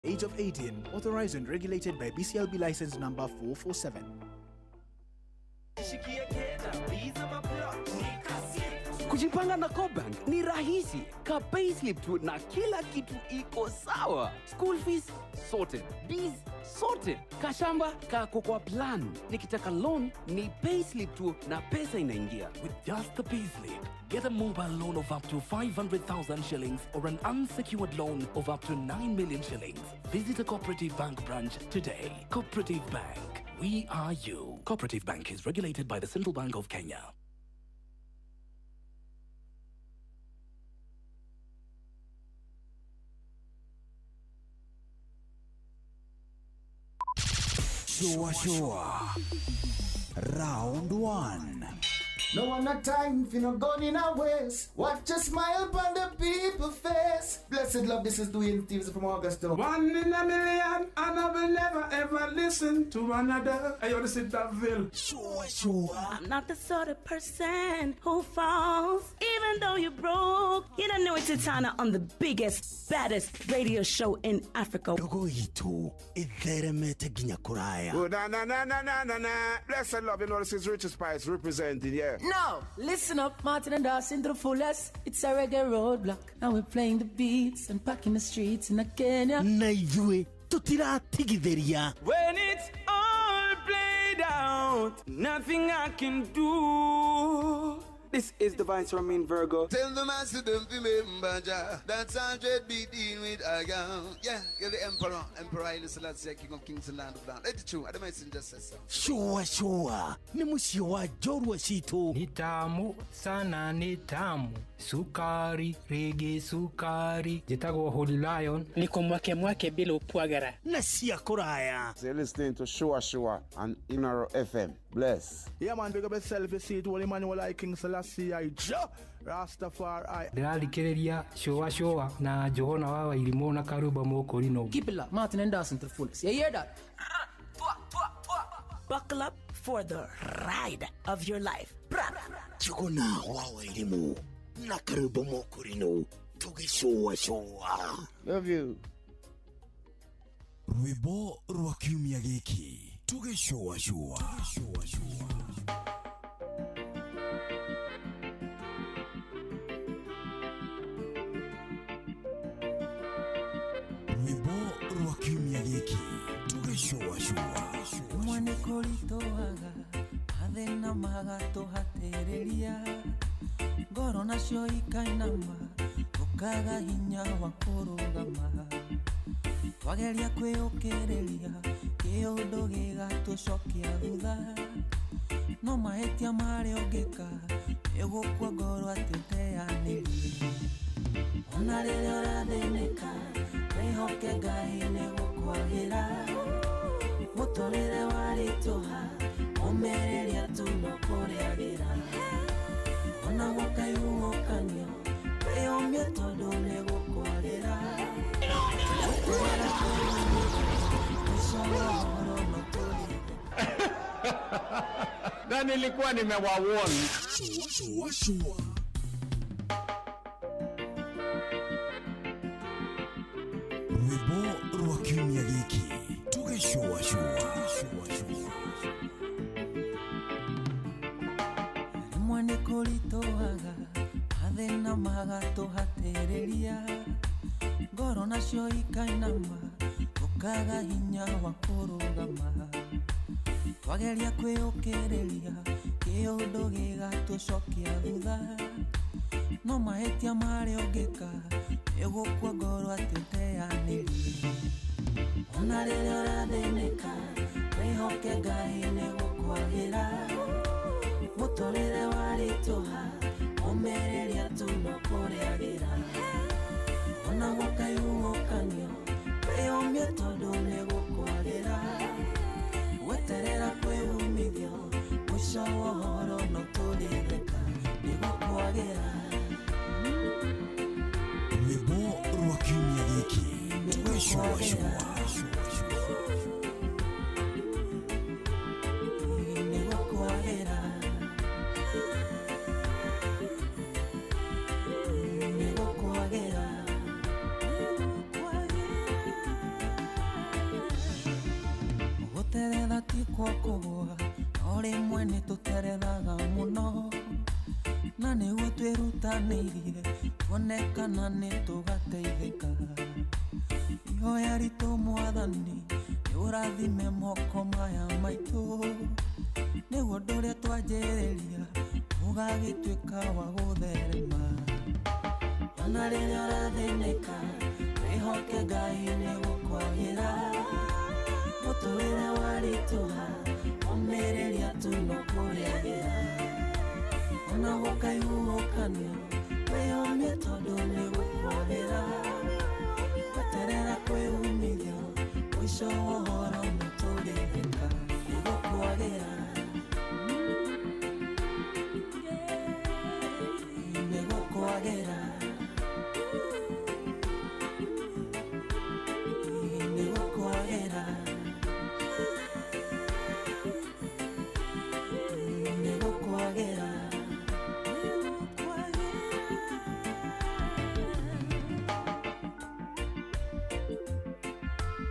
Age of 18, authorized and regulated by BCLB license number 447. Kujipanga na CoBank ni rahisi. Ka payslip tu na kila kitu iko sawa. School fees sorted, bills sorted, kashamba kako kwa plan. Nikitaka loan ni payslip tu na pesa inaingia. With just the payslip, get a mobile loan of up to 500,000 shillings or an unsecured loan of up to 9 million shillings. Visit a Cooperative Bank branch today. Cooperative Bank, we are you. Cooperative Bank is regulated by the Central Bank of Kenya. Shua. Round 1. No one a time for no gun in our waist. Watch a smile upon the people's face. Blessed love, this is Dwayne Stevens from Augusta. 1 in a million, and I will never ever listen to another. I want to sit that Ville. Shua. I'm not the sort of person who falls, even though you're broke. You don't know it's Tana on the biggest, baddest radio show in Africa. Dogo itu, itheremete ginyakuraya. Oh, na. Blessed love, you know this is Richard Spice representing, yeah. Now, listen up, Martin and Dawson to the fullest. It's a reggae roadblock. Now we're playing the beats and packing the streets in Kenya. Naijue, tutira tigideria. When it's all played out, nothing I can do. This is Divine Sermon Virgo. Tell the master don't remember that's 100 beating with a gun. Yeah, you're the emperor. Emperor Haile Selassie, king of kings and land of land. Let the truth, I don't mind just say so. Shua. Ni musio wa jorwa situ. Ni tamu sana, ni tamu. Sukari, reggae sukari. Jitago Holy Lion. Niko mwake bila upwagara. Nasia kuraya. You're listening to Shua on Inaro FM. Bless. Yeah, man, big up yourself. You see it, Holy Emmanuel I King Selassie I Rastafari. Ndalikereria Shua na Johona wawa ilimona karuba moko rino. Keep it locked, Martin and Dawson to the fullest. You hear that? Buckle up for the ride of your life. Chukona wawa ilimu. Nakaruba mokurino. Tuge shua. Love you. Rwimbo rwa kiumia giki. Tuge shua. Rwimbo rwa kiumia giki. Tuge shua. Mwane kolito haga, athena magato hatereria. Ngoro nacio ikainama, ukaga hinya wa kurugama. Twageria kwĩũkĩrĩria, kĩũndũ gĩgatũcokia thutha. No mahĩtia marĩ ũngĩka, nĩgũkua ngoro atĩ ũteanĩria. Ona rĩrĩa ũrathĩnĩka, wĩhoke Ngai nĩgũkwagĩra. Mũtũrĩre warĩtũha, ũmĩrĩria tu no kũrĩagĩra. Ona gũkayũkanio, wĩyũmie tondũ nĩgũkwagĩra. Na nilikuwa nimewawarn. Shua. Rwimbo rwa kiumia giki. Tuge shua. Rimwe nĩ kũritũhaga, mathĩna magatũhatĩrĩria. Ngoro nacio ikainama, ũkaga hinya wa kũrũgama. Twageria kwĩũkĩrĩria, kĩũndũ gĩgatũcokia thutha. No mahĩtia marĩ ũngĩka, nĩgũkua ngoro atĩ ũteanĩria. Ona rĩrĩa ũrathĩnĩka, wĩhoke Ngai nĩgũkwagĩra. Mũtũrĩre warĩtũha, ũmĩrĩria tu no kũrĩagĩra. Ona gũkayũkanio, wĩyũmie tondũ nĩgũkwagĩra. Weterera kwĩumithio, mũico wa ũhoro no tũrĩrĩka, nĩgũkwagĩra. Rwimbo rwa kiumia giki. Tuge shua. kwa kugwa ori mwene tutereraga muno na nĩguo twĩrutanĩirie tuonekana nĩ tũgateithĩka ihoya ritũ Mwathani ũrathime moko maya maitũ nĩguo ũndũ ũrĩa twanjĩrĩria ũgagĩtuĩka wa gũtherema ona rĩrĩa ũrathĩnĩka wĩhoke Ngai nĩgũkwagĩra mũtũrĩre waritũha ũmĩrĩria tu no kũrĩagĩra ona gũkaihuhũkanio wĩyomie tondũ nĩgũkwagĩra gweterera kwĩumithio mũico wa ũhoro mũtũrĩrĩka nĩgũkwagĩra nĩgũkwagĩra nĩgũkwagĩra nĩgũkwagĩra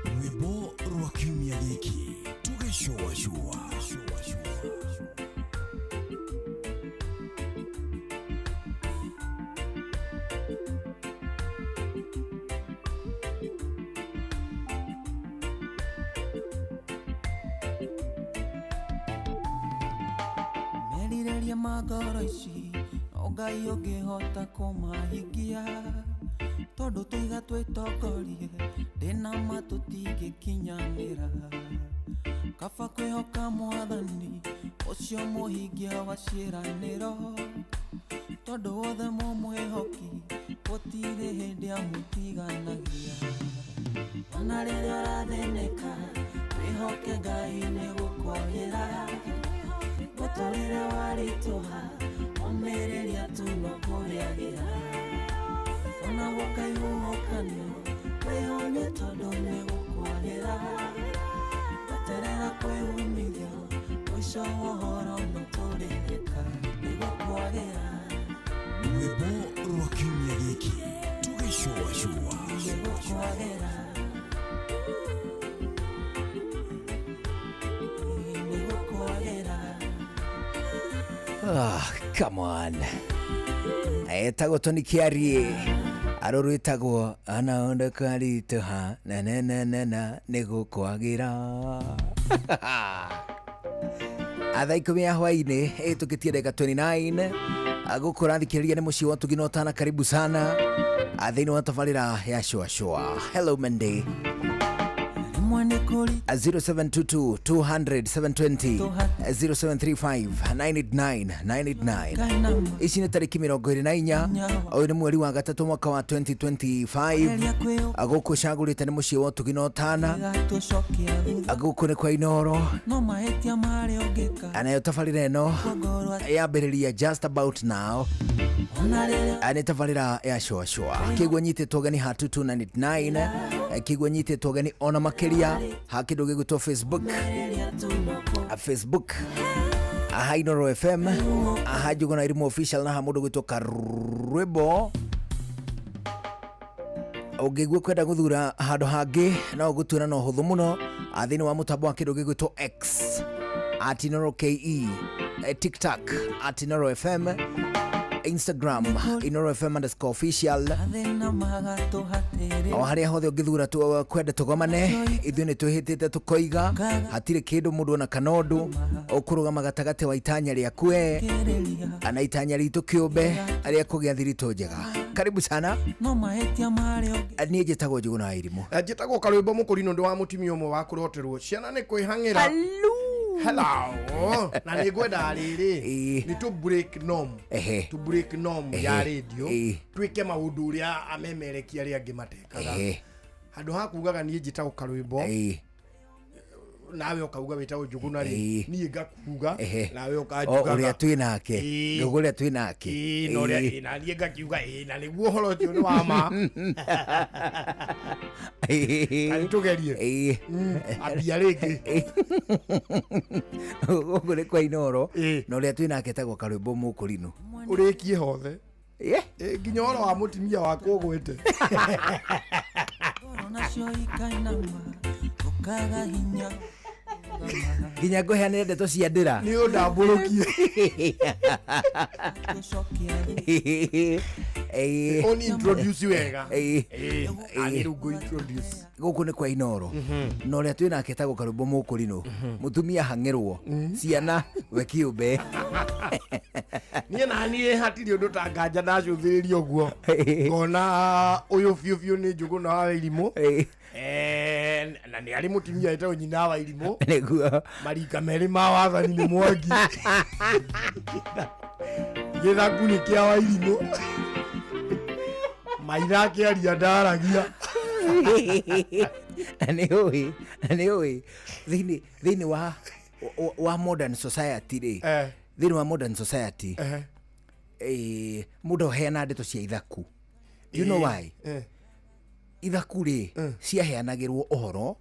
rwĩmbo rwa kiumia gĩkĩ tũgĩcũacũa merirĩria magoro ici no Ngai ũngĩhota kũmahingia tondũ tũiga twĩtongorie ndĩna ma tũtingĩkinyanĩra kaba kwĩhoka Mwathani ũcio mũhingia wa ciĩranĩro tondũ wothe mũmwĩhoki gũtirĩ hĩndĩ amũtiganagia ona rĩrĩa ũrathĩnĩka wĩhoke Ngai nĩgũkwagĩra mũtũrĩre waritũha ũmĩrĩria tu no kũrĩagĩra ona gũkaihuhũkanio wĩyomie tondũ nĩgũkwagĩra gweterera kwĩumithio mũico wa ũhoro mũtũrĩrĩka nĩgũkwagĩra rwĩmbo rwa kiumia gĩkĩ tũgĩcũacũa nĩgũkwagĩra nĩgũkwagĩra come on etagwo Tony Kiarie arorwĩtagwo anaonda karitũha na nĩgũkwagĩra athaa 10 ya hwainĩ ĩtũkĩtie ndagĩka 29 agũkũrathikĩrĩria nĩ mũciĩ wa Tũgina Ũtana karibu sana thĩinĩ wa tabarĩra ya Cũacũa. Hello Monday 0722-200-720 0735-989-989. Ici nĩ tarĩki 24 ũyũ nĩ mweri wa gatatũ mwaka wa 2025 agũkũ cagũrĩte nĩ mũciĩ wa Tũgina Ũtana agũkũ nĩ kwa Inoro anayo tabarĩra ĩno yambĩrĩria just about now nĩ tabarĩra ya Cũacũa. Kĩguo nyitĩtwo ũgeni ha 2299 kĩguo nyitĩtwo ũgeni ona makĩria ha kĩndũ gĩgwĩtwo Facebook aha Inoro FM aha Njũgũna Irimũ official na ha mũndũ gwĩtwo Karwĩmbo. Ũngĩigua kwenda gũthura handũ hangĩ no gũtuĩra no hũthũ mũno thĩinĩ wa mũtambo wa kĩndũ gĩgwĩtwo X @InoroKE, TikTok @InoroFM, Instagram InoroFM_official. O harĩa hothe ũngĩthura kwenda tũgomane ithuĩ nĩ twĩhĩtĩte tũkoiga hatirĩ kĩndũ mũndũ ona kana ũndũ ũkũrũgama gatagatĩ wa itanya rĩaku ana itanya ritũ kĩũmbe arĩa kũgĩa thiritũ njega. Karibu sana. Niĩ njĩtagwo Njũgũna Irimũ. Njĩtagwo Karwĩmbo Mũkũrinũ ndĩ wa mũtumia ũmwe wa kũroterwo ciana nĩ kwĩhang'ĩra. Hello. Na nĩ ngwenda rĩrĩ nĩ to break norm. To break norm ya radio. Twĩke maũndũ ũrĩa amemerekia arĩa angĩ matekaga. Handũ ha kugaga niĩ njĩtagwo Karwĩmbo nawe ukauga wĩtagwo Njũgũna rĩ niĩ ngakuga nawe ukanjuga ũrĩa twĩ nake ndugu ũrĩa twĩ nake no ũrĩa na niĩ ngakiuga na nĩguo ũhoro ũcio nĩ wa ma ani tugerie ambia rĩngĩ ũguo nĩ kwa Inoro na ũrĩa twĩ nake etagwo Karwĩmbo Mũkũrinũ ũrĩkie hothe nginya ũhoro wa mũtumia wakwa ũgwĩte nacio ikainama ukaga hinya Ginya ngoheane ndeto cia ndira. Ni ondambũrũkie. On introduce wega. Agĩrungu introduce. Gũkũ nĩ kwa Inoro. Na ũrĩa twĩ nake etagwo Karũmbo Mũkũrinũ. Mũtumia hang'ĩrwo. Ciana we kĩũmbe. Niĩ naniĩ hatirĩ ũndũ ta nganja ndacũthĩrĩria ũguo. Ngona ũyũ biũ nĩ Njũgũna wa Wairimũ. Na nĩ arĩ mũtumia etagwo nyina wa Wairimũ. Nĩguo. Marika merĩ ma wathani nĩ Mwangi. Gĩthaku nĩ kĩa Wairimũ. Maitha akĩaria ndaragia. Nĩ ũĩ thĩinĩ wa modern society rĩ, thĩinĩ wa modern society mũndũ aheana ndeto cia ithaku. You know why? Ithaku rĩ ciaheanagĩrwo ũhoro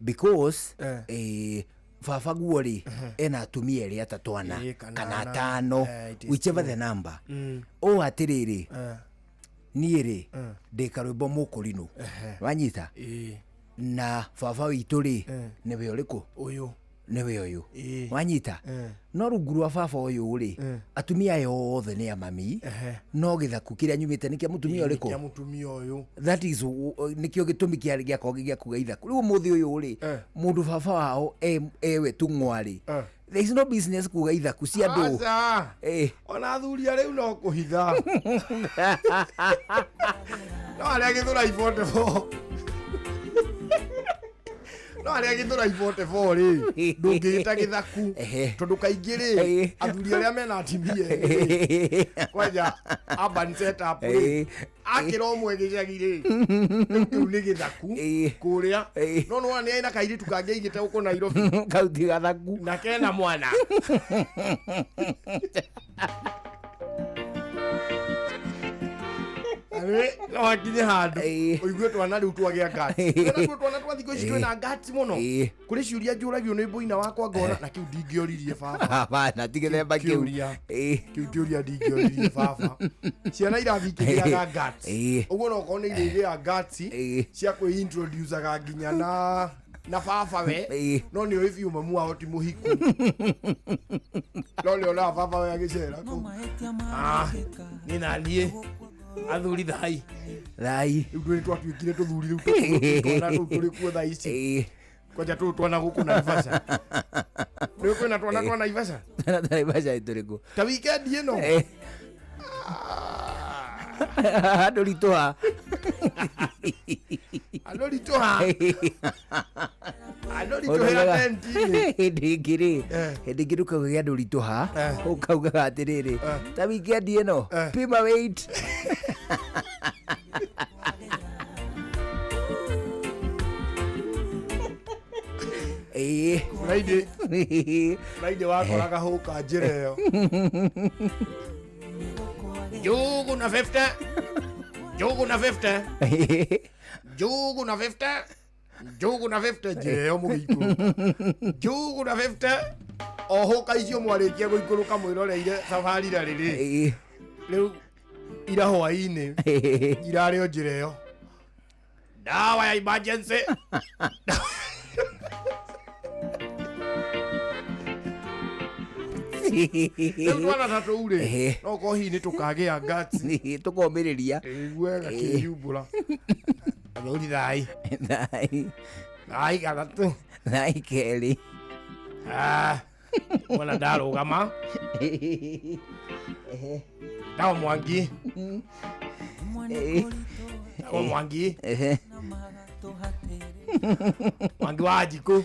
because baba guo rĩ ena atumia erĩ atatũ ana kana atano, whichever the number. O atĩrĩrĩ niĩ rĩ ndĩ Karũmbo Mũkũrinũ, wanyita, na baba witũ rĩ nĩwe ũrĩkũ? Ũyũ nĩwe ũyũ, wanyita. No rungu rwa baba ũyũ rĩ atumia yothe nĩ a mami, no gĩthaku kĩrĩa nyumĩte nĩ kĩa mũtumia ũrĩkũ? Kĩa mũtumia ũyũ. That is nĩkĩo gĩtũmi gĩakorwo gĩa kuga ithaku. Rĩu mũthĩ ũyũ rĩ mũndũ baba wao ewe tung'wa rĩ, there is no business kuga ithaku cia andũ. Ona athuria rĩu no kũhitha. No arĩa Gĩthũrai 44 no arĩa Gĩthũrai 44 rĩ ndũngĩgĩta gĩthaku tondũ kaingĩ rĩ athuri arĩa mena atimia kwanja urban setup rĩ akĩra ũmwe gĩcagi rĩ kĩu nĩ gĩthaku kũrĩa no nĩ aina kairĩtu kangĩigĩte gũkũ Nairobi kauti gathaku na kena mwana. No hakinye handũ ũigue twana rĩu twagĩa ngati. Twana twa thikũ ici twĩna ngati mũno. Kũrĩ ciũria njũragio nĩ Mbũina wakwa ngona na kĩu ndingĩoririe baba. Na ti gĩthemba kĩu. Kĩu kĩũria ndingĩoririe baba. Ciana irathi ikĩgĩaga ngati. Ũguo no korwo nĩ irĩgĩa ngati cia kwĩintroducaga nginya na baba we no nĩ ũĩ biũ mamu wao ti mũhiku. No nĩ ona baba we agĩcera kũu. Nĩ naniĩ athuri thai rĩu twĩ twatuĩkire tũthuri rĩu twana tũu tũrĩ kuo thaa ici kwanja tũu twana gũkũ Naivasha. Rĩu kwĩna twana twa Naivasha? Naivasha ĩtũrĩkũ ta wikendi ĩno andũ ritũha hĩndĩ ĩngĩ rũkauga andũ ritũha ũkaugaga atĩrĩrĩ ta wikendi ĩno pima weight. Friday wakoraga hũka njĩra ĩyo Njũgũna 50 Njũgũna 50 Njũgũna 50 Njũgũna 50 njĩra ĩyo mũgĩikũrũ Njũgũna 50 o hũka icio mwarĩkia gũikũrũka mwĩroreire sabarira rĩrĩ rĩu ira hwaĩ-inĩ irarĩ o njĩra ĩyo ndawa ya emergency. Twana tatũ rĩ no korwo hihi nĩ tũkagĩa ngati tũkomĩrĩria wega kĩyumbũra. Athuri thai gathatũ thai kerĩ mwana ndarũgama ndao Mwangi Mwangi wa Njikũ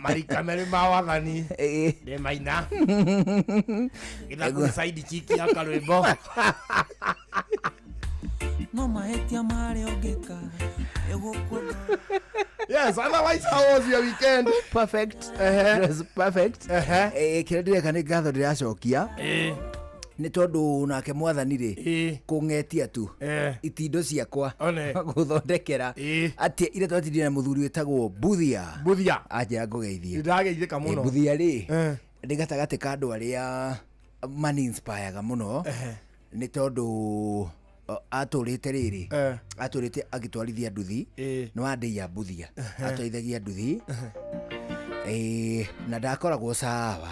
marika merĩ ma wathani nĩ Maina gĩthaku nĩ Saidi Chiki ya Karũmbo. No mahĩtia marĩ ũngĩka Yes, otherwise how was your weekend? Perfect. It was perfect. Kĩrĩa ndĩreka nĩ ngatho ndĩracokia nĩ tondũ nake mwathani rĩ kũng'etia tu itindo ciakwa gũthondekera atĩ ire twatindire na mũthuri wĩtagwo Buthia anjĩra ngũgeithie. Nĩndageithĩka mũno. Buthia rĩ ndĩ gatagatĩ ka andũ arĩa mani inspire mũno nĩ tondũ atũrĩte rĩrĩ atũrĩte agĩtwarithia nduthi nĩ wa ndĩia mbuthia atwaithagia nduthi na ndakoragwo sawa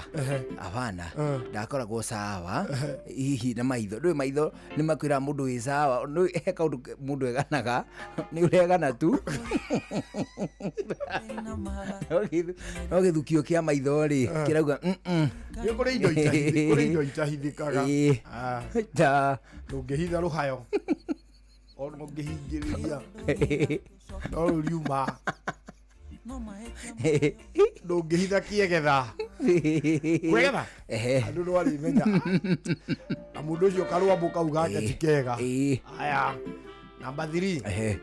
abana ndakoragwo sawa hihi na maitho ndũĩ maitho nĩ makwĩra mũndũ wĩ sawa he kaũndũ mũndũ eganaga nĩ ũregana tu no gĩthukio kĩa maitho rĩ kĩrauga nĩ kũrĩ indo itahithĩkaga ndũngĩhitha rũhayo ona ũngĩhingĩrĩria no rũriuma ndũngĩhitha kĩegetha kwĩgetha andũ no arĩmenya na mũndũ ũcio karwambũ kau gake ti kega aya namba 3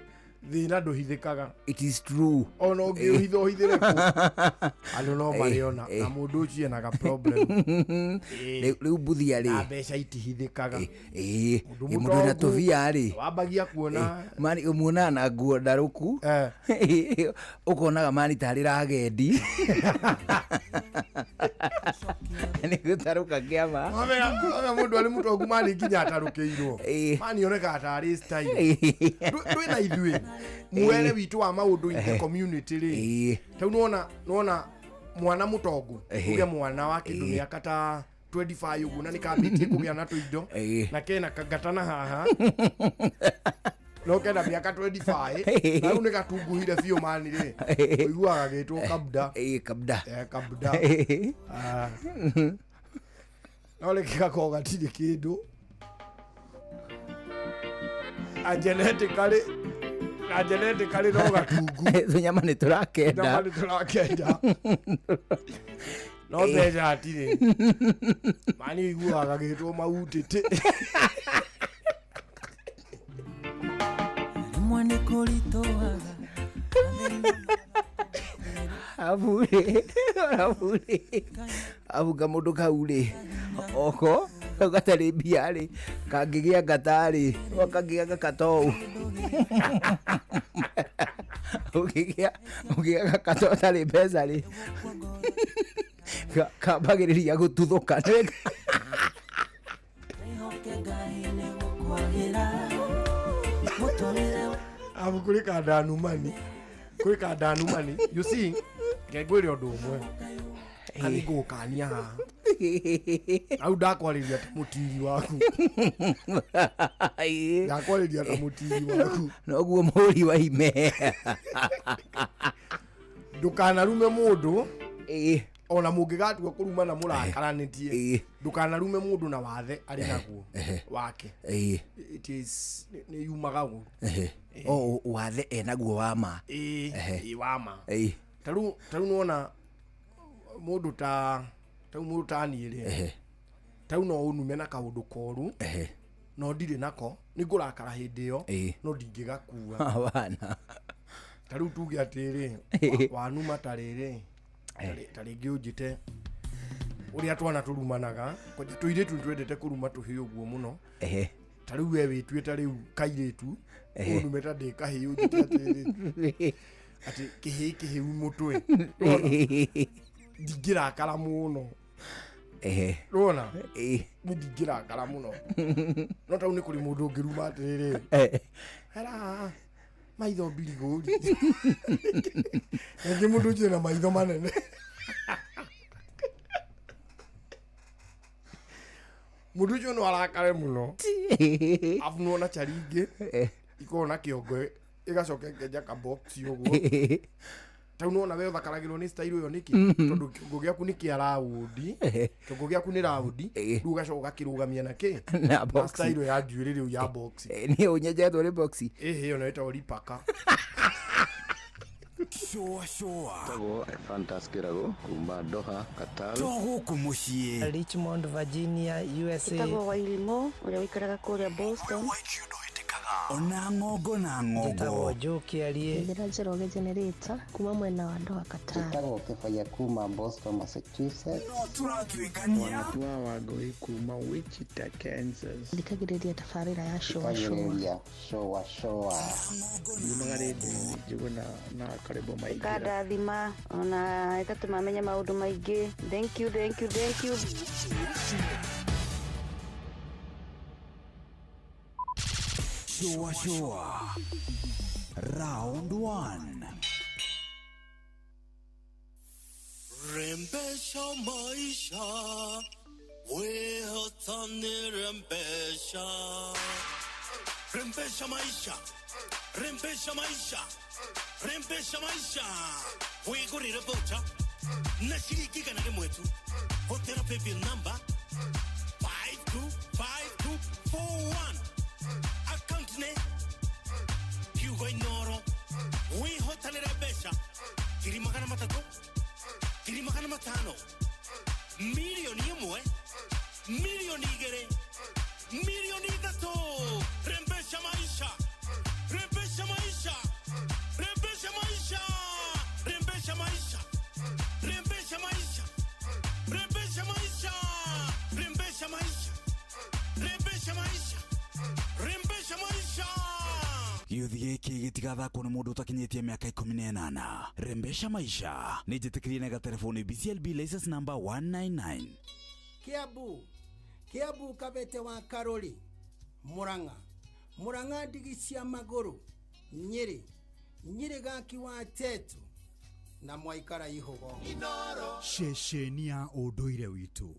thĩna ndũhithĩkaga it is true ona ũngĩũhitha ũhithĩre kũ andũ no marĩona na mũndũ ũcio enaga problem rĩu mbuthia rĩ na mbeca itihithĩkaga mũndũ ena tũbia rĩ wambagia kuona mani ũmuonaga na nguo ndarũku ũkonaga mani tarĩ ragendi nĩ gũtarũka kĩama mũndũ arĩ mũtongu mani nginya atarũkĩirwo mani onekaga tarĩ style ndwĩ na ithuĩ mwere witũ wa maũndũ in the community rĩ tau nona mwana mũtongu uge mwana wa kĩndũ mĩaka ta 25 ũguo na nĩkambĩtie kũgĩa na tũindo na kena kangatana haha no kena mĩaka 25 na rĩu nĩgatunguhire biũ mani rĩ ũiguaga gĩtwo kabda kabda no rĩkĩgakorwo gatirĩ kĩndũ genetically no gatungu nyama nĩ tũrakenda no mbeca hatirĩ mani ũiguaga gĩtwo mautĩtĩ rĩmwe nĩ kũritũhaga abu kamũndũ kau rĩ oko kau gatarĩ mbia rĩ kangĩgĩa ngata rĩ kangĩgĩa gakatou ũngĩgĩa gakatou tarĩ mbeca rĩ kambagĩrĩria gũtuthũka abu kũrĩ kandanumani you see ngengwĩre ũndũ ũmwe ani ngũkania haha au ndakwarĩria ta mũtiri waku ndakwarĩria ta mũtiri waku noguo mũri wa ime ndũkanarume mũndũ ona mũngĩgatua kũrumana mũrakaranĩtie ndũkanarume mũndũ na wathe arĩ naguo wake it is nĩ yumaga ũru wathe enaguo wama wama tarĩu nona mũndũ ta niĩ rĩ tarĩu no ũnume na kaũndũ koru no ndirĩ nako nĩ ngũrakara hĩndĩ ĩyo no ndingĩgakua tarĩu tuge atĩrĩ wanuma tarĩrĩ tarĩngĩ ũnjĩte ũrĩa twana tũrumanaga tũirĩtu nĩtwendete kũruma tũhĩ ũguo mũno tarĩu we wĩtuĩte rĩu kairĩtu ũnume ta ndĩ kahĩ ũnjĩte atĩrĩ atĩ kĩhĩu mũtwe ndingĩrakara mũno rona nĩ ndingĩrakara mũno no tau nĩ kũrĩ mũndũ ũngĩruma atĩrĩrĩ hera maitho mbirigũri rĩngĩ mũndũ ũcio na maitho manene mũndũ ũcio no arakare mũno abu nuona charingĩ ikorwo na kĩongo ĩgacoka ĩkenja kaboksi ũguo tau nuona we ũthakaragĩrwo nĩ style ĩyo nĩkĩ tondũ kĩongo gĩaku nĩ kĩa raũndi kĩongo gĩaku nĩ raũndi rĩu ũgacoka ũgakĩrũgamia na kĩ na style ya njuĩrĩ rĩu ya boksi nĩ ũnyenjetwo nĩ boksi ĩyo no ĩtagwo ripaka Tago Fantaskirago kuma Doha Qatar gũkũ mũciĩ Richmond Virginia USA Tago Wailimo ũrĩa wĩikaraga kũrĩa Boston ona ng'ongo na ng'ongo Tago Jokiarie Njĩra Njoroge Generator kuma mwena wa Doha Qatar Tago Kefaya kuma Boston Massachusetts turatwĩkania Tua Wagoi kuma Wichita Kansas Ndikagĩrĩria tabarĩra ya showa Yumaga rĩndĩ njũgũ na karĩbo maingĩ Kadathima ona ĩtatũmamenya maũndũ maingĩ Thank you Shua. Round 1. Rembesha maisha, weho tani rembesha. Rembesha maisha, rembesha maisha, rembesha maisha. Wego ni rebocha, na shiriki kanage mwetu. Hotera baby number 525241. Account ne, Hugo Inoro. We hotani rembesha. Kiri makana matako. Kiri makana matano. Milioni yemwe. Milioni igere. Milioni gato. Rembesha maisha. Rembesha maisha. Rembesha maisha. Rembesha maisha. Rembesha maisha. Rembesha maisha. Rembesha maisha. Rembesha maisha. Rembesha maisha. Gĩuthi gĩkĩ gĩtigathakwo nĩ mũndũ ũtakinyĩtie mĩaka 18. Rembesha maisha nĩ njĩtĩkĩrie na gatelefoni BCLB license number 199. Kiabu Kabete wa Karoli, Muranga Digisia Magoro, Nyeri Gaki wa Tetu na Mwaikara Ihogo. Shesheni ya ũndũire witũ.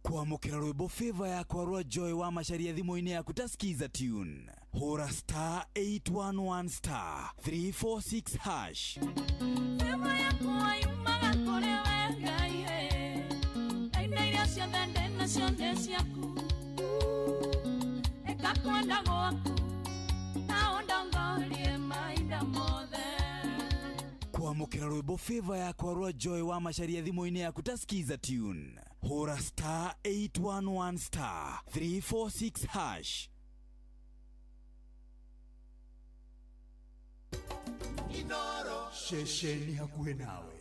Kwamũkĩra rwĩmbo favor ya kwarwa Joy wa Macharia thimũ-inĩ yaku taskiza tune. Hora star 811 star 346 hash. Favor ya kuwa yumaga kore wega ye. Aina iria ciothe ndena ciothe ciaku. Eka kwenda gwaku. Na ũndongorie mahinda mothe. Kwamũkĩra rwĩmbo favor ya kwarwa Joy wa Macharia thimũ-inĩ yaku taskiza tune. Hora star 811 star 346 hash. Shesheni hakuwe nawe.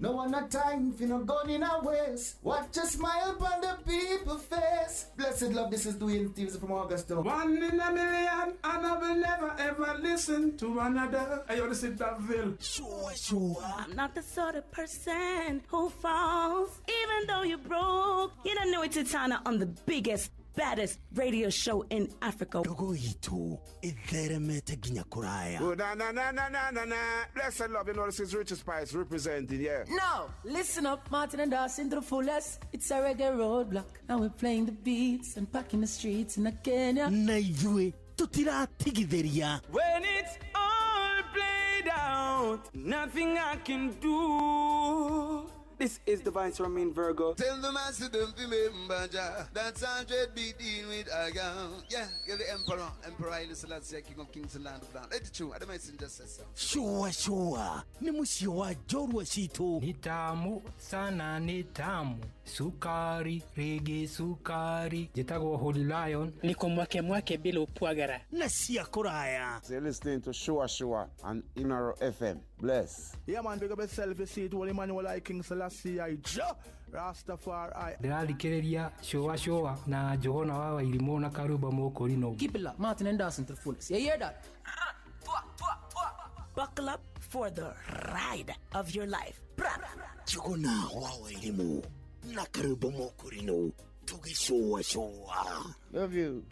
No one not time if you not gone in our ways. Watch a smile upon the people's face. Blessed love, this is Dwayne Stevens from Augusta. 1 in a million, and I will never ever listen to another. I only sit that Ville. Sure. I'm not the sort of person who falls, even though you broke. You don't know it's Titana on the biggest, baddest radio show in Africa. Dogoito, itheremete ginyakuraya. Oh, na. Blessed love, you know this is Richard Spice representing, yeah. No, listen up, Martin and Dawson to the fullest. It's a reggae roadblock. Now we're playing the beats and packing the streets in Kenya. Naijue, tutira tigideria. When it's all played out, nothing I can do. This is Divine Ramin Virgo. Tell the master don't remember that's 100 beating with a gun. Yeah, you're the Emperor Haile Selassie, King of Kings and Land of Land. It's true, I don't mind just say so. Sure. Ni musio wa jorwa shito. Ni tamu sana ni tamu. Sukari, reggae sukari. Jitagwo Holy Lion. Niko mwake bila upwagara. Na siya kuraya. You're listening to Shua on Inaro FM. Bless. Yeah man, big up yourself, you see it, Holy Emmanuel I King Selassie I Rastafari. Ndĩrarikĩrĩria Shua na Johona wa Wairimu na Karuba Mokorino. Keep it up, Martin and Dawson to the fullest. You hear that? Buckle up for the ride of your life. Johona wa Wairimu na Karuba Mokorino. Tugi Shua. Love you.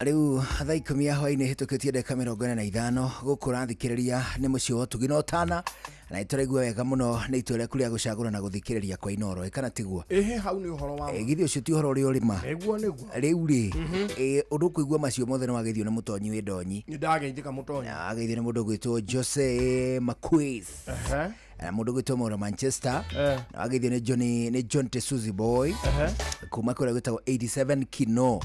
Riu thaa 10 ya hwaini hitukitie ndeka 45 gukura thikiriria ni mucio wa tuginotana na ituraigua wega muno ni itore kuria gucagura na guthikiriria kwa Inoro ikana tigwa hau ni uhoro wa githio cio ti uhoro uri urima eguo niguo riu ri undu kuigua macio mothe no wagithio ni mutonyi wi ndonyi ni ndageithika mutonyi ageithio ni mundu gwitwo Jose Maquiz na mundu gwitwo Mora Manchester na ageithio ni John Tesuzi boy kuma kuria gwitwo 87 Kino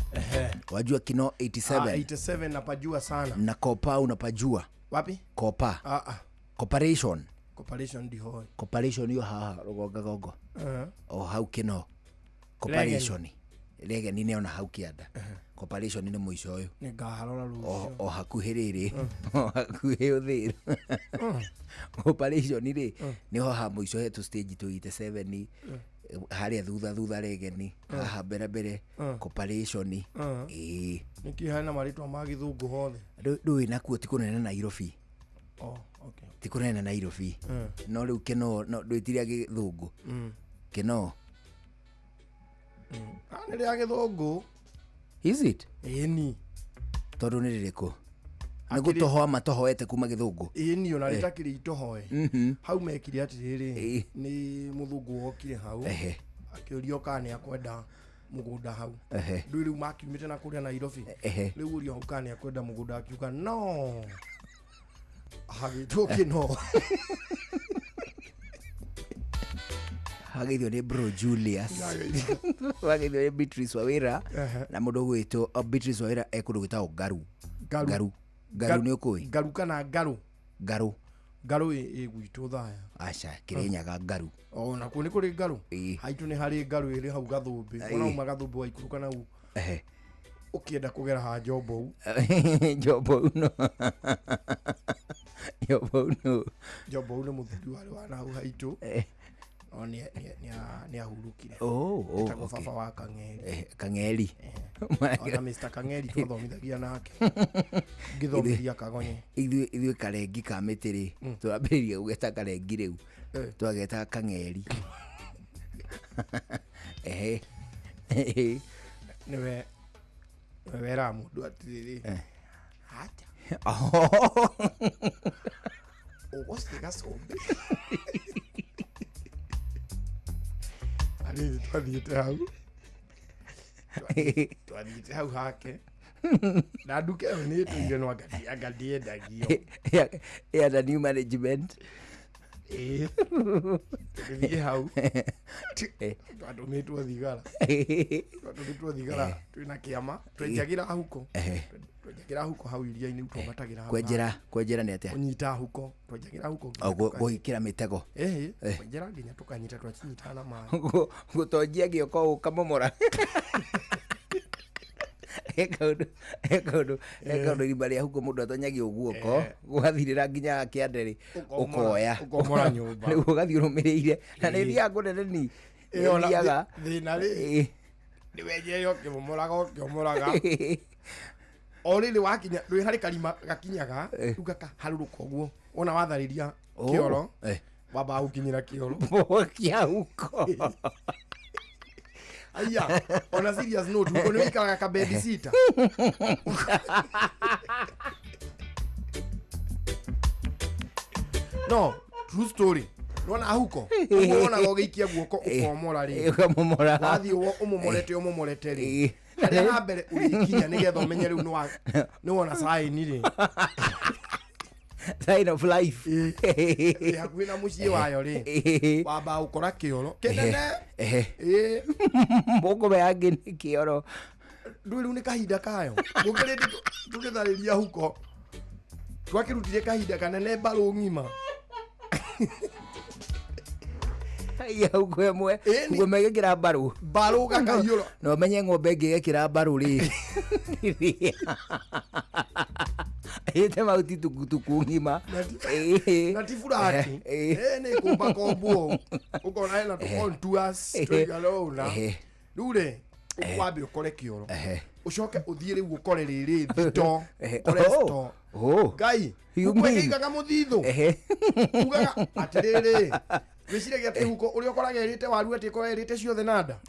wajua Kino 87 87 napajua sana na Kopa unapajua wapi Kopa Corporation diho Corporation yo haha rogoga gogo hau Kino Corporation rege nini ona hau kianda cooperation ni muico uyu ni ngaharora rucio o hakuhiriri o hakuhi uthira cooperation ri niho ha muico hetu stage tuite 7 haria thutha regeni haha mbere cooperation niki hana maritwa ma githungu hothe ndui nakuo ti kunene Nairobi okay ti kunene Nairobi no riu kino no ndwitiria githungu kino nä rä a gä thångå is it ĩni tondå nä rä rä kå nä gå tohoa matohoete kuma gä thå ngå ĩni ona rä takä rä itohoe hau mekire atä rä rä nä må thångå wokire hau akä å rio kana nä akwenda må gå nda hau ndå rä u makiumä te na kå rä a Nairobi rä u å rio hau kana nä akwenda må gå nda akiuga no hagä two kä no wagithio ni bro Julius wagithio ni Beatrice Wawira na mundu gwitwo Beatrice Wawira ekundu gwitagwo Ngaru ni ukui Ngaru kana Ngaru ĩ gwitũ thaya aca Kirinyaga Ngaru ona ku ni kuri Ngaru haitu ni hari Ngaru ĩrĩ hau Gathũmbĩ ona uma Gathũmbĩ wa ikuru kana u ukienda kugera ha Njombo no Njombo ni muthuri wari wa na haitu ni ahurukire etagwo baba wa Kang'eri ona Mr Kang'eri twathomithagia nake ngithomiria Kagonye ithuĩ Karengi ka mĩtĩ rĩ twambĩrĩria gũgeta Karengi rĩu twageta Kang'eri niwe wera mũndũ atirĩrĩ acha ũgũciga cũmbĩ arĩ twathiĩte hau hake na nduka ĩyo nĩ ĩtũire no angathiendagio ya new management tũgĩthiĩ hau twatũmĩtwo thigara twĩna kĩama twenjagĩra huko hau iria-inĩ twamatagĩra hau kwenjera nĩ atĩa ũnyita huko twenjagĩra huko gũgĩkĩra mĩtego kwenjera nginya tũkanyita twacinyita na maĩ gũtonjia gĩoko ũkamomora ekaundu irima rĩa huko mũndũ atonyagio guoko gwathirĩra nginya kĩande-rĩ ũkoya ũkomora nyũmba rĩu ũgathiĩ ũrũmĩrĩire na nĩ thiaga kũnene ni thiaga thĩna-rĩ nĩ wenjeire ũkĩmomoraga o rĩrĩ wakinya ndũĩ harĩ karima gakinyaga rĩu gakaharũrũka ũguo wona watharĩria kĩoro wambaga gũkinyĩra kĩoro kĩa huko aya on a serious note uko ni kama ka baby sitter no true story wona huko wona gogikia guoko ukomora ri ukamomora wathi umomorete ri hari na mbere urikinya nigetha umenye riu ni wona sign ri sign of life hakuhĩ na mũciĩ wayo rĩ wamba ũkora kĩoro kĩnene mũkũmenya nĩ kĩoro ndũĩ rĩu nĩ kahinda kayo gũkĩrĩndĩ tũgĩtharĩria huko twakĩrutire kahinda kanene mbarũ ng'ima huko ĩmwe guo megĩkĩra mbarũ gakahiũro na ũmenye ng'ombe ĩngĩgĩkĩra mbarũ rĩ ite mauti tukutuku ngima na tifurati nĩ kũmba kombuo ũkona hena tũcontours tũigarona rĩu rĩ wambe ũkore kĩoro ũcoke ũthiĩ rĩu ũkore rĩrĩ thito koresto ngai ũkwĩgĩigaga mũthithũ ugaga atĩrĩrĩ wĩciragia atĩ huko ũrĩa ũkoraga erĩte waru atĩ ĩkorwo erĩte ciothe nanda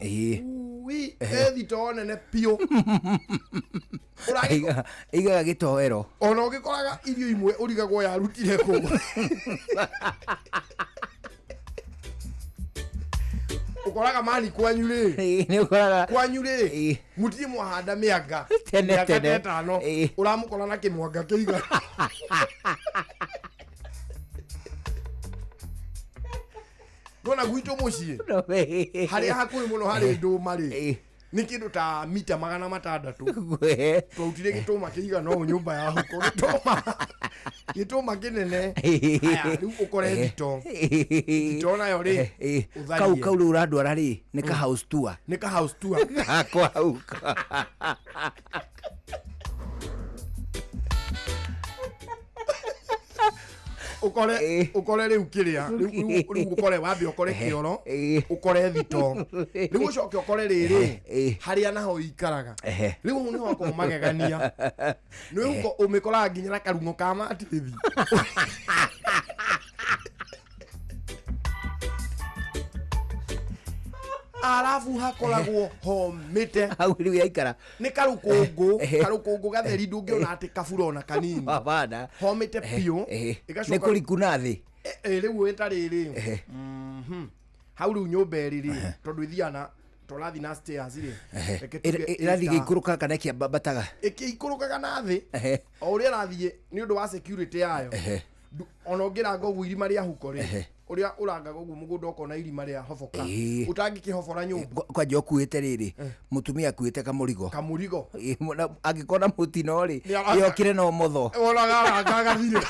thito nene piũ igaga gĩtoero ona ũgĩkoraga irio imwe ũrigagwo yarutire kũ ukoraga mani kwanyu rĩ nĩ ũkoraga kwanyu rĩ mutirĩ mwahanda mĩanga tene tetano ũramũkora na kĩmwanga kĩigana nona gwitũ mũciĩ harĩa hakuhĩ mũno harĩ ndũma rĩ Nĩ kĩndũ ta mita 600. Twautire gĩtũma kĩigana ũũ nyũmba ya huko gĩtũma kĩnene. Haya rĩu ũkore thito. Thito nayo rĩ utharie. Kau rĩu ũrandwara rĩ nĩ ka house tour. Nĩ ka house tour. Kwa hau. ukore riu kiria riu ukore wambe ukore kioro ukore thito riu ucoke ukore riri haria naho ikaraga riu ni hoko magegania ni huko umikora nginya na karungo ka matithi alafu hakoragwo homete hau riu yaikara ni karukungu gatheri ndungiona ati kaburona kanini bana homete pio ni kurikuna thi riu eta riri hau riu nyumba riri tondu ithiana turathi na stairs ri irathi gikuruka kana kiambataga ikikurukaga na thi o uria rathie ni undu wa security yayo ona ngiranga ugu irima ria huko ri uria urangaga ugu mugunda ukona irima ria hofoka utangikihofora nyumba kwa jokuite riri mutumia kuite kamurigo agikona mutino ri yokire no motho oraga thire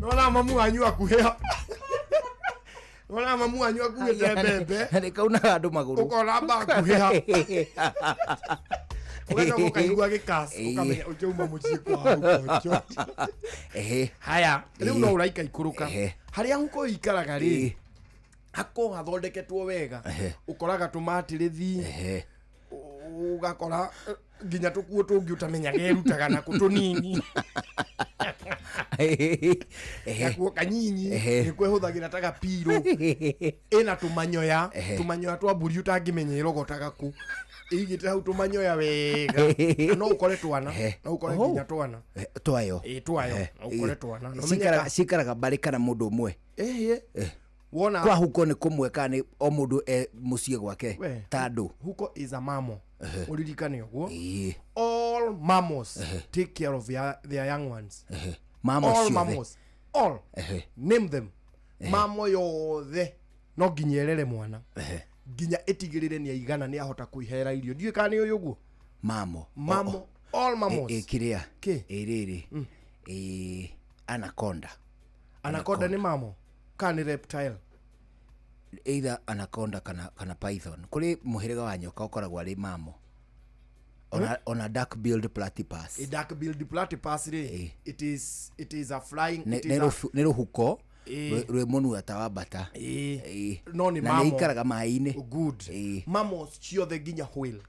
nona mamu anyu akuhea nona mamu anyu akuhete mbembe ni kauna andu maguru ukona ba akuhea Ukaenda ukaigua gikasi ukamenya ukiuma muciĩ kwa huko haya riu no uraika ikuruka haria huko ikaraga ri hako hathondeketwo wega ukoraga tumatirithi ugakora nginya tukuo tungi utamenya gerutaga na kutunini yakuo kanyinyi ni kwehuthagira taga piro ina tumanyoya twa mburi utangimenya irogotaga ku igite hau tumanyoya wega no ukore twana no ukore nginya twana twayo no ukore twana no sikaraga barikana mundu umwe wona kwa huko ni kumwe kana o mundu mucie gwake tando huko is a mamo uririkane uguo all mamos take care of their young ones all mamos all name them mamo yothe no nginyerere mwana ginya etigirire ni aigana ni ahota kuihera irio ndiye kana ni uyu mamo all mamos kiria riri anaconda ni mamo kana reptile either anaconda kana python kuri muhiriga wa nyoka ukoragwa ri mamo on dark billed platypus it is a flying ne ruhuko rwe munu atawabata no ni mamo na ikaraga mai-ini good mammals ciothe nginya whale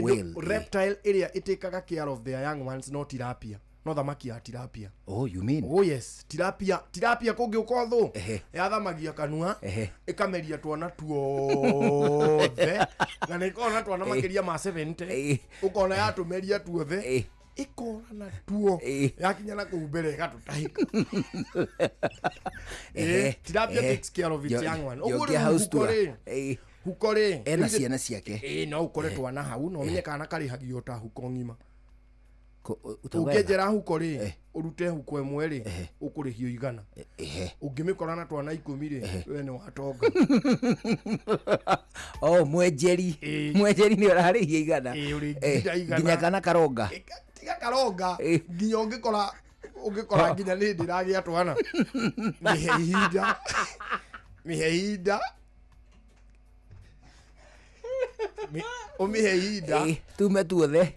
whale reptile area itekaga care of their young ones no tilapia no thamaki ya tilapia you mean yes tilapia kungi ukothu yathamagia kanua ikameria twana tuothe na nikona twana makiria ma 70 ukona yatumeria tuothe ikora na tuo yakinya na kumbere gatutahika tilapia takes care of its young one hukore ena ciana ciake no ukore twana hau no menye kana karihagio ta huko ngima ukejera huko ri urute huko emwe ri ukurihio igana ungimikora na twana 10 ri we ni watonga mwenjeri ni urarihia igana nginya kana karonga tiga karonga nginya ungikora nginya ni ndiragia twana miheida omiheida tume tuothe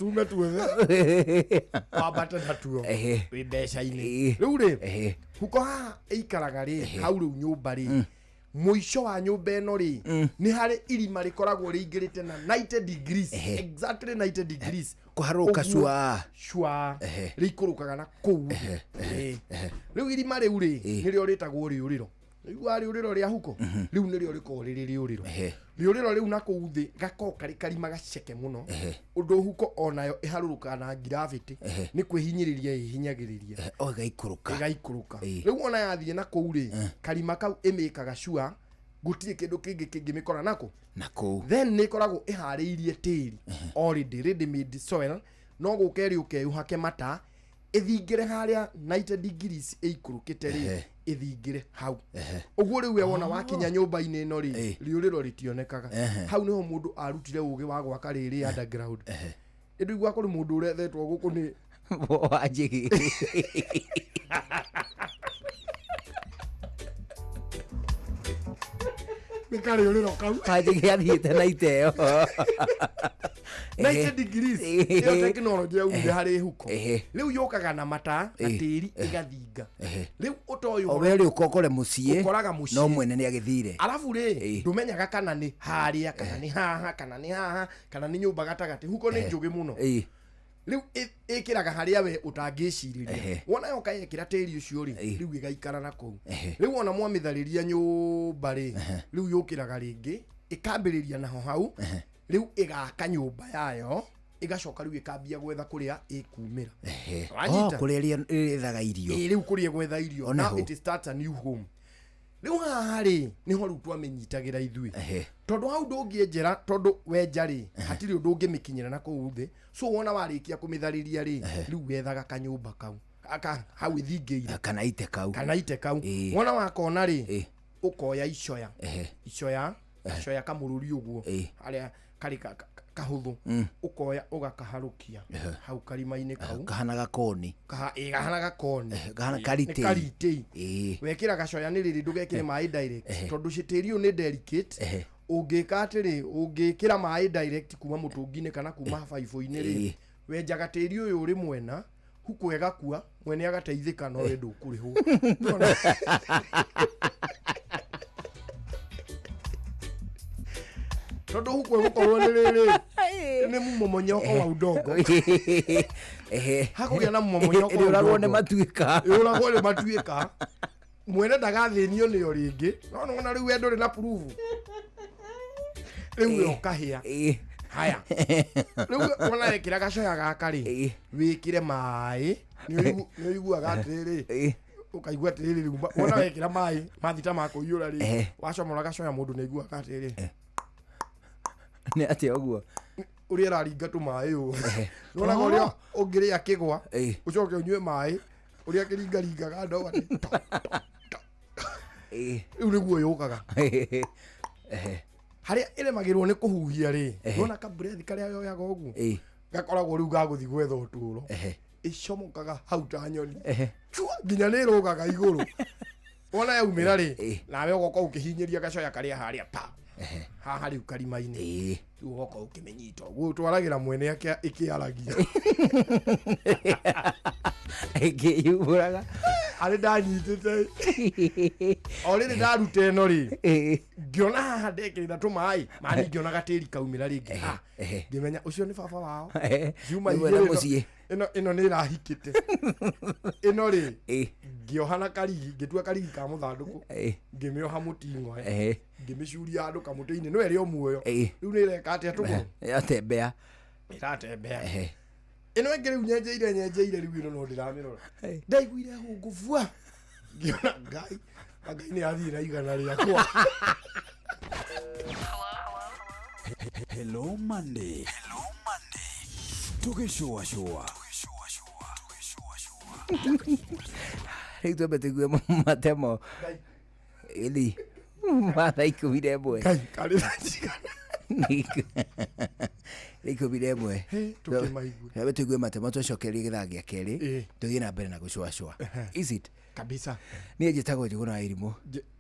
wabata natuo wi mbeca-ini riu ri huko ha ikaraga ri hau riu nyumba ri muico wa nyumba eno ri ni hari irima rikoragwo ringirite na 90 degrees exactly 90 degrees kuharuka shwa rikurukaga na kou riu irima riu ri nirio ritagwo riuriro igwa riuriro ria huko riu nirio riko riuriro riu na kou thi gakoka rikarima gaceke muno undu huko onayo iharuruka na gravity ni kwihinyiriria ihinyagiriria igaikuruka riu ona yathie na kou ri karima kau imikaga shua gutire kindu kingi mikora nako then ni koragwo ihariirie tiri already ready made soil no gukeri ukeyuhake mata ithingire haria 90 degrees ikurukite ri ithingire hau uguo riu we wona wakinya nyumba-ini ino ri riuriro ritionekaga hau niho mundu arutire ugi wa gwaka riri underground indu igwa kuri mundu urethetwo guku ni wajigi mikari uriro kau wajigi athiite na iteo 90 degrees iyo technology ya uge hari huko riu yokaga na mata na tiri igathinga riu utoyo obere ukokore mucie ukoraga mucie no mwene ni agithire alafu ri ndumenyaga kana ni haria kana ni haha kana ni haha kana ni nyumba gatagati huko ni njugi muno riu ikiraga haria we utangiciriria wona yoka yekira tiri ucio ri riu igaikara na kou riu wona mwamithariria nyumba ri riu yukiraga ringi ikambiriria naho hau riu igaka nyumba yayo igacoka riu ikambia gwetha kuria ikumira kuria irethaga irio riu kuria gwetha irio now it starts a new home riu haha ri niho riu twamenyitagira ithui tondu hau ndungienjera tondu wenjari hatiri undu ungimikinyira na kou thi so wona warikia kumithariria ri riu wethaga kanyumba kau aka hau ithingiire kana ite kau wona wakona ri ukoya icoya kamururi uguo aria kari kahuthu ukoya ugakaharukia hau karima-ini kau kahana gakoni kahana gakoni kahana karite wekira gacoya ni riri ndugekire mai direct tondu citiri ni delicate ungika atiri ungikira mai direct kuma mutungi-ini kana kuma baibo-ini ri wenjaga tiri uyu uri mwena huku egakua mwene agateithika no we ndukuriho tondu huku gukorwo ni riri ni mumomonyoko wa udongo hakugia na mumomonyoko wa uragwo ni matuika mwene ndagathinio ni oringi no na riu endo ri na proof riu okahia haya riu wona yekira gacoya gaka ri wikire mai ni uiguaga atiriri ukaigua atiriri riu wona wekira mai mathita ma kuiyura ri wacomora gacoya mundu ni aiguaga atiriri ni ati oguo uri araringa tu mai u nona goria ungiria kigwa ucoke unywe mai uri akiringa ringaga ndo ati riu niguo yukaga haria iremagirwo ni kuhuhia ri nona kabrethi karia yoyaga uguo gakoragwo riu gaguthi gwetha uturo icomokaga hau ta nyoni nginya ni rugaga iguru wona yaumira ri nawe ugoka ukihinyiria gacoya karia haria pa haha riu karima-ini riu ugoka ukimenyita uguo twaragira mwene ake ikiaragia ikiyuburaga ari ndanyitite oriri ndaruta ino ri ngiona haha ndekirira tumai mani ngiona gatiri kaumira ringi ngimenya ucio ni baba wao juma igire ino ni rahikite ino ri ngiohana karigi ngitua karigi ka muthanduku ngimioha muting'o ngimicuria andu kamuti-ini no eri o muoyo riu ni ireka atia tuguo iratembea ino ingĩ rĩu nyenjeire rĩu ino no ndĩramirora ndaiguire hunguvua ngiona ngai nĩ athiĩ na igana rĩakwa Hello Monday tugĩcũacũa rĩu twambe tũigue matemo ili mathaa 11 ngai karĩ na njigana Liko bidemwe tukimaigwe tuigue matemo twacokerie githaa gĩa kerĩ tũthiĩ na mbere na gũcũacũa is it kabisa niĩ njĩtagwo Njũgũna wa Irimũ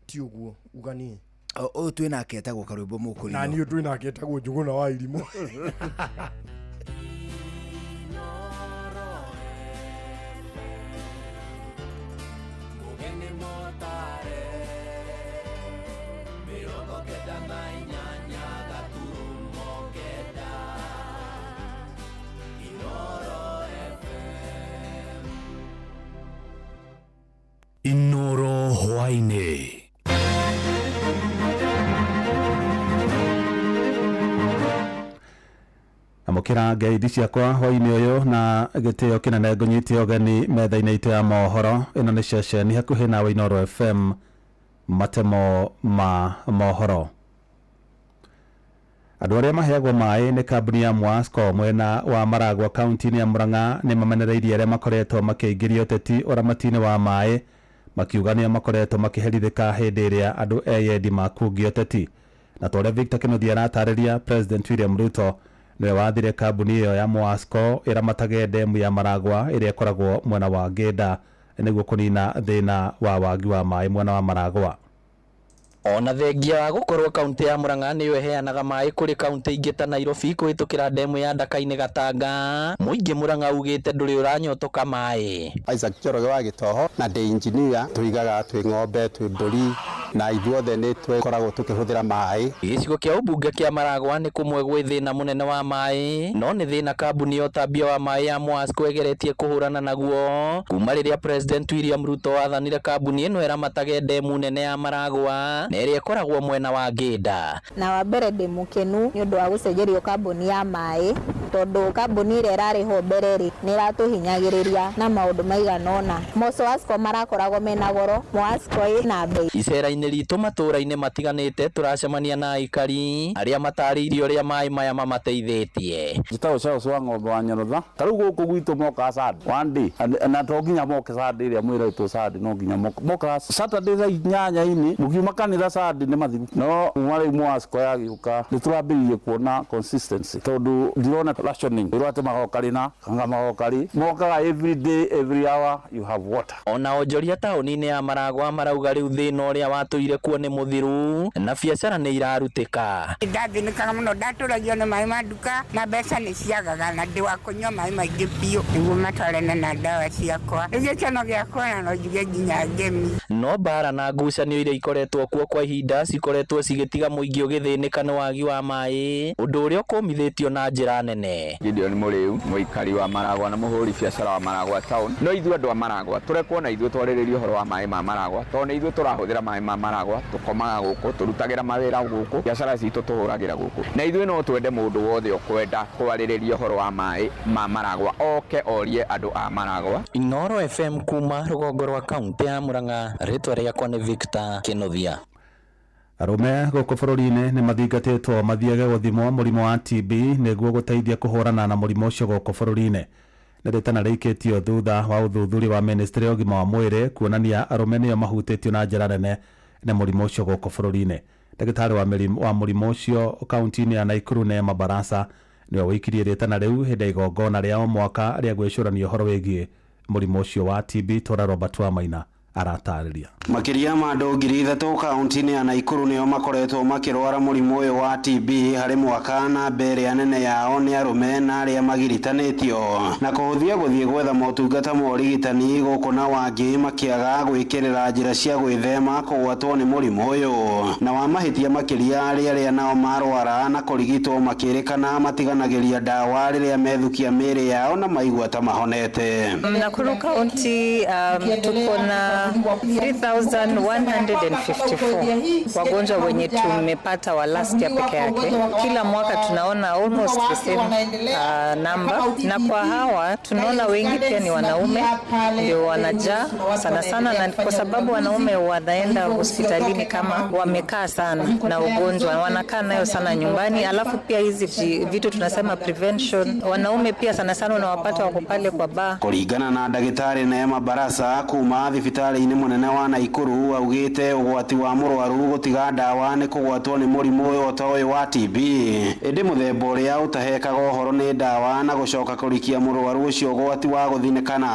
ti ũguo uganie ũyũ twĩ nake etagwo Karwĩmbo Mũkũrinũ na niĩ twĩ nake etagwo Njũgũna wa Irimũ Inoro hwainĩ. Amũkĩra ngeithi ciakwa hwainĩ ũyũ na gĩtĩo kĩnene ngũnyite ũgeni metha-inĩ itũ ya mohoro. Ĩno nĩ ceceni hakuhĩ nawe Inoro FM, matemo ma mohoro. Andũ arĩa maheagwo maĩ nĩ kambuni ya Mwasco mwena wa Maragwa kaunti-inĩ ya Murang'a nĩ mamenereirie arĩa makoretwo makĩingĩria ũteti ũramati-inĩ wa maĩ makiuga nĩ makoretwo makĩherithĩka hĩndĩ ĩrĩa andũ eyendi makungia ũteti. Na tũrĩa Victor Kĩnuthia aratarĩria, President William Ruto nĩwe wathire kambuni ĩyo ya Mwasco ĩramatage ndemu ya Maragwa ĩrĩa ĩkoragwo mwena wa Ngĩnda nĩguo kũnina thĩna wa wagi wa maĩ mwena wa Maragwa. Ona thengia wa gukorwo kaunti ya Murang'a nĩyo ĩheanaga maĩ kũrĩ kaunti ingĩ ta Nairobi kũhĩtũkĩra ndemu ya Ndaka-inĩ Gatanga, mũingĩ Murang'a ugĩte ndũrĩ ũranyotoka maĩ. Isaac Njoroge wa Gĩtoho na ndĩ engineer tũigaga twĩ ng'ombe twĩ mbũri na ithuothe nĩ twĩkoragwo tũkĩhũthĩra maĩ. Gĩcigo kĩa ũmbunge kĩa Maragwa nĩ kũmwe gwĩ thĩna mũnene wa maĩ, no nĩ thĩna kambuni ya ũtambia wa maĩ ya Mwasco ĩgeretie kũhũrana naguo kuma rĩrĩa President William Ruto wathanire kambuni ĩno ĩramatage ndemu nene ya Maragwa ĩrĩa ĩkoragwo mwena wa Ngĩnda. Na wa mbere ndĩ mũkenu nĩ ũndũ wa gũcenjerio kambuni ya maĩ, tondũ kambuni ĩrĩa ĩrarĩho mbere nĩ ĩratũhinyagĩrĩria na maũndũ maigana ũna. Mwasco marakoragwo mena goro, Mwasco ĩna bei. Icera-inĩ ritũ matũũra-inĩ matiganĩte tũracemania na aikari arĩa matarĩirio ũrĩa maĩ maya mamateithĩtie. Njĩtagwo Charles wa ng'ombe wa Nyorotha. Ta rĩu gũkũ gwitũ moka Sunday one day na to nginya moke Sunday ĩrĩa mwĩrĩtwo Sunday, no nginya moka Saturday thaa 8 mũkiuma kanitha Sunday nĩ mathigu. No kuma rĩu Mwasco yagĩũka nĩ tũrambĩrĩirie kuona consistency, tondũ ndirona rationing rwate magokari na kanga magokari mokaga every day every hour you have water. Ona onjoria taũni-inĩ ya Maragwa marauga rĩu thĩna ũrĩa watũire kuo nĩ mũthiru na biacara nĩ irarutĩka. Ndathĩnĩkaga mũno, ndatũragio nĩ maĩ ma nduka na mbeca nĩ ciagaga na ndĩ wa kũnyua maĩ maingĩ biũ nĩguo matwarane na ndawa ciakwa. Gĩkeno gĩakwa no njuge nginya ngemi. No mbara na ngucanio iria ikoretwo kuo kwa ihinda cikoretwo cigĩtiga mũingĩ ũgĩthĩnĩka nĩ wagi wa maĩ, ũndũ ũrĩa ũkũmithĩtio na njĩra nene. Gideon Mũrĩu, mũikari wa Maragwa na mũhũri biacara wa Maragwa town. No ithuĩ andũ a Maragwa tũrekuona ithuĩ twarĩrĩrio ũhoro wa maĩ ma Maragwa, tondũ nĩ ithuĩ tũrahũthĩra maĩ ma Maragwa, tũkomaga gũkũ, tũrutagĩra mawĩra gũkũ, biacara citũ tũhũragĩra gũkũ. Na ithuĩ no twende mũndũ wothe ũkwenda kwarĩrĩria ũhoro wa maĩ ma Maragwa oke orie andũ a Maragwa. Inooro FM kuma rũgongo rwa kaunti ya Murang'a, rĩtwa rĩakwa nĩ Victor Kĩnuthia. Arũme gũkũ bũrũri-inĩ nĩ mathingatĩtwo mathiage gũthimwo mũrimũ wa TB nĩguo gũteithia kũhũrana na mũrimũ ũcio gũkũ bũrũri-inĩ. Nĩ rĩtana rĩikĩtio thutha wa ũthuthuria wa ministry ya ũgima wa mwĩrĩ kuonania arũme nĩo mahutĩtio na njĩra nene nĩ mũrimũ ũcio gũkũ bũrũri-inĩ. Ndagĩtarĩ wa mũrimũ ũcio kaunti-inĩ ya Nakuru Neema Barasa nĩwe wĩkirie rĩtana rĩu hĩndĩ ya igongona rĩa o mwaka rĩa gwĩcũrania ũhoro wĩgiĩ mũrimũ ũcio wa TB. Tora Robert Wamaina aratarĩria. Makiria ma andũ 3,000 kaunti-inĩ ya Nakuru nĩo makoretwo makĩrwara mũrimũ ũyũ wa TB harĩ mwaka, na mbere anene yao nĩ arũme na arĩa magiritanĩtio na kũhũthia gũthiĩ gwetha motungata ma ũrigitani, gũkũ na wangĩ makĩaga gwĩkĩrĩra njĩra cia gwĩthema kũgwatwo nĩ mũrimũ ũyũ, na wa mahĩtia makĩria arĩa nao marwara na kũrigitwo makĩrĩkana matiganagĩria ndawa rĩrĩa methukia mĩĩrĩ yao na maigua ta mahonete. Nakuru County tuko na 3,154 wagonjwa wenye tumepata wa last year peke yake. Kila mwaka tunaona almost the same number, na kwa hawa tunaona wengi pia ni wanaume ndio wanajaa sana sana, na kwa sababu wanaume wanaenda hospitalini kama wamekaa sana na ugonjwa, wanakaa nayo sana nyumbani. Alafu pia hizi vitu tunasema prevention, wanaume pia sana sana unawapata wako pale kwa bar. Kũringana na ndagĩtarĩ Neema Barasa kuma thibitarĩ-inĩ mũnene wa Nakuru, augĩte ũgwati wa mũrwaru gũtiga ndawa nĩ kũgwatwo nĩ mũrimũ ũyũ ta ũyũ wa TB. Ĩndĩ mũthemba ũrĩa ũtahekaga ũhoro nĩ ndawa na gũcoka kũrikia mũrwaru ũcio ũgwati wa gũthinĩkana,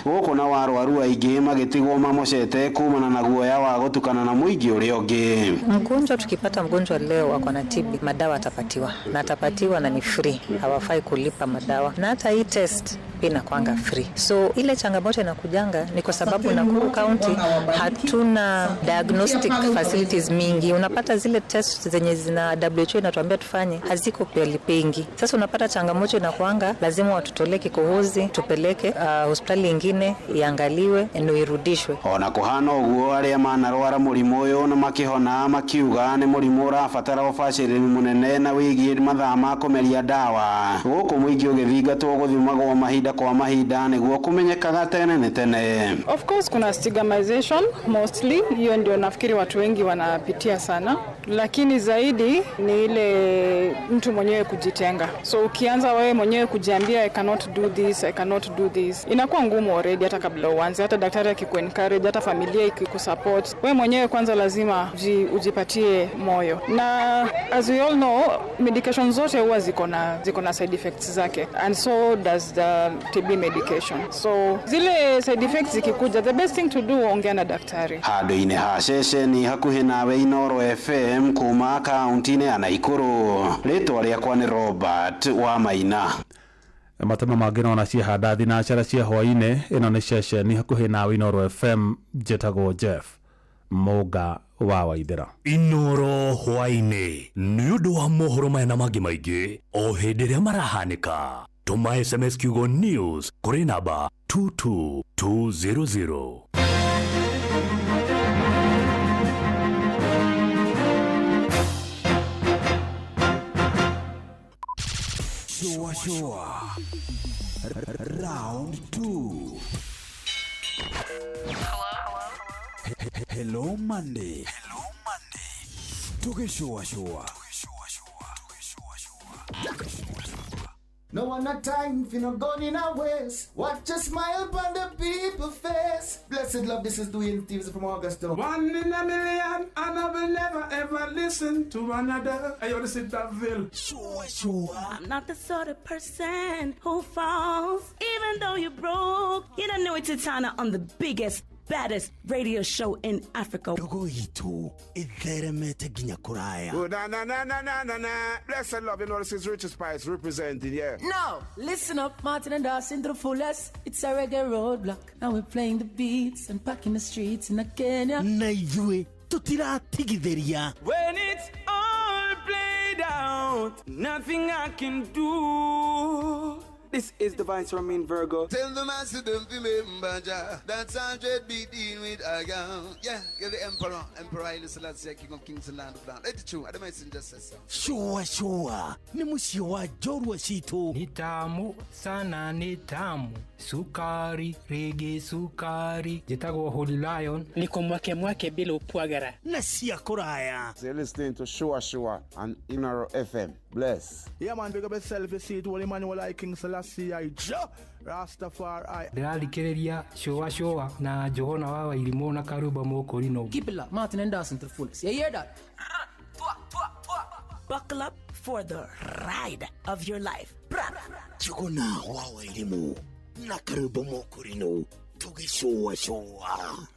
gũkũ na warwaru aingĩ magĩtigwo mamũcete kumana na guoya wa gũtukana na mũingĩ ũrĩa ũngĩ. Mgonjwa tukipata mgonjwa leo wako na TB, madawa atapatiwa na atapatiwa na ni free, hawafai kulipa madawa, na hata hii test pia inakuanga free. So ile changamoto inakujanga ni kwa sababu Nakuru County hatuna diagnostic facilities mingi. Unapata zile tests zenye zina WHO inatuambia tufanye haziko peli pengi. Sasa unapata changamoto inakuanga lazima watutolee kikohozi tupeleke hospitali nyingine iangaliwe na irudishwe. Ona kuhana uguo arĩa manarwara mũrimũ ũyũ na makĩhona makiuga nĩ mũrimũ ũrabatara ũbacĩrĩri mũnene na wĩgiĩ mathaa ma kũmeria ndawa, gũkũ mũingĩ ũgĩthingatwo gũthimagwo mahinda mahinda kwa mahinda niguo kumenyekaga tene tene. Of course kuna stigmatization mostly, hiyo ndio nafikiri watu wengi wanapitia sana, lakini zaidi ni ile mtu mwenyewe kujitenga. So ukianza wewe mwenyewe kujiambia I cannot do this, inakuwa ngumu already hata kabla uanze, hata daktari akikuencourage, hata familia ikikusupport. Wewe mwenyewe kwanza lazima ujipatie moyo. Na as we all know, medication zote huwa ziko na side effects zake, and so does the TB medication. So zile side effects zikikuja, the best thing to do ongea na daktari. Hado-ine hasheshe ni hakuhe nawe Inoro FM kuma kaunti-ine ya Naikuru. Ritwa riakwa ni Robert wa Maina. Matema mageno na cihanda thinacara cia hwaine ino ni ceceni hakuhi nawe Inoro FM. Njĩtagwo Jeff Mũga wa Waithĩra. Inoro hwaine nĩ ũndũ wa mohoro maya na mangĩ maingĩ o hĩndĩ ĩrĩa marahanĩka. Tuma SMS kiugo news kũrĩ namba 22200. Showa Round 2. Hello Monday. Tuge showa. No one not time if you not going in our ways. Watch a smile upon the people's face. Blessed love, this is Dwayne Stevens from Augusta. 1 in a million, and I will never ever listen to another. I want to sit that Ville. Sure. I'm not the sort of person who falls, even though you broke. You don't know it's Titana on the biggest, baddest radio show in Africa. Dogo hito, itheremete ginya kuraya. Oh, na. Blessed love, you know this is Richard Spice representing, yeah. Now, listen up, Martin and Dawson to the fullest. It's a reggae roadblock. Now we're playing the beats and packing the streets in Kenya. Naijue, tutira tigideria. When it's all played out, nothing I can do. This is Divine Ramin Virgo. Tell the master don't remember that's 100 BD with Agam. Yeah, get the Emperor Haile Selassie, King of Kings and Land of Land. Let it true, I don't mind just say so. Sure. Nimushiwa jorwa shito. Nitamu sana nitamu. Sukari, reggae sukari. Njĩtagwo Holy Lion. Niko mwake bila upwagara. Nasia kuraya. You're listening to Shua on Inaro FM. Bless. Yeah man, big up yourself, you see it, Holy Emmanuel I King Selassie I Rastafari. Ndĩrarikĩrĩria Shua na Johona wa Wairimu na Karuba Mokorino. Keep it locked, Martin and Dawson to the fullest. You hear that? Buckle up for the ride of your life. Johona wa Wairimu na Karuba Mokorino. Tuge Shua.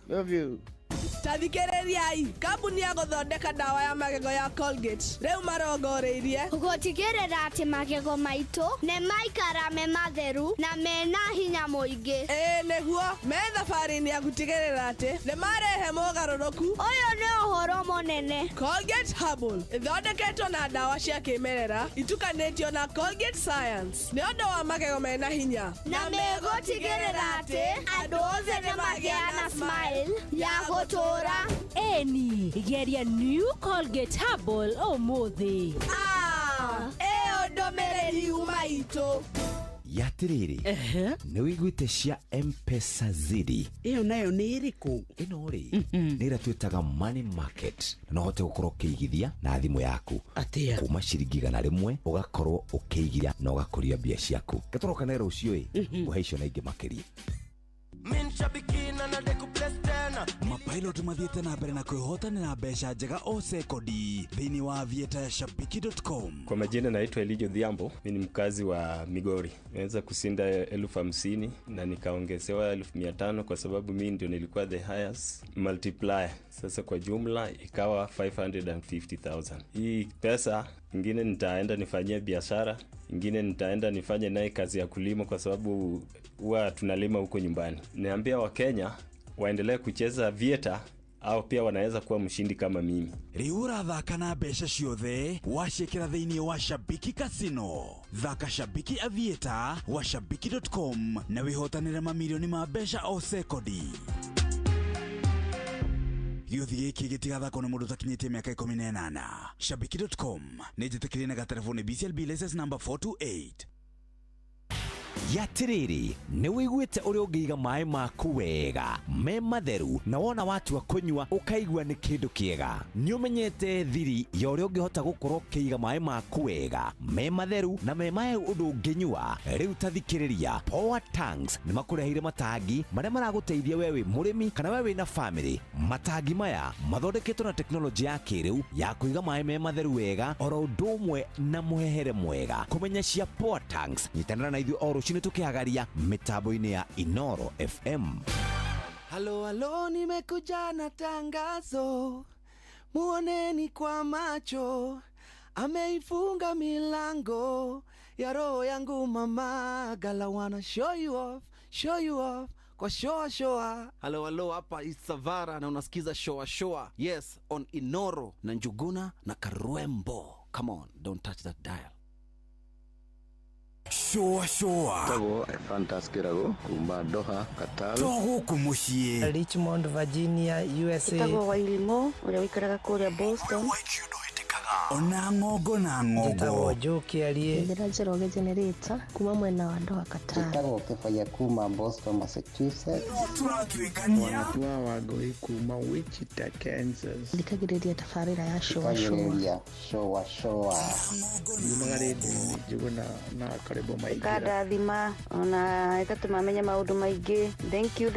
Love you. Tathikĩrĩriai, kambuni ya gũthondeka dawa ya magego ya Colgate rĩu marongoreirie gũtigĩrĩra atĩ magego maitũ nĩ maikara me matheru na mena hinya mũingĩ. Nĩguo me thabarĩ-inĩ ya gũtigĩrĩra atĩ nĩ marehe mogarũrũku. Ũyũ nĩ ũhoro mũnene. Colgate Herbal ĩthondeketwo na dawa cia kĩmerera itukanĩtio na Colgate Science nĩ ũndũ wa magego mena hinya na megũtigĩrĩra atĩ andũ othe nĩ magĩa na smile ya gũtũra. Eni geria new Colgate Herbal ũmũthĩ. Ĩyo ndũmĩrĩri maitũ. Yatiriri nĩ wĩiguĩte cia M-Pesa Zidi. Ĩyo nayo nĩ ĩrĩkũ? Ĩno rĩ nĩ ĩrĩa twĩtaga money market, no ũhote gũkorwo ũkĩigithia na thimũ yaku kuma ciringi 100 ũgakorwo ũkĩigithia na ũgakũria mbia ciaku. Gatoroka na rũciũ ũhe icio na ingĩ makĩria. Mapilot mathiĩte na mbere na kwĩhotanĩra mbeca njega o sekodi thĩinĩ wa vieta-shabiki.com. Kwa majina naitwa Elijo Dhiambo, mimi ni mkazi wa Migori. Nimeweza kushinda 50,000 na nikaongezewa 500 kwa sababu mimi ndio nilikuwa the highest multiplier. Sasa kwa jumla ikawa 550,000. Hii pesa ingine nitaenda nifanyie biashara, ingine nitaenda nifanye naye kazi ya kulima kwa sababu huwa tunalima huko nyumbani. Niambia Wakenya waendelee kucheza Vieta au pia wanaweza kuwa mshindi kama mimi. Riura thaka na mbeca ciothe wacekera thĩinĩ wa Shabiki Casino. Thaka Shabiki Avieta wa shabiki.com na wihotanĩre mamilioni ma mbeca o sekodi. Gĩothi gĩkĩ gĩtigathakwo nĩ mũndũ ũtakinyĩtie mĩaka 18. Shabiki.com nĩ njĩtĩkĩrie na telefoni BCLB license number 428. yatiriri ni wiguite uri ungiiga mai maku wega me matheru na wona watu wa kunywa ukaigua ni kindu kiega ni umenyete thiri ya uri ungihota gukorwo kiiga mai maku wega me matheru na me mai undu unginywa riu tathikiriria Power Tanks ni makurehire matangi maria maraguteithia wewe murimi kana wewe na family. Matangi maya mathondeketwo na teknoloji ya kiriu ya kuiga mai me matheru wega oro ndumwe na muhehere mwega. Kumenya cia Power Tanks nyitanira na ithu oro chini tukiagaria mitambo-ini ya Inoro FM. Halo, nimekuja na tangazo, muoneni kwa macho, ameifunga milango ya roho yangu mama. Gala wanna show you off kwa showa. Halo, hapa Isavara na unasikiza showa. Yes, on Inoro na Njuguna na Karwembo. Come on, don't touch that dial. Showa Tago Fantaskirago Kumba Doha Qatar Togo kumushie Richmond Virginia USA Tago Wailimo ule wikaraga kule Boston Onangogo Tago Joki aliye Ndiraje roge generator kuma mwena wa Doha Qatar Tago Kefaya kuma Boston Massachusetts Wanatwa wagoi kuma Wichita Kansas Ndikagiredia tafarira ya showa Yumagaredi Juguna na karibu maigi Kada dhima ona itatumamenya maudu maigi. Thank you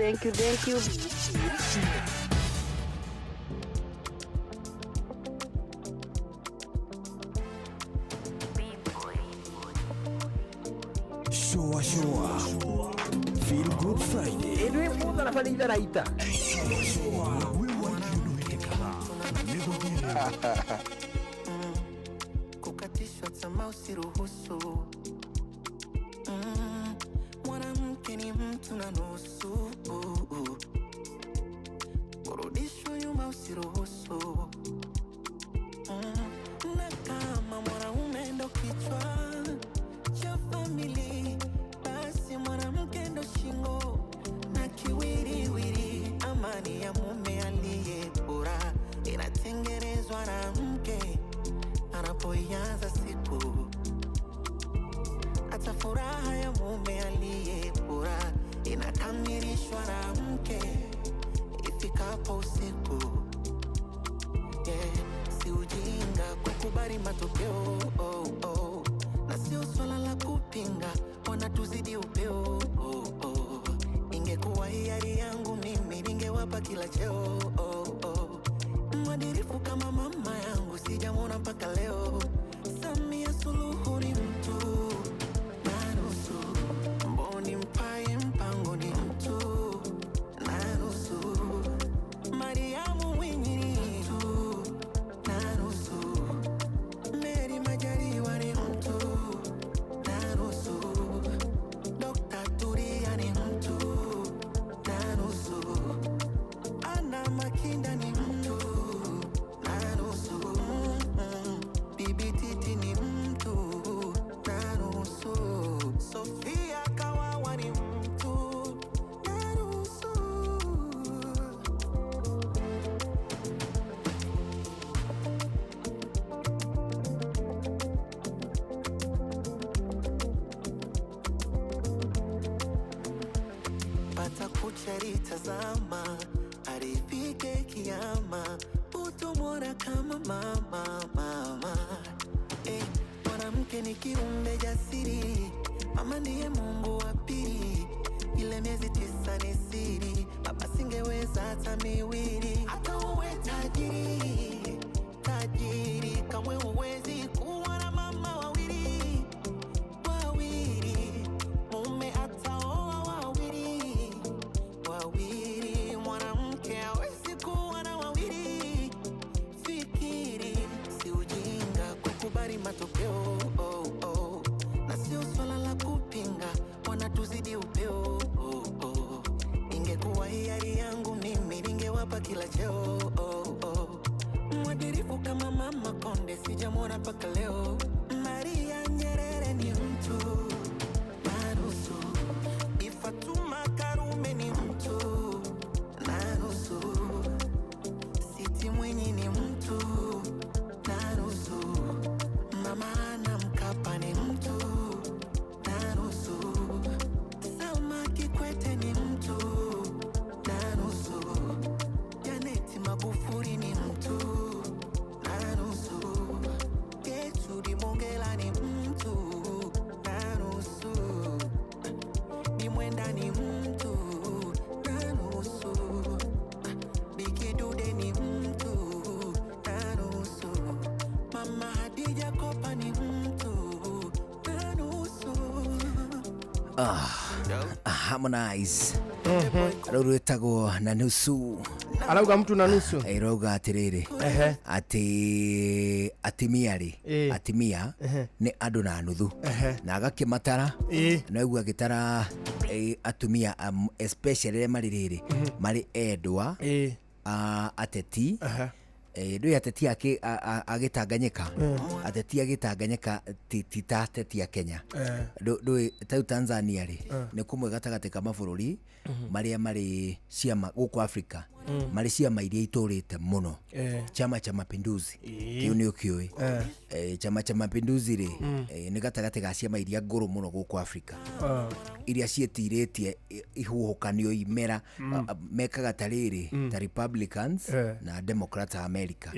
Showa Feel Good Friday Edwe muda na fanya raita Kukatishwa tamaa usiruhusu. Mwanamke ni mtu na nusu. Kurudishwa nyuma usiruhusu. Na kama mwanaume ndo kichwa cha family, basi mwanamke ndo shingo na kiwiriwiri. Amani ya mume aliye bora inatengenezwa na mke anapoianza siku. Hata furaha ya mume aliye bora inakamilishwa na mke ifikapo usiku. Si ujinga kukubali matokeo na sio swala la kupinga, wanatuzidi upeo. Ingekuwa hiari yangu mimi ningewapa kila cheo. Mwadilifu kama mama yangu sijamwona mpaka leo. Samia Suluhu ni mtu na nusu, Mboni Mpaye Mpango ni mtu na nusu, Mariamu Mwinyi ni mtu na nusu, Mary Majaliwa ni mtu na nusu, Dr. Turia ni mtu na nusu, Anna Makinda ni mtu na nusu, Bibi Titi ni mtu na nusu, Sofia Kawawa ni mtu na nusu. Pata kuchari tazama, arifike kiyama, utumwona kama mama. Mwanamke ni kiumbe jasiri, mama ndiye Mungu wa pili. Ile miezi 9 ni siri, baba singeweza hata miwili. Hata uwe tajiri, kamwe huwezi kuwa na mama wawili. Mume ataoa wawili, mwanamke hawezi kuwa na wawili. Fikiri, si ujinga kukubali matokeo. Na sio swala la kupinga, wanatuzidi upeo. Ingekuwa hiari yangu mimi ningewapa kila cheo. Mwadilifu kama Mama Konde sijamwona mpaka leo. Maria Nyerere ni mtu na nusu, Bi Fatuma Karume ni mtu na nusu, Siti Mwinyi ni mtu na nusu, Mama Ana Mkapa ni mtu na nusu, Harmonize rurwetagwo na nusu arauga mtu na nusu irauga atiriri ati atimia ni andu na nuthu na agakimatara na igua agitara atumia especially maririri mari endwa ateti ndui ateti agitanganyika ateti agitanganyika tita ateti ya Kenya ndui tau Tanzania ri ni kumwe gatagati ka mabururi maria mari ciama guku Afrika mari ciama iria iturite muno Chama cha Mapinduzi kiu ni ukioi Chama cha Mapinduzi ri ni gatagati ga ciama iria nguru muno guku Afrika iria cietiritie ihuhukanio imera mekaga tariri ta Republicans na Democrats America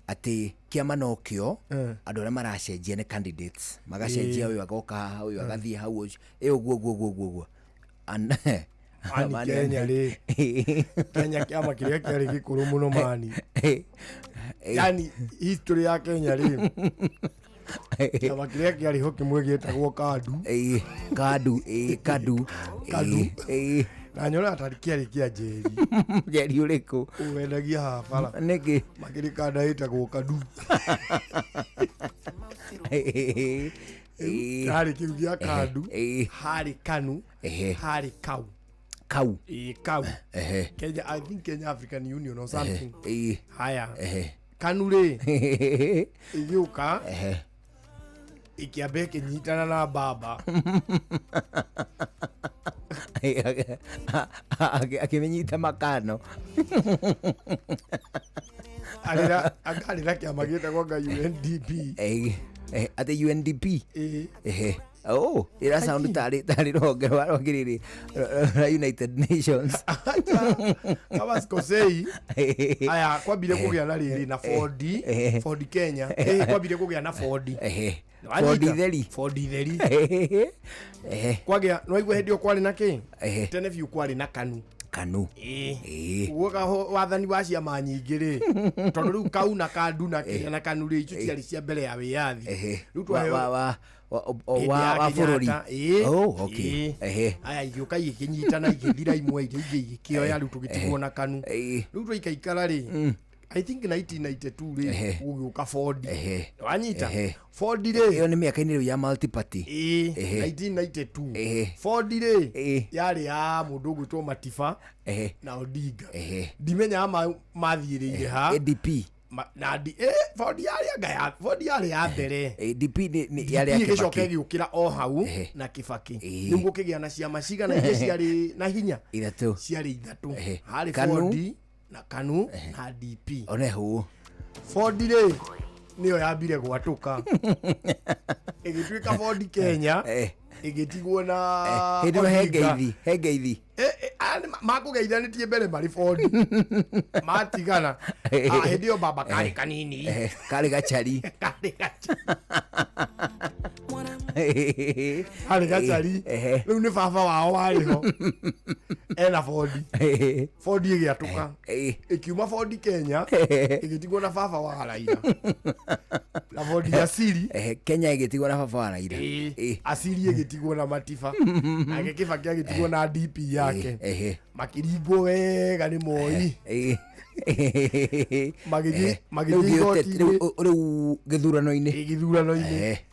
ati kiama no kio andu aria maracenjia ni candidates magacenjia uyu agoka uyu agathie hau uguo Kenya ri Kenya kiama kiria kiari gikuru muno mani yani history ya Kenya ri kiama kiria kiari ho kimwe gietagwo kadu na nyora atari kiari kia jeri uriku uwendagia hafara niki makirika ndaitagwo kadu hari kiugia kadu hari kanu hari kau Kenya, I think Kenya African Union or something haya kanure igiuka ikiabe kinyitana na baba akimenyita makano agarira kiama gitagwo UNDP ati UNDP ira sound tari roge warogiriri United Nations kama sikosei aya kwabire kugia na riri na Ford Kenya kwabire kugia na Ford theri kwagia no igwe hendio kwari na ki tene view kwari na kanu uga wathani wa ciama nyingi ri tondu riu kau na kadu na Kenya na kanu ri icu ciari cia mbere ya wiyathi riu twahe wa bururi aya igioka ikinyitana igithira imwe iria ingi igikioya riu tugitigwo na kanu riu twaikaikara ri I think 1992 ri ugiuka Ford wanyita Ford ri iyo ni miaka ini ya multi party 1992 Ford ri yari ya mundu gwitwo Matifa na Odinga ndimenya mathiiriire ha ADP na Ford yari ya mbere ADP ni yari ya Kibaki giukira o hau na Kibaki niguo kigia na ciama cigana iria ciari na hinya ciari ithatu hari Ford na kanu na DP onehu Ford ri niyo yambire gwatuka igituika Ford Kenya igitigwo na hengeithi makugeithanitie mbere mari Ford matigana hindio baba kari kanini kari gachari hari gachari riu ni baba wao wariho ena Ford igiatuka ikiuma Ford Kenya igitigwo na baba wa Raila na Ford asiri Kenya igitigwo na baba wa Raila asiri igitigwo na Matifa na Kibaki igitigwo na DP yake makiringo wega ni Moi riu githurano-ini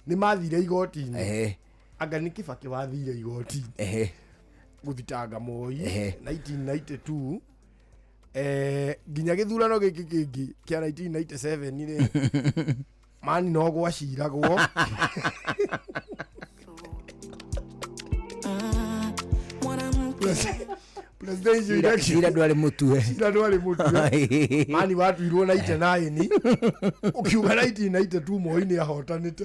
ni mathire igoti-ini anga ni Kibaki wathire igoti-ini guthitanga Moi 1992 nginya githurano giki kingi kia 1997 ni mani no gwaciragwo presidential election ira ndwari mutue mani watuirwo 99 ukiuga 1992 Moi ni ahotanite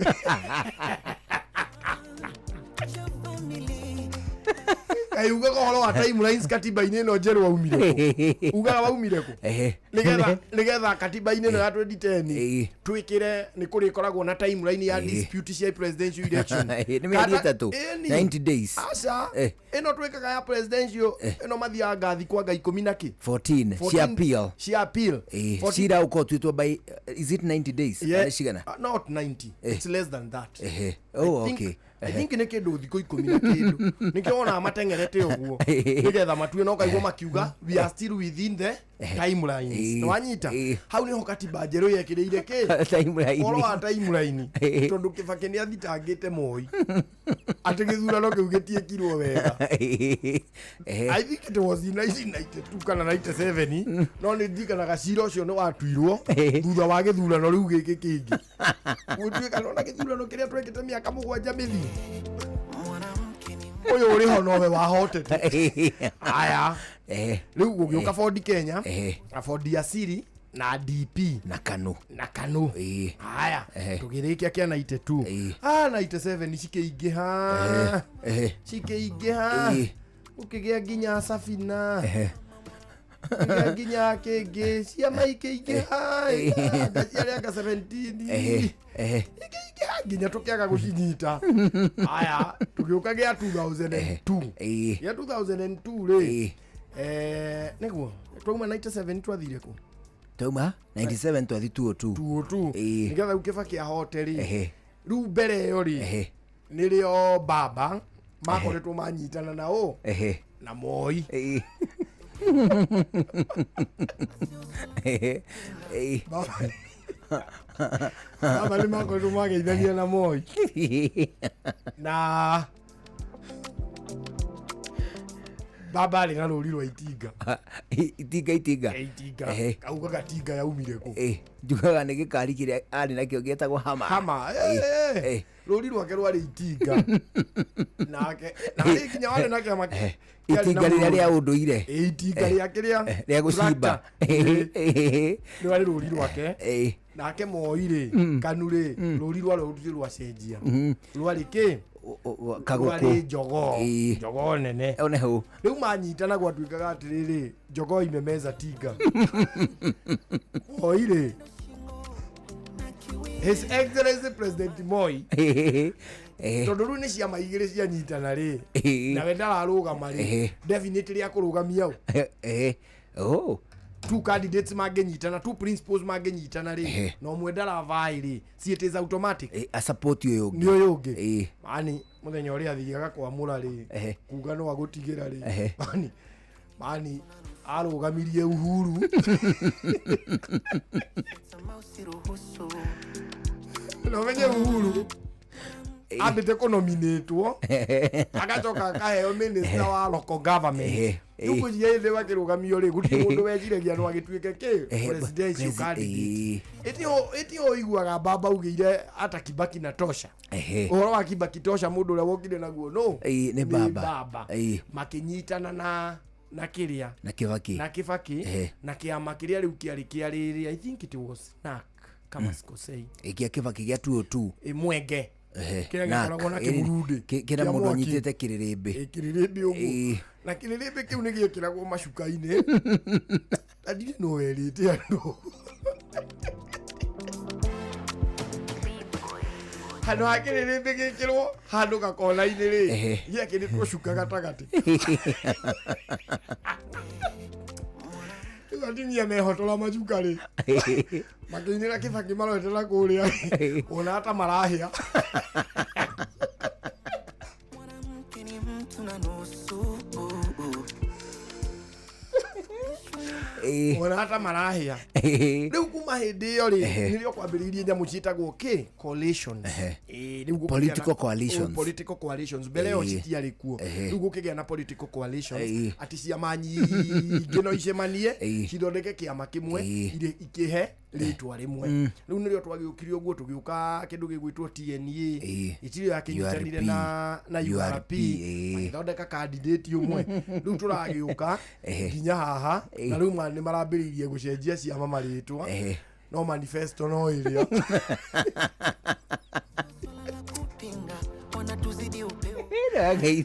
uga kohoro wa timelines katiba-ini no njeru waumire uga waumire ku nigetha katiba-ini no ya 2010 twikire ni kuri koragwo na timeline ya dispute cia presidential election ni mieri 3 90 days asa eno twikaga ya presidential eno mathia ngathi kwa 10 na ki 14 cia appeal cira uko twitwo by is it 90 days not 90 it's less than that okay I think nä kä ndå thikå 10 na kä ndå nä kä ona matengerete å guo nä getha matue no kaigua makiuga we are still within the timelines nä wanyita hau nä ho katiba njerå yekä rä ire kä oro wa timeline tondå kä bake nä athitangä te Moi atä gä thurano kä u gä tiäkirwo wega I think it was in 1992 kana 97 no nä ndirikanaga cira å cio nä watuirwo thutha wa gä thurano rä u gä kä kä ngä gå tuä kana ona gä thurano kä rä a twekä te mä aka må gwanja mä thiä å yå å rä ho nowe wahotete aya rä u gå gä å ka Ford Kenya na Ford ya Siri na DP na Kanu aya tå gä rä kä a kä a 92 97 cikä ingä ha å kä gä a nginya Safina nginya kä ngä ciama ikä ingä ha ciarä anga 17 nginya tå kä aga gå cinyita aya tå gä å ka gä a 2002 gä a 2002 rä nä guo twauma 97 twathire kå tauma 97 twathi 202 nä getha u kä bakä ahote rä rä u mbere ä yo rä nä rä o baba makoretwo manyitana na å na Moi baba nä makoretwo mageithania na Moi na baba arä na rå ri rwa itinga kauga gatinga yaumire kå njugaga nä gä kari kä rä a arä nakä o gä etagwo hama rå ri rwake rwarä itinga nake na rä nginya warä na kä ama itinga rä rä a rä a å ndå ire itinga rä ake rä a gå cimba nä warä rå ri rwake nake Moi rä Kanu rä rå ri rwarä rå rwacenjia rwarä kä kagå njogoo nene rä u manyitana gwatuä kaga atä rä rä njogoo imemeza tinga Moi rä His Excellency President Moi tondå rä u nä ciama igä rä cianyitana rä nawe ndararå gama rä definitely akå rå gamia u two candidates mangĩnyitana two principles mangĩnyitana rĩ no mwe ndaravai rĩ see it is automatic a support ũyũ ũngĩ nĩ ũyũ ũngĩ mani mũthenya ũrĩa athiaga kwamũra rĩ kuga no agũtigĩra rĩ mani arũgamirie Uhuru no menye Uhuru ambite kå nominatwo agacoka akaheo minister wa local government rĩu cia hĩndĩ wakä rå gamio rĩ gũtirĩ mũndũ weciragia no agĩtuĩke kä presidential candidate ĩtio iguaga mbamba ugĩire ata Kibaki na Tosha ũhoro wa Kibaki Tosha mũndũ ũrĩa wokire naguo no nĩ mbamba makĩnyitana na kĩrĩa na Kibaki na kĩama kĩrĩa rĩu kĩarĩ kĩarĩrĩ I think it was NARC kama sikosei gĩa Kibaki gĩa 202 mwenge kĩrĩa gĩkoragwo na kĩburudĩ kĩrĩa mũndũ anyitĩte kĩrĩrĩmbĩ ũguo na kĩrĩrĩmbĩ kĩu nĩ gĩkĩragwo macuka-inĩ na ndirĩ no werĩte andũ handũ ha kĩrĩrĩmbĩ gĩkĩrwo handũ gakona-inĩ rĩ gĩakĩrĩtwo cuka gatagatĩ atimia mehotora macuka rĩ makĩinĩra Kibaki marotera kũrĩa ona ata marahĩa ona ata marahĩa rĩu kuma hĩndĩ ĩyo rĩ nĩrĩo kwambĩrĩirie nyamũ ciĩtagwo kĩ coalitions political coalitions mbere ĩyo citiarĩ kuo rĩu gũkĩgĩa na political coalitions atĩ ciama nyingĩ no icemanie cithondeke kĩama kĩmwe ikĩhe rĩtwa rĩmwe rĩu nĩrĩo twagĩũkire ũguo tũgĩũka kĩndũ gĩgwĩtwo TNA itirĩ yakĩnyitanire na URP magĩthondeka candidate ũmwe rĩu tũragĩũka nginya haha na rĩu nĩ marambĩrĩirie gũcenjia ciama marĩtwa no manifesto no ĩrĩa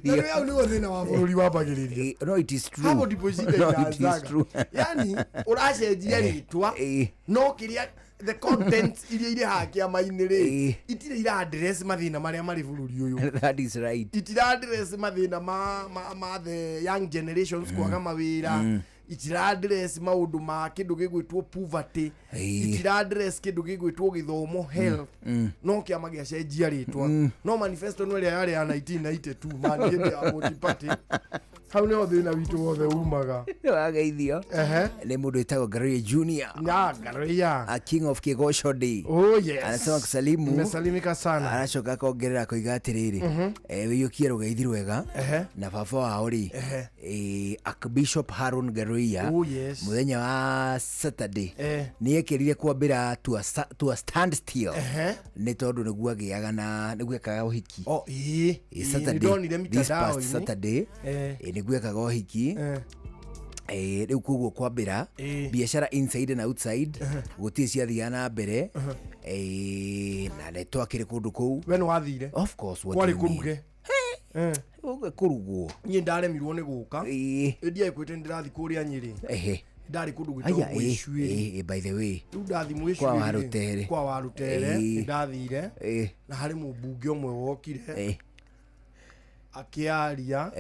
nĩyo nĩguo thĩna wa bũrũri wambagĩrĩria no it is true hapo ndipo shida ikaanzaga yani ũracenjia rĩtwa no kĩrĩa the contents iria irĩ haha kĩama-inĩ rĩ itirĩ ira-address mathĩna marĩa marĩ bũrũri ũyũ that is right itira-address mathĩna ma the young generations kwaga mawĩra itiraddress maundu ma kindu gigwitwo poverty, itiraddress kindu gigwitwo githomo health, no kiama gia cenjia ritwa, no manifesto no ria yari ya 1992 mandiende ya multiparty. Hau nĩ thĩna witũ wothe umaga. Wageithio. Nĩ mũndũ wĩtagwo Garoya Junior. Garoya. A king of Kigosho Day. Oh yes. Anasema kusalimu. Nimesalimika sana. Aracoka akongerera koiga atĩrĩrĩ. Wĩiyũkie rũgeithi rwega. Na baba wao rĩ. Archbishop Harun Garoya. Oh yes. Mũthenya wa Saturday. Nĩ ekĩrire kwambĩra to a stand still. Nĩ tondũ nĩguo agĩaga na nĩguo ekaga ũhiki. Oh Saturday. This past Saturday. Nĩguo ekaga ũhiki. Rĩu koguo kwambĩra biashara inside and outside gũtirĩ ciathiaga na mbere. Na nĩtwa kĩrĩ kũndũ kũu. We nĩ wathire? Of course. Kwarĩ kũruge? Kũrugwo. Niĩ ndaremirwo nĩ gũka. Ndiaĩ kwĩte ndĩrathi kũrĩa Nyĩrĩ. Ndarĩ kũndũ gwĩtagwo Mwĩcuĩrĩ. By the way. Rĩu ndathi Mwĩcuĩrĩ. Kwa Warutere. Ndathire. Na harĩ mũmbunge ũmwe wokire. Akĩaria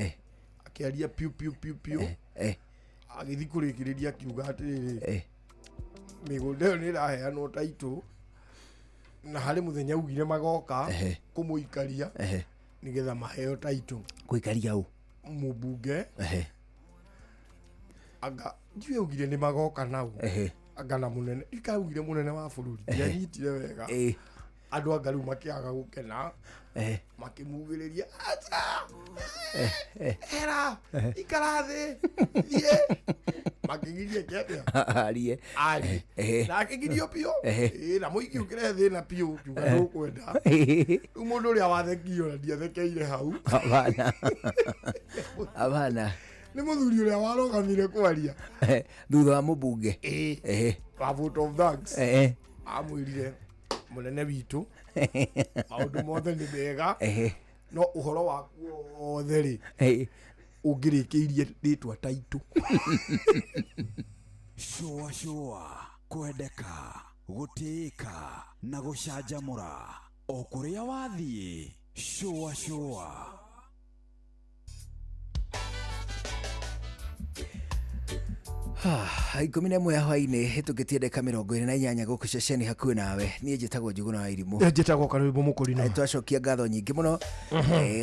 piu agĩthi kũrĩkĩrĩria kiuga atĩrĩrĩ mĩgũnda ĩyo nĩ ĩraheanwo taitũ na harĩ mũthenya ugire magoka kũmũikaria nĩgetha maheo taitũ. Kũikaria ũ? Mũmbunge anga ndiũĩ ugire nĩ magoka nau anga na mũnene ikaugire mũnene wa bũrũri ndianyitire wega. Andũ anga rĩu makĩaga gũkena makĩmugĩrĩria acha era ikara thĩ thiĩ makĩgiria kĩatĩa arie na akĩgirio piũ na mũingĩ ũkĩrehe thĩna piũ kiuga ndũkwenda rĩu mũndũ ũrĩa wathekio na ndiathekeire hau. Abana nĩ mũthuri ũrĩa warogamire kwaria thutha wa mũmbunge wa vote of thanks amwĩrire mũnene witũ maũndũ mothe nĩ mega no ũhoro waku wothe rĩ ũngĩrĩkĩirie rĩtwa taitũ. Shua kwendeka gũtĩĩka na gũcanjamũra o kũrĩa wathiĩ. Shua 11 ya hwainĩ hĩtũkĩtie ndeka 28 gũkũ ceceni hakuhĩ nawe. Niĩ njĩtagwo Njuguna wa Irimũ. Njĩtagwo Karũimbo Mũkũrinũ. Twacokia ngatho nyingĩ mũno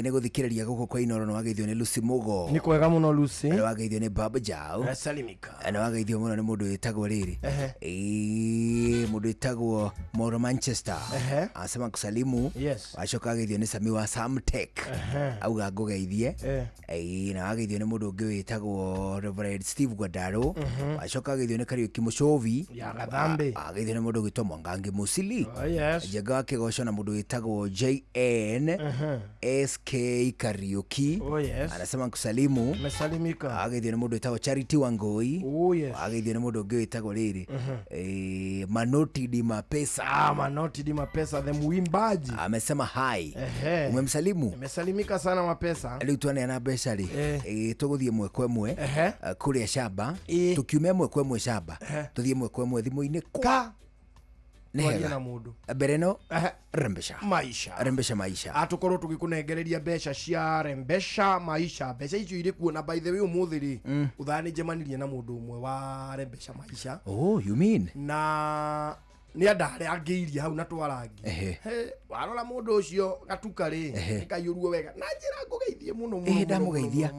nĩ gũthikĩrĩria gũkũ kwa Inoro. Nĩ wageithio nĩ Lucy Mugo. Nĩ kwega mũno Lucy. Nĩ wageithio nĩ Baba Jao. Salimika. Nĩ wageithio mũno nĩ mũndũ wĩtagwo rĩrĩ mũndũ wĩtagwo Moro Manchester. Asema kusalimu. Wacoka ageithio nĩ Sami wa Samtech. Auga ngũgeithie. Na wageithio nĩ mũndũ ũngĩ wĩtagwo Reverend Steve Gwadaro. Wacoka ageithio nĩ Kariuki Mũcovi. Ageithio nĩ mũndũ wĩtagwo Mwangangi Musili. Njenga wa Kĩgoco na mũndũ wĩtagwo JN SK Kariuki. Anasema kusalimu. Mesalimika. Ageithio nĩ mũndũ wĩtagwo Charity Wangoi. Ageithio nĩ mũndũ ũngĩ wĩtagwo rĩrĩ Manoti Di Mapesa. Manoti Di Mapesa the mwimbaji. Amesema hi. Umemsalimu? Mesalimika sana Mapesa. Rĩu tuaneana mbeca rĩ tũgũthiĩ mwe kwa mwe kũrĩa Shamba. Tukiume mwe kwa mwe Shamba tuthiĩ mwe kwa mwe thimũ-inĩ ka nĩhega na mũndũ mbere no rembesha maisha atukorwo tugĩkũnengereria mbeca cia rembesha maisha. Mbeca icio irĩ kuo na by the way ũmũthĩ rĩ ũthani njemanirie na mũndũ ũmwe wa rembesha maisha. Oh you mean na nĩ andare angĩirie hau na twarangi warora mũndũ ũcio gatuka rĩ nĩkaiyũruo wega na njĩra ngũgeithie mũno ndamũgeithia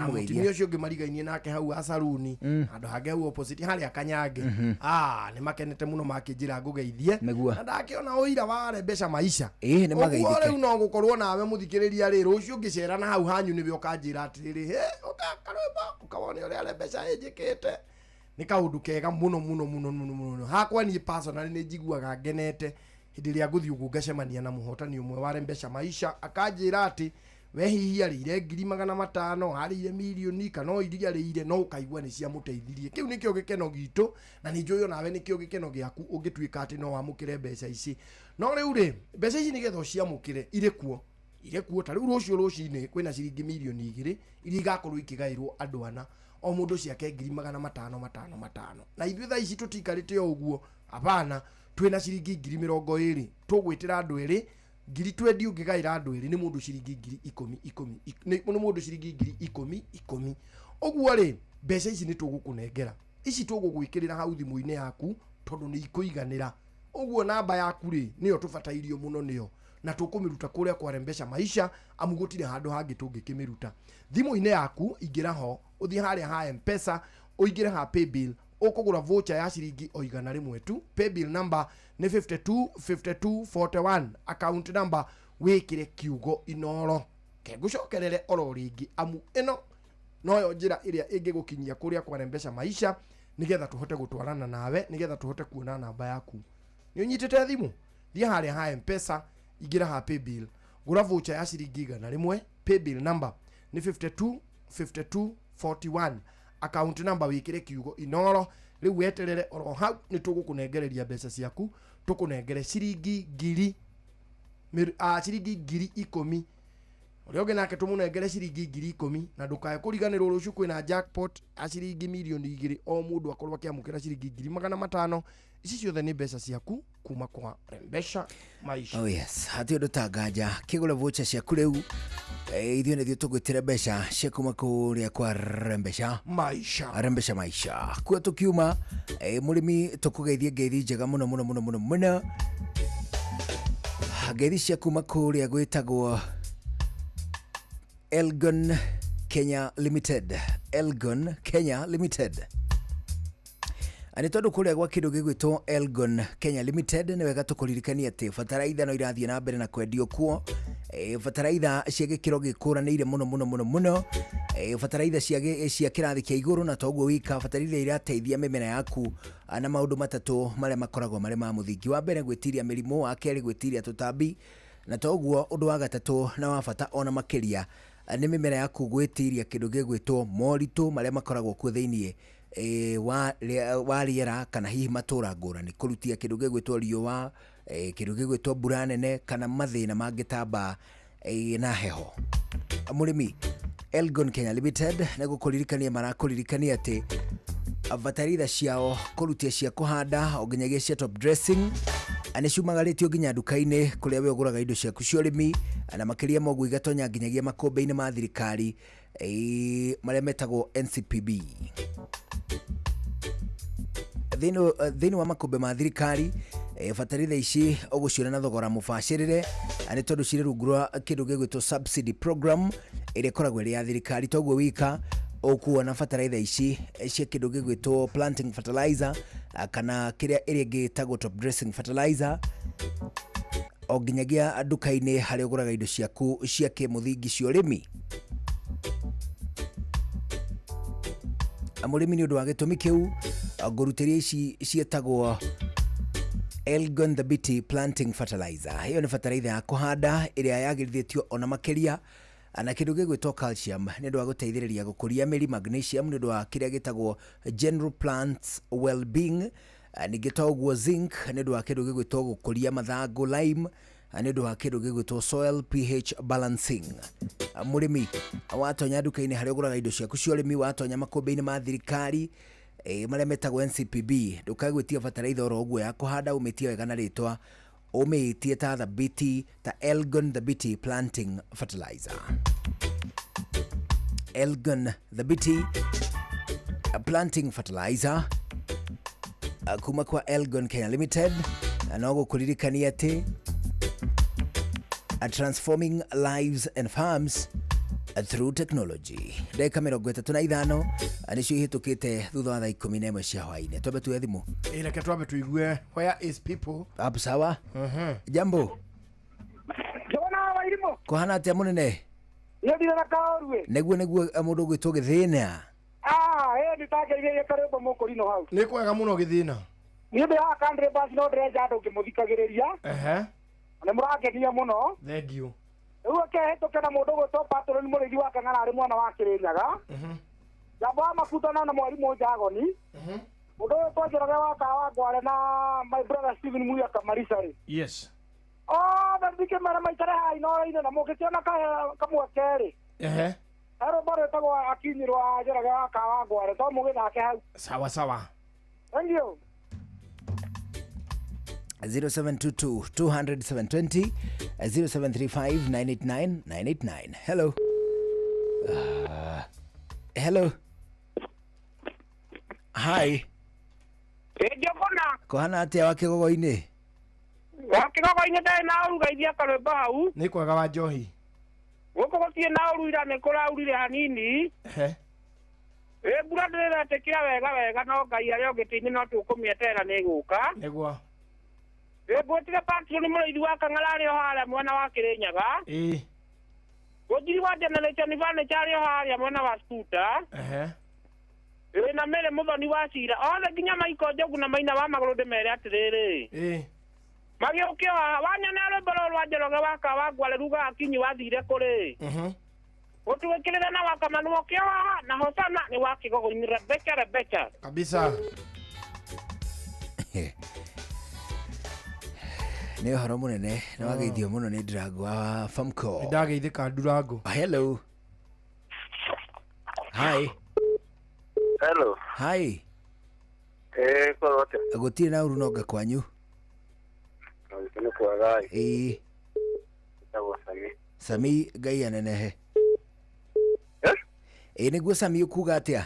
mũtumia ũcio ũngĩ marigainie nake hau acaruni handũ hangĩ hau opposite harĩa Kanyange nĩ makenete mũno makĩnjĩra ngũgeithie na ndakĩona ũira wa rembesha maisha. Ũguo rĩu no gũkorwo nawe mũthikĩrĩria rĩ rũciũ ũngĩcera na hau hanyu nĩwe ũkanjĩra atĩrĩrĩ Karũimbo ũkawone ũrĩa rembesha ĩnjĩkĩte. Nĩ kaũndũ kega mũno hakwa niĩ personally nĩ njiguaga ngenete hĩndĩ ĩrĩa ngũthiĩ ũguo ngacemania na mũhotani ũmwe wa rembesha maisha akanjĩra atĩ we hihi arĩire 500,000 arĩire mirioni kana iria arĩire no ũkaigua nĩ cia mũteithirie. Kĩu nĩkĩo gĩkeno gitũ na nĩ njũĩ nawe nĩkĩo gĩkeno gĩaku ũngĩtuĩka atĩ no wamũkĩre mbeca ici. No rĩu rĩ mbeca ici nĩgetha ũciamũkĩre irĩ kuo ta rĩu rũciũ rũcinĩ kwĩna ciringi mirioni 2 iria igakorwo ikĩgaĩrwo andũ ana o mũndũ ciake 500,000 na ithuĩ thaa ici tũtikarĩte o ũguo hapana twĩna ciringi 20,000 tũgwĩtĩra andũ erĩ 20 ũngĩgaĩra andũ erĩ nĩ mũndũ ciringi 10,000 nĩ mũndũ ciringi 10,000 Oguo ri mbeca ici ni tugukunengera ici tugugwikirira hau thimu-ini yaku tondu ni ikuiganira. Oguo namba yaku ri niyo tubatairio muno niyo na tukumiruta kuria kwa Rembesha Maisha amu gutire handu hangi tungikimiruta. Thimu-ini yaku ingira ho uthie haria ha M-Pesa uingire ha Paybill ukugura voucher ya ciringi o 100 tu. Paybill number ni 525241 account number wikire kiugo Inoro kegucokerere oro ringi amu ino noyo njira iria ingigukinyia kuria kwa Rembesha Maisha nigetha tuhote gutwarana nawe nigetha tuhote kuona namba yaku. Ni unyitete thimu thie haria ha M-Pesa ingira ha Paybill gura voucher ya ciringi 100. Paybill number ni 525241 account number wikire kiugo Inoro. Riu weterere oro hau ni tugukunengereria mbeca ciaku tukunengere ciringi ngiri ciringi ngiri 10. Urioge nake tumunengere ciringi ngiri 10 na ndukae kuriganirwo ruciu kwina jackpot a ciringi milioni 2 o mundu akorwo akiamukira ciringi ngiri 500. Ici ciothe ni mbeca ciaku kuma kwa Rembesha Maisha. Oh yes, hati undu tangaja kigure voucher ciaku riu ithio nithio tugwitire mbeca cia kuma kuria kwa Rembesha Maisha. Kwa tukiuma murimi tukugeithie ngeithi njega muno muno muno muno muno. Ngeithi cia kuma kuria gwitagwo Elgon Kenya Limited. Ani tondu kuria gwa kindu gigwitwo Elgon Kenya Limited ni wega tukuririkania ati fataraitha no irathie na mbere na kwendio kuo. Fataraitha cia gikiro gikuranire muno muno muno muno. Fataraitha cia kirathi kia iguru na toguo wika fataraitha irateithia mimera yaku na maundu matatu maria makoragwo mari ma muthingi. Wa mbere gwitiria mirimu, wa keri gwitiria tutambi, na toguo undu wa gatatu na wa bata ona makiria ni mimera yaku gwitiria kindu gigwitwo moritu maria makoragwo ku thiini wa riera kana hihi matura ngurani, kurutia kindu gigwitwo riua, kindu gigwitwo mbura nene kana mathina mangitamba na heho. Murimi Elgon Kenya Limited na gukuririkania marakuririkania ati bataraitha ciao kurutia cia kuhanda o nginyagia cia top dressing aneciumagaritio nginya nduka-ini kuria we uguraga indo ciaku cia urimi na makiria mogu igatonya nginyagia makombe-ini ma thirikari maria metagwo NCPB. Thini wa makombe ma thirikari fataraitha ici uguciona na thogora mubacirire ani tondu ciri rungu rwa kindu gigwitwo subsidy program iria ikoragwo iri ya thirikari. Toguo wika ukuona fataraitha ici cia kindu gigwitwo planting fertilizer kana kiria iri gitagwo top dressing fertilizer o nginyagia nduka-ini haria uguraga indo ciaku cia kimuthingi cia urimi. Amurimi ni undu wa gitumi kiu ngurutiria ici cietagwo Elgon the BT planting fertilizer. Hiyo ni fataraitha ya kuhanda iria yagirithitio ona makiria na kindu gigwitwo calcium ni undu wa guteithiriria gukuria miri, magnesium ni undu wa kiria gitagwo general plants well-being, ningi toguo zinc ni undu wa kindu gigwitwo gukuria mathangu, lime ni undu wa kindu gigwitwo soil pH balancing. Murimi watonya nduka-ini haria uguraga indo ciaku cia urimi, watonya makombe-ini ma thirikari maria metagwo NCPB, ndukagwitia fataraitha oro uguo ya kuhanda umetia wega na ritwa umetie ta the BT ta Elgon the BT planting fertilizer. Elgon the BT planting fertilizer kuma kwa Elgon Kenya Limited anogo kuririkania ati transforming lives and farms through technology. Ndeka 35 anicio ihitukite thutha wa thaa 11 cia hwaini. Twambe tuwe thimu reke twambe tuigue where is people. Abu sawa. Jambo jona wairimo kuhana atia munene iyo ndira na kaorwe neguo mundu gwitwo githina nditageire karebo mukurino hau ni kwega muno githina ni ndi ha country bus no ndreja andu kimuthikagiriria ne murakenia muno. Thank you. Uwe ke hetokena mundu gwitwo patron murithi wa Kang'ara ari mwana wa Kirinyaga jambo amakutana na mwarimu Jagoni mundu twajiraga wa kawa ngware na my brother Stephen Muya Kamarisari. Yes. Ndike mara maitare hai no ine na mukitiona kamwe keri ero baro tago akinyirwa ajiraga wa kawa ngware to mugithake hau. Sawa sawa. Thank you. 0722 200 720 0735 989 989. Hello. Hello. Hi. Njogona. Kohana atia wa Kigogo-ini? Wa Kigogo-ini ndari na urugaithia karwimbo hau. Nĩ kwega wa njohi. Gũkũ gũtirĩ na ũruira nĩ kũraurire hanini. Mbura ndĩretĩkĩra wega no Ngai arĩa ũngĩtĩinĩ no tũkũmĩeterera nĩ ĩgũka. Nĩguo. Ngwĩtire Patrick nĩ mũrĩithi wa Kang'ara arĩ o harĩa mwena wa Kĩrĩnyaga. Gũthiri wa Generation Furniture arĩ o harĩa mwena wa Scooter. Na Mary Muthoni wa Cira othe nginya Maiko Njogu na Maina wa Magũrũ ndĩmere atĩrĩrĩ. Magĩũkio wanyona rwĩmbo rwa Njoroge wa Kawangware ruga akinyi wathire kũrĩ. Ũtuĩkĩrĩre na Wakamanu ũkio haha na Hosana nĩ wa Kigogo-ini Rebecca. Kabisa. Nĩ ũhoro mũnene na wageithio mũno nĩ Ndirango wa Famco. Nĩndageithĩka Ndirango. Hello. Hi. Hello. Hi. Kwa wote. Gũtirĩ na ũrunoga kwanyu? Nĩ kwega. Ndagwo Sami. Sami Ngai anenehe. Nĩguo Sami ũkuga atĩa?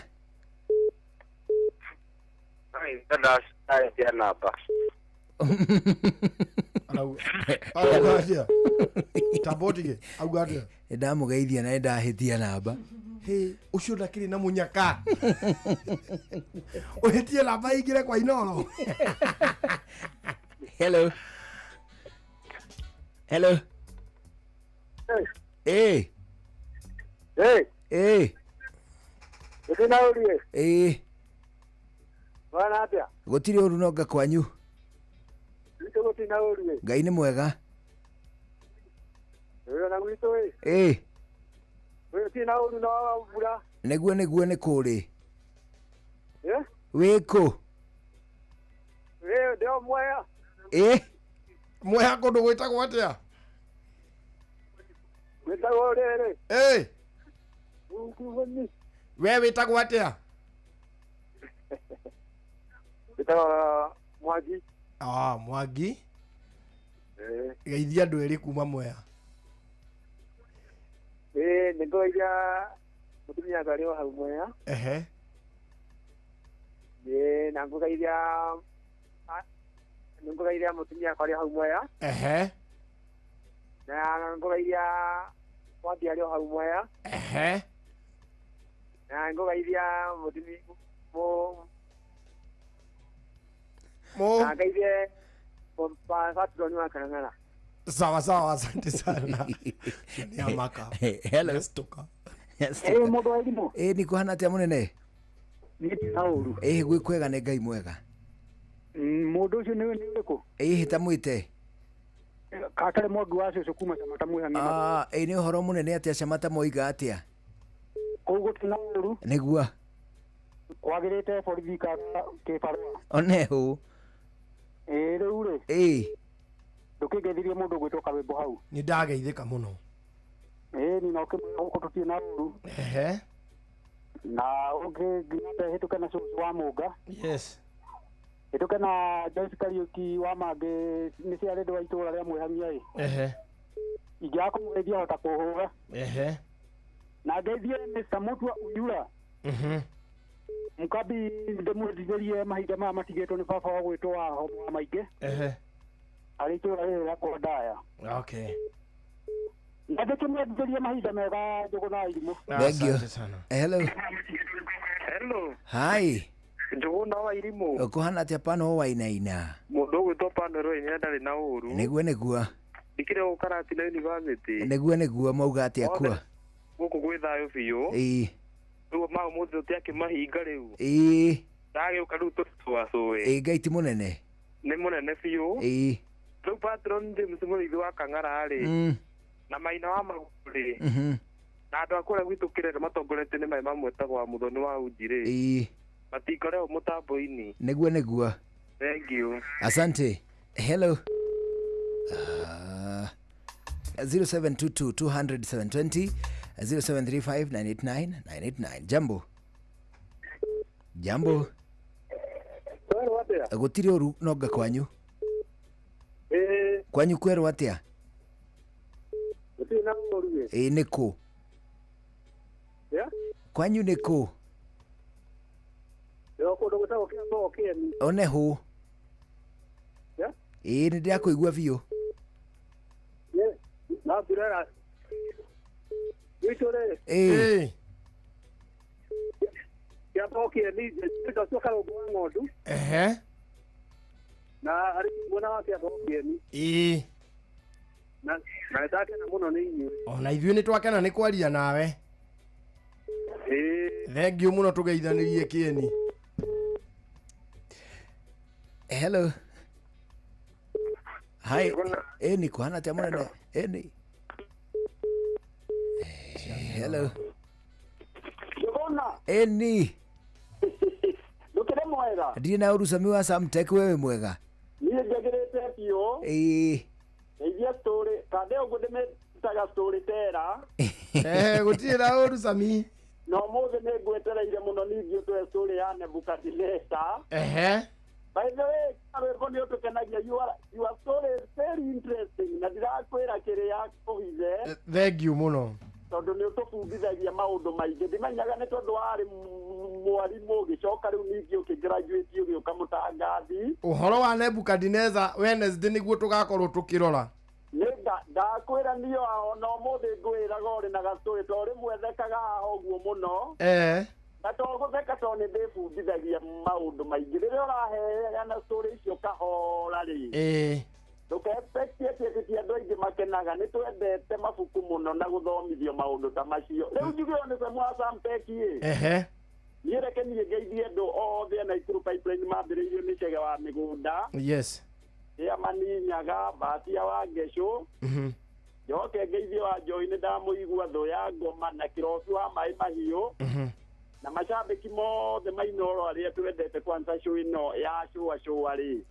Ndarĩa namba. Augatia. Tabotige. Augatia. Ndamũgeithia na ndahĩtia namba. Ucio ndakĩrĩ na mũnyaka. Ũhĩtie namba ingĩre kwa Inoro. Hello. Hello. Hey. Ũtinaurie. Wana atĩa? Gũtirĩ ũrunoga kwanyu? Gwitũ gũtinaurie. Ngai nĩ mwega. Na gwitũ Gũtinaurie no mbura. Nĩguo nĩ kũrĩ? Wĩkũ? Ndĩo Mwea. Mwea kũndũ gwĩtagwo atĩa? Gwĩtagwo rĩrĩ. Nguvuni. We wĩtagwo atĩa? Wĩtagwo Mwangi. Mwangi. Geithia andũ erĩ kuma Mwea. Nĩngũgeithia mũtumia ngari o hau Mwea. Na ngũgeithia mũtumia ngari o hau Mwea. Na ngũgeithia Mwangi arĩ o hau Mwea. Na ngũgeithia mũtumia na ngeithie Patroni wa Kang'ara. Sawa, asante sana. Ni amaka. Hello. Nestoka. Mũndũ wa thimũ. Nĩ kuhana atĩa mũnene? Nĩ taũru. Gwĩ kwega nĩ Ngai mwega. Mũndũ ũcio nĩ ũrĩkũ? Hĩtamwĩte? Katarĩ Mwangi wa Cũcũ kuma Camata Mũhang'e. Nĩ ũhoro mũnene atĩa Camata moiga atĩa? Kũu gũtirĩ na ũru. Nĩguo. Kwagĩrĩte borithi kĩbarũa. Onehu. Rĩu rĩ. Ndũkĩngeithirie mũndũ gwĩtwo Karwĩmbo hau. Nĩndageithĩka mũno. Nĩ no gũkũ tũtirĩ na ũru. Na ũngĩ hĩtũke na Cũcũ wa Mũnga. Hĩtũke na Joyce Kariuki wa Mangĩ nĩ cia rĩndũ wa itũũra rĩa Mwĩhamia ingĩaga kũmũgeithia hota kũhũra. Na ngeithie Mr. Mutua Uyura. Mukabi ndĩmwĩthigĩrie mahinda maya matigĩtwo nĩ baba wa gwĩtwo wa Homo wa Maingĩ. Arĩ itũũra rĩrĩ rĩa Kondaya. Na ndĩkĩmwĩthigĩrie mahinda mega Njũgũ na Irimũ. Hello. Hi. Njũgũ na wa Irimũ. Kũhana atĩa Pano Wainaina? Mũndũ ũgwĩtwo Pano Wainaina ndarĩ na ũru. Nĩguo. Ndikĩrĩ gũkarati na university. Nĩguo mauga atĩa kuo? Gũkũ gwĩ thayũ biũ. Rĩu mau mũndũ ũtiakĩmahinga rĩu. Ndagĩũka rĩu tũcũacũĩ. Ngai ti mũnene. Nĩ mũnene biũ. Rĩu Patron James mũrĩithi wa Kang'ara rĩ. Na Maina wa Magũrũ rĩ. Na andũ a kũrĩa gwitũ Kĩrere matongoretie nĩ mamwe tagwa Muthoni wa Uji rĩ. Matingareo mũtambo-inĩ. Nĩguo. Thank you. Asante. Hello. 0722 200 720 0735 989 989. Jambo. Gũtirĩ ũru noga kwanyu? Kwanyu kwerwo atĩa? Gũtirĩ na ũru ĩ. Nĩ kũ? Kwanyu nĩ kũ? Kũndũ one hu Yeah. Ĩĩ nĩ ndĩrakũigua biũ. Na birera. Witore. Ĩĩ. Ya tokie ni ndio karo kwa ng'ondu. Na ari mwana wake atokie ni. Ĩĩ. Na nataka na muno ni inyu. Ona ithuĩ nĩ twakena nĩ kwaria nawe. Thengiũ mũno tũgeithanirie Kĩeni. Hello. Hi. Eni kuhana tia mwana. Eni. Hello. Eni. Ndukire mwega. Ndiye na urusami wa Samtech wewe mwega. Niye ngegerete pio. Ejia story. Kade ogudeme taga story tera. Gutira urusami. No mothe ne gwetereire muno ningĩ twe story ya Nebukadnezar. By the way, abekondi otukenagia your story is very interesting. Na ndirakwĩra kĩrĩa kũhize. Thank you muno. Tondũ nĩ ũtũbundithagia maũndũ maingĩ. Ndimenyaga nĩ tondũ warĩ mwarimũ ũgĩcoka rĩu ningĩ ũkĩgraduate ũgĩũka mũtangathi. Ũhoro wa Nebukadnezar Wednesday nĩguo tũgakorwo tũkĩrora. Ndakwĩra niyo ona ũmũthĩ ngwĩraga ũrĩ na gastorĩ to rĩmwe thekaga haha ũguo mũno. Na to gũtheka to nĩ ndĩbundithagia maũndũ maingĩ. Rĩrĩa ũraheana story icio kahora rĩ. Ndũka-expect atĩ andũ aingĩ makenaga. Nĩ twendete mabuku mũno na gũthomithio maũndũ ta macio. Rĩu njugĩo nĩ we mwa Samtech ĩ. Niĩ reke niĩ ngeithie andũ othe na Ikuru Pipeline mambĩrĩirio nĩ Chege wa Mĩgũnda. Yes. Ya Maninyaga, Batia wa Gesho. Njoke ngeithie wa Joy nĩ ndamũigua thũ ya Ngoma na Kĩrobi wa Maĩ Mahiũ. Na macambĩki mothe mainoro arĩa twendete kwanza show ĩno ya Shũa rĩ.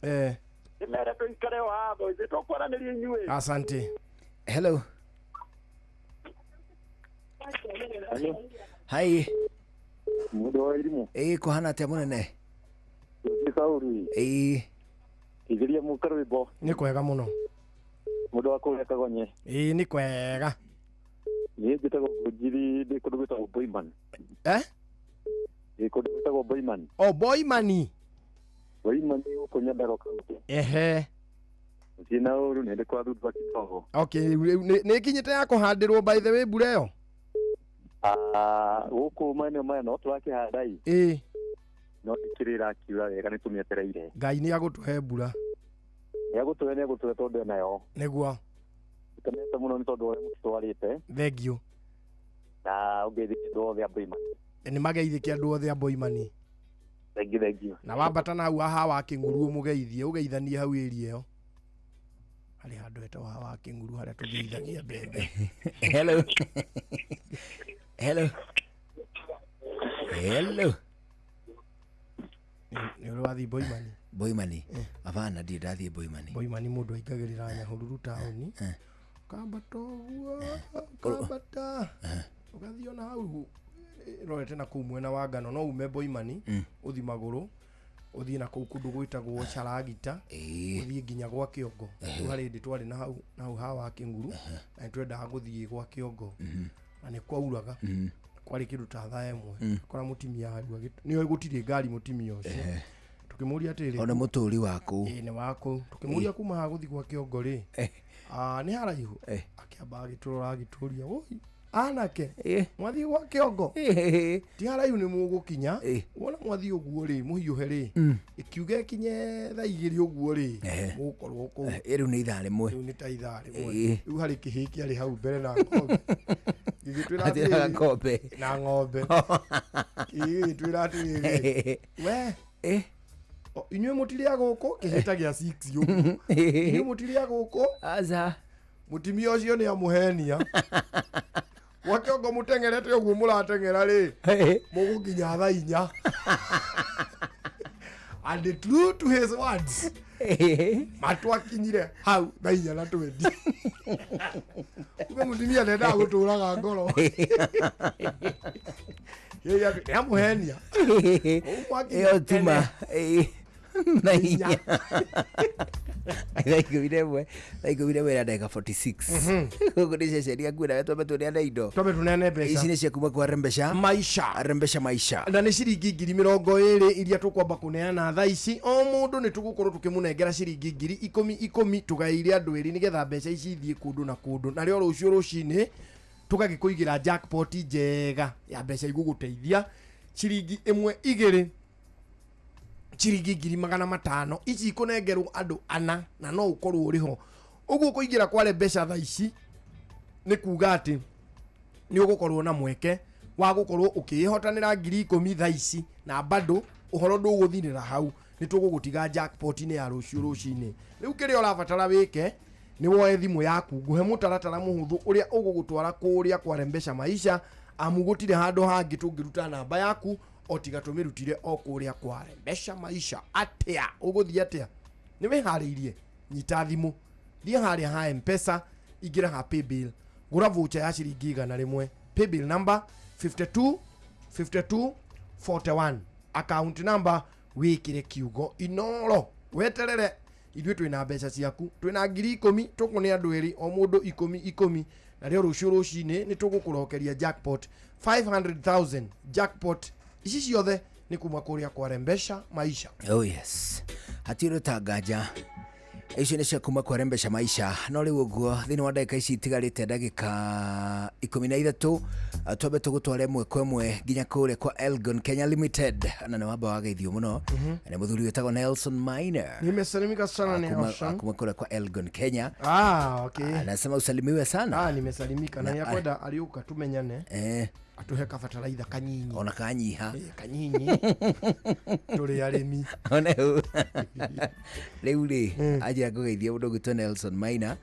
Nĩmere tũikare o haha thũ tũkwaranĩria inyuĩ. Asante. Hello. Hi. Mũndũ wa irimũ. Kuhana atia mũnene? Sauri. Igeria mũkarwĩbo. Nĩ kwega mũno. Mũndũ wa kũrĩa Kagonye. Nĩ kwega. Niĩ njĩtagwo Ngũnjiri ndĩ kũndũ gwĩtagwo Boyman. Ndĩ kũndũ gwĩtagwo Boyman. Boyman. Boyman gũkũ Nyandarua County. Ciĩna ũru nĩ ndĩ kwa thutha kidogo. Okay, nĩ kinyĩte ya kũhandĩrwo by the way mbura ĩyo? Gũkũ maeneo maya no twakĩhanda no ndikĩrĩra akiura wega nĩ tũmĩetereire. Ngai nĩ agũtũhe mbura. Nĩ agũtũhe tondũ nayo. Nĩguo. Tũkenete mũno nĩ tondũ ũrĩa mũtũtwarĩte. Thank you. Na ũngeithĩkie andũ othe a Boyman. Nĩ mageithĩkie andũ othe a Boyman. Thank you. Na wambata na hau haha wa Kĩng'uru mũgeithie ũgeithanie hau area ĩyo. Harĩ handũ hetagwo haha wa Kĩng'uru harĩa tũgeithagia mbembe. Hello. Hello. Hello. Nĩ ũrĩ wathiĩ Boyman? Boyman. Abana ndirĩ ndathiĩ Boyman. Boyman mũndũ aingagĩrĩra Nyahururu taũni. Ukambata ũguo, ukambata. Ũgathiĩ ona hau rorete na kũu mwena wa Ngano no ume Boyman ũthi magũrũ ũthiĩ na kũu kũndũ gwĩtagwo Charagita ũthiĩ nginya gwa Kĩongo. Harĩ ndĩ twarĩ na hau haha wa Kĩng'uru na nĩtwendaga gũthiĩ gwa Kĩongo na nĩ kwauraga kwarĩ kĩndũ ta thaa ĩmwe akora mũtimia hau nĩoĩ gũtirĩ ngari mũtimia ũcio tukĩmũria atĩrĩ ona mũtũri waku nĩ waku tukĩmũria kuma haha gũthiĩ gwa Kĩongo rĩ nĩ haraihu akĩamba agĩtũrora agĩtũria oi anake mwathiĩ gwa Kĩongo ti haraihu nĩ mũgũkinya wona mwathiĩ ũguo rĩ mũhiũhe rĩ ikiuga kinye thaa 2 ũguo rĩ mũgũkorwo kũu rĩu nĩ ithaa rĩmwe rĩu nĩ ta ithaa rĩmwe rĩu harĩ kĩhĩki arĩ hau mbere na ng'ombe gĩgĩtwĩra ng'ombe na ng'ombe gĩgĩtwĩra atĩrĩrĩ we inyuĩ mũtirĩa gũkũ kĩhĩta gĩa 6 ũguo inyuĩ mũtirĩa gũkũ aza mũtimia ũcio nĩ amũhenia gwa Kĩongo mũtengerete ũguo mũratengera rĩ mũgũkinya thaa 4 and true to his words matwakinyire hau thaa 4 na 20 uga mũtimia ndendaga gũtũraga ngoro nĩ amũhenia ĩyo tuma na hinya Like ndeka 46 huko ni sheria kuna watu wametunia indo tunene pesa ici ni cia kuma kwa rembesha maisha na ni ciringi 20 iria tukwamba kuneana thaa ici o mundu ni tugukorwo tukimunengera ciringi 10,000 tugaire andu eri nigetha mbeca ici ithie kundu na kundu na rio rucio rucini tugagikuigira jackpot njega ya mbeca iguguteithia ciringi 1 ciringi 500 ici ikunengerwo andu ana na no ukorwo uriho uguo kuingira kware mbeca thaa ici ni kuga ati ni ugukorwo na mweke wa gukorwo ukihotanira 10,000 thaa ici na bado uhoro nduguthinira hau ni tugugutiga jackpot ni ya rucio rucini riu kiria urabatara wike ni woe thimu yaku nguhe mutaratara muhuthu uria ugugutwara kuria kwa rembesha maisha amugutire handu hangi tungiruta namba yaku otiga tumirutire o kuria kwa rembesha maisha atia uguthia atia ni wihariirie nyita thimu thie haria ha M-Pesa igira ha paybill gura voucher ya ciringi 100 paybill number 5241 account number wikire kiugo inoro weterere ithuĩ twĩna mbeca ciaku twĩna 10,000 tukune andu eri o mundu 10,000 na rio rucio rucini ni tugukũrokeria jackpot 500,000 jackpot ici ciothe ni kuma kuria kwa rembesha maisha. Oh yes, hatiro tagaja icio ni cia kuma kwa rembesha maisha no riu uguo thini wa ndagika ici itigarite ndagika 13 twambe tugutware mwe kwa mwe nginya kuria kwa Elgon Kenya Limited na na wamba wageithio muno na muthuri wetagwo Nelson Maina. Nimesalimika sana Nelson kuma kuria kwa Elgon Kenya. Okay, anasema usalimiwe sana. Nimesalimika na yakwenda aliuka tumenyane atuhe kafataraitha kanyinyi ona kanyiha kanyinyi turi arimi ona riu ri aje agogeithia mundu gwitwo Nelson Maina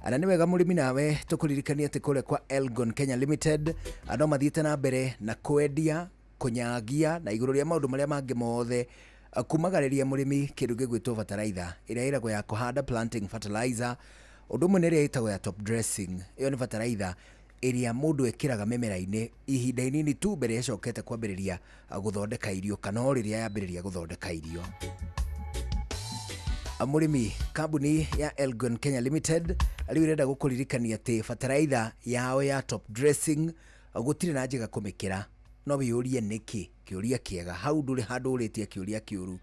ana ni wega murimi nawe tukuririkania ati kule kwa Elgon Kenya Limited ando mathiete na mbere na kwendia kunyagia na iguru ria maundu maria mangi mothe kumagariria murimi kindu gigwitwo fertilizer iria iragwo ya kuhanda planting fertilizer undu munene iria itagwo ya top dressing iyo ni fertilizer iria mundu ekiraga memera-ini ihinda inini tu mbere yacokete kwambiriria guthondeka irio kana riria yambiriria guthondeka irio. Murimi kambuni ya Elgon Kenya Limited riu irenda gukuririkania ati fertilizer yao ya top dressing gutire na njega kumikira no wiyurie niki kiuria kiega hau nduri handu uritie kiuria kiuru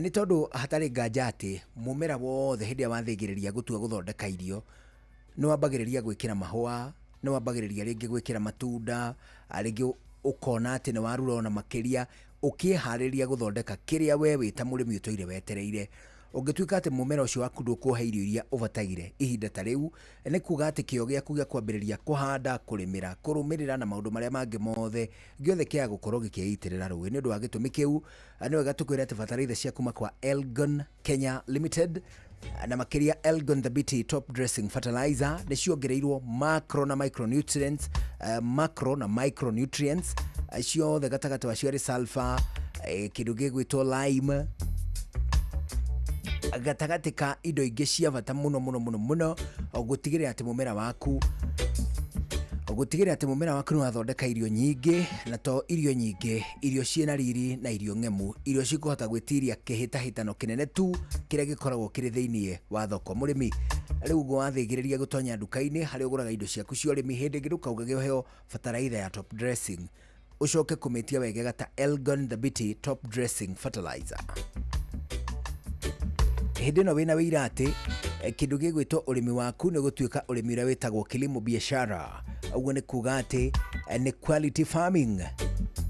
ni tondu hatari nganja ati mumera wothe hindi ya wathigiriria gutua guthondeka irio no wambagiriria gwikira mahua no wambagiriria ringi gwikira matunda ringi ukona ati ni warura ona makiria ukihariria guthondeka kiria we wita murimi utoire wetereire ungituika ati mumera ucio waku ndukuhe irio iria ubataire ihinda ta riu ni kuga ati kio giaku gia kwambiriria kuhanda kurimira kurumirira na maundu maria mangi mothe giothe kia gukorwo gikeitirira ruwi ni undu wa gitumi kiu ni wega tukwira ati fertilizer cia kuma kwa Elgon Kenya Limited na makiria Elgon the BT top dressing fertilizer ni ciongereirwo macro na micronutrients ciothe gatagati wa ciari sulfur kindu gigwitwo lime gatagati ka indo ingi cia bata muno gutigirira ati mumera waku ni wathondeka irio nyingi na to irio nyingi irio ciena riri na irio ng'emu irio cikuhota gwitiria kihitahitano kinene tu kiria gikoragwo kiri thiini wa thoko. Murimi riu go wathigiriria gutonya nduka-ini hari uguraga indo ciaku cia urimi hindi giruka ugagiheo fertilizer ya top dressing ucoke kumitia wegega ta Elgon the BT top dressing fertilizer. Hindi no wina wira ati kindu gigwitwo urimi waku ni gutuika urimi uria witagwo kilimo biashara uguo ni kuga ati ni quality farming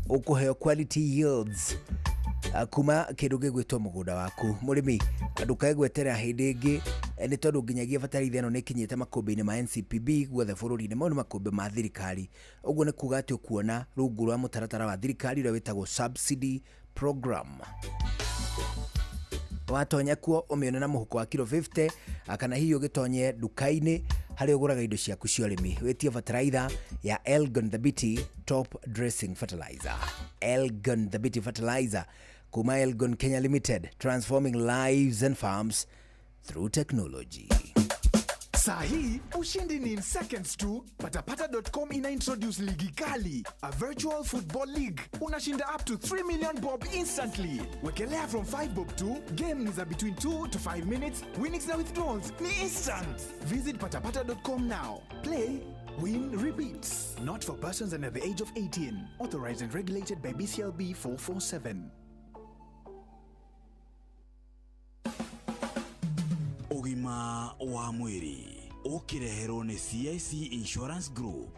ukuheo quality yields kuma kindu gigwitwo mugunda waku. Murimi ndukae gweterera hindi ingi ni tondu nginyagia fertilizer ino ni kinyite makumbi-ini ma NCPB guothe bururi-ini mau ni makumbi ma thirikari uguo ni kuga ati ukuona rungu rwa mutaratara wa thirikari uria witagwo subsidy program watonya kuo umione na muhuko wa kilo 50 kana hiyo gitonye duka-ini hari uguraga indo ciaku cia urimi wetie fertilizer ya Elgon the BT top dressing fertilizer. Elgon the BT fertilizer kuma Elgon Kenya Limited, transforming lives and farms through technology. Sahi, ushindi ni in seconds tu. Patapata.com ina introduce ligi kali, a virtual football league. Unashinda up to 3 million bob instantly. Wekelea from 5 bob tu. Game ni za between 2 to 5 minutes. Winnings na withdrawals ni instant. Visit patapata.com now. Play, win, repeats. Not for persons under the age of 18. Authorized and regulated by BCLB 447. Ugima wa mwiri ukireherwo ni CIC Insurance Group.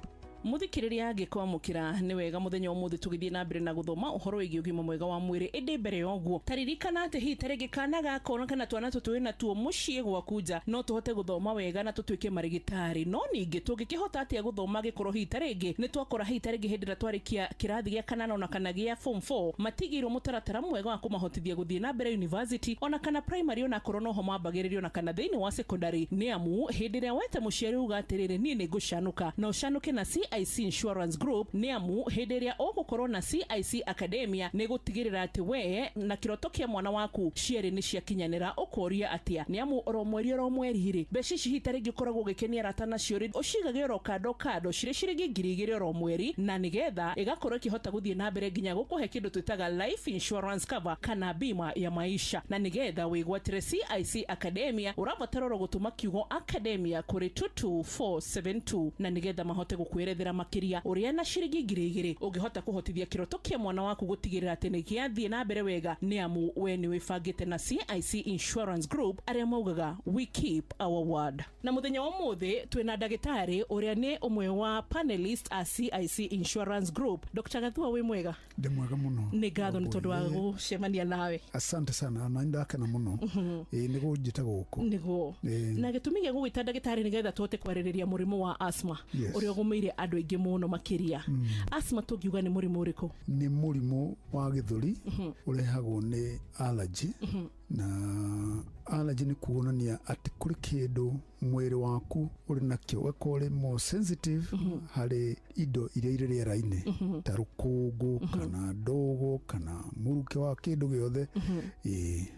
Muthikiriria angikwamukira ni wega muthenya umuthi tugithie na mbere na guthoma uhoro wigi ugima mwega wa mwiri indi mbere yoguo taririkana ati hitarege kana gakona kana twana tutuwe na tuo mucie gwakuja no tuhote guthoma wega na tutuike marigitari no ningi tungikihota ati guthoma gikorwo hitarege ni twakora hitarege hindira twarikia kirathi gia kanana ona kana gia form 4 matigirwo mutaratara mwega wa kumahotithia guthie na mbere university ona kana primary ona korwo no ho mambagiririo na kana thiini wa secondary ni amu hindira wete muciari uga atiriri ni gucanuka na ucanuke na CIC Insurance Group ni amu henderia ogukorwo na CIC Academia ni gutigirira ati we na kiroto kia mwana waku ciere ni cia kinyanira ukoria atia ni amu oro mweri hiri beshishi hitare gikoragwo gikenia ratana ciori ucigagiro kado ciringi 2,000 oro mweri na nigetha igakorwo kihota guthie na mbere ginya gukuhe kindu twitaga life insurance cover kana bima ya maisha na nigetha wigwatire CIC Academia urabatara gutuma kiugo Academia kuri 22472 na nigetha mahote gukwerethera makiria uria na ciringi 2,000 ungihota kuhotithia kiroto kia mwana waku gutigirira ati ni giathie na mbere wega ni amu we ni wifangite na CIC Insurance Group aria maugaga we keep our word na muthenya wa muthi twina ndagitari uria ni umwe wa panelist a CIC Insurance Group Dr. Gathua we mwega ndi mwega muno ni gatho ni tondu wa gucemania nawe asante sana na ndakena muno ni gujita guku nigo na gitumi gia gugwita ndagitari ni getha tuhote kwaririria murimu wa asthma uria gumeire andu aingi muno makiria asthma tugiuga ni murimu uriku ni murimu wa githuri urehagwo ni allergy na allergy ni kuonania ati kuri kindu mwiri waku uri nakio gakore more sensitive hari indo iria iri riera-ini ta rukungu kana ndogo kana muruke wa kindu giothe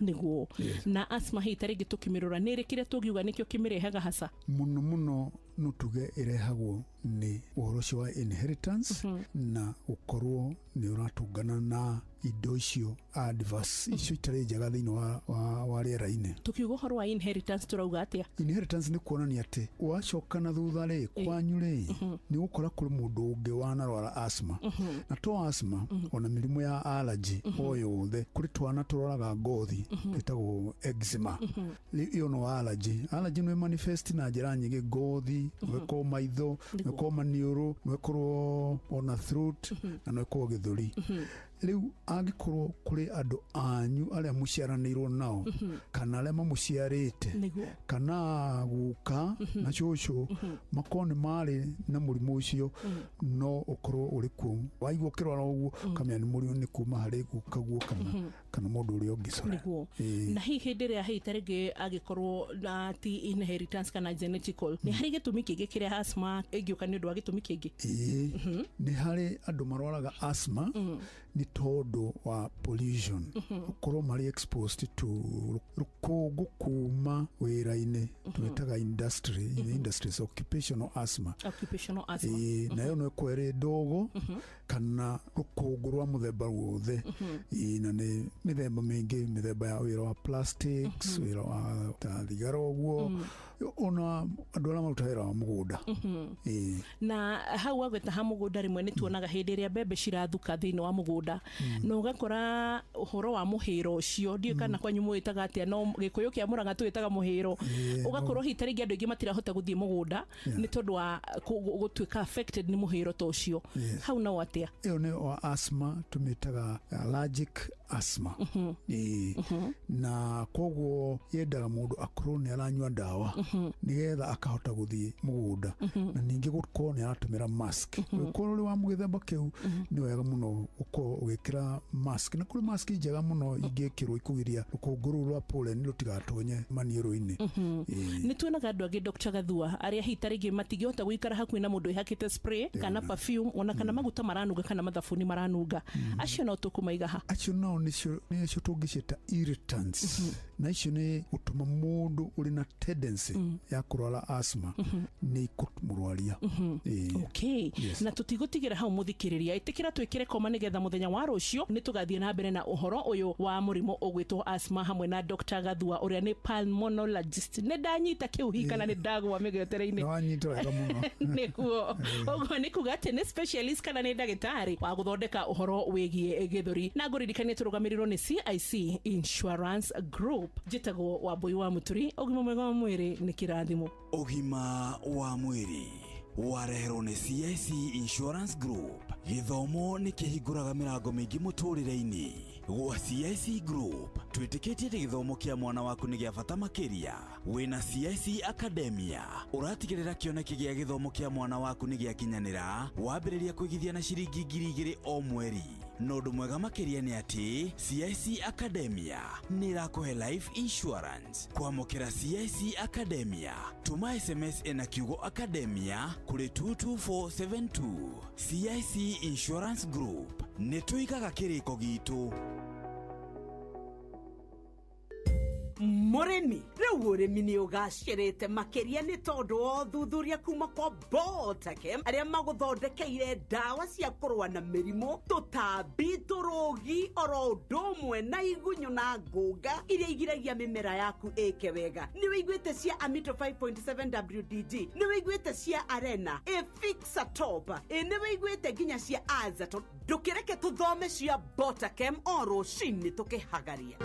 niguo na asthma hitari gitukimirura niri kiria tugiuga nikio kimirehaga hasa muno no tuge irehagwo ni uhoro wa inheritance na ukorwo ni uratungana na indo icio adverse icio itari njega thiini wa riera-ini tukiuga uhoro wa inheritance turauga atia inheritance ni kuonania ati wacokana thutha ri kwanyu ri ni gukora kuri mundu ungi wanarwara asthma na to asthma ona mirimu ya allergy o yothe kuri twana turoraga ngothi twitagwo eczema iyo no allergy no manifest na njira nyingi ngothi weko maitho weko maniuru weko ona throat na weko githuri riu angikorwo kuri andu anyu aria muciaranirwo nao kana aria mamuciarite kana guka na cũcũ makoni mari na murimu ucio no ukorwo uri ku waigwo kirwara uguo kamya ni murimu ni kuma hari guka guo kana mundu uri ungicora na hihi ndiria hitarege agikorwo na ti inheritance kana genetical ni hari gitumi kingi kiria asthma igiuka ni ndu agitumi kingi ni hari andu marwaraga asthma ni tondu wa pollution ukorwo mari exposed to rukungu kuma wira-ini twitaga industries occupational asthma nayo no kwere ndogo kana rukungu rwa muthemba wothe na ni mithemba mingi mithemba ya wira wa plastics wira wa thigara uguo ona andu aria maruta wira wa mugunda na hau agweta ha mugunda rimwe ni tuonaga hindi iria mbembe cirathuka thiini wa mugunda no ugakora uhoro wa muhiro ucio ndio kana kwanyu mwitaga atia no gikuyu kia muranga twitaga muhiro ugakorwo hitari ngi andu ingi matirahota guthie mugunda ni tondu wa gutwika affected ni muhiro to ucio hau na watia iyo ni wa asthma tumitaga allergic asthma na koguo yendaga mundu akorwo ni aranyua ndawa nigetha akahota guthie mugunda na ningi gukorwo ni aratumira mask ukorwo ri wa mugithemba kiu ni wega muno uko ugikira mask na kuri mask njega muno ingikirwo ikugiria rukunguru rwa pollen rutigatonye maniero-ini ni tuonaga andu angi Dr. Gathua aria hitarigi matigihota guikara hakuhi na mundu ihakite spray kana perfume ona kana maguta maranuga kana mathabuni maranuga acio no tukumaiga ha acio no nicio tungicita irritants na icio nĩ gũtũma mũndũ ũrĩ na tendency ya kũrwara asthma nĩ kũmũrwaria. Okay. Na tutigũtigĩra hau mũthikĩrĩria, ĩtĩkĩra twĩkĩre koma nĩgetha mũthenya wa rũciũ nĩtũgathiĩ na mbere na ũhoro ũyũ wa mũrimũ ũgwĩtwo asthma hamwe na Dr. Gathua ũrĩa nĩ pulmonologist. Nĩ ndanyita kĩuhi kana nĩ ndagwa mĩgetere-inĩ? Wanyita wega mũno. Nĩguo. Ũguo nĩ kuga atĩ nĩ specialist kana nĩ ndagĩtarĩ wa gũthondeka ũhoro wĩgiĩ gĩthũri. Na ngũririkanie tũrũgamĩrĩrwo nĩ CIC Insurance Group. Njĩtagwo Wambui wa Mũturi. Ũgima mwega wa mwĩrĩ nĩ kĩrathimo. Ũgima wa mwĩrĩ wareherwo nĩ CIC Insurance Group. Gĩthomo nĩ kĩhingũraga mĩrango mĩingĩ mũtũrĩre-inĩ. Gwa CIC Group twĩtĩkĩtie atĩ gĩthomo kĩa mwana waku nĩ gĩa bata makĩria. Wĩna CIC Academia ũratigĩrĩra kĩoneki gĩa gĩthomo kĩa mwana waku nĩ gĩakinyanĩra. Wambĩrĩria kũigithia na ciringi 2,000 o mweri. Na ũndũ mwega makĩria nĩ atĩ CIC Academia nĩ ĩrakũhe life insurance. Kwamũkĩra CIC Academia tũma SMS ĩna kiugo Academia kũrĩ 22472. CIC Insurance Group nĩ tũigaga kĩrĩko gitũ. Mũrĩmi rĩu ũrĩmi nĩ ũgacĩrĩte makĩria nĩ tondũ wa ũthuthuria kuma kwa Botakem arĩa magũthondekeire ndawa cia kũrũa na mĩrimũ, tũtambi, tũrũgi, oro ũndũ ũmwe na igunyũ na ngũnga iria igiragia mĩmera yaku ĩke wega. Nĩ wĩiguĩte cia Amito 5.7 WDG, nĩ wĩiguĩte cia Arena, Efixatop, nĩ wĩiguĩte nginya cia Azaton. Ndũkĩreke tũthome cia Botakem o rũcinĩ tũkĩhagaria.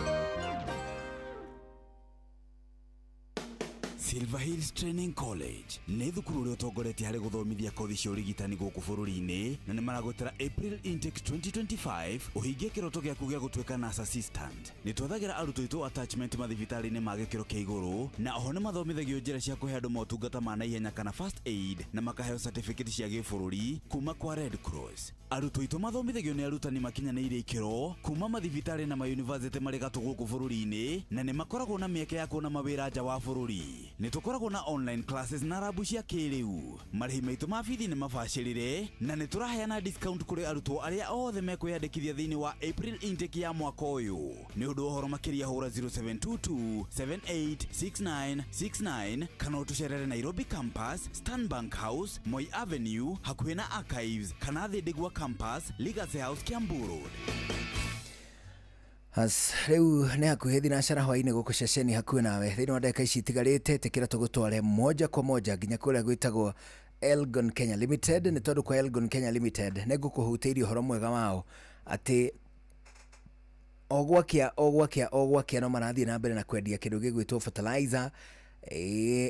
Silver Hills Training College nĩ thukuru ũrĩa ũtongoretie harĩ gũthomithia kothi cia ũrigitani gũkũ bũrũri-inĩ, na nĩ maragwetera April intake 2025 ũhingie kĩroto gĩaku gĩa gũtuĩka nurse assistant. Nĩ twethagira arutwo aitũ attachment mathibitarĩ-inĩ ma gĩkĩro kĩa igũrũ, na oho nĩ mathomithagio njĩra cia kũhe andũ motungata ma naihenya kana first aid, na makaheo certificate cia gĩbũrũri kuma kwa Red Cross. Arutwo aitũ mathomithagio nĩ arutani makinyanĩire ikĩro kuma mathibitarĩ na mayunivasĩtĩ marĩ gatũ gũkũ bũrũri-inĩ, na nĩ makoragwo na mĩeke ya kuona mawĩra nja wa bũrũri. Nĩ tũkoragwo na online classes na rabu cia kĩrĩu. Marĩhi maitũ ma bithi nĩ mabacĩrĩre, na nĩ tũraheana discount kũrĩ arutwo arĩa othe mekwĩyandĩkithia thĩinĩ wa April intake ya mwaka ũyũ. Nĩ ũndũ ũhoro makĩria hũra 0722 786969 kana ũtũcerere Nairobi campus, Stanbank House, Moi Avenue hakuhĩ na Archives, kana Thĩndigua campus, Legacy House, Kiambu Road. Rĩu nĩ hakuhĩ thinacara hwainĩ gũkũ ceceni hakuhĩ nawe thĩinĩ wa ndagĩka ici itigarĩte, tĩkĩra tũgũtware moja kwa moja nginya kũrĩa gwĩtagwo Elgon Kenya Limited. Nĩ tondũ kwa Elgon Kenya Limited nĩ ngũkũhutĩirie ũhoro mwega wao atĩ ogwakia no marathiĩ na mbere na kwendia kĩndũ gĩgwĩtwo fertilizer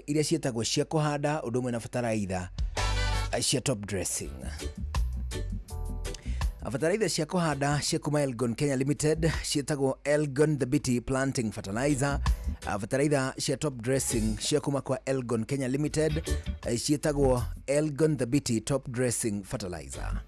iria ciĩtagwo cia kũhanda ũndũ ũmwe na fertilizer cia top dressing. Fertilizer cia kũhanda cia kuma Elgon Kenya Limited ciĩtagwo Elgon the Beauty Planting Fertilizer. Fertilizer cia top dressing cia kuma kwa Elgon Kenya Limited ciĩtagwo Elgon the Beauty Top Dressing Fertilizer.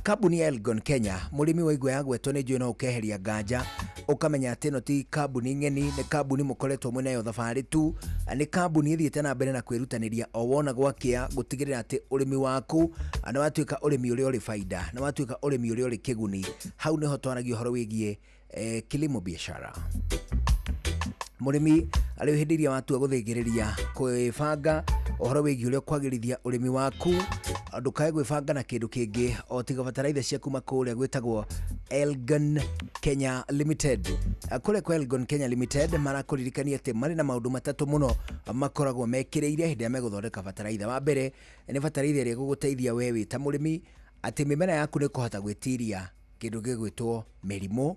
Kambuni ya Elgon Kenya, mũrĩmi wa igwa yagwetwo nĩ njũĩ no ũkeheria nganja ũkamenya atĩ no ti kambuni ng'eni, nĩ kambuni mũkoretwo mwĩ nayo thabarĩ tu, nĩ kambuni ĩthiĩte na mbere na kwĩrutanĩria o wona gwakĩa gũtigĩrĩra atĩ ũrĩmi waku nĩ watuĩka ũrĩmi ũrĩa ũrĩ baida, nĩ watuĩka ũrĩmi ũrĩa ũrĩ kĩguni. Hau nĩho twaragia ũhoro wĩgiĩ kilimo biashara. Mũrĩmi arĩ hĩndĩ iria watua gũthĩgĩrĩria kwĩbanga ũhoro wĩgiĩ ũrĩa kwagĩrithia ũrĩmi waku, ndũkae gwĩbanga na kĩndũ kĩngĩ o tiga bataraitha cia kuma kũrĩa gwĩtagwo Elgon Kenya Limited. Kũrĩa kwa Elgon Kenya Limited marakũririkania atĩ marĩ na maũndũ matatũ mũno makoragwo mekĩrĩire hĩndĩ ya megũthondeka bataraitha. Wa mbere nĩ bataraitha ĩrĩa gũgũteithia we wĩ ta mũrĩmi atĩ mĩmera yaku nĩ kũhota gwĩtiria kĩndũ gĩgwĩtwo mĩrimũ,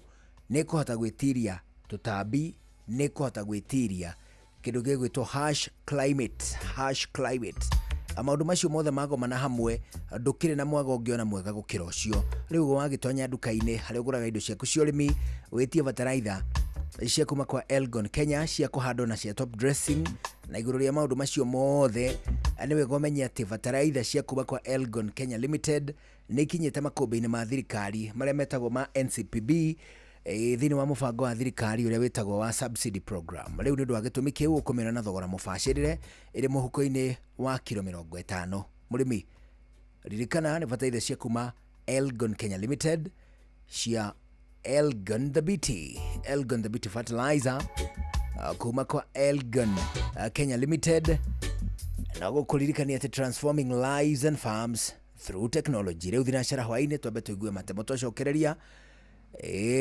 nĩ kũhota gwĩtiria tũtambi, nĩ kũhota gwĩtiria kĩndũ gĩgwĩtwo harsh climate. Maũndũ macio mothe magomana hamwe, ndũkĩrĩ na mwaga ũngĩona mwega gũkĩra ũcio. Rĩu wagĩtonya nduka-inĩ harĩa ũgũraga indo ciaku cia ũrĩmi, wĩtie bataraitha cia kuma kwa Elgon Kenya cia kũhandwo na cia top dressing, na igũrũ rĩa maũndũ macio mothe nĩ wega ũmenye atĩ bataraitha cia kuma kwa Elgon Kenya Limited nĩ ikinyĩte makũmbĩ-inĩ ma thirikari marĩa metagwo ma NCPB thĩinĩ wa mũbango wa thirikari ũrĩa wĩtagwo wa subsidy program. Rĩu nĩ ũndũ wa gĩtũmi kĩu ũkũmĩona na thogora mũbacĩrĩre ĩrĩ mũhuko-inĩ wa kilo 50. Mũrĩmi ririkana nĩ bataraitha cia kuma Elgon Kenya Limited cia Elgon the BT. Elgon the BT Fertilizer. Kuma kwa Elgon Kenya Limited. Na gukuririkania ati transforming lives and farms through technology. Rĩu thinacara hwainĩ twambe tũigue matemo twacokereria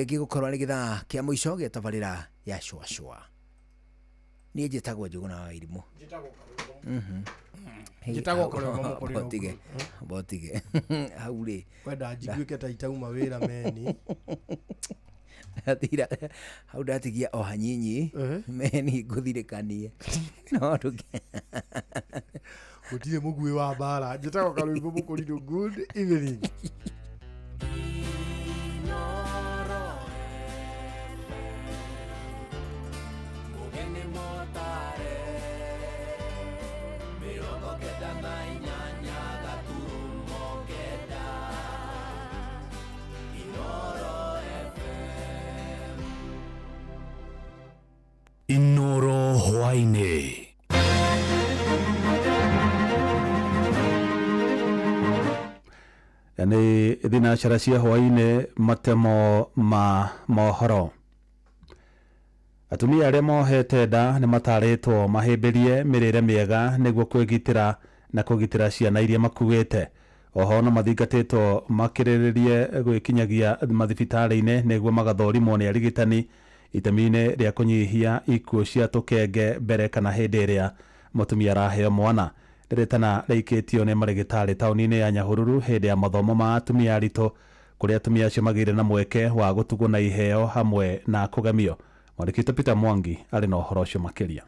gĩgũkorwo nĩ gĩthaa kĩa mũico gĩa tabarĩra ya shwa. Niĩ njĩtagwo Njũgũna wa Irimũ. Njĩtagwo Karũgamo Mũkũrinũ. Botige. Hau rĩ. Kwenda njiguĩke ta itauma wĩra meni. Atira hau ndatigia o hanyinyi meni ngũthirĩkanie. No ndũke. Gũtirĩ mũgui wa mbara. Njĩtagwo Karũgamo Mũkũrinũ. Good evening. Inoro hwainĩ. Yani thinacara cia hwainĩ matemo ma mohoro. Atumia arĩa mohete nda nĩ matarĩtwo mahĩmbĩrie mĩrĩre mĩega nĩguo kwĩgitĩra na kũgitĩra ciana iria makuĩte. Oho no mathingatĩtwo makĩrĩrĩrie gwĩkinyagia mathibitarĩ-inĩ nĩguo magathũrimwo nĩ arigitani itemi-inĩ rĩa kũnyihia ikuũ cia tũkenge mbere kana hĩndĩ ĩrĩa mũtumia araheo mwana. Rĩrĩtana rĩikĩtio nĩ marĩgĩtarĩ taũni-inĩ ya Nyahururu hĩndĩ ya mathomo ma atumia aritũ, kũrĩa atumia acio magĩire na mweke wa gũtugwo na iheo hamwe na kũgemio. Mwandĩki Peter Mwangi arĩ na ũhoro ũcio makĩria.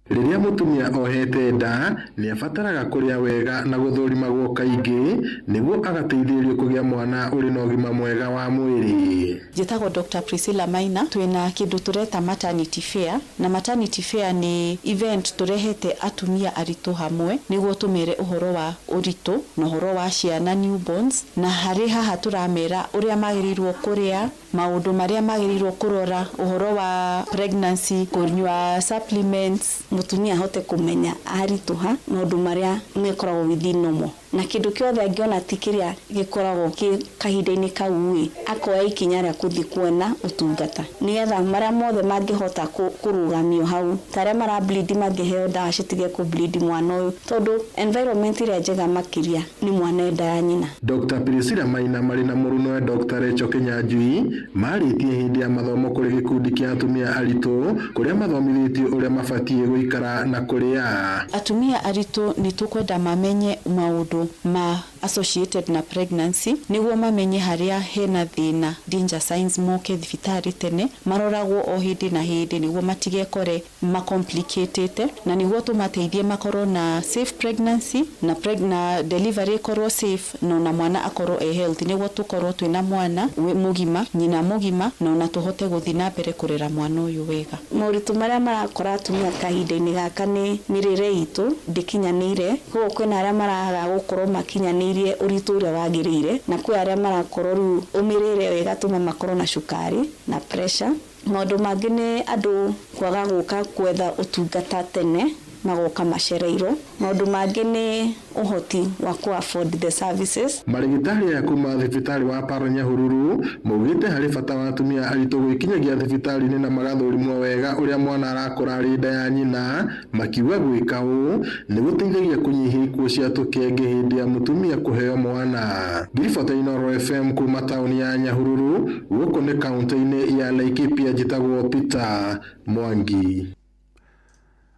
Rĩrĩa mũtumia ohete nda nĩ abataraga kũrĩa wega na gũthũrimagwo kaingĩ nĩguo agateithĩrĩrio kũgĩa mwana ũrĩ na ũgima mwega wa mwĩrĩ. Njĩtagwo Dr. Priscilla Maina, twĩna kĩndũ tũreta maternity fair, na maternity fair nĩ event tũrehete atumia aritũ hamwe nĩguo tũmere ũhoro wa ũritũ na ũhoro wa ciana newborns, na harĩ haha tũramera ũrĩa magĩrĩirwo kũrĩa, maũndũ marĩa magĩrĩirwo kũrora, ũhoro wa pregnancy, kũnyua supplements, mutumia ahote kumenya arituha maundu maria mekoragwo within normal, na kindu kiothe angiona ti kiria gikoragwo ki kahinda-ini kau akoya ikinya ria kuthi kuona utungata nigetha maria mothe mangihota kurugamio hau taria mara bleed mangiheo ndawa citige ku bleed mwana uyu tondu environment iria njega makiria ni mwana enda ya nyina. Dr. Priscilla Maina mari na muruno Dr. Rachel Kinyanjui maritie hindi ya mathomo kuri gikundi kia atumia aritu kuria mathomithitio uria mabatie guikara na kuria. Atumia aritu ni tukwenda mamenye maundu ma associated na pregnancy niguo mamenye haria hena thina danger signs moke thibitari tene maroragwo o hindi na hindi niguo matigekore ma complicated na niguo tumateithie makorwo na safe pregnancy na delivery korwo safe na mwana akorwo healthy niguo tukorwo twina mwana mugima nyina mugima na tuhote guthi na mbere kurera mwana uyu wega. Moritu maria marakora atumia kahinda-ini gaka ni mirire itu ndikinyanire ko kwina aria maraga gukorwo makinyanirie uritu uria wagirire na kwi aria marakorwo ru umirire wega tuma makorwo na cukari na pressure. Maundu mangi ni andu kwaga guka kwetha utungata tene magoka macereirwo. Maundu mangi ni uhoti wa ku afford the services. Marigitari ya kuma thibitari wa Paro Nyahururu maugite hari bata wa atumia aritu gwikinyagia thibitari-ini na magathurimwo wega uria mwana arakura ari nda ya nyina makiuga gwika uu ni guteithagia kunyihia ikuũ cia tukenge hindi ya mutumia kuheo mwana. Ngiribota Inoro FM kuma tauni ya Nyahururu guku ni kaunti-ini ya Laikipia njitagwo Peter Mwangi.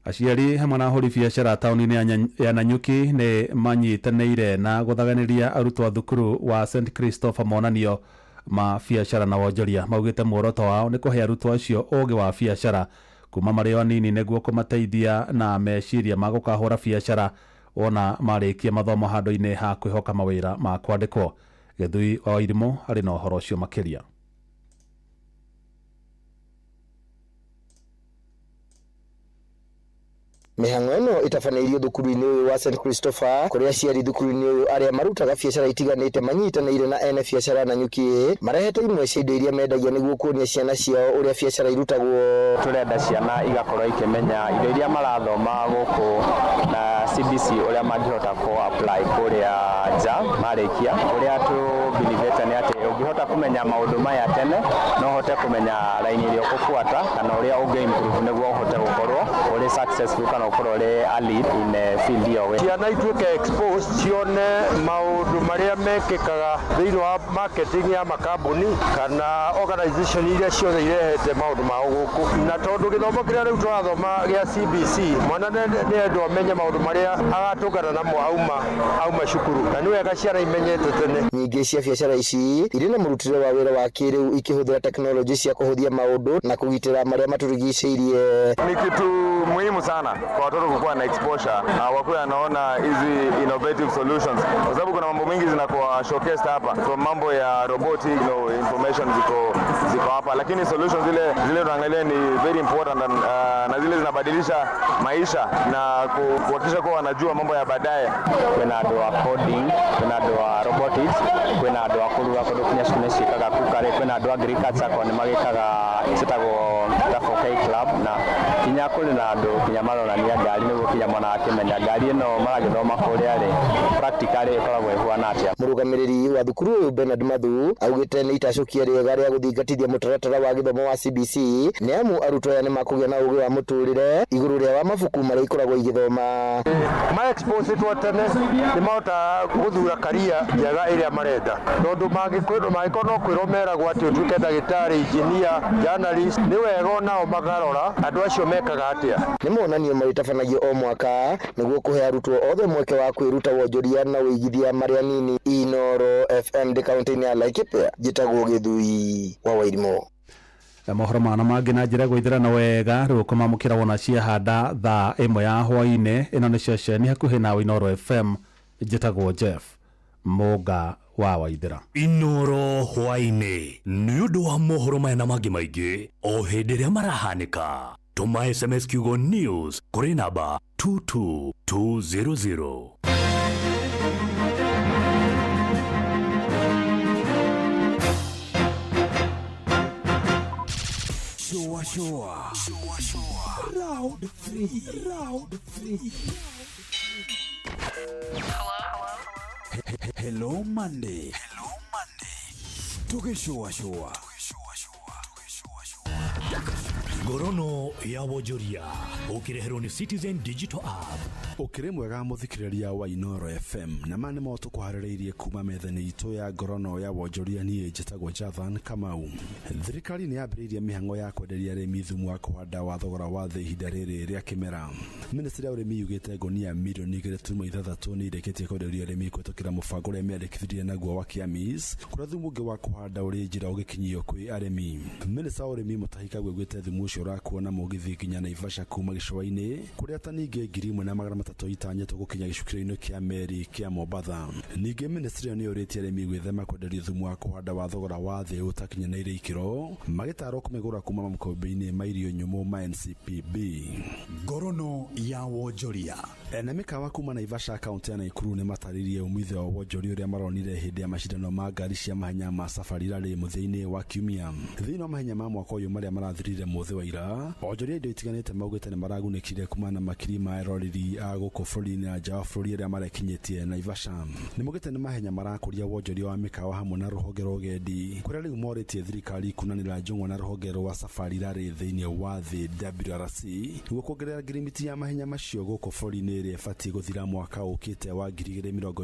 Aciari hamwe na ahũri biacara taũni-inĩ ya Nanyuki nĩ manyitanĩire na gũthaganĩria arutwo a thukuru wa St Christopher monanio ma biacara na wonjoria. Maugĩte muoroto wao nĩ kũhe arutwo acio ũũgĩ wa biacara kuma marĩ o anini nĩguo kũmateithia na meciria ma gũkahũra biacara ona marĩkia mathomo handũ-inĩ ha kwĩhoka mawĩra ma kwandĩkwo. Gĩthui wa Irimũ arĩ na ũhoro ũcio makĩria. Mihang'o ino itafanĩirio thukuru-inĩ ũyũ wa St Christopher kuria aciari thukuru-inĩ ũyũ arĩa marutaga biacara itiganĩte manyitanĩire na ene biacara na nyuki marehete imwe cia indo iria mendagia nĩguo kuonia ciana ciao ũrĩa biacara irutagwo. Turenda ciana igakorwo ikimenya indo iria marathoma gũkũ na CBC ũrĩa mangĩhota ku apply kũrĩa nja marĩkia ũrĩa tũbilivĩte nĩ atĩ ũngĩhota kũmenya maũndũ maya tene no ũhote kũmenya raini ĩrĩa ũkũbuata kana ũrĩa ũngĩ-improve nĩguo ũhote gũkorwo ũrĩ successful kana ũkorwo ũrĩ a lead in field ĩyo. Ciana ituĩke exposed cione maũndũ marĩa mekĩkaga thĩinĩ wa marketing ya makambuni kana organization iria ciothe irehete maũndũ mao gũkũ. Na tondũ gĩthomo kĩrĩa rĩu tũrathoma gĩa CBC mwana nĩ endwo amenye maũndũ marĩa agatũngana namo auma cukuru na nĩ wega ciana imenyete tene. Nyingĩ cia biacara ici irĩ na mũrutĩre wa wĩra wa kĩrĩu ikĩhũthĩra teknolojĩ cia kũhũthia maũndũ na kũgitĩra marĩa matũrigicĩirie. Ni kitu muhimu sana kwa watoto kukuwa na exposure wakuwa anaona hizi innovative solutions kwa sababu kuna mambo mengi zinakuwa showcased hapa from mambo ya robotic information ziko hapa, lakini solutions zile tunaangalia ni very important na zile zinabadilisha maisha na kuhakikisha kuwa wanajua mambo ya baadaye. Kuna andũ wa coding, kuna andũ wa robotics, kuna andũ wa kũruga kũndũ kinya cukuru ciĩkaga kukare, kuna andũ a agriculture kwa nĩ magĩkaga citagwo K club na kinya kũrĩ na andũ kinya maronania ngari nĩguo kinya mwana akĩmenya ngari ĩno maragĩthoma kũrĩa rĩ practically ĩkoragwo ĩhuana atĩa. Mũrũgamĩrĩri wa thukuru ũyũ Bernard Mathu augĩte nĩ itacokia rĩega rĩa gũthingatithia mũtaratara wa gĩthomo wa CBC nĩ amu arutwo aya nĩ makũgĩa na ũgĩ wa mũtũrĩre igũrũ rĩa wa mabuku marĩa ikoragwo igĩthoma. Ma expose twa tene nĩ mahota gũthura career njega ĩrĩa marenda, tondũ mangĩkorwo no kwĩrwo meragwo atĩ ũtuĩke ndagĩtarĩ, engineer, journalist nĩ wega nao magarora andũ acio mekaga atĩa. Nĩ monanio marĩtabanagio o mwaka nĩguo kũhe arutwo othe mweke wa kwĩruta wonjoria na ũigithia marĩa nini. Inooro FM ndĩ kaunti-inĩ ya Laikipia njĩtagwo Gĩthui wa Wairimũ. Mohoro mana mangĩ na njĩra gwĩthĩrana wega rĩu kũmamũkĩra wona ciahanda thaa 1 ya hwaĩ-inĩ. Ĩno nĩ ceceni hakuhĩ na Inooro FM njĩtagwo Jeff Mũga wa Waithĩra. Inooro hwaĩ-inĩ nĩ ũndũ wa mohoro maya na mangĩ maingĩ o hĩndĩ ĩrĩa marahanĩka. Tuma SMS kiugo news kũrĩ namba 22200. Showa. Round 3. Hello Monday. Tuge showa. Gorono ya wonjoria ukireherwo ni Citizen Digital App. Ukire mwega muthikiriria wa Inooro FM na mane mo tukuharĩrĩirie kuma methani itu ya Gorono ya wonjoria ni njĩtagwo Jathan Kamau. Thirikari ni yambĩrĩirie mĩhang'o ya kwenderia arĩmi thumu wa kũhanda wa thogora wa thĩ ihinda rĩrĩ rĩa kĩmera. Ministry ya ũrĩmi yugĩte ngonia milioni 2.6 ni irĩkĩtie kwenderia arĩmi kũhetũkĩra mũbango ũrĩa mĩandĩkithirie naguo wa Kiamis kũrĩa thumu ũngĩ wa kũhanda ũrĩ njĩra ũgĩkinyio kwĩ arĩmi. Minister wa ũrĩmi Mutahika gwĩgwĩte thumu ũcio ũrakuona mũgithi nginya Naivasha kuma gĩcũa-inĩ kũrĩa tani ingĩ 1,300 itanyĩtwo gũkinya gĩcukĩro-inĩ kĩa meri kĩa Mombatha. Ningĩ ministry nĩ yũrĩtie arĩmi gwĩthema kwenderia thumu wa kũhanda wa thogora wa thĩ ũtakinyanĩire ikĩro magĩtarwo kũmĩgũra kuma makombe-inĩ ma irio nyũmũ ma NCPB. Gorono ya wonjoria. Na mĩkawa kuma Naivasha kaunti ya Nakuru nĩ matarĩrie umithio wa wonjoria ũrĩa maronire hĩndĩ ya macindano ma ngari cia mahenya ma Safari Rally mũthia-inĩ wa kiumia. Thĩinĩ wa mahenya ma mwaka ũyũ marĩa marathirire mũthĩ wa ira wonjoria indo itiganĩte maugĩte nĩ maragunĩkire kuma na makiri ma eroreri a gũkũ bũrũri-inĩ na nja wa bũrũri arĩa marekinyĩtie Naivasha. Nĩ maugĩte nĩ mahenya marakũria wonjoria wa mĩkawa hamwe na rũhonge rwa ũgendi kũrĩa rĩu morĩtie thirikari kunanĩra njũng'wa na rũhonge rwa Safari Rally thĩinĩ wa thĩ WRC nĩguo kuongerera ngirimiti ya mahenya macio gũkũ bũrũri-inĩ ĩrĩa ĩbatiĩ gũthira mwaka ũkĩte wa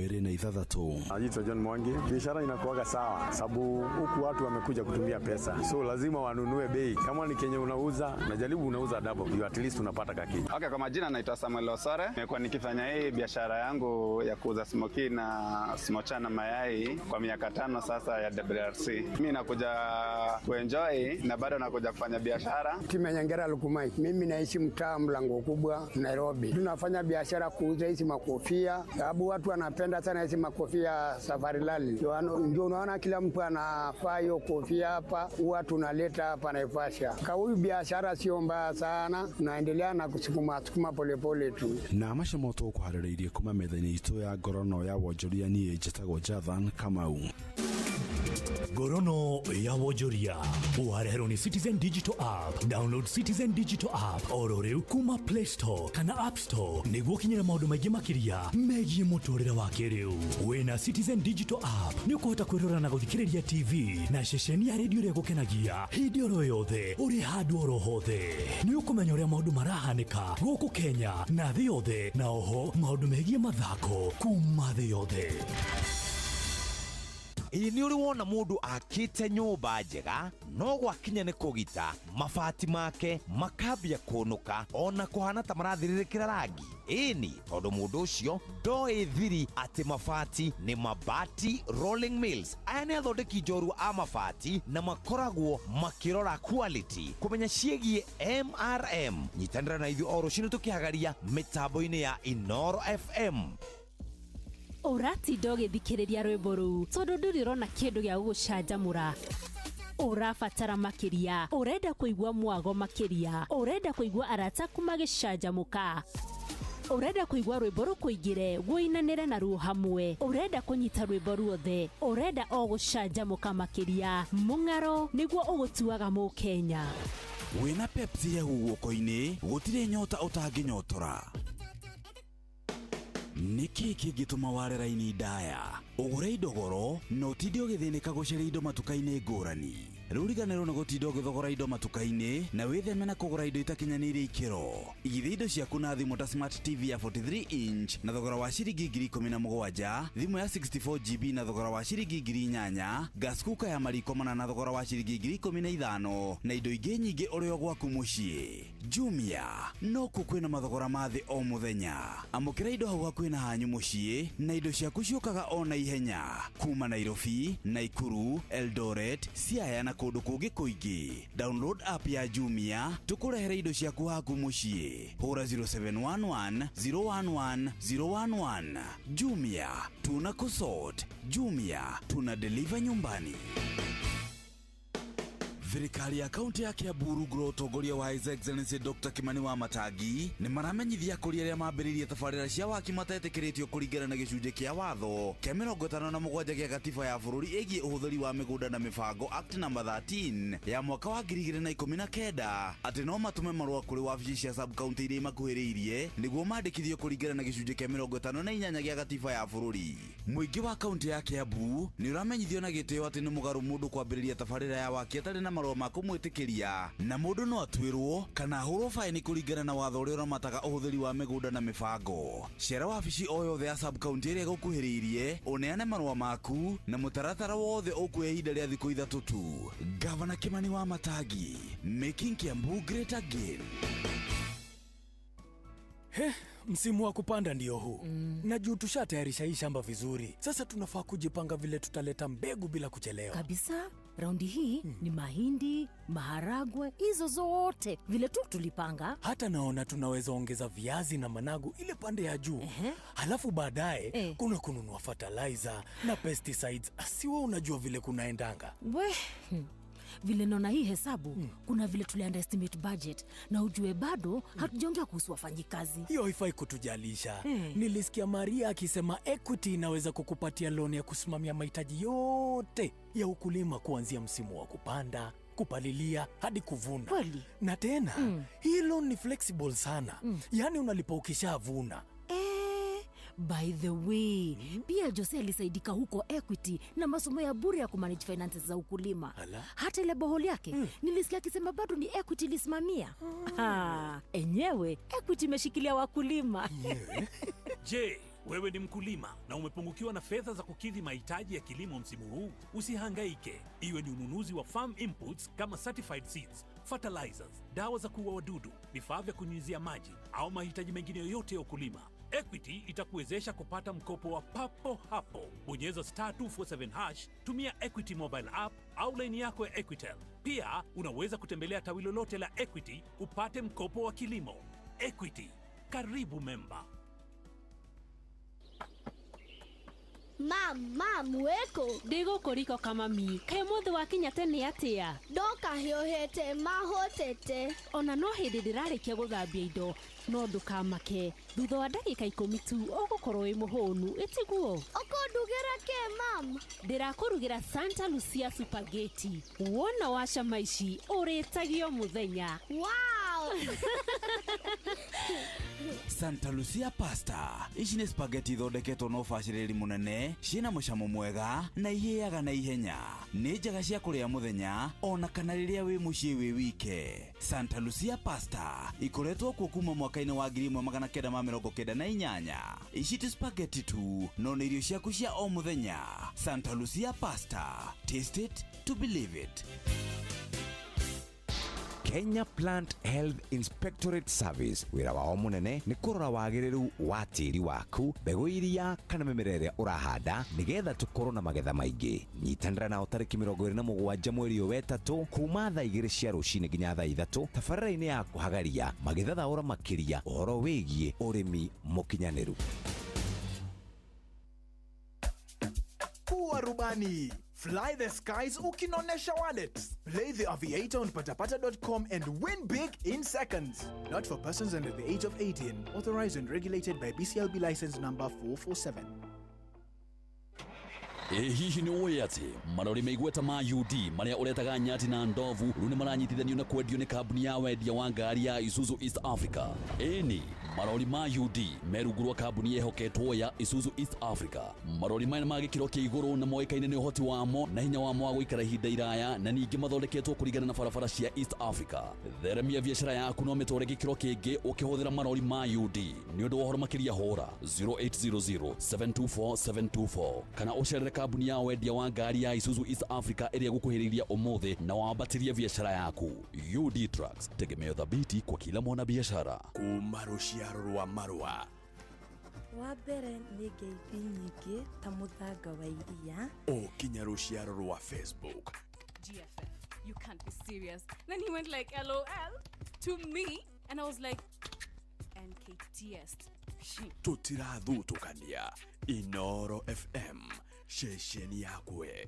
2026. Naitwa John Mwangi. Biashara inakuwaga sawa sababu huku watu wamekuja kutumia pesa, so lazima wanunue bei. Kama ni Kenya unauza najaribu unauza double, at least unapata kaki. Okay, kwa majina naitwa Samuel Osore. Nimekuwa nikifanya hii biashara yangu ya kuuza smoki na smocha na mayai kwa miaka 5 sasa ya WRC. Mimi nakuja kuenjoy na bado nakuja kufanya biashara. Kimenyangera Lukumai. Mimi naishi mtaa Mlango Kubwa, Nairobi. Tunafanya biashara kuuza hizi makofia sababu watu wanapenda sana hizi makofia Safari Rally. Ndio unaona kila mtu anafaa hiyo kofia hapa, huwa tunaleta hapa Naivasha. Kwa huyu biashara biashara sio mbaya sana, tunaendelea na kusukuma polepole tu. Na mashamoto kuharĩrĩirie kuma metha-inĩ itũ ya ngorono ya wonjoria niĩ njĩtagwo Jathan Kamau. Ngorono ya wonjoria wareherwo ni Citizen Digital App. Download Citizen Digital App oro rĩu kuma Play Store kana App Store nĩguo kinyĩra maũndũ maingĩ makĩria megiĩ mũtũrĩre wa kĩrĩu. Wĩna Citizen Digital App nĩ ũkũhota kwĩrora na gũthikĩrĩria TV na ceceni ya redio ĩrĩa gũkenagia hĩndĩ oro yothe ũrĩ handũ oro hothe. Nĩ ũkũmenya ũrĩa maũndũ marahanĩka gũkũ Kenya na thĩ yothe, na oho maũndũ megiĩ mathako kuma thĩ yothe. Ni uri wona mundu akite nyumba njega no gwakinya ni kugita mabati make makambia kunuka ona kuhana ta marathiririkira rangi. Ini tondu mundu ucio ndoi thiri ati mabati ni Mabati Rolling Mills. Aya ni athondeki njorua a mabati na makoragwo makirora quality kumenya ciegie MRM. Nyitanira na ithu oro cini tukihagaria mitambo-ini ya Inoro FM. Urati doge thikiriria rwimbo ruu tondu ndurirona kindu gia gucanjamura. Urafatara makiria, urenda kuigua mwago makiria, urenda kuigua arata kumagicanjamuka, urenda kuigua rwimbo rukuingire guinanire na ruo hamwe, urenda kunyita rwimbo ruothe, urenda o gucanjamuka makiria. Mung'aro niguo ugutuaga mu Kenya. Wina Pepsi ya guoko-ini gutire nyota utanginyotora. Niki kingituma warera-ini ndaya ugure indo goro no tinde ugithinika gucaria indo matuka-ini ngurani. Ruriganirwo na gutinda ugithogora indo matuka-ini na witheme na kugura indo itakinyaniire ikiro. Igithia indo ciaku na thimu ta Smart TV ya 43 inch na thogora wa ciringi 17,000, thimu ya 64GB na thogora wa ciringi 8,000, gas cooker ya mariko mana na thogora wa ciringi 15,000 na indo ingĩ nyingĩ ũrĩ o gwaku mũciĩ. Jumia no kwĩna mathogora ma thĩ o mũthenya. Amũkĩra indo hau hakuhĩ na hanyu mũciĩ na indo ciaku ciũkaga o na ihenya kuma Nairobi, Nakuru, Eldoret, Siaya na kũndũ kũngĩ kũingĩ. Download app ya Jumia tũkũrehere indo ciaku haku mũciĩ. Hũra 0711 011 011. Jumia tuna kusort. Jumia tuna deliver nyumbani. Thirikari ya kaunti ya Kiambu rungu utongoria wa His Excellency Dr. Kimani Wamatangi ni maramenyithia kũrĩ arĩa mambĩrĩirie tabarĩra cia waki matetĩkĩrĩtio kũringana na gĩcunjĩ kĩa watho kĩa 57 gĩa gatiba ya bũrũri ĩgiĩ ũhũthĩri wa mĩgũnda na mĩbango Act number 13 ya mwaka wa 2019 atĩ no matume marũa kũrĩ wabici cia sub-county iria imakuhĩrĩirie nĩguo mandĩkithio kũringana na gĩcunjĩ kĩa 58 gĩa gatiba ya bũrũri. Mũingĩ wa kaunti ya Kiambu nĩ ũramenyithio na gĩtĩo atĩ nĩ mũgarũ mũndũ kwambĩrĩria tabarĩra ya waki atarĩ na marũa ma kũmwĩtĩkĩria na mũndũ no atuĩrwo kana ahũrwo faini kũringana na watho ũrĩa ũramataga ũhũthĩri wa mĩgũnda na mĩbango. Cera wabici o yothe ya sub-county ĩrĩa gũkuhĩrĩirie ũneane marũa maku na mũtaratara wothe ũkuoya ihinda rĩa thikũ 3 tu. Gavana Kimani Wamatangi, making Kiambu great again. Msimu wa kupanda ndio huu. Na juu tushatayarisha hii shamba vizuri. Sasa tunafaa kujipanga vile tutaleta mbegu bila kuchelewa. Kabisa. Raundi hii ni mahindi, maharagwe, hizo zote vile tu tulipanga. Hata naona tunaweza ongeza viazi na managu ile pande ya juu. Halafu baadaye kuna kununua fertilizer na pesticides. Asiwe unajua vile kunaendanga. Vile naona hii hesabu, kuna vile tuliunderestimate budget na ujue bado hatujaongea kuhusu wafanyikazi. Hiyo haifai kutujalisha. Nilisikia Maria akisema Equity inaweza kukupatia loan ya kusimamia mahitaji yote ya ukulima kuanzia msimu wa kupanda, kupalilia hadi kuvuna. Kweli? Na tena, hii loan ni flexible sana. Yaani unalipa ukishavuna. By the way, pia Jose alisaidika huko Equity na masomo ya bure ya kumanage finances za ukulima. Hata ile boholi yake, nilisikia akisema bado ni Equity lisimamia. Enyewe, Equity imeshikilia wakulima. Je, wewe ni mkulima na umepungukiwa na fedha za kukidhi mahitaji ya kilimo msimu huu? Usihangaike. Iwe ni ununuzi wa farm inputs kama certified seeds, fertilizers, dawa za kuua wadudu, vifaa vya kunyunyizia maji au mahitaji mengine yoyote ya ukulima, Equity itakuwezesha kupata mkopo wa papo hapo. Bonyeza *247#, tumia Equity mobile app au laini yako ya Equitel. Pia unaweza kutembelea tawi lolote la Equity upate mkopo wa kilimo. Equity, karibu memba. Mam, weko. Digo koriko kama mi. Kai mothe wakinya tene atia. Doka hiohete mahotete. Ona no hindi ndirarikia guthambia indo. No ndukamake. Thutha wa ndagika 10 tu ugukorwo wi muhunu itiguo. Okondugira ke mam? Ndirakurugira Santa Lucia spaghetti. Wona washa maici uritagio muthenya. Wow! Santa Lucia pasta. Ici nĩ spaghetti thondeketwo na ũbacĩrĩri mũnene, ciĩna mũcamo mwega na ihĩaga na ihenya. Nĩ njega cia kũrĩa mũthenya ona kana rĩrĩa wĩ mũciĩ wĩ wike. Santa Lucia pasta ikoretwo kuo kuma mwaka-inĩ wa 1998. Ici ti spaghetti tu, no nĩ irio ciaku cia o mũthenya. Santa Lucia pasta. Taste it to believe it. Kenya Plant Health Inspectorate Service wira wao munene ni kurora wagiriru wa tiri waku, mbegu iria kana mimera iria urahanda nigetha tukorwo na magetha maingi. Nyitanira nao tariki 27 mweri wa 3 kuma thaa 2 cia rucini nginya thaa 3 tabarĩra-inĩ ya kuhagaria magetha thaũra makiria uhoro wigie urimi mukinyaniru. Kuwa rubani. Fly the skies ukinonesha wallet. Play the aviator on patapata.com and win big in seconds. Not for persons under the age of 18. Authorized and regulated by BCLB license number 447. Hihi ni uwe ati marori meigweta ma UD maria uretaga nyati na ndovu rune maranyitithanio na kwendio ni kambuni ya wendia wa ngari ya Isuzu East Africa. Eni marori ma UD merugurwa kambuni yehoketwo ya Isuzu East Africa. Marori maya magikiro kia iguru na moikaine ni uhoti wamo na hinya wamo wa guikara ihinda iraya na ningi mathondeketwo kurigana na barabara cia East Africa. Theremia biashara yaku no mitore gikiro kingi ukihuthira marori ma UD. Ni undu wohoro makiria hora 0800 724 724 kana ucerere kambuni ya wendia wa ngari ya Isuzu East Africa iria gukuhiriria umuthi na wambatiria biashara yaku. UD Trucks, tegemeo thabiti kwa kila mwana biashara. Kuma ruciaro rwa Marua. Wa mbere nĩ ngeithi nyingĩ ta mũthanga wa iria. Kinya ruciaro rwa Facebook. GFF, you can't be serious. Then he went like LOL to me and I was like NKTS. Tutirathutukania Inoro FM. Shesheni yakwe.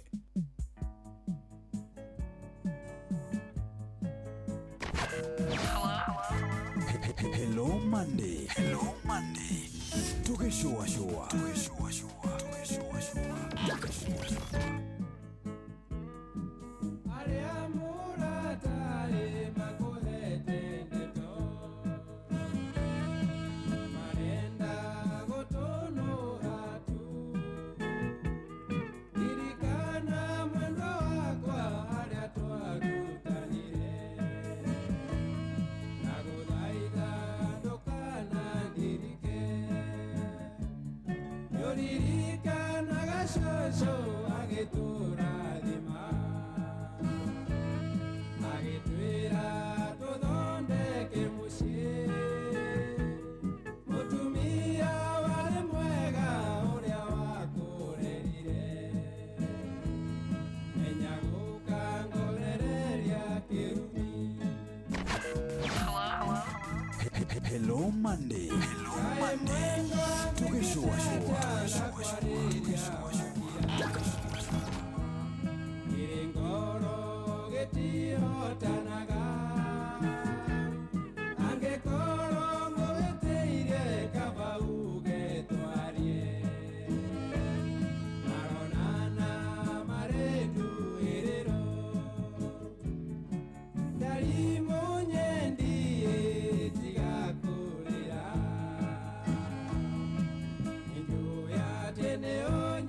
Hello Monday. Tukishua shua. Hello Monday. Tukishua shua.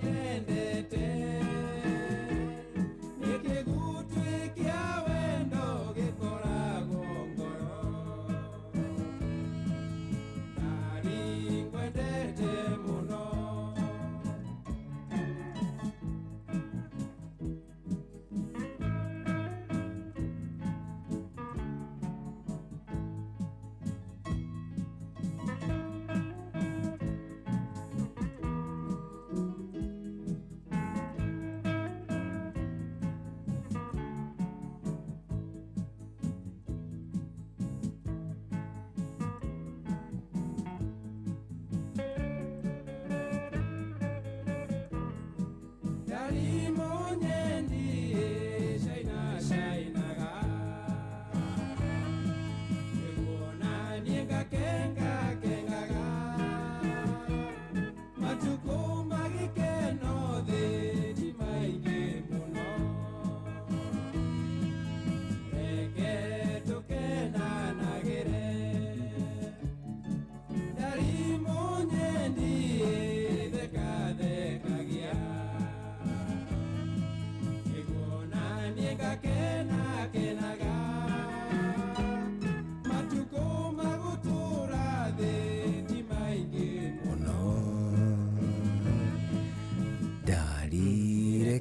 Nyendete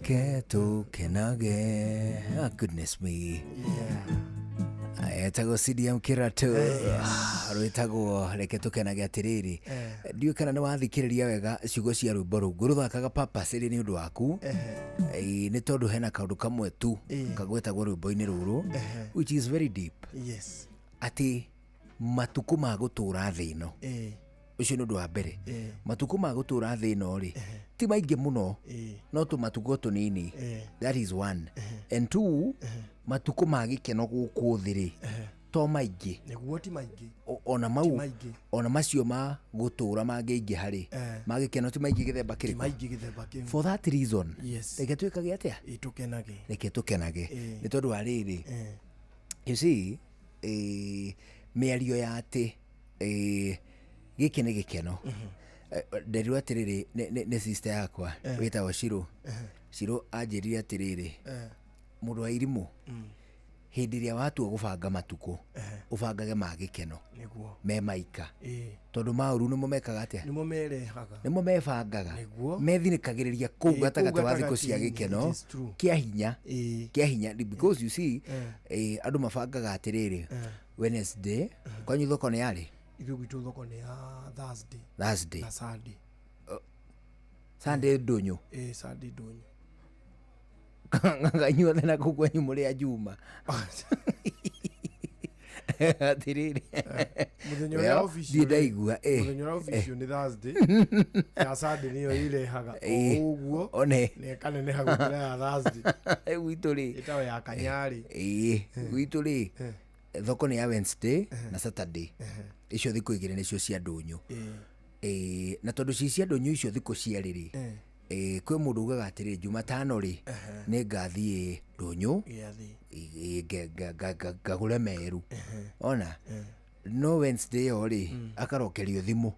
reke tukenage. Oh, goodness me. Etagwo CDM Kĩratũ rwĩtagwo reke tũkenage atĩrĩrĩ. Ndiũĩ kana nĩ wathikĩrĩria wega ciugo cia rwĩmbo rũu ngũrũthakaga papacĩrĩ nĩ ũndũ waku, nĩ tondũ hena kaũndũ kamwe tu kagwĩtagwo rwĩmbo-inĩ rũrũ, which is very deep. Yes. Atĩ matukũ ma gũtũũra thĩ ĩno, ũcio nĩ ũndũ wa mbere. Matukũ ma gũtũũra thĩ ĩno rĩ ti maingĩ mũno, no tũmatukũ tũnini. That is one. And two, matukũ ma gĩkeno gũkũ thĩ rĩ to maingĩ. Nĩguo ti maingĩ. Ona mau, ona macio ma gũtũũra mangĩingĩha rĩ ma gĩkeno ti maingĩ gĩthemba kĩrĩkũ? Maingĩ gĩthemba kĩmwe. For that reason, yes, reke twĩkage atĩa? Tũkenage. Reke tũkenage nĩ tondũ wa rĩrĩ, you see, mĩario ya atĩ gĩkĩ nĩ gĩkeno. Nderirwo atĩrĩrĩ nĩ sister yakwa wĩtagwo Shirũ. Shirũ anjĩrire atĩrĩrĩ, mũndũ wa Irimũ, hĩndĩ ĩrĩa watua gũbanga matukũ ũbangage ma gĩkeno me maika, tondũ maũru nĩmo mekaga atĩa? Nĩmo merehaga, nĩmo mebangaga, methinĩkagĩrĩria kũu gatagatĩ wa thikũ cia gĩkeno kĩa hinya, because you see andũ mabangaga atĩrĩrĩ, Wednesday kwanyu thoko nĩ yarĩ? Ithuĩ gwitũ thoko nĩ ya Thursday na Sunday. Sunday ndũnyũ. Sunday ndũnyũ. Nganyuothe na kũu kwanyu mũrĩ a Juma. Atĩrĩrĩ, mũthenya ũrĩa official ndaigua mũthenya ũrĩa official nĩ Thursday, ya Sunday nĩyo irehaga ũguo nĩ kaneneha gũkĩra ya Thursday. Gwitũ rĩ ĩtawe ya Kanyarĩ. Gwitũ rĩ thoko nĩ ya Wednesday na Saturday. Icio thikũ igĩrĩ nĩcio cia ndũnyũ. Na tondũ cia ndũnyũ icio thikũ ciarĩ rĩ, kwĩ mũndũ ugaga atĩrĩ Jumatano rĩ nĩ ngathiĩ ndũnyũ ngagũre meru, ona no Wednesday yo rĩ akarokerio thimũ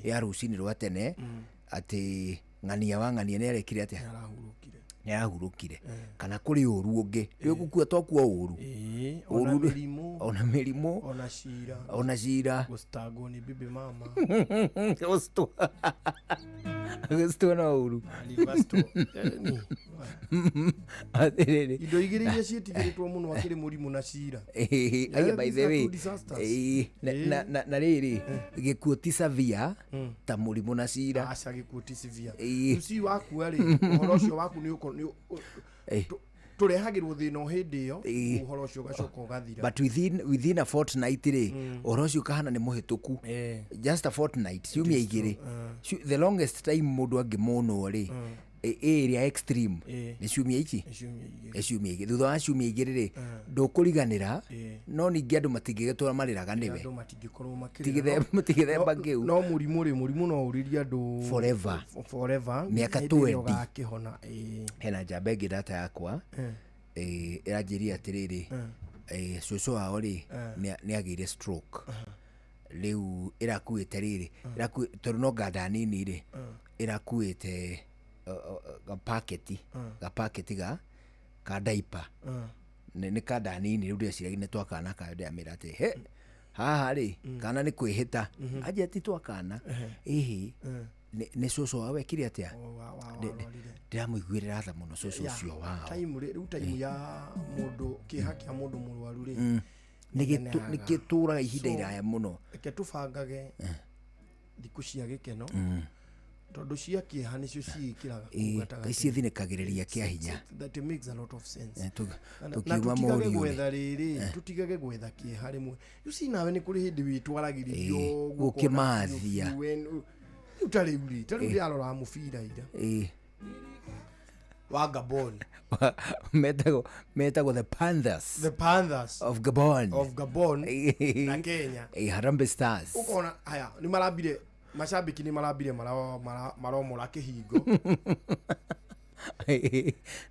ya rũcinĩ rwa tene atĩ ng'ania wa ng'ania nĩ arekire atĩa? Nĩ arahurũkire. Kana kũrĩ ũru ũngĩ gũkua tokua ũru, ona mĩrimũ, ona cira, gũstagwo nĩ bibi mama, gũstwo na ũru. Indo igĩrĩ iria ciĩtigĩrĩtwo mũno akĩrĩ mũrimũ na cira. By the way, na rĩrĩ gĩkuũ ti severe ta mũrimũ na cira. Aca gĩkuũ ti severe. Uci wakua rĩ ũhoro ũcio waku nĩ tũrehagĩrwo thĩna o hĩndĩ ĩyo, ũhoro ũcio ũgacoka ũgathira. But within a fortnight rĩ ũhoro ũcio ũkahana nĩ mũhĩtũku. Just a fortnight, ciumia igĩrĩ. The longest time mũndũ angĩmonwo rĩ area extreme nĩ ciumia ici, ciumia igĩrĩ. Thutha wa ciumia igĩrĩ rĩ ndũkũriganĩra, no ningĩ andũ matingĩgĩtũra marĩraga nĩwe, tigĩthemba kĩu. No mũrimũ no ũrĩrie andũ forever mĩaka 20. Hena njamba ĩngĩ data yakwa ĩranjĩria atĩrĩrĩ, cũcũ wao rĩ nĩ agĩire stroke. Rĩu ĩrakuĩte rĩrĩ, tondũ no nganda nini rĩ, ĩrakuĩte gapaketi ka diaper, nĩ kada nini. Rĩu ndĩreciragia nĩ twakana kayo, ndĩramĩra atĩ haha rĩ kana nĩ kwĩhĩta. Anjĩra ti twakana, ĩhĩ nĩ cũcũ wao ekire atĩa? Ndĩramũiguĩrĩra tha mũno cũcũ ũcio wao. Rĩu time ya mũndũ, kĩeha kĩa mũndũ mũrwaru rĩ nĩ gĩtũraga ihinda iraya mũno. Reke tũbangage thikũ cia gĩkeno, tondũ cia kĩeha nĩcio ciĩkĩraga ici thinĩkagĩrĩria kĩa hinya. That makes a lot of sense. Tukiuma mori gwetha rĩrĩ, tutigage gwetha kĩeha rĩmwe. Yusi nawe nĩ kũrĩ hĩndĩ wĩtwaragĩrĩrio gũkĩmathia. Rĩu tarĩu arora mũbira ira wa Gabon metagwo the Panthers of Gabon na Kenya, Harambee Stars. Ukona haya ni marambire mashabiki ni marambire maromora kĩhingo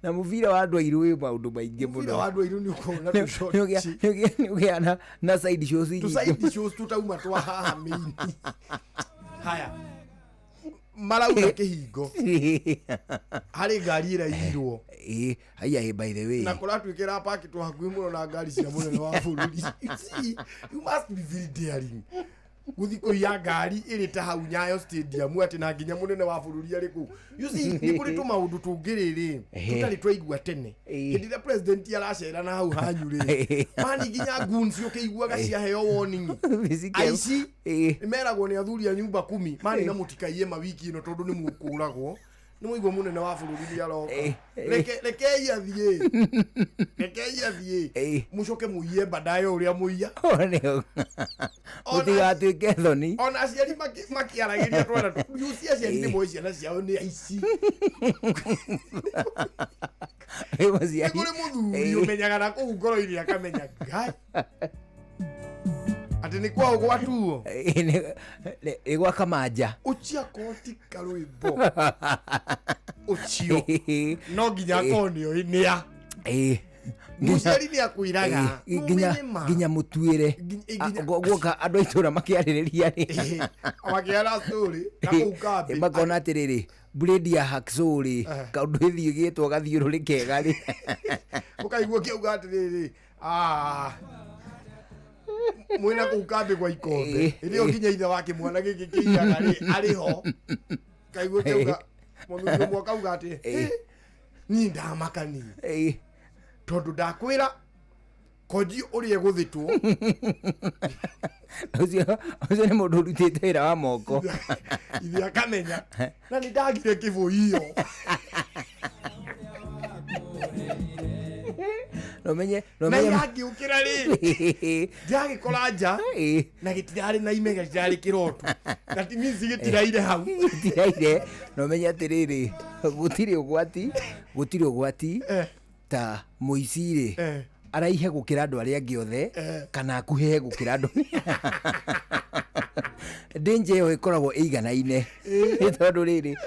na mũbira wa andũ airũ wĩ maũndũ maingĩ mũno. Mũbira wa andũ airũ nĩ ũkona nĩũgĩa na side shows tutauma twa haha mĩini. Haya marauga kĩhingo harĩ ngari ĩrairwo. Haya, by the way, na kũratwĩkĩra pakĩtwo hakuhĩ mũno na ngari cia mũnene wa bũrũri. You must be very daring. guthiko ya ngari iri ta hau Nyayo stadium ati na nginya munene wa bururi ari ku you see ni kuri tu maundu tungiriri tutari twaigua tene hindi the president aracera na hau hanyuri mani nginya guns ukiguaga cia heo warning aici imeragwo ni athuri a nyumba 10 mani na mutikaiye mawiki ino tondu ni mukuragwo ni muigwa munene wa bururi aroka rekei athie mucoke muiye baadaye uria muiya utigatuike thoni ona aciari makiaragiria twara yusi aciari ni moicia na ciao ni aici kuri muthuri umenyaga na kuu ngoro-ini akamenya ngai ati ni kwao gwatuo igwa kamanja uchia koti karwimbo uchio no nginya konio inia muciari ni akuiraga nginya mutuire gwoka andu aitura makiaririria ri makiara story nakukambi makona atiriri blade ya haksuri kaundu ithio gitwo gathiururi kega ri ukaigua kiuga atiriri mwina kukambi kwa ikombe ilio nginya ithe wake mwana giki kiiaga ri ariho kaigua kiuga mundu mwaka uga ati ni ndamakani tondu ndakwira koji uri eguthitwo ucio ni mundu urutite wira wa moko ithe akamenya na ni ndagire kivu hiyo nomenye na yaki ukira ri jagi kolanja na gitirari na imega jari kirotu kati mizi gitiraire hau gitiraire nomenye atiriri gutiri ugwati ta muiciri araihe gukira andu aria angi othe kana akuhe gukira andu danger yo ikoragwo iganaine tondu riri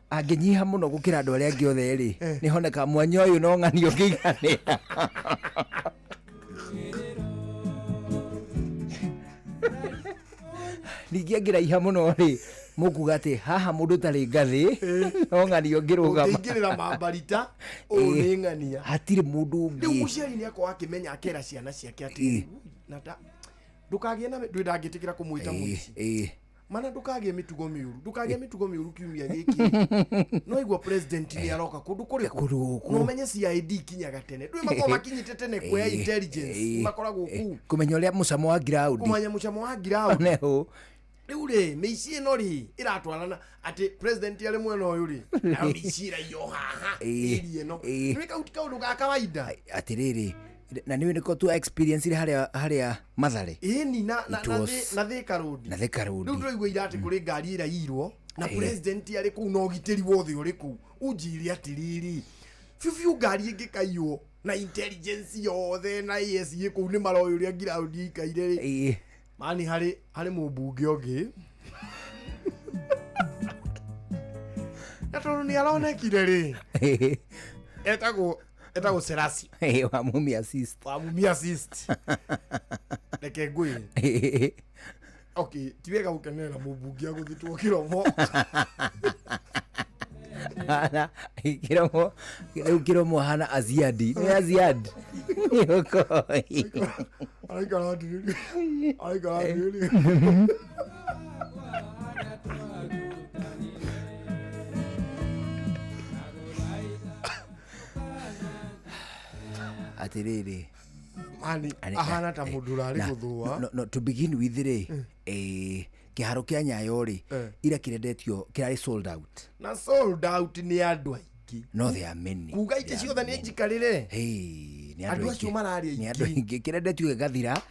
anginyiha muno gukira andu aria angi othe ri ni honeka mwanya uyu no ng'anio ngigane ningi angiraiha muno ri mukuga ati haha mundu tari ngathi no ng'anio ngirugama ngirira mambarita ni ng'ania hatiri mundu ungi riu muciari ni akwa akimenya akera ciana ciake ati nata ndukagie na ndwidangitikira kumuita muici mana ndukagie mitugo miuru kiumia giki no igwa president ni aroka kundu kuri no menye CID kinyaga tene ndwi makoma kinyite tene kwa intelligence makoragwo ku kumenya uria mucamo wa ground kumenya mucamo wa ground neho riure meici ino ri iratwarana ati president yale mwena uyu ri na micira yo haha iri no rika utika undu ga kawaida atiriri na niwe niko tu experience ile haria Mathare ni na Thika Road ndu ndoigwa irati kuri ngari ira irwo na president yale ku no giteri wothe uri ku ujiri atiriri fiu ngari ingikaiyo na intelligence yothe na ESG ku ni maroyo ria ground ikaire ri mani hari mubunge ongi nato ni aronekire ri etagwo Serasi wa mumi assist leke ngui okay tiwega gukenera mubunge aguthitwo kiromo ana kiromo hana aziadi ni aziad yoko ai karadi atiriri mani ahana ta mudura ari guthua no to begin with ri kiharo kia Nyayo ri ira kirendetio kirari sold out ni andu aingi no they are many kuga ite ciothe ni njikarire ni andu acio marari ni andu aingi kirendetio gathira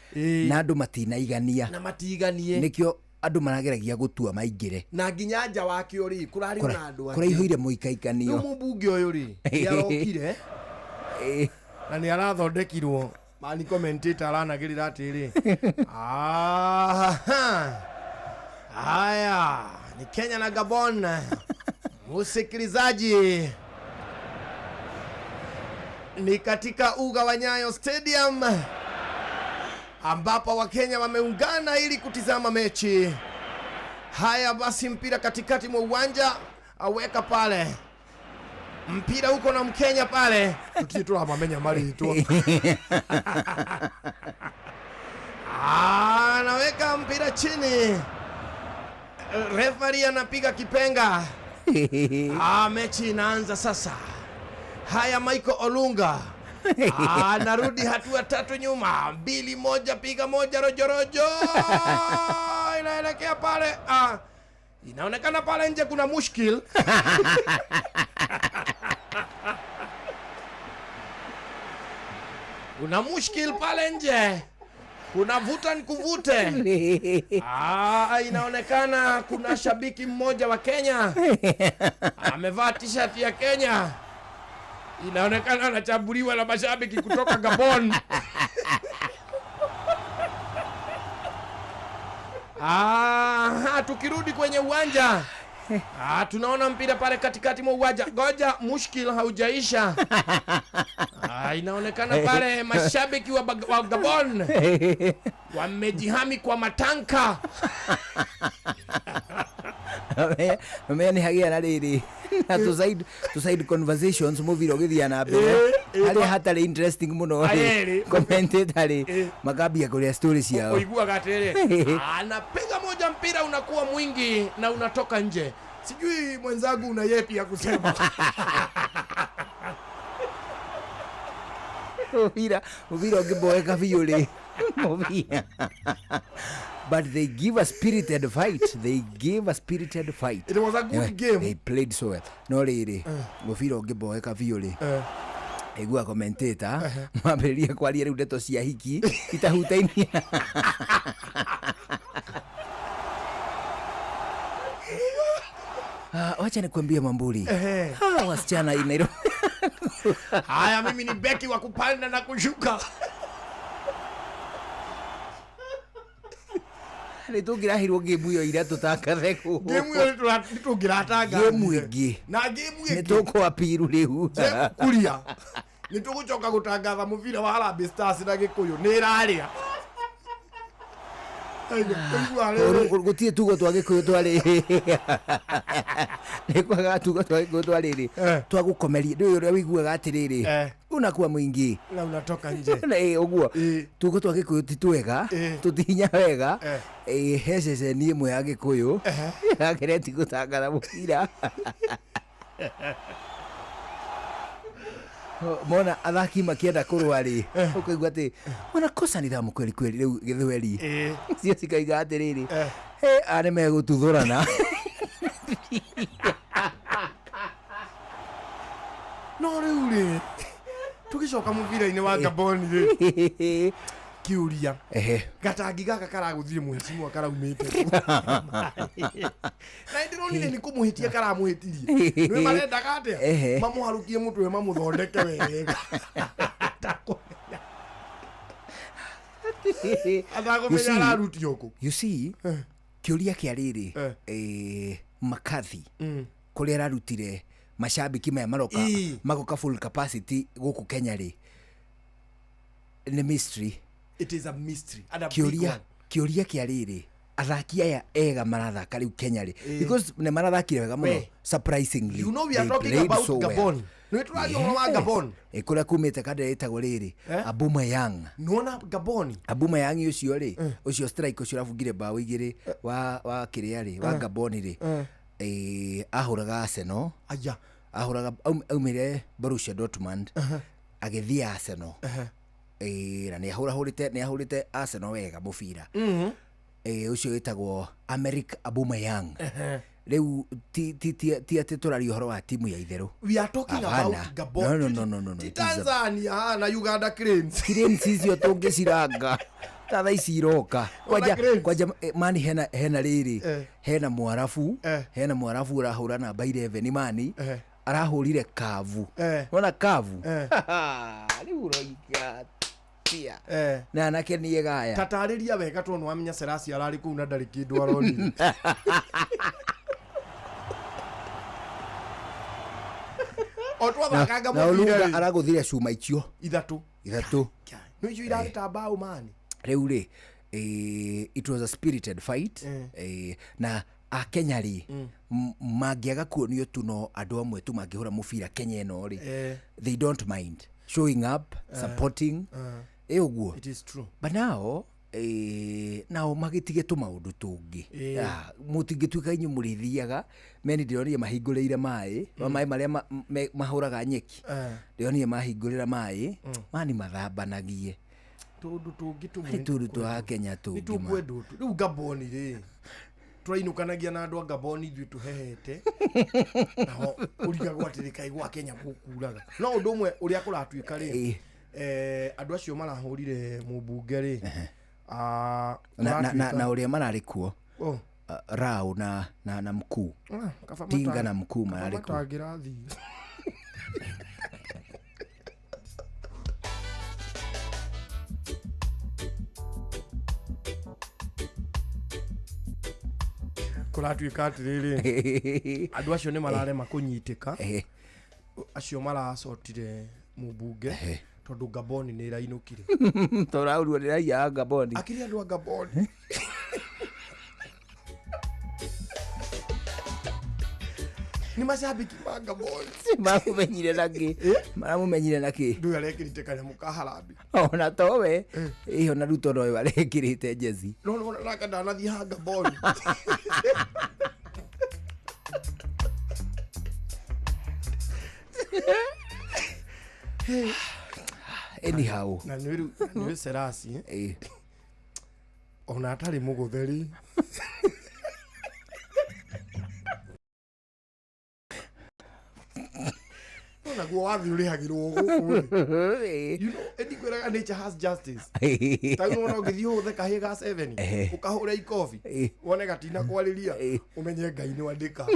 na andu matinaigania nikio andu marageragia gutua maingire na nginya nja wake uri kurari na andu kuraihuire muikaikanio no mubunge uyu ri yarokire na ni arathondekirwo mani commentator aranagirira atiri haya ni Kenya na Gabon usikilizaji ni katika uga wa Nyayo Stadium ambapo Wakenya wameungana ili kutizama mechi. Haya basi, mpira katikati mwa uwanja, aweka pale mpira huko na Mkenya pale tutitwa mamenya mali tu. Anaweka mpira chini. Referee anapiga kipenga. Mechi inaanza sasa. Haya, Michael Olunga anarudi hatua 3 nyuma. 2-1, piga moja rojorojo. Inaelekea pale. Inaonekana pale nje kuna mushkil. Kuna mushkil pale nje. Kuna vuta nikuvute. Inaonekana kuna shabiki mmoja wa Kenya amevaa t-shirt ya Kenya. Inaonekana anachambuliwa na mashabiki kutoka Gabon. Tukirudi kwenye uwanja. Tunaona mpira pale katikati mwa uwanja. Goja, mushkil haujaisha. Inaonekana pale mashabiki wa Gabon wamejihami kwa matanka. Ni hagia na riri. Na to side conversations movie ogithia na mbere. Hali hatari interesting muno. Commentator magabia kulia stories yao. Kuigua gatere. Anapiga moja, mpira unakuwa mwingi na unatoka nje. Sijui mwenzangu una yepi ya kusema. Movira ogeboeka viole. Movira. But they give a spirited fight. It was a good game. They played so well. No riri. Movira ogeboeka viole. Egua commentator maberia kwaria riu ndeto cia hiki itahutainia. Wacha nikwambie Mamburi. Wasichana hii Nairobi. Haya, mimi ni beki wa kupanda na kushuka. Nitungirahirwo game iyo ira tutakatheko. Game iyo nitungirataga. Game ingi. Na game ingi. Nituko apiru riu. Kuria. Nitugucoka gutangatha mubira wa Harambee Stars na Gikuyu ni raria. Gutie tugo twa Gikuyu twari. Nikwaga tugo twa Gikuyu twari. Twagukomeria ndio uria wiguaga atiriri. Unakuwa mwingi. Na unatoka nje. Uguo. Tugo twa Gikuyu titwega. Tutinya wega. Hecece ni imwe ya Gikuyu. Agereti gutangatha mubira. Mona athaki makienda kurwari ukaigua ati mona kosa ni thamu kweli riu githweri cio cikaiga atiriri ane megututhurana no riu ri tugicoka mubira-ini wa Gabon ri kiuria gatangi gaka karaguthire muhecimu karaumite na ndironire ni kumuhitia karamuhitirie nĩ marenda gate mamuharukie mutwe mamuthondeke wega atagomenya araruti huko. You see kiuria kia riri Makathi kuria ararutire mashabiki maya magoka full capacity guku Kenya ri ni mystery. It is a mystery and a kiuria kia riri athaki aya ega marathaka riu Kenya ri because ne marathakire wega muno surprisingly. You know we are talking about so Gabon. No turayo wa Gabon. Kura kumite kada etagwo riri Aubameyang. Nona Gabon. Aubameyang ucio ri ucio strike ucio rafugire bao igiri wa kiria ri wa Gabon ri ahuraga Arsenal. Aya ahuraga aumire Borussia Dortmund agithia Arsenal. Na ni ahurite Arsenal wega mubira. Ucio witagwo Americ Aubameyang. Riu ti ati turario horo wa timu ya itheru. We are talking about Gabon. No. Tanzania na Uganda Cranes. Cranes icio tungiciranga. Tatha ici iroka. Kwaja mani hena riri. Hena mwarafu urahura namba 11 mani. Arahurire kavu. Wona kavu. Riu uroiga tia. Na nake ni gaya. Tatariria wega tu no amenya Serasi arari ku na ndari kindu aroni. Otwa bakaga mubira araguthire cuma icio ithatu no icio irarita bao mani riu ri it was a spirited fight na a Kenya ri mangiaga kuonio tu no andu amwe tu mangihura mubira Kenya eno ri they don't mind showing up supporting uguo. It is true. But now nao magitige tu maundu tungi mutingituika inyu murithiaga meni ndironie mahingũrĩire maĩ maria mahũraga nyeki ndironie mahingũrĩra maĩ mani mathambanagie tundu tungi tundu twa Kenya tungi nitũkwendwo riu Gabon ri twainukanagia na andu a Gabon ithuĩ tuhehete naho urigagwo atĩ kai gwa Kenya gũkuraga no ũndũ ũmwe ũrĩa kũratuĩka ri andu acio marahũrire mũmbunge ri na uria marari kuo Rao na mkuu Tinga na mkuu marari kuo kuratuĩka atĩrĩrĩ andu acio nĩ mararema kũnyitĩka acio maracotire mũmbunge tondu Gabon nĩ irainũkire toraurwo nĩ raia a Gabon akiri andu a Gabon ni mashabiki wa Gabon mamumenyire naki ndu arekirite kanyamũ ka harambi ona towe iyo na ruto nowe arekirite jezi no naka ndanathie ha Gabon anyhow na nĩ Serasi ona atarĩ mũgũtheri naguo wathi urihagirwo guku you know edikwiraga nature has justice tayo no ngithii huthe kahie ga 7 ukahura ikofi wone gatina kwariria umenye Ngai ni wandika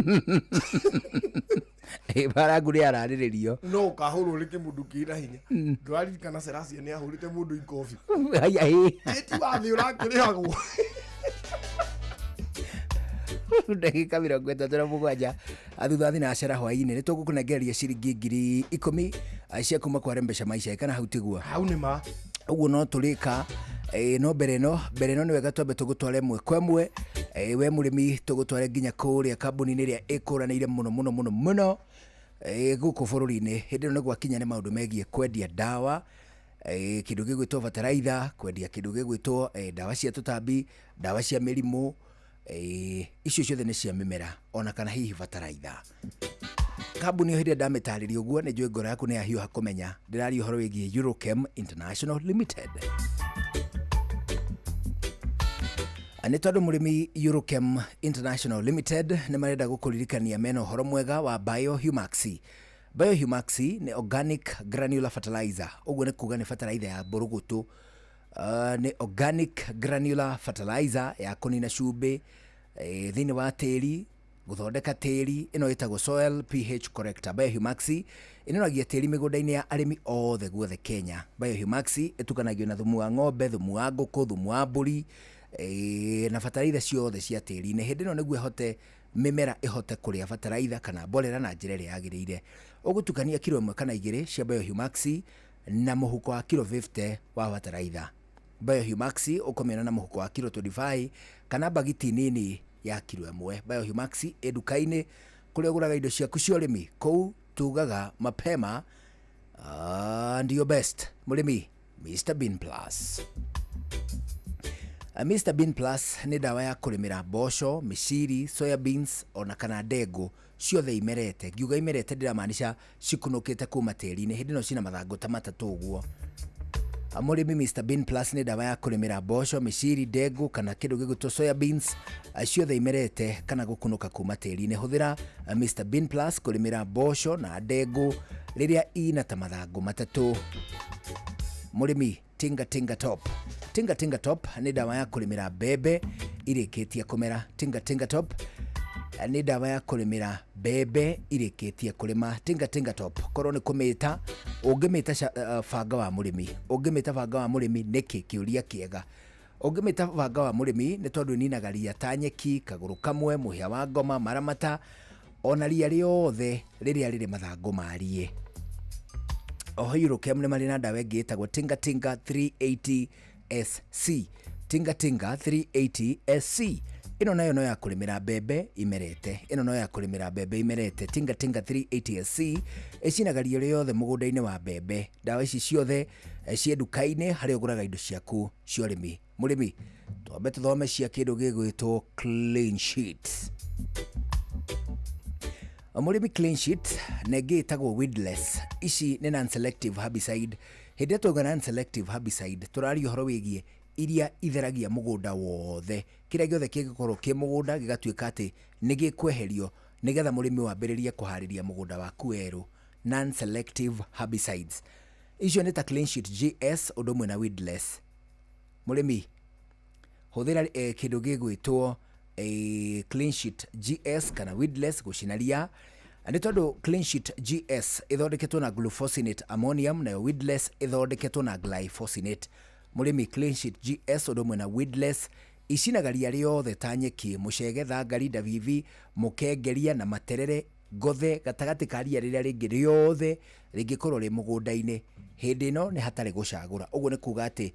baraguri arariririo no ukahurwo riki mundu kira hinya ndwari kana Serasi ni ahurite mundu ikofi eti wathi urakirihagwo ndagika 37 athutha thinacara hwainĩ nĩ tũgũkũnengereria ciringi 10,000 cia kuma kwa Rembesha Maisha kana hau tigua hau nĩ ma ũguo no tũrĩka no mbere no nĩ wega twambe tũgũtware mwe kwa mwe we mũrĩmi tũgũtware nginya kũrĩa kambuni-inĩ ĩrĩa ĩkũranĩire mũno gũkũ bũrũri-inĩ hĩndĩ ĩno nĩ gwakinya nĩ maũndũ megiĩ kwendia ndawa kĩndũ gĩgwĩtwo bataraitha kwendia kĩndũ gĩgwĩtwo ndawa cia tũtambi ndawa cia mĩrimũ icio ciothe nĩ cia mĩmera ona kana hihi bataraitha kambuni hĩndĩ ndamĩtarĩria ũguo nĩ njũĩ ngoro yaku nĩ yahiũha kũmenya ndĩraria ũhoro wĩgiĩ Eurochem International Limited nĩ tondũ mũrĩmi Eurochem International Limited nĩ marenda gũkũririkania mena ũhoro mwega wa Biohumax. Biohumax nĩ organic granular fertilizer ũguo nĩ kuga nĩ bataraitha ya mbũrũgũtũ nĩ organic granular fertilizer ya kũnina cumbĩ thĩinĩ wa tĩri gũthondeka tĩri ĩno ĩtagwo soil pH corrector. Biohumax ĩnoragia tĩri mĩgũnda-inĩ ya arĩmi othe guothe Kenya. Biohumax ĩtukanagio na thumu wa ng'ombe, thumu wa ngũkũ, thumu wa mbũri na bataraitha ciothe cia tĩri-inĩ. Hĩndĩ ĩno nĩguo ĩhote mĩmera ĩhote kũrĩa bataraitha kana mborera na njĩra ĩrĩa yagĩrĩire. Ũgũtukania kilo 1 kana 2 cia Biohumax na mũhuko wa kilo 50 wa bataraitha. Biohumax ũkomena na mũhuko wa kilo 25 kana bagiti nini ya kilo 1. Biohumax edukainĩ kũrĩa ũgũraga indo ciaku cia ũrĩmi kũu tugaga mapema and your best mũrĩmi Mr Bean Plus. Mr Bean Plus nĩ ndawa ya kũrĩmĩra mboco, mĩciri, soya beans ona kana ndengũ ciothe imerete. Ngiuga imerete ndiramaanisha cikunũkĩte kuma tĩri-inĩ, hĩndĩ ĩno cina mathangũ ta matatũ ũguo. Mũrĩmi Mr Bean Plus nĩ ndawa ya kũrĩmĩra mboco, mĩciri, ndengũ kana kĩndũ gĩgwĩtwo soya beans ciothe imerete kana gũkunũka kuma tĩri-inĩ. Hũthĩra Mr Bean Plus kũrĩmĩra mboco na ndengũ rĩrĩa ina ta mathangũ matatũ. Mũrĩmi Tinga Top. Tinga Top nĩ ndawa ya kũrĩmĩra mbembe irĩkĩtie kũmera. Tinga Top nĩ ndawa ya kũrĩmĩra mbembe irĩkĩtie kũrĩma. Tinga Top korwo nĩ kũmĩta ũngĩmĩta banga wa mũrĩmi. Ũngĩmĩta banga wa mũrĩmi nĩkĩ kĩũria kĩega. Ũngĩmĩta banga wa mũrĩmi nĩ tondũ ninaga ria ta nyeki, kagũrũ kamwe, mũhĩa wa ngoma, maramata ona ria rĩothe rĩrĩa rĩrĩ mathangũ mariĩ. Oho Eurochem nĩ marĩ na ndawa ĩngĩ ĩtagwo Tinga 380 SC. Tinga 380 SC. Ĩno nayo no ya kũrĩmĩra mbembe imerete. Tinga 380 SC ĩcinaga ria rĩothe mũgũnda-inĩ wa mbembe. Ndawa ici ciothe cie nduka-inĩ harĩa ũgũraga indo ciaku cia ũrĩmi. Murimi twambe tuthome cia kindu gigwitwo clean sheet. Murimi clean sheet negitagwo weedless. Ici ni non-selective herbicide. Hĩndĩ tũga non-selective herbicide tũraria ũhoro wĩgiĩ iria itheragia mũgũnda wothe. Kĩrĩa gĩothe kĩngĩkorwo kĩ mũgũnda gĩgatuĩka atĩ nĩ gĩkweherio nĩgetha mũrĩmi wambĩrĩrie kũharĩria mũgũnda waku werũ. Non-selective herbicides icio nĩ ta clean sheet GS ũndũ ũmwe na weedless. Mũrĩmi hũthĩra kĩndũ gĩgwĩtwo clean sheet GS kana weedless gũcina ria. Nĩ tondũ clean sheet GS ĩthondeketwo na glufosinate ammonium nayo weedless ĩthondeketwo na glyphosate. Mũrĩmi clean sheet GS ũndũ ũmwe na weedless icinaga ria rĩothe ta nyeki, mũcege, thangari, ndavivi, mũkengeria na materere, ngothe, gatagatĩ ka ria rĩrĩa rĩngĩ rĩothe rĩngĩkorwo rĩ mũgũnda-inĩ. Hĩndĩ ĩno nĩ hatarĩ gũcagũra. Ũguo nĩ kuga atĩ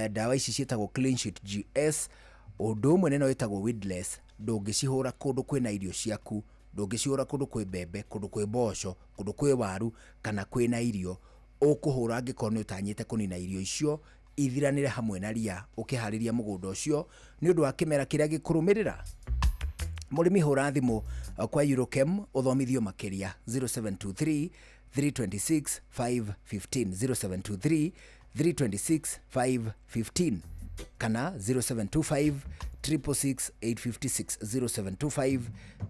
ndawa ici ciĩtagwo clean sheet GS ũndũ ũmwe nĩno ĩtagwo weedless. Ndũngĩcihũra kũndũ kwĩna irio ciaku, ndũngĩcihũra kũndũ kwĩ mbembe, kũndũ kwĩ mboco, kũndũ kwĩ waru kana kwĩna irio. Ũkũhũra angĩkorwo nĩ ũtanyĩte kũnina irio icio ithiranĩre hamwe na ria ũkĩharĩria mũgũnda ũcio nĩ ũndũ wa kĩmera kĩrĩa gĩkũrũmĩrĩra. Mũrĩmi hũra thimũ kwa Eurochem ũthomithio makĩria 0723 326 515 0723 326 515 kana 0725 666 856 0725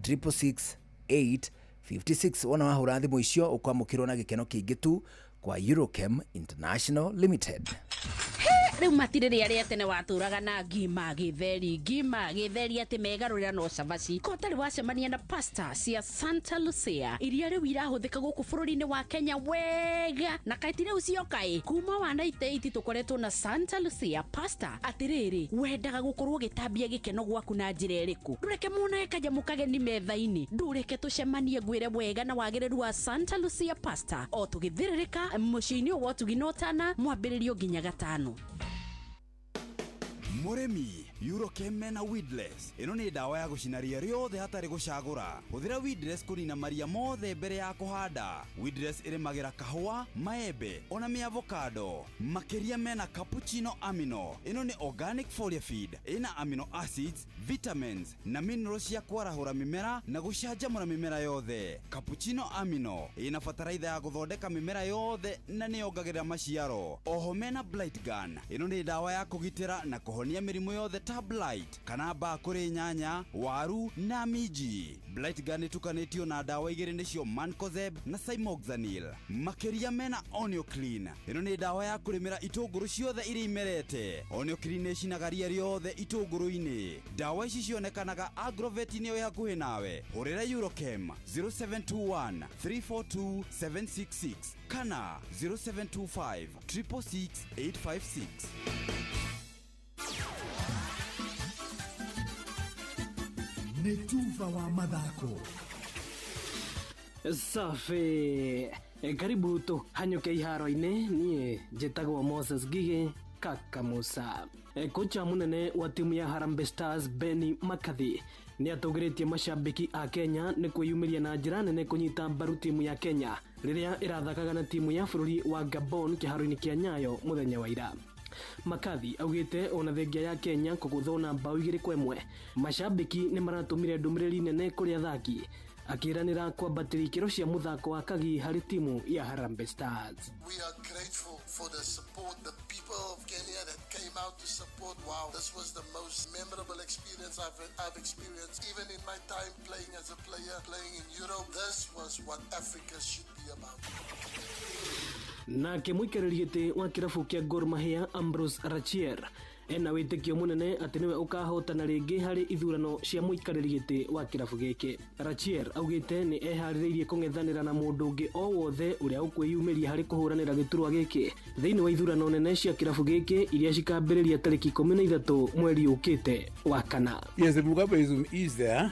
666 856. Wona wahũra thimũ icio ũkwamũkĩrwo na gĩkeno kĩingĩ tu kwa Eurochem International Limited. Riu matirĩrĩa rĩa tene watũraga na ngima gĩtheri atĩ megarũrĩra no cabaci ko tarĩ wacemania na pasta cia Santa Lucia iria rĩu irahũthĩka gũkũ bũrũri-inĩ wa Kenya wega na kaitire ucio kaĩ kuma wa 98 tũkoretwo na Santa Lucia pasta. Atĩrĩrĩ wendaga gũkorwo gĩtambia gĩkeno gwaku na njĩra ĩrĩkũ? Ndũreke muone kanyamũ kageni metha-inĩ, ndũreke tũcemanie ngwĩre wega na wagĩrĩru wa Santa Lucia pasta o tũgĩthĩrĩrĩka mũciĩ-inĩ wa ũtugi na ũtana mwambĩrĩrio nginya gatano. Muremi Eurochem na weedless ino ni dawa ya gucina ria riothe hatarĩ gũcagũra. Hũthĩra weedless kũnina maria mothe mbere ya kũhanda. Weedless ĩrĩmagĩra kahũa, maembe ona avocado. Makĩria mena cappuccino amino. Ino ni organic foliar feed ina amino acids, vitamins na minerals ya kwarahũra mimera na gũcanjamũra mimera yothe. Cappuccino amino ina bataraitha ya gũthondeka mimera yothe na nĩyongagĩrĩra maciaro. Oho mena blight gun ino ni dawa ya kũgitĩra na kũhonia mĩrimũ yothe ta blight kana mbaa kũrĩ nyanya, waru na minji. Blight gun ĩtukanĩtio na dawa igĩrĩ nĩcio Mancozeb na Cymoxanil. Makĩria mena Onio Clean ino ni dawa ya kũrĩmĩra itũngũrũ ciothe iria imerete. Onio Clean nĩcinaga ria riothe itũngũrũ-inĩ. Dawa ici cionekanaga Agrovet-inĩ ĩyo hakuhĩ nawe. Hũrĩra Eurochem 0721 342 766 kana 0725 666 856. Netuva wa mathako safi. Karibu tu hanyuke iharo-inĩ. Niĩ njĩtagwo Moses Gigi Kaka Musa. Kocha munene wa timu ya Harambee Stars Benny McCarthy nĩ atũgĩrĩtie macambĩki a Kenya nĩ kwĩyumĩria na njĩra nene kũnyita mbaru timu ya Kenya rĩrĩa ĩrathakaga na timu ya bũrũri wa Gabon kĩharo-inĩ kĩa Nyayo mũthenya wa ira. McCarthy augĩte ona thengia ya Kenya kũgũthwo na mbao 2-1 macambĩki nĩ maratũmire ndũmĩrĩri nene kũrĩ athaki akĩranĩra kwambatĩria ikĩro cia mũthako wa kagi harĩ timu ya Harambee Stars. We are grateful for the support, the people of Kenya that came out to support. Wow, this was the most memorable experience I've experienced, even in my time playing as a player, playing in Europe. This was what Africa should be about. Nake mũikarĩri gĩtĩ wa kĩrabu kĩa Gor Mahia Ambrose Rachier ena wĩtĩkio mũnene atĩ nĩwe ũkahotana rĩngĩ harĩ ithurano cia mũikarĩri gĩtĩ wa kĩrabu gĩkĩ. Rachier augĩte nĩ eharĩrĩirie kũng'ethanĩra na mũndũ ũngĩ o wothe ũrĩa ũkwĩyumĩria harĩ kũhũranĩra gĩturwa gĩkĩ thĩinĩ wa ithurano nene cia kĩrabu gĩkĩ iria cikambĩrĩria tarĩki 13 mweri ũkĩte wa kana. Yes, the Mugabeism is there.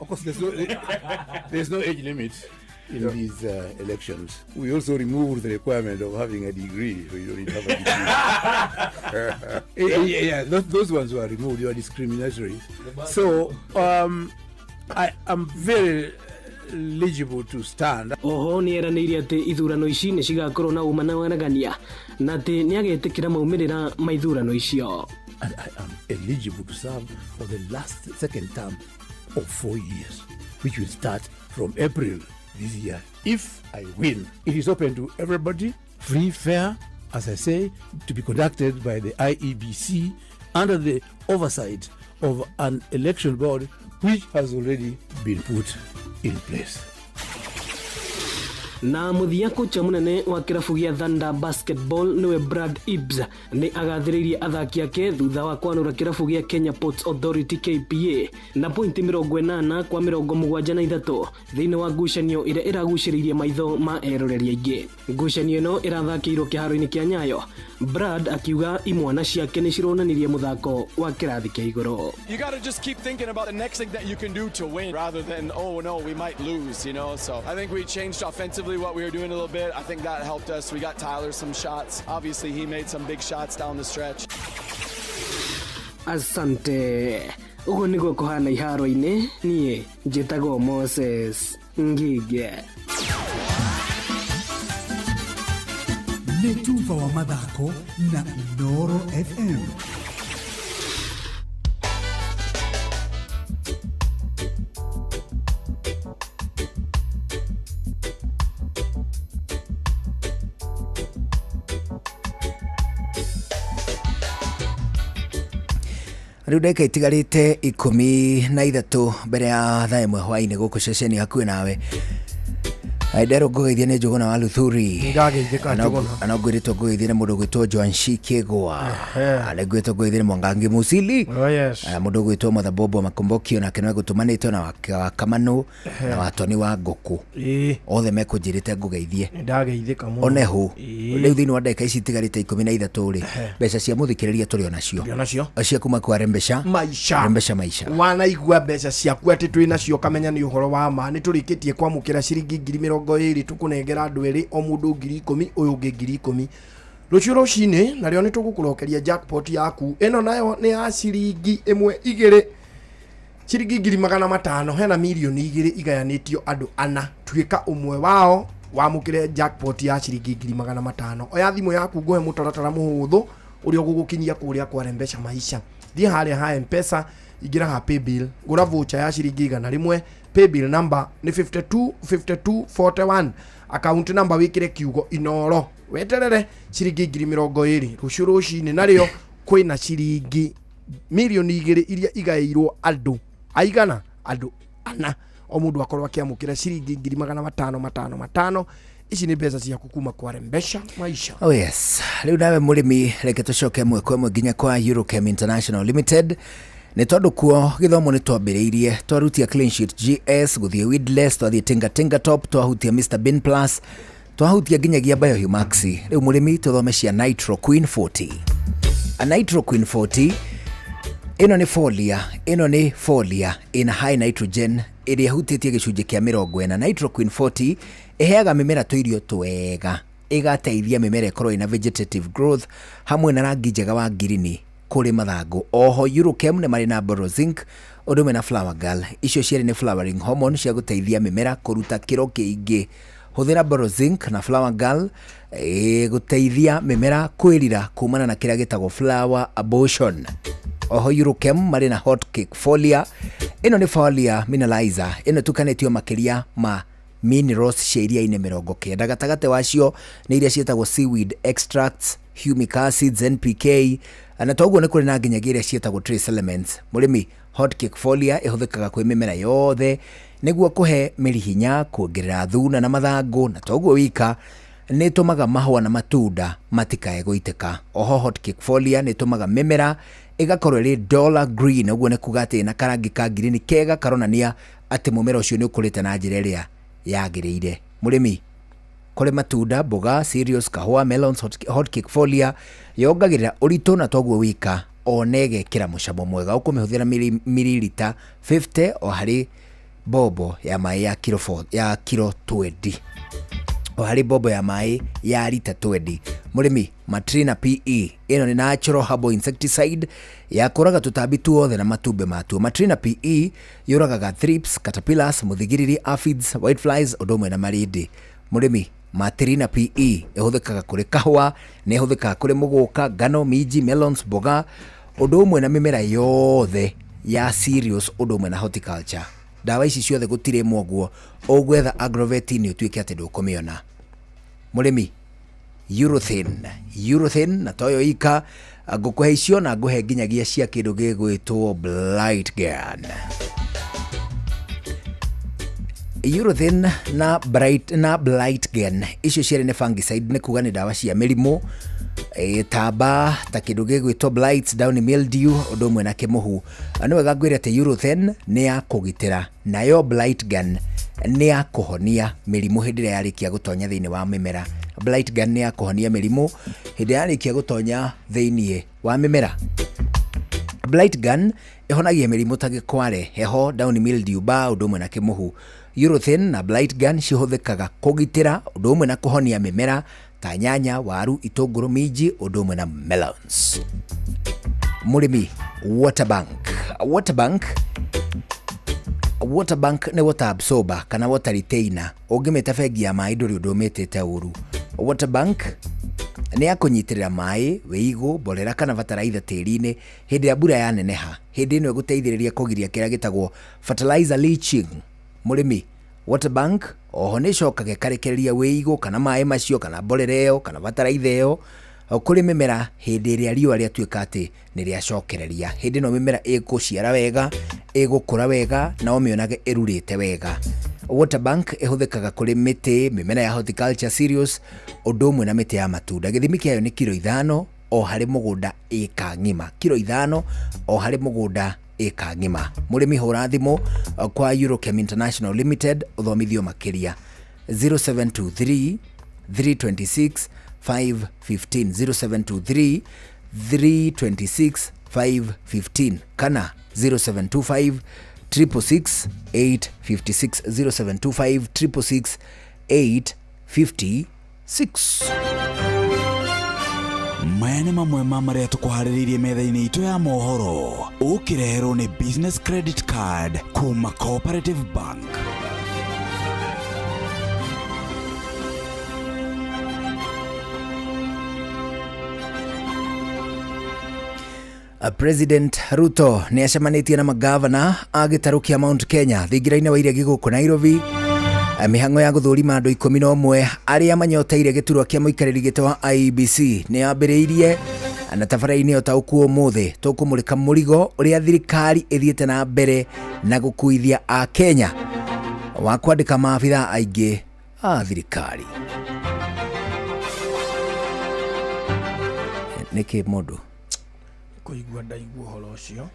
Of course there's no age limit in these elections. We also removed the requirement of having a degree, so you don't need to have a degree. Yeah, those ones were removed. They were discriminatory. So I am very eligible to stand. Oho nĩ eranĩire atĩ ithurano ici nĩ cigakorwo na uma na wanagania na atĩ nĩ agetĩkĩra maumĩrĩra ma ithurano icio. and I am eligible to serve for the second term of 4 years, which will start from April this year. If I win, it is open to everybody, free, fair, as I say, to be conducted by the IEBC under the oversight of an election board which has already been put in place. Na muthia kocha munene wa kirabu gia Thunder Basketball niwe Brad Ibbs ni agathiririe athaki ake thutha wa kwanura kirabu gia Kenya Ports Authority KPA na pointi 80 kwa 73 thiini wa ngucanio ira iraguciririe maitho ma eroreri aingi. Ngucanio ino irathakirwo kiharo-ini kia Nyayo, Brad akiuga imwana ciake ni cironanirie muthako wa kirathi kia iguru. You got to just keep thinking about the next thing that you can do to win rather than, oh no, we might lose, you know. So I think we changed offensively what we were doing a little bit. I think that helped us. We got Tyler some shots. Obviously he made some big shots down the stretch. Asante. Ugo niguo kuhana iharo-ini, nie njitagwo Moses Ngige. Nĩ Tuva wa mathako na Inooro FM. Riu ndeka itigarite 13 mbere ya thaa imwe hwaini guku ceceni hakuhi nawe. Aidero gogeithia ni Njuguna wa Luthuri. Ngageithika Njuguna. Anagwiritwo gogeithia ni mundu gwitwo Joan Shikegwa. Anagwiritwo gogeithia ni Mwangangi Musili. Oh yes. Mundu gwitwo Mothabobo Makombokio na kenwe gutumanitwo na Kamano na Watoni wa Ngoku. Othe mekunjirite gogeithie. Ndageithika muno. Onehu. Riu thiini wa ndeka ici tigarite 13 ri. Mbeca cia muthikiriria turi onacio. Acia kuma kwa Rembesha. Maisha. Wanaigua mbeca ciaku ati twi nacio kamenya ni uhoro wa ma ni turikitie kwamukira ciringi 20,000 tukunengera andu eri o mundu 10,000 uyu ungi 10,000 rucio rucini nario ni tugukurokeria jackpot yaku eno nayo ni ya ciringi 1 ciringi 500,000 hena milioni 2 igayanitio andu ana twika umwe wao wamukire jackpot ya ciringi 500,000 oya thimu yaku ngoe mutaratara muhuthu uria gugukinyia kuria kwa Rembesha Maisha thie haria ha M-Pesa igira ha paybill gura voucher ya ciringi 100 paybill number ni 525241 account number wikire kiugo Inooro weterere ciringi 20,000 rucio rucini nario kwina ciringi milioni 2 iria igairwo andu aigana andu ana o mundu akorwo akiamukira ciringi 500,500 ici ni mbeca cia kukuma kwa Rembesha Maisha. Oh yes. Riu nawe murimi reke tucoke mwe kwa mwe nginya kwa Eurochem International Limited. Ni tondu kuo githomo ni twambiriirie twarutia clean sheet GS guthie weedless twathie tinga top twahutia Mr Bin Plus twahutia nginyagia Biohumax. Riu murimi tuthome cia Nitro Queen 40. A Nitro Queen 40 ino ni folia in high nitrogen iria hutitie gicunji kia 40. Nitro Queen 40 iheaga mimera tuirio twega, igateithia mimera ikorwo ina vegetative growth hamwe na rangi njega wa ngirini kuri mathangu. Oho Eurochem ni mari na Borozinc udume na Flower Girl, icio ciari ni flowering hormone cia guteithia mimera kuruta kiro kiingi. Huthira Borozinc na Flower Girl guteithia mimera kwirira kumana na kiria gitagwo flower abortion. Oho Eurochem mari na Hot Cake Folia, ino ni folia mineralizer, ino tukanetio makiria ma minerals cia iria-ini 90. Gatagate wacio ni iria cietagwo seaweed extracts, humic acids, NPK, na toguo ni kuri na nginyagia iria cietagwo trace elements. Murimi, Hot Cake Folia ihuthikaga kwi mimera yothe niguo kuhe miri hinya, kuongerera thuna na mathangu, na toguo wika ni tumaga mahua na matunda matikae guiteka. Oho Hot Cake Folia ni tumaga mimera igakorwo ri dollar green, uguo ni kugate na karangi ka green kega karonania ati mumera ucio ni ukurite na njira iria yagiriire. Murimi, kore matunda, boga, cereals, kahua, melons, Hot Cake Folia yongagirira urito na toguo wika onege kira mucamo mwega. Ukumihũthĩra mililita 50 o hari bobo ya mai ya kilo 20 o hari bobo ya mai ya lita 20. Murimi, Matrina PE ino ni natural herbal insecticide ya kuraga tutambi tuothe na matumbe matuo. Matrina PE yuragaga thrips, caterpillars, muthigiriri, aphids, whiteflies odumwe na marindi. Murimi, Matrina PE ihuthikaga kuri kahua, ni ihuthikaga kuri muguka, ngano, minji, melons, boga, Ũndũ ũmwe na mĩmera yothe ya cereals, ũndũ ũmwe na horticulture. Dawa ici ciothe gũtirĩ mwoguo ũgwetha Agrovet-inĩ ũtuĩke atĩ ndũkũmĩona. Mũrĩmi, urethane na toyo ika ngũkũhe icio na ngũhe nginyagia cia kĩndũ gĩgwĩtwo Blight Gun. Urethane na Blight Gun icio ciarĩ nĩ fungicide, nĩ kuga nĩ dawa cia mĩrimũ tamba ta kĩndũ gĩgwĩtwo blights, down mildew, ũndũ ũmwe na kĩmũhu. Nĩ wega ngwĩre atĩ urethane nĩ ya kũgitĩra, nayo Blight Gun nĩ ya kũhonia mĩrimũ hĩndĩ ĩrĩa yarĩkia gũtonya thĩinĩ wa mĩmera. Blight Gun nĩ ya kũhonia mĩrimũ hĩndĩ ĩrĩa yarĩkia gũtonya thĩinĩ wa mĩmera. Blight Gun ĩhonagia mĩrimũ ta gĩkware, heho, down mildew, mbaa, ũndũ ũmwe na kĩmũhu. Urethane na Blight Gun cihũthĩkaga kũgitĩra ũndũ ũmwe na kũhonia mĩmera ta nyanya, waru, itũngũrũ, minji, ũndũ ũmwe na melons. Mũrĩmi, water bank nĩ water absorber kana water retainer. Ũngĩmĩte bengi ya maĩ ndũrĩ ũndũ ũmĩtĩte ũru. Water bank nĩ ya kũnyitĩrĩra maĩ, wĩigũ, mborera kana bataraitha tĩri-inĩ hĩndĩ ĩrĩa mbura yaneneha. Hĩndĩ ĩno ĩgũteithĩrĩria kũgiria kĩrĩa gĩtagwo fertilizer leaching. Mũrĩmi, water bank oho nĩ cokaga ĩkarekereria wĩigũ kana maĩ macio kana mborera ĩyo kana bataraitha ĩyo kũrĩ mĩmera hĩndĩ ĩrĩa riũa rĩatuĩka atĩ nĩ rĩacokereria. Hĩndĩ ĩno mĩmera ĩgũciara wega, ĩgũkũra wega, na ũmĩonage ĩrurĩte wega. Water bank ĩhũthĩkaga kũrĩ mĩtĩ, mĩmera ya horticulture cereals, ũndũ ũmwe na mĩtĩ ya matunda. Gĩthimi kĩayo nĩ kilo 5 o harĩ mũgũnda ĩka ng'ima. Kilo 5 o harĩ mũgũnda ĩka ng'ima. Mũrĩmi hũra thimũ kwa Eurochem International Limited ũthomithio makĩria 0723 326 515 0723 326 515 kana 0725 666 856 0725 666 856. Maya nĩ mamwe ma marĩa tũkũharĩrĩirie metha-inĩ itũ ya mohoro. Ũkĩreherwo nĩ business credit card kuma Cooperative Bank. President Ruto nĩ acemanĩtie na magavana a gĩtarũ kĩa Mount Kenya thingira-inĩ wa iregi gũkũ Nairobi. Mĩhang'o ya gũthũrima andũ 11 arĩa manyoteire gĩturwa kĩa mũikarĩri gĩtĩ wa IEBC nĩ yambĩrĩirie, na tabarĩra-inĩ ota ũkuo ũmũthĩ tũkũmũrĩka mũrigo ũrĩa thirikari ĩthiĩte na mbere na gũkuithia a Kenya wa kwandĩka maabitha aingĩ a thirikari. Nĩkĩ mũndũ kũigua ndaigua ũhoro ũcio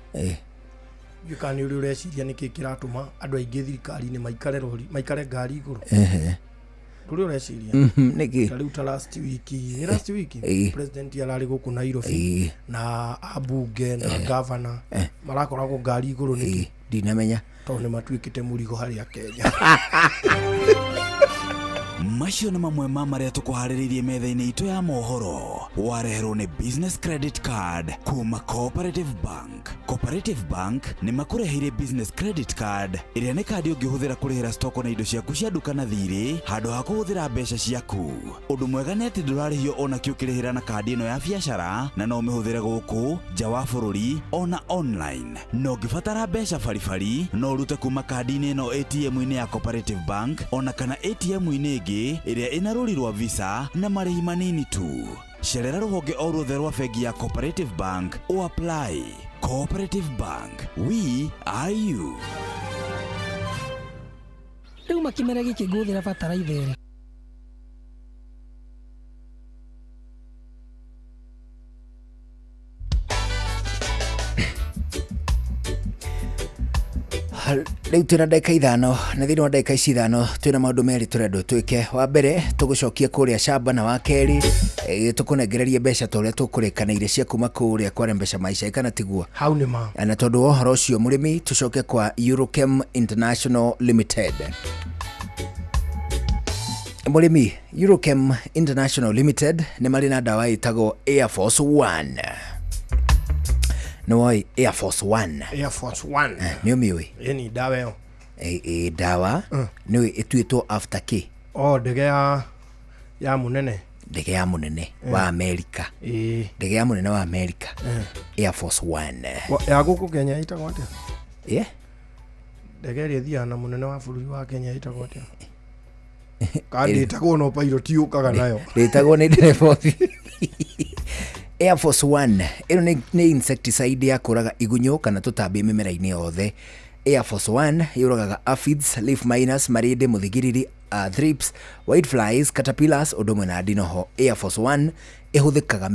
gĩka nĩ ũrĩa ũreciria nĩkĩ kĩratũma andũ aingĩ thirikari-inĩ maikare ngari igũrũ. Ũrĩa ũreciria nĩkĩ rĩu ta last week president yararĩ gũkũ Nairobi na ambunge na governor marakoragwo ngari igũrũ. Nĩkĩ ndinamenya tondũ nĩ matuĩkĩte mũrigo harĩa Kenya. Macio nĩ mamwe ma marĩa tũkũharĩrĩirie metha-inĩ itũ ya mohoro. Wareherwo nĩ business credit card kuma Cooperative Bank. Cooperative Bank nĩ makũreheire business credit card ĩrĩa nĩ kandi ũngĩhũthĩra kũrĩhĩra stoko na indo ciaku cia nduka na thirĩ handũ ha kũhũthĩra mbeca ciaku. Ũndũ mwega nĩ atĩ ndũrarĩhio ona kĩ ũkĩrĩhĩra na kandi ĩno ya biacara, na no ũmĩhũthĩre gũkũ nja wa bũrũri ona online. No ũngĩbatara mbeca baribari no ũrute kuma kandi-inĩ ĩno ATM-inĩ ya Cooperative Bank ona kana ATM-inĩ ĩngĩ ĩrĩa ĩna rũri rwa visa na marĩhi manini tu. Cerera rũhonge o ruothe rwa bengi ya Cooperative Bank o apply. Cooperative Bank, we are you. Rĩu makĩmera gĩkĩ ngũthĩra bataraitha ĩrĩ. Rĩu twĩna ndagĩka 5 na thĩinĩ wa ndagĩka ici 5 twĩna maũndũ merĩ tũrenda twĩke. Wa mbere tũgũcokia kũrĩa shamba, na wa kerĩ tũkũnengererie mbeca ta ũrĩa tũkũrĩkanĩire cia kuma kũrĩa kwa Mpesa Maisha, kana tiguo? Hau nĩ ma. Na tondũ wa ũhoro ũcio mũrĩmi, tũcoke kwa Eurochem International Limited. Mũrĩmi, Eurochem International Limited nĩ marĩ na ndawa ĩtagwo Air Force One. No, Air Force One. Air Force One. Nĩ ũmĩũĩ? Ni dawa ĩyo. Dawa nĩ ĩtuĩtwo after kĩ? Ndege ya mũnene. ndege ya munene wa America ndege ya munene wa America Air Force One ya guku Kenya itagwo atia ndege ĩrĩa ĩthiaga na munene wa bũrũri wa Kenya itagwo atia kandi itagwo no pilot yukaga nayo itagwo ni nderebothi Air Force One ĩno nĩ insecticide ya kũraga igunyũ kana tũtambi mĩmera-inĩ yothe. Air Force One yũragaga aphids, leaf miners, marĩndĩ, mũthigiriri, thrips, white flies, caterpillars, ũndũ ũmwe na ndinoho. Air Force One ĩhũthĩkaga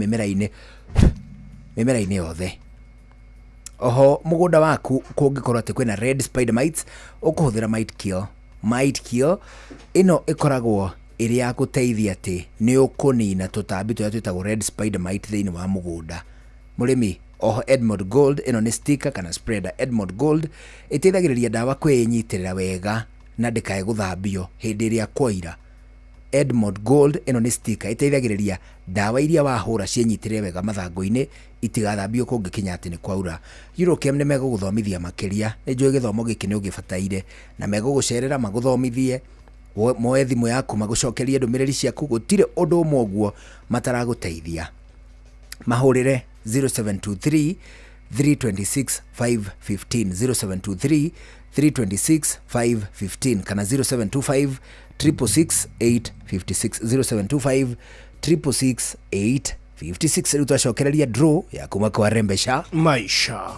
mĩmera-inĩ yothe. Oho mũgũnda waku kũngĩkorwo atĩ kwĩna red spider mites ũkũhũthĩra mite kill ĩno ĩkoragwo ĩrĩ ya gũteithia atĩ nĩ ũkũnina tũtambi tũrĩa twĩtagwo red spider mite thĩinĩ wa mũgũnda. Mũrĩmi oho Edmond Gold ĩno nĩ sticker kana spreader. Edmond Gold ĩteithagĩrĩria ndawa kwĩnyitĩrĩra wega na ndĩkae gũthambio hĩndĩ ĩrĩa kwaira. Edmond Gold ĩno nĩ sticker ĩteithagĩrĩria ndawa iria wahũra cienyitĩrĩre wega mathangũ-inĩ itigathambio kũngĩkinya atĩ nĩ kwaura. Eurochem nĩ megũgũthomithia makĩria, nĩ njũĩ gĩthomo gĩkĩ nĩ ũgĩbataire, na megũgũcerera magũthomithie, moe thimũ yaku magũcokerie ndũmĩrĩri ciaku, gũtirĩ ũndũ ũmwe ũguo mataragũteithia. Mahũrĩre 0723 326 515 0723 326 515 kana 0725 666 856 0725 666 856. Rĩu twacokereria draw ya kuma kwa Rembesha Maisha.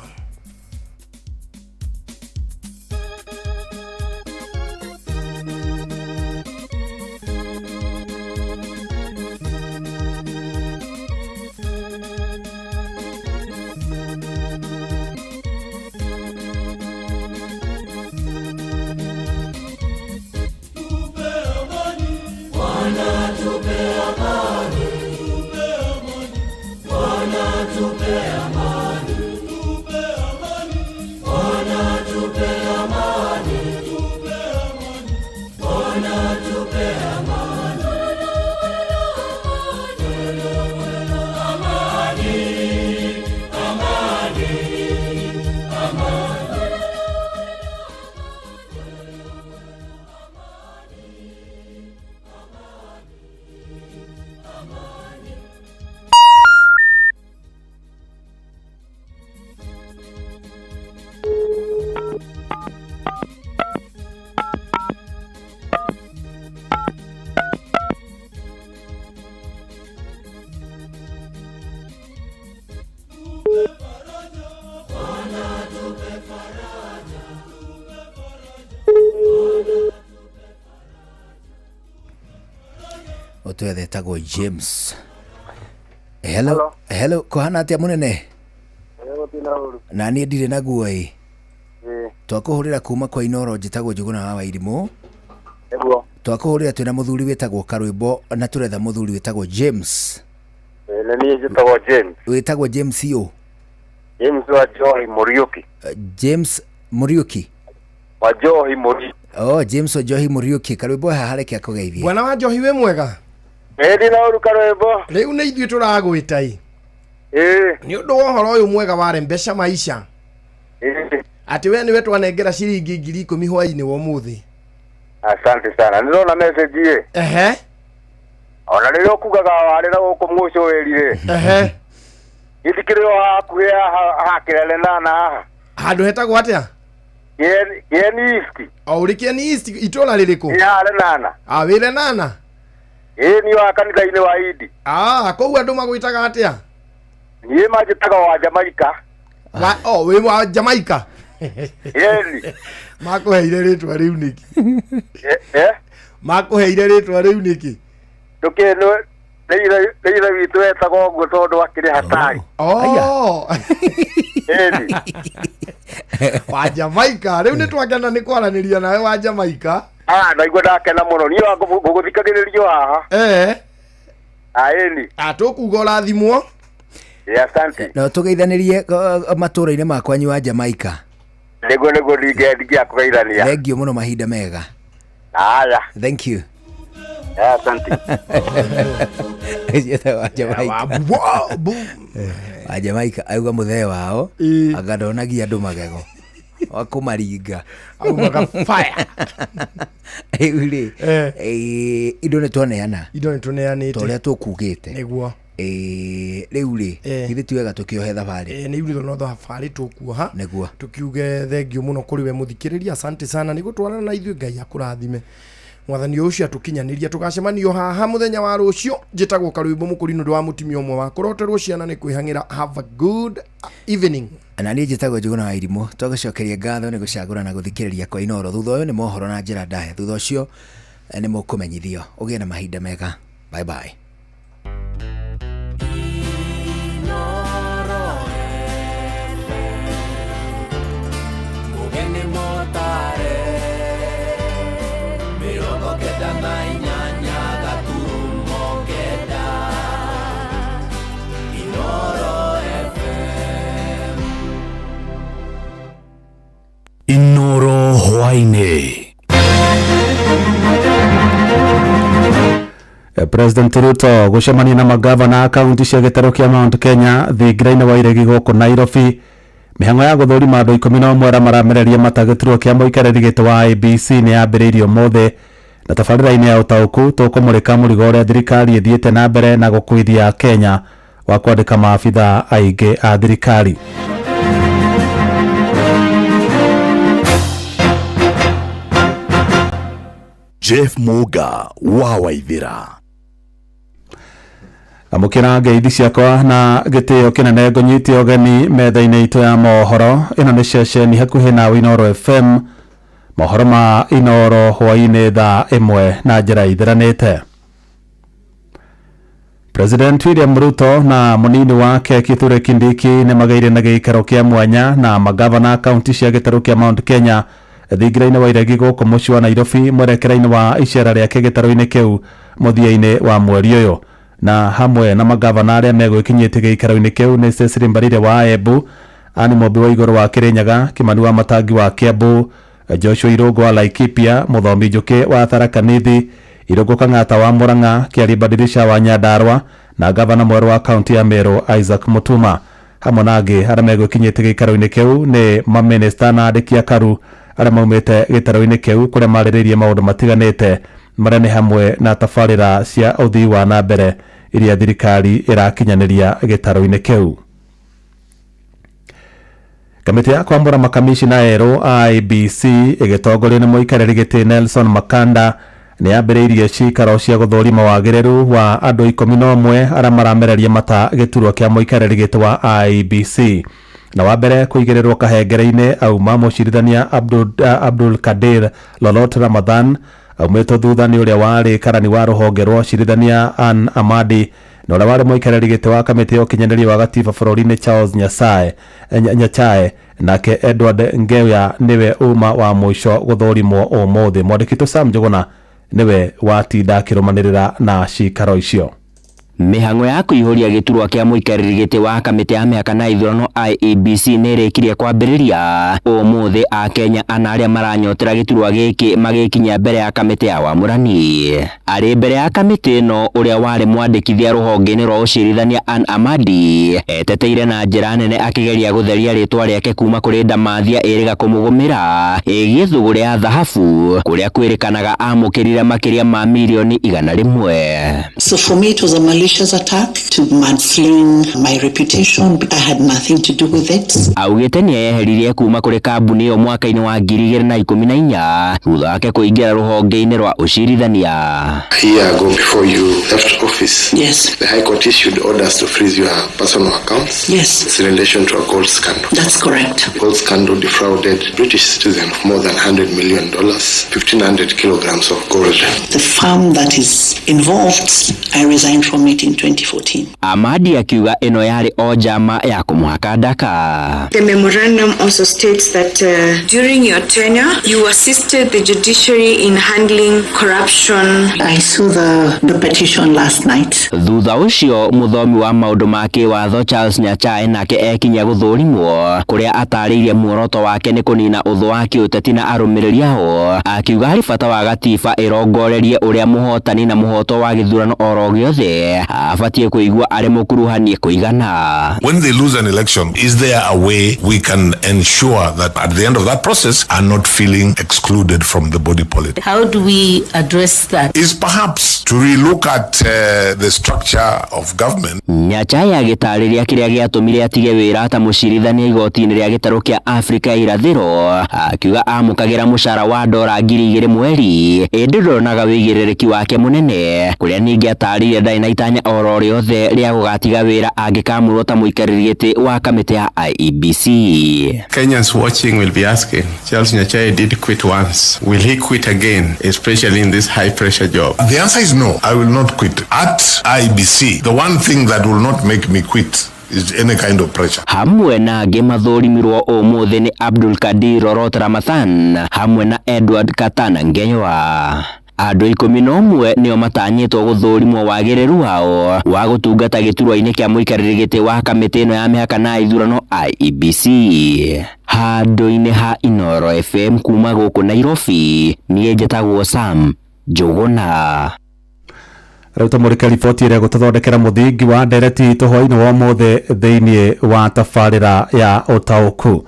Otwethe tagwo James. Hello kohana atia munene? Na niĩ ndirĩ naguo ĩ. Twakũhũrĩra kuma kwa Inoro njĩtagwo Njũgũna wa Wairimũ. Twakũhũrĩra twĩna mũthuri wĩtagwo Karwĩmbo na tũretha mũthuri wĩtagwo James. Na niĩ njĩtagwo James. Wĩtagwo James ũ? James wa Johi Muriuki. James Muriuki. Wa Johi Muriuki. Oh, James wa Johi Muriuki. Karwĩmbo haha reke akũgeithie. Bwana wa Johi wĩ mwega? Ĩndĩ na ũru Karwĩmbo. Rĩu nĩ ithuĩ tũragwĩta ĩ. Nĩ ũndũ wa ũhoro ũyũ mwega wa Rembesha Maisha. Ati we niwe twanengera ciringi 10,000 hwainĩ wa ũmũthĩ. Asante sana. Nĩrona message ĩ. Ona rĩrĩa ũkugaga warĩ na gũkũ mũcio wĩrire. Gĩthikĩrĩro hakuhĩ hakĩrele nana. Handũ hetagwo atĩa? Kieni East. Ũrĩ Kieni East itũra rĩrĩkũ? Yarĩ nana. Wĩre nana. Ni wa kanitha-inĩ wa Idi. Kũu andũ magwĩtaga atĩa? Niĩ manjĩtaga wa Jamaica. Wĩ wa Jamaica? Yeni. Makũheire rĩtwa rĩu nĩki? Makũheire rĩtwa rĩu nĩki? Ndũkĩnũ Leila witũ etagwo ũguo tondũ akĩrĩ hatari. Yeni. Wa Jamaica. Rĩu nĩ twakena nĩ kwaranĩria nawe wa Jamaica. Naigua ndakena mũno. Niĩ ngũgũthikagĩrĩrio haha. Yeni. Tũkuga ũrathimwo. Asante. No tũgeithanĩrie matũra-inĩ makwanyu wa Jamaica. Nĩguo ndingĩakũgeithania. Thengiũ mũno, mahinda mega. Thank you. Asante. Wa Jamaica. Wa Jamaica auga mũthee wao agandonagia andũ magego wa kũmaringa. Aumaga fire. Uli indo nĩ tuoneana tuoneanĩte torĩa tũkugĩte nĩguo rĩu rĩ ithe tiwega tũkĩohe thabarĩ nĩ yuriro no thabarĩ tũkuoha nĩguo tukiuge thengio mũno kũrĩ we mũthikĩrĩria asante sana nĩ gũtwarana na ithuĩ Ngai akũrathime mwathani ũcio atukinyanĩria tugacemanio haha mũthenya wa rũcio njĩtagwo Karwĩmbo Mũkũrinũ ndĩ wa mũtumia ũmwe wa kũroterwo ciana nĩ kwĩhang'ĩra have a good evening na niĩ njĩtagwo Njũgũna wa Irimũ tũgũcokeria ngatho nĩ gũcagũrana gũthikĩrĩria kwa Inooro thutha ũyũ nĩ mohoro na njĩra ndahe thutha ũcio nĩ mũkũmenyithio ũgĩe na mahinda mega bye bye Inooro hwainĩ. President Ruto gucemania na magavana kaunti cia gĩtarũ kĩa Mount Kenya thingira-inĩ wa iregi gũkũ Nairobi. Mĩhang'o ya gũthũrima andũ 11 arĩa maramereria matagĩturwo kĩa mũikarĩri gĩtĩ wa IEBC nĩ yambĩrĩirio ũmũthĩ na tabarĩra-inĩ ya ũtaũku tũkũmũrĩka mũrigo ũrĩa thirikari ĩthiĩte na mbere na gũkũithia Kenya wa kwandĩka maabitha aingĩ a thirikari. Jeff Muga wa Waithira. Amukira ngeithi ciakwa na gĩtĩo kĩnene ngũnyitie ũgeni metha-inĩ itũ ya mohoro. Ĩno nĩ ceceni hakuhĩ na Inooro FM, mohoro ma Inooro hwainĩ thaa 1 na njĩra ithiranĩte. President William Ruto na mũnini wake Kithure Kindiki nĩ magĩire na gĩikaro kĩa mwanya na magavana kaunti cia gĩtarũ kĩa Mount Kenya thingira-inĩ wa iregi gũkũ mũciĩ wa Nairobi mwerekera-inĩ wa icera rĩake gĩtarũ-inĩ kĩu mũthia-inĩ wa mweri ũyũ. Na hamwe na magavana arĩa megwĩkinyĩte gĩikaro-inĩ kĩu nĩ Cecily Mbarire wa Embu, Anne Mũmbi wa Igũrũ wa Kĩrĩnyaga, Kimani wa Matangi wa Kiambu, Joshua Irũngũ wa Laikipia, Mũthomi Njũkĩ wa Tharaka Nithi, Irũngũ Kang'ata wa Murang'a, Kĩari Badirisha wa Nyandarua na gavana mwerũ wa kaunti ya Meru Isaac Mutuma. Hamwe na angĩ arĩa megwĩkinyĩte gĩikaro-inĩ kĩu nĩ mamĩnĩsta na andĩki a karu arĩa maumĩte gĩtarũ-inĩ kĩu kũrĩa marĩrĩirie maũndũ matiganĩte marĩa nĩ hamwe na tabarĩra cia ũthii wa na mbere iria thirikari ĩrakinyanĩria gĩtarũ-inĩ kĩu. Kamĩtĩ ya kwamũra makamishina erũ IEBC ĩgĩtongorio nĩ mũikarĩri gĩtĩ Nelson Makanda nĩ yambĩrĩirie ciikaro cia gũthũrima wagĩrĩru wa andũ 11 arĩa maramereria mata gĩturwa kĩa mũikarĩri gĩtĩ wa IEBC. Na wa mbere kũigĩrĩrwo kahengere-inĩ auma mũcirithania Abdul Kadir Lolot Ramadhan, aumĩtwo thutha nĩ ũrĩa warĩ karani wa rũhonge rwa cirithania Ann Amadi na ũrĩa warĩ mũikarĩri gĩtĩ wa kamĩtĩ ya ũkinyanĩria wa gatiba bũrũri-inĩ Charles Nyachae, nake Edward Ngeya nĩwe uma wa mũico gũthũrimwo ũmũthĩ. Mwandĩki tũ Sam Njũgũna nĩwe watinda akĩrũmanĩrĩra na ciikaro icio. Mĩhang'o ya kũihũria gĩturwa kĩa mũikarĩri gĩtĩ wa kamĩtĩ ya mĩhaka na ithurano IEBC nĩ ĩrĩkirie kwambĩrĩria ũmũthĩ. Akenya ana arĩa maranyotera gĩturwa gĩkĩ magĩkinya mbere ya kamĩtĩ ya wamũrani. Arĩ mbere ya kamĩtĩ ĩno ũrĩa warĩ mwandĩkithia rũhonge-inĩ rwa ũcirithania Ann Amadi eteteire na njĩra nene akĩgeria gũtheria rĩtwa rĩake kuma kũrĩ ndamathia ĩrĩga kũmũgũmĩra ĩgiĩ thũgũrĩ ya thahabu kũrĩa kwĩrĩkanaga amũkĩrire makĩria ma milioni 100. So for me it was a malicious attack to mudslinging my reputation. I had nothing to do with it. Augĩte nĩ eyeheririe kuma kũrĩ kambuni ĩyo mwaka-inĩ wa 2014 thutha wake kũingĩra rũhonge-inĩ rwa ũcirithania. A year ago before you left office, yes, the High Court issued orders to freeze your personal accounts. Yes. It's in relation to a gold scandal. That's correct. The gold scandal defrauded British citizens of more than $100 million, 1,500 kilograms of gold. The firm that is involved, I resigned from it in 2014. Amadi akiuga ĩno yarĩ o njama ya kũmũhaka ndaka. The memorandum also states that during your tenure, you assisted the judiciary in handling corruption. I saw the petition last night. Thutha ũcio mũthomi wa maũndũ ma kĩwatho Charles Nyachae nake ekinya gũthũrimwo kũrĩa atarĩirie muoroto wake nĩ kũnina ũthũ wa kĩũteti na arũmĩrĩri hao, akiuga harĩ bata wa gatiba ĩrongorerie ũrĩa mũhotani na mũhoto wa gĩthurano oro gĩothe abatie kuigwa ari mukuruhanie kuigana. When they lose an election, is there a way we can ensure that at the end of that process are not feeling excluded from the body politic? How do we address that? Is perhaps to relook at the structure of government. Nyachaya gitariria kiria giatumire atige wira ta mucirithania igoti-ini ria gitaro kia Afrika irathiro akiuga amukagira mucara wa $2,000 mweri ndironaga wigiririki wake munene kuria ningi atarire ndai na itanya oro riothe ria gugatiga wira angikamurwo ta muikariri giti wa kamiti ya IEBC. Kenyans watching will be asking, Charles Nyachaya did quit once, will he quit again, especially in this high pressure job? The answer is no, I will not quit. At IEBC, the one thing that will not make me quit is any kind of pressure. Hamwe na gemathurimirwo umuthi ni Abdul Kadir Orot Ramadhan hamwe na Edward Katana Ngenywa. Andu 11 nio matanyitwo guthurimwo wagiriru wao wa gutungata giturwa-ini kia muikariri giti wa kamiti ino ya mihaka na ithurano IEBC. Handu-ini ha Inoro FM kuma guku Nairobi nie njitagwo Sam Njuguna. Rauta murika riboti ĩrĩa gũtũthondekera mũthingi wa ndereti tũhwainĩ wa ũmũthĩ thĩinĩ wa tabarĩra ya ũtaũku.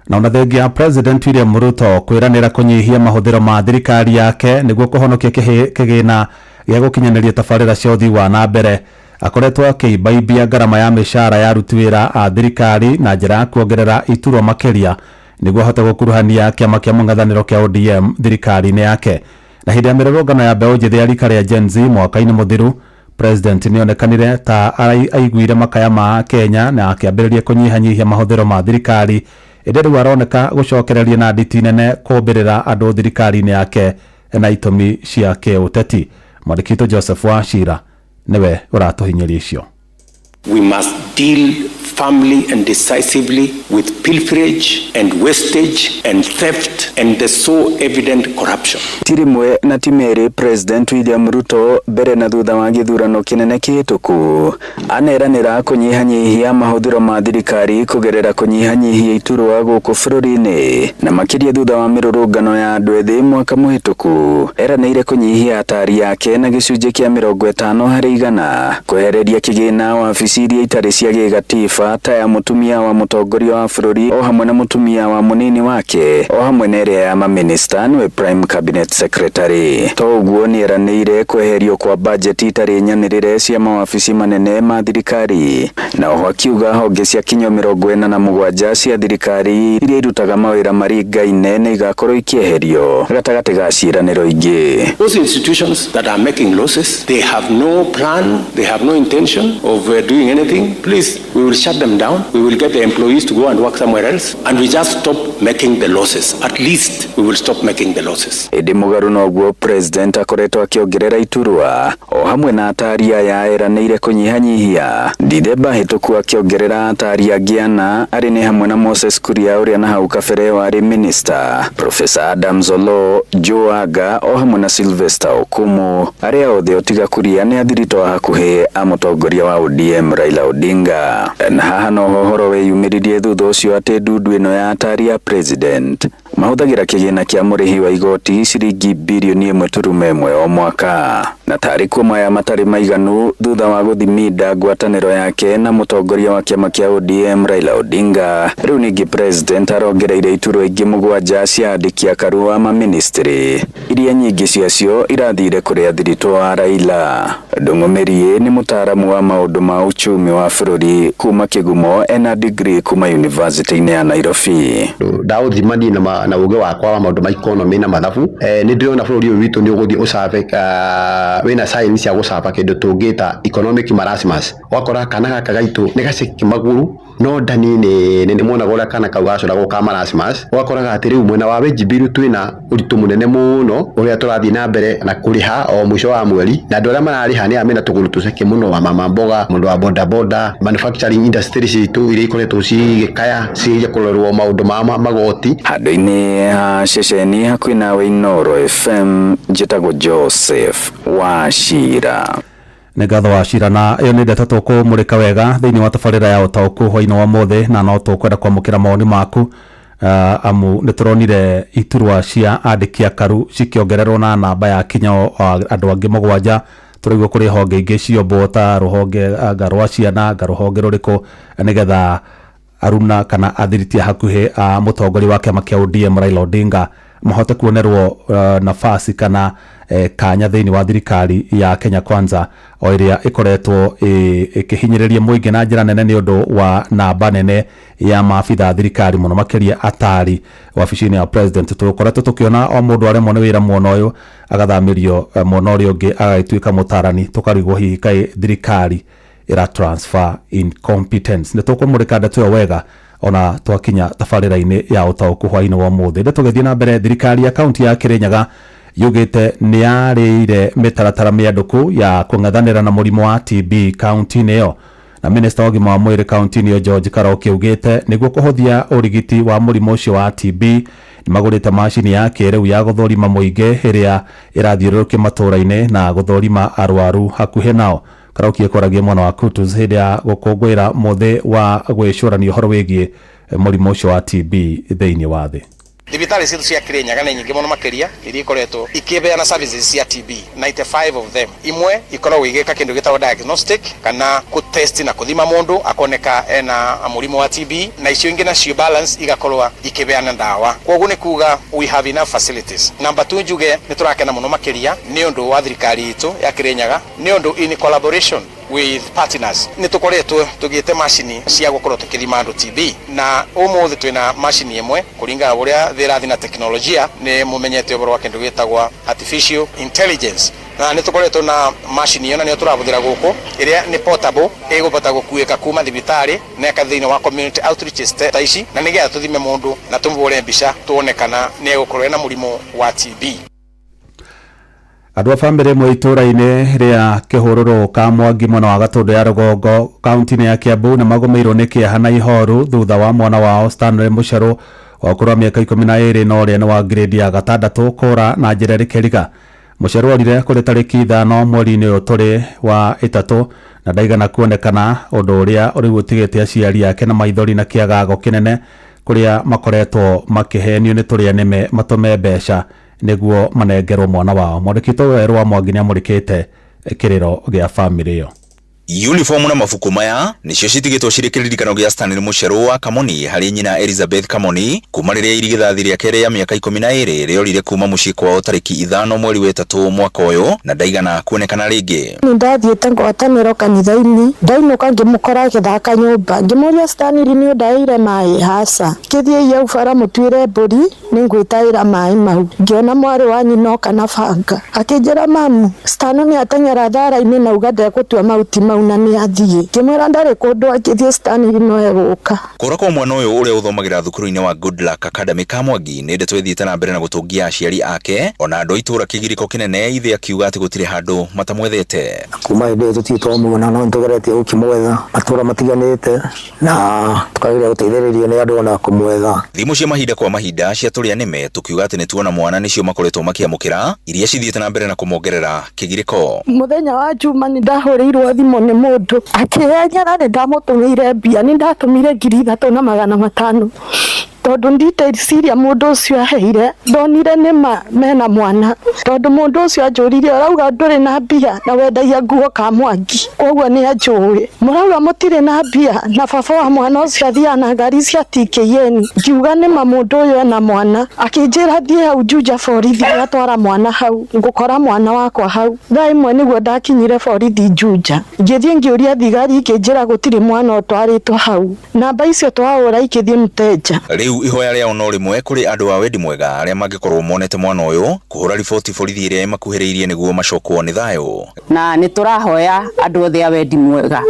Na ona thengia President William Ruto kwĩranĩra kũnyihia mahũthĩro ma thirikari yake nĩguo kũhonokia kĩgĩna gĩa gũkinyanĩria tabarĩra cia ũthii wa na mbere. Akoretwo akĩimbaimbia ngarama ya mĩcara ya aruti wĩra a thirikari na njĩra ya kuongerera iturwa makĩria nĩguo ahote gũkuruhania kĩama kĩa mũng'ethanĩro kĩa ODM thirikari-inĩ yake. Na hĩndĩ ya mĩrũrũngano ya mbeũ njĩthĩ ya rika rĩa Gen Z mwaka-inĩ mũthiru, President nĩonekanire ta aiguire makaya ma Kenya na akĩambĩrĩria kũnyihanyihia mahũthĩro ma thirikari, ĩndĩ rĩu aroneka gũcokereria na nditi nene kũmbĩrĩra andũ thirikari-inĩ yake na itũmi cia kĩũteti. Mwandĩki Joseph Wachira niwe ũratũhinyĩria icio. We must deal firmly and decisively with pilferage and wastage and theft and the so evident corruption. Tirimwe na timere President William Ruto mbere na thutha wa githurano kinene kihituku aneranira kunyihanyihia mahũthĩro ma thirikari kugerera kunyihanyihia iturwa gũkũ bũrũri-inĩ na makĩria thutha wa mĩrũrũngano ya andũ ethĩ mwaka mũhĩtũku. Eranĩire kunyihia atari yake na gĩcunjĩ kĩa 50% kwehereria kĩgĩna wabici iria itarĩ cia gĩgatiba ta ya mutumia wa mũtongoria wa bũrũri o hamwe na mutumia wa munini wake o hamwe na ĩrĩa ya maminista nĩwe Prime Cabinet Secretary. To ũguo nĩeranĩire kweherio kwa budget itarĩ nyanĩrĩre cia mawabici manene ma thirikari na oho akiuga honge cia kinyo 47 cia thirikari iria irutaga mawĩra maringaine nĩ igakorwo ikieherio gatagatĩ ga ciĩranĩro ingĩ. Those institutions that are making losses, they have no plan, they have no intention of doing anything. Please, we will shut them down. We will get the employees to go and work somewhere else and we just stop making the losses. At least we will stop making the losses. Ĩndĩ mũgarũ noguo President akoretwo akĩongerera iturwa o hamwe na atari aya eranĩire kũnyihanyihia. Ndithemba hĩtũku akĩongerera atari angĩ ana arĩ nĩ hamwe na Moses Kuria ũrĩa na hau kabere warĩ minister, Professor Adam Zolo, Joe Aga o hamwe na Sylvester Okumu arĩa othe ũtiga Kuria nĩ athirito hakuhĩ a mũtongoria wa ODM Raila Odinga. Na haha no hohoro weyumĩririe thutha ũcio atĩ ndundu ĩno ya atari ya President mahũthagĩra kĩgĩna kĩa mũrĩhi wa igoti ciringi birioni 1.1 o mwaka. Na tarĩ kuuma ya matarĩ maiganu thutha wa gũthimida ngwatanĩro yake na mũtongoria wa kĩama kĩa ODM Raila Odinga. Rĩu ningĩ President arongereire iturwa ingĩ 7 cia andĩki a karũa ma ministry iria nyingĩ ciacio irathire kũrĩ athirito wa Raila. Ndung'umĩri nĩ mũtaaramu wa maũndũ ma uchumi wa bũrũri kuma Kĩgumo ena degree kuma University-inĩ ya Nairobi. Ndaũthimani na uge wakwa wa maũndũ ma economy na mathabu nĩ ndĩrona bũrũri ũyũ witũ nĩ ũgũthiĩ ũcabe wĩna science cia gũcaba kĩndũ tũngĩta economic marasmus. Wakora kana gaka gaitũ nĩ gaceki maguru no ndani nĩ mwonaga ũrĩa kana kau gacũragwo ka marasmus. Wakoraga atĩ rĩu mwena wa wage bill twĩna ũritũ mũnene mũno ũrĩa tũrathiĩ na mbere na kũrĩha o mũico wa mweri na andũ arĩa mararĩha nĩ amena tũgũrũ tũceke mũno wa mama mboga, mũndũ wa boda boda, manufacturing industry citũ iria ikoretwo cigĩkaya ciĩja kũrorwo maũndũ ma magoti. Handũ-inĩ ha ceceni hakuhĩ nawe Inoro FM, njĩtagwo Joseph Wachira. Nĩ ngatho Wachira, na ĩyo nĩ ndeto tũkũmũrĩka wega thĩinĩ wa tabarĩra ya ũtaũku hwainĩ wa ũmũthĩ, na no tũkwenda kwamũkĩra mawoni maku amu nĩ tũronire iturwa cia andĩki a karu cikĩongererwo na namba ya kinya andũ angĩ 7 turigwo kuri honge ingi ciombo ta ruhonge rwa ciana ruhonge ruriko nigetha aruna kana athiriti hakuhi a mutongoria wa kiama kia ODM Raila Odinga mahote kuonerwo nafasi kana kanya thiini wa thirikari ya Kenya Kwanza o iria ikoretwo ikihinyiriria muingi na njira nene ni undu wa namba nene ya maabitha thirikari muno makiria atari wabici-ini ya president. Tukoretwo tukiona o mundu aremwo ni wira mwona uyu agathamirio mwona uria ungi agatuika mutarani tukarigwo hihi kai thirikari ira transfer incompetence. Ni tukumurika ndeto yo wega ona twakinya tabarira-ini ya utauku hwaini wa muthi. Ndeto githie na mbere, thirikari ya kaunti ya Kirinyaga yugite ni yarire mitaratara mianduku ya kung'ethanira na murimo wa TB kaunti-ini iyo, na minister wa gima wa mwiri kaunti-ini iyo George Karoki ugite niguo kuhuthia urigiti wa murimo ucio wa TB ni magurite macini ya kiriu ya guthorima muingi iria irathiururukia matura-ini na guthorima arwaru hakuhi nao. Karoki ekoragia mwana wa Kutus hindi ya gukungwira muthi wa gwicurania uhoro wigie murimo ucio wa TB thiini wa thi. Thibitari citu cia Kirinyaga ni nyingi muno makiria iria ikoretwo ikibeana services cia TB, 95 of them. Imwe ikoragwo igika kindu gitagwo diagnostic kana kutest na kuthima mundu akoneka ena murimo wa TB, na icio ingi nacio balance igakorwa ikibeana ndawa. Koguo ni kuga we have enough facilities. Number 2 njuge ni turakena muno makiria ni undu wa thirikari itu ya Kirinyaga ni undu in collaboration with partners ni tukoretwo tugite machine cia gukorwo tukithima andu TB, na umuthi twina machine imwe kuringana uria thirathi na teknolojia ni mumenyete uboro wa kindu gitagwa artificial intelligence, na ni tukoretwo na machine iyo na niyo turabuthira guku iria ni portable igubota gukuika kuma thibitari na kathiini wa community outreach ta ici, na nigetha tuthime mundu na tumvure mbica tuonekana ni gukorwo na murimo wa TB. Andu a family mwe itura-ini ria Kihururu ka Mwangi mwana wa Gatundu ya Rugongo kaunti-ini ya Kiambu na magumirwo ni kiaha na ihoru thutha wa mwana wao Stanley Mucharu wa ukuru wa miaka 12 na uria ni wa grade ya 6 kura na njira rikeriga. Mucharu orire kuri tariki 5 mweri-ini uyu turi wa 3 na ndaigana kuonekana undu uria uri gutigite aciari yake na maithori na kiagago kinene kuria makoretwo makihenio ni turia nime matume mbeca niguo manengerwo mwana wao. Mwandĩki werũ wa Mwangi nĩamũrĩkĩte kĩrĩro gĩa family iyo. Uniform na mafuko maya nicio citigitwo cirĩ kĩririkano gĩa Stanley Mucharu wa Kamoni harĩ nyina Elizabeth Kamoni kuma rĩrĩa irigithathi rĩake rĩa mĩaka 12 rĩorire kuma mũciĩ kwao tarĩki 5 mweri wa 3 mwaka ũyũ na ndaigana kuonekana rĩngĩ. Nĩndathiĩte ngwatanĩro kanitha-inĩ ndainũka ngĩmũkora agĩthaka nyũmba ngĩmũria Stanley nĩ ũndaĩire maĩ haca kĩthiĩ yau bara mũtuĩre mbũri nĩngwĩtaĩra maĩ mau ngĩona mwarĩ wa nyina oka na banga akĩnjĩra mamu Stanley nĩateng'era thara-inĩ na uga ndegũtua mahuti na ni athie kimwera ndari kundu akithie Stanley no eguka kura kwa mwana uyu uria uthomagira thukuru-ini wa Goodluck Academy ka Mwangi ni ndeto ithiite na mbere na gutungia aciari ake ona andu itura kigiriko kinene ithe akiuga ati gutire handu matamwethete kuma inde tutitwo mugona no ntugeretie ukimwetha matura matiganite na tukagira guteithĩrĩrio ni andu ona kumwetha thimu cia mahinda kwa mahinda cia turia nime tukiuga ati ni tuona mwana nicio makoretwo makiamukira iria cithiite na mbere na kumongerera kigiriko. Muthenya wa Juma ni ndahũrĩirwo thimũ ni mundu akĩhenyera ni ndamũtũmĩire mbia ni ndatumire 3,500 tondu nditeciria mundu ucio aheire ndonire nima mena mwana tondu mundu ucio anjuririe arauga nduri na mbia na wendagia nguo ka Mwangi koguo ni anjuri murauga mutire na mbia na baba wa mwana ucio athia na ngari cia TKN ngiuga nima mundu uyu ena mwana akinjira thie hau Juja borithi atwara mwana hau ngukora mwana wakwa hau thaa imwe niguo ndakinyire borithi Juja ngithie ngiuria thigari ikinjira gutire mwana utwaritwo hau namba icio twahura ikithie Mteja. Ihoya ria ono rimwe kuri andu a wendi mwega aria mangikorwo monete mwana uyu kuhura riboti borithi iria makuhiriirie niguo macokwo ni thayo na ni turahoya andu othe a wendi mwega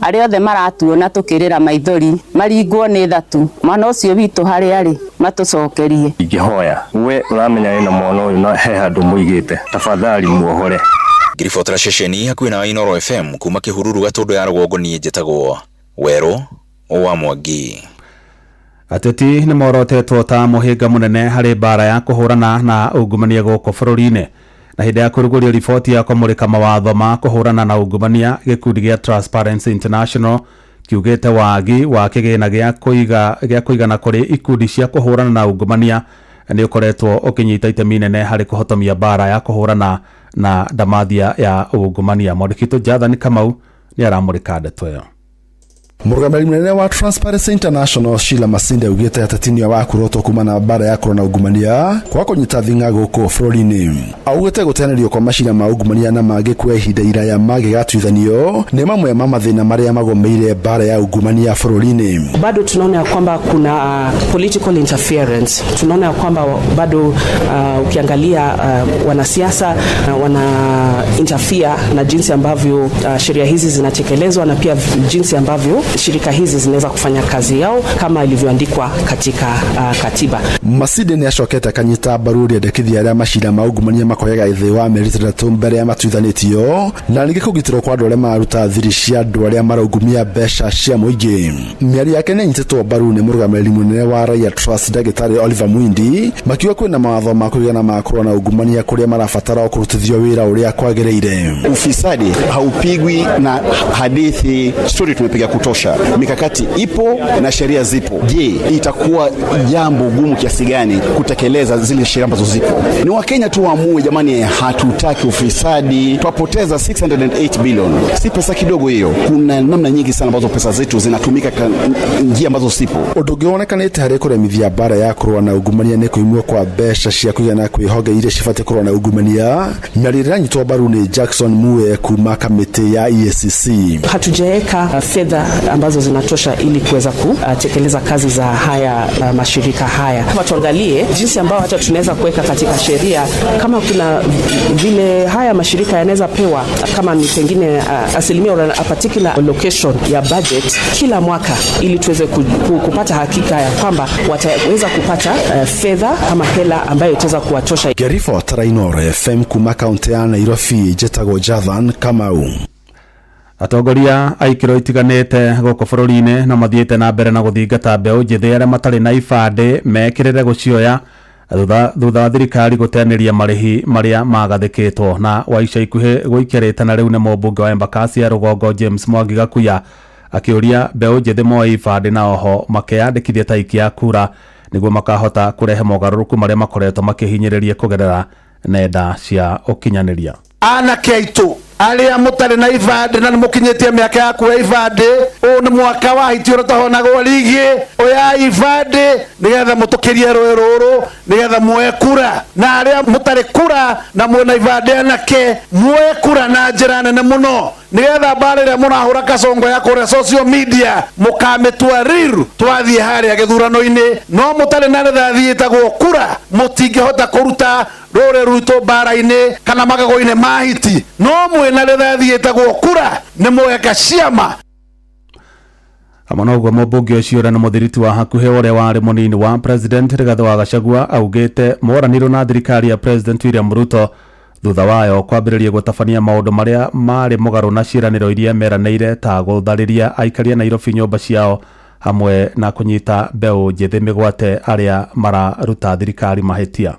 aria othe maratuona tukirira maithori maringwo ni thatu mwana ucio witu hari ari matucokerie ingihoya we uramenya ina mwana uyu no he handu muigite tafadhali muohore. Ngiribotera ceceni hakuhĩ na Inooro FM kuma Kihururu Gatundu ya Rugongo niĩ njĩtagwo Werũ wa Mwangi. Ateti nĩ morotetwo ta mũhĩnga mũnene harĩ mbara ya kũhũrana na ungumania gũkũ bũrũri-inĩ na hĩndĩ ya kũrugũrio riboti ya kũmũrĩka mawatho ma kũhũrana na ungumania gĩkundi gĩa Transparency International kiugĩte wagi wa kĩgĩna gĩa kũigana kũrĩ ikundi cia kũhũrana na ungumania nĩ ũkoretwo ũkĩnyita itemi inene harĩ kũhotomia mbara ya kũhũrana na ndamathia ya ungumania. Mwandĩki Jathani Kamau nĩ aramũrĩka ndeto ĩyo. Mũrũgamĩrĩri mũnene wa Transparency International Sheila Masinde augĩte ateti nĩ wakurotwo kuma na bara ya korona ungumania kwa kũnyita thing'a gũkũ bũrũri-inĩ. Augĩte gũtenerio kwa macira ma ungumania na mangĩ kwa ihinda iraya magĩgatuithanio nĩ mamwe ma mathĩna marĩa magomeire bara ya ungumania bũrũri-inĩ. Bado tunaona ya kwamba kuna political interference. Tunaona ya kwamba bado ukiangalia wanasiasa wana interfere na jinsi ambavyo sheria hizi zinatekelezwa na pia jinsi ambavyo shirika hizi zinaweza kufanya kazi yao kama ilivyoandikwa katika katiba. Masinde nĩ acokete akanyita mbaru rĩendekithia arĩa macira ma ungumania makoyaga thĩ wa mĩeri 3 mbere ya matuithanĩtio na ningĩ kũgitĩrwo kwa andũ arĩa maruta thiri cia andũ arĩa maraungumia mbeca cia mũingĩ. Mĩario yake nĩ nyitĩtwo mbaru nĩ mũrũgamĩrĩri mũnene wa Raia Trust Ndagĩtarĩ Oliver Mwindi makiuga kwĩna mawatho ma kũigana ma korona ungumania kũrĩa marabatara kũrutithio wĩra ũrĩa kwagĩrĩire. Ufisadi haupigwi na hadithi, story tumepiga kutosha. Mikakati ipo na sheria zipo. Je, itakuwa jambo gumu kiasi gani kutekeleza zile sheria ambazo zipo? Ni Wakenya tu waamue, jamani, hatutaki ufisadi. Twapoteza 608 billion. Si pesa kidogo hiyo. Kuna namna nyingi sana ambazo pesa zetu zinatumika njia ambazo sipo. Ũndũ ũngĩ wonekanĩte harĩ kũremithia bara ya kũrũa na ungumania nĩ kũimwo kwa mbeca cia kũigana kwĩ honge iria cibatiĩ kũrũa na ungumania. Mĩario ĩranyitwo mbaru nĩ Jackson Mue kuma kamĩtĩ ya EACC. Hatujaweka fedha ambazo zinatosha ili kuweza kutekeleza kazi za haya mashirika haya. Kama tuangalie jinsi ambao hata tunaweza kuweka katika sheria, kama kuna vile haya mashirika yanaweza pewa kama ni pengine asilimia a particular allocation ya budget kila mwaka ili tuweze kupata hakika ya kwamba wataweza kupata fedha kama hela ambayo itaweza kuwatosha. Gerifo Tarainoro FM kuma kaunti ya Nairobi, Jetago Jathan Kamau. Atongoria aikiro itiganite gũkũ bũrũri-inĩ na mathiĩte na mbere na gũthingata mbeũ njĩthĩ arĩa matarĩ na ibandĩ mekĩrĩre gũcioya thutha wa thirikari gũteanĩria marĩhi marĩa magathĩkĩtwo. Na wa ica ikuhĩ gũikarĩte na rĩu nĩ mũmbunge wa Embakasi ya Rũgongo James Mwangi Gakuya akĩũria mbeũ njĩthĩ moe ibandĩ na oho makeyandĩkithia ta aikia kura nĩguo makahota kũrehe mogarũrũku marĩa makoretwo makĩhinyĩrĩria kũgerera nenda cia ũkinyanĩria. Anake aitũ arĩa mũtarĩ na ibandĩ na nĩmũkinyĩtie mĩaka ya kuoya ibandĩ, ũũ nĩ mwaka wa hiti ũrĩtahonagwo rigi, oya ibandĩ nĩgetha mũtũkĩrie rũĩ rũrũ nĩgetha muoye kura. Na arĩa mũtarĩ kura na mwĩna ibandĩ anake muoye kura na njĩra nene mũno nĩgetha mbara ĩrĩa mũrahũra kasongo ya kũrĩa social media mũkamĩtua riru twathiĩ harĩa gĩthurano-inĩ. No mũtarĩ na rithathi ĩtagwo kura mũtingĩhota kũruta rũrĩ rwitũ mbara-inĩ kana magago-inĩ ma hiti. No mwĩna rithathi ĩtagwo kura nĩ mũgeka ciama. Hamwe na ũguo mũmbunge ũcio ũrĩa nĩ mũthiriti wa hakuhĩ ũrĩa warĩ mũnini wa President Rigathĩ wa Gachagua augĩte moranĩro na thirikari ya President William Ruto thutha wayo kwambĩrĩria gũtabania maũndũ marĩa marĩ mũgarũ na ciĩranĩro iria meranĩire ta gũtharĩria aikari a Nairobi nyũmba ciao hamwe na kũnyita mbeũ njĩthĩ mĩgwate arĩa mararuta thirikari mahĩtia.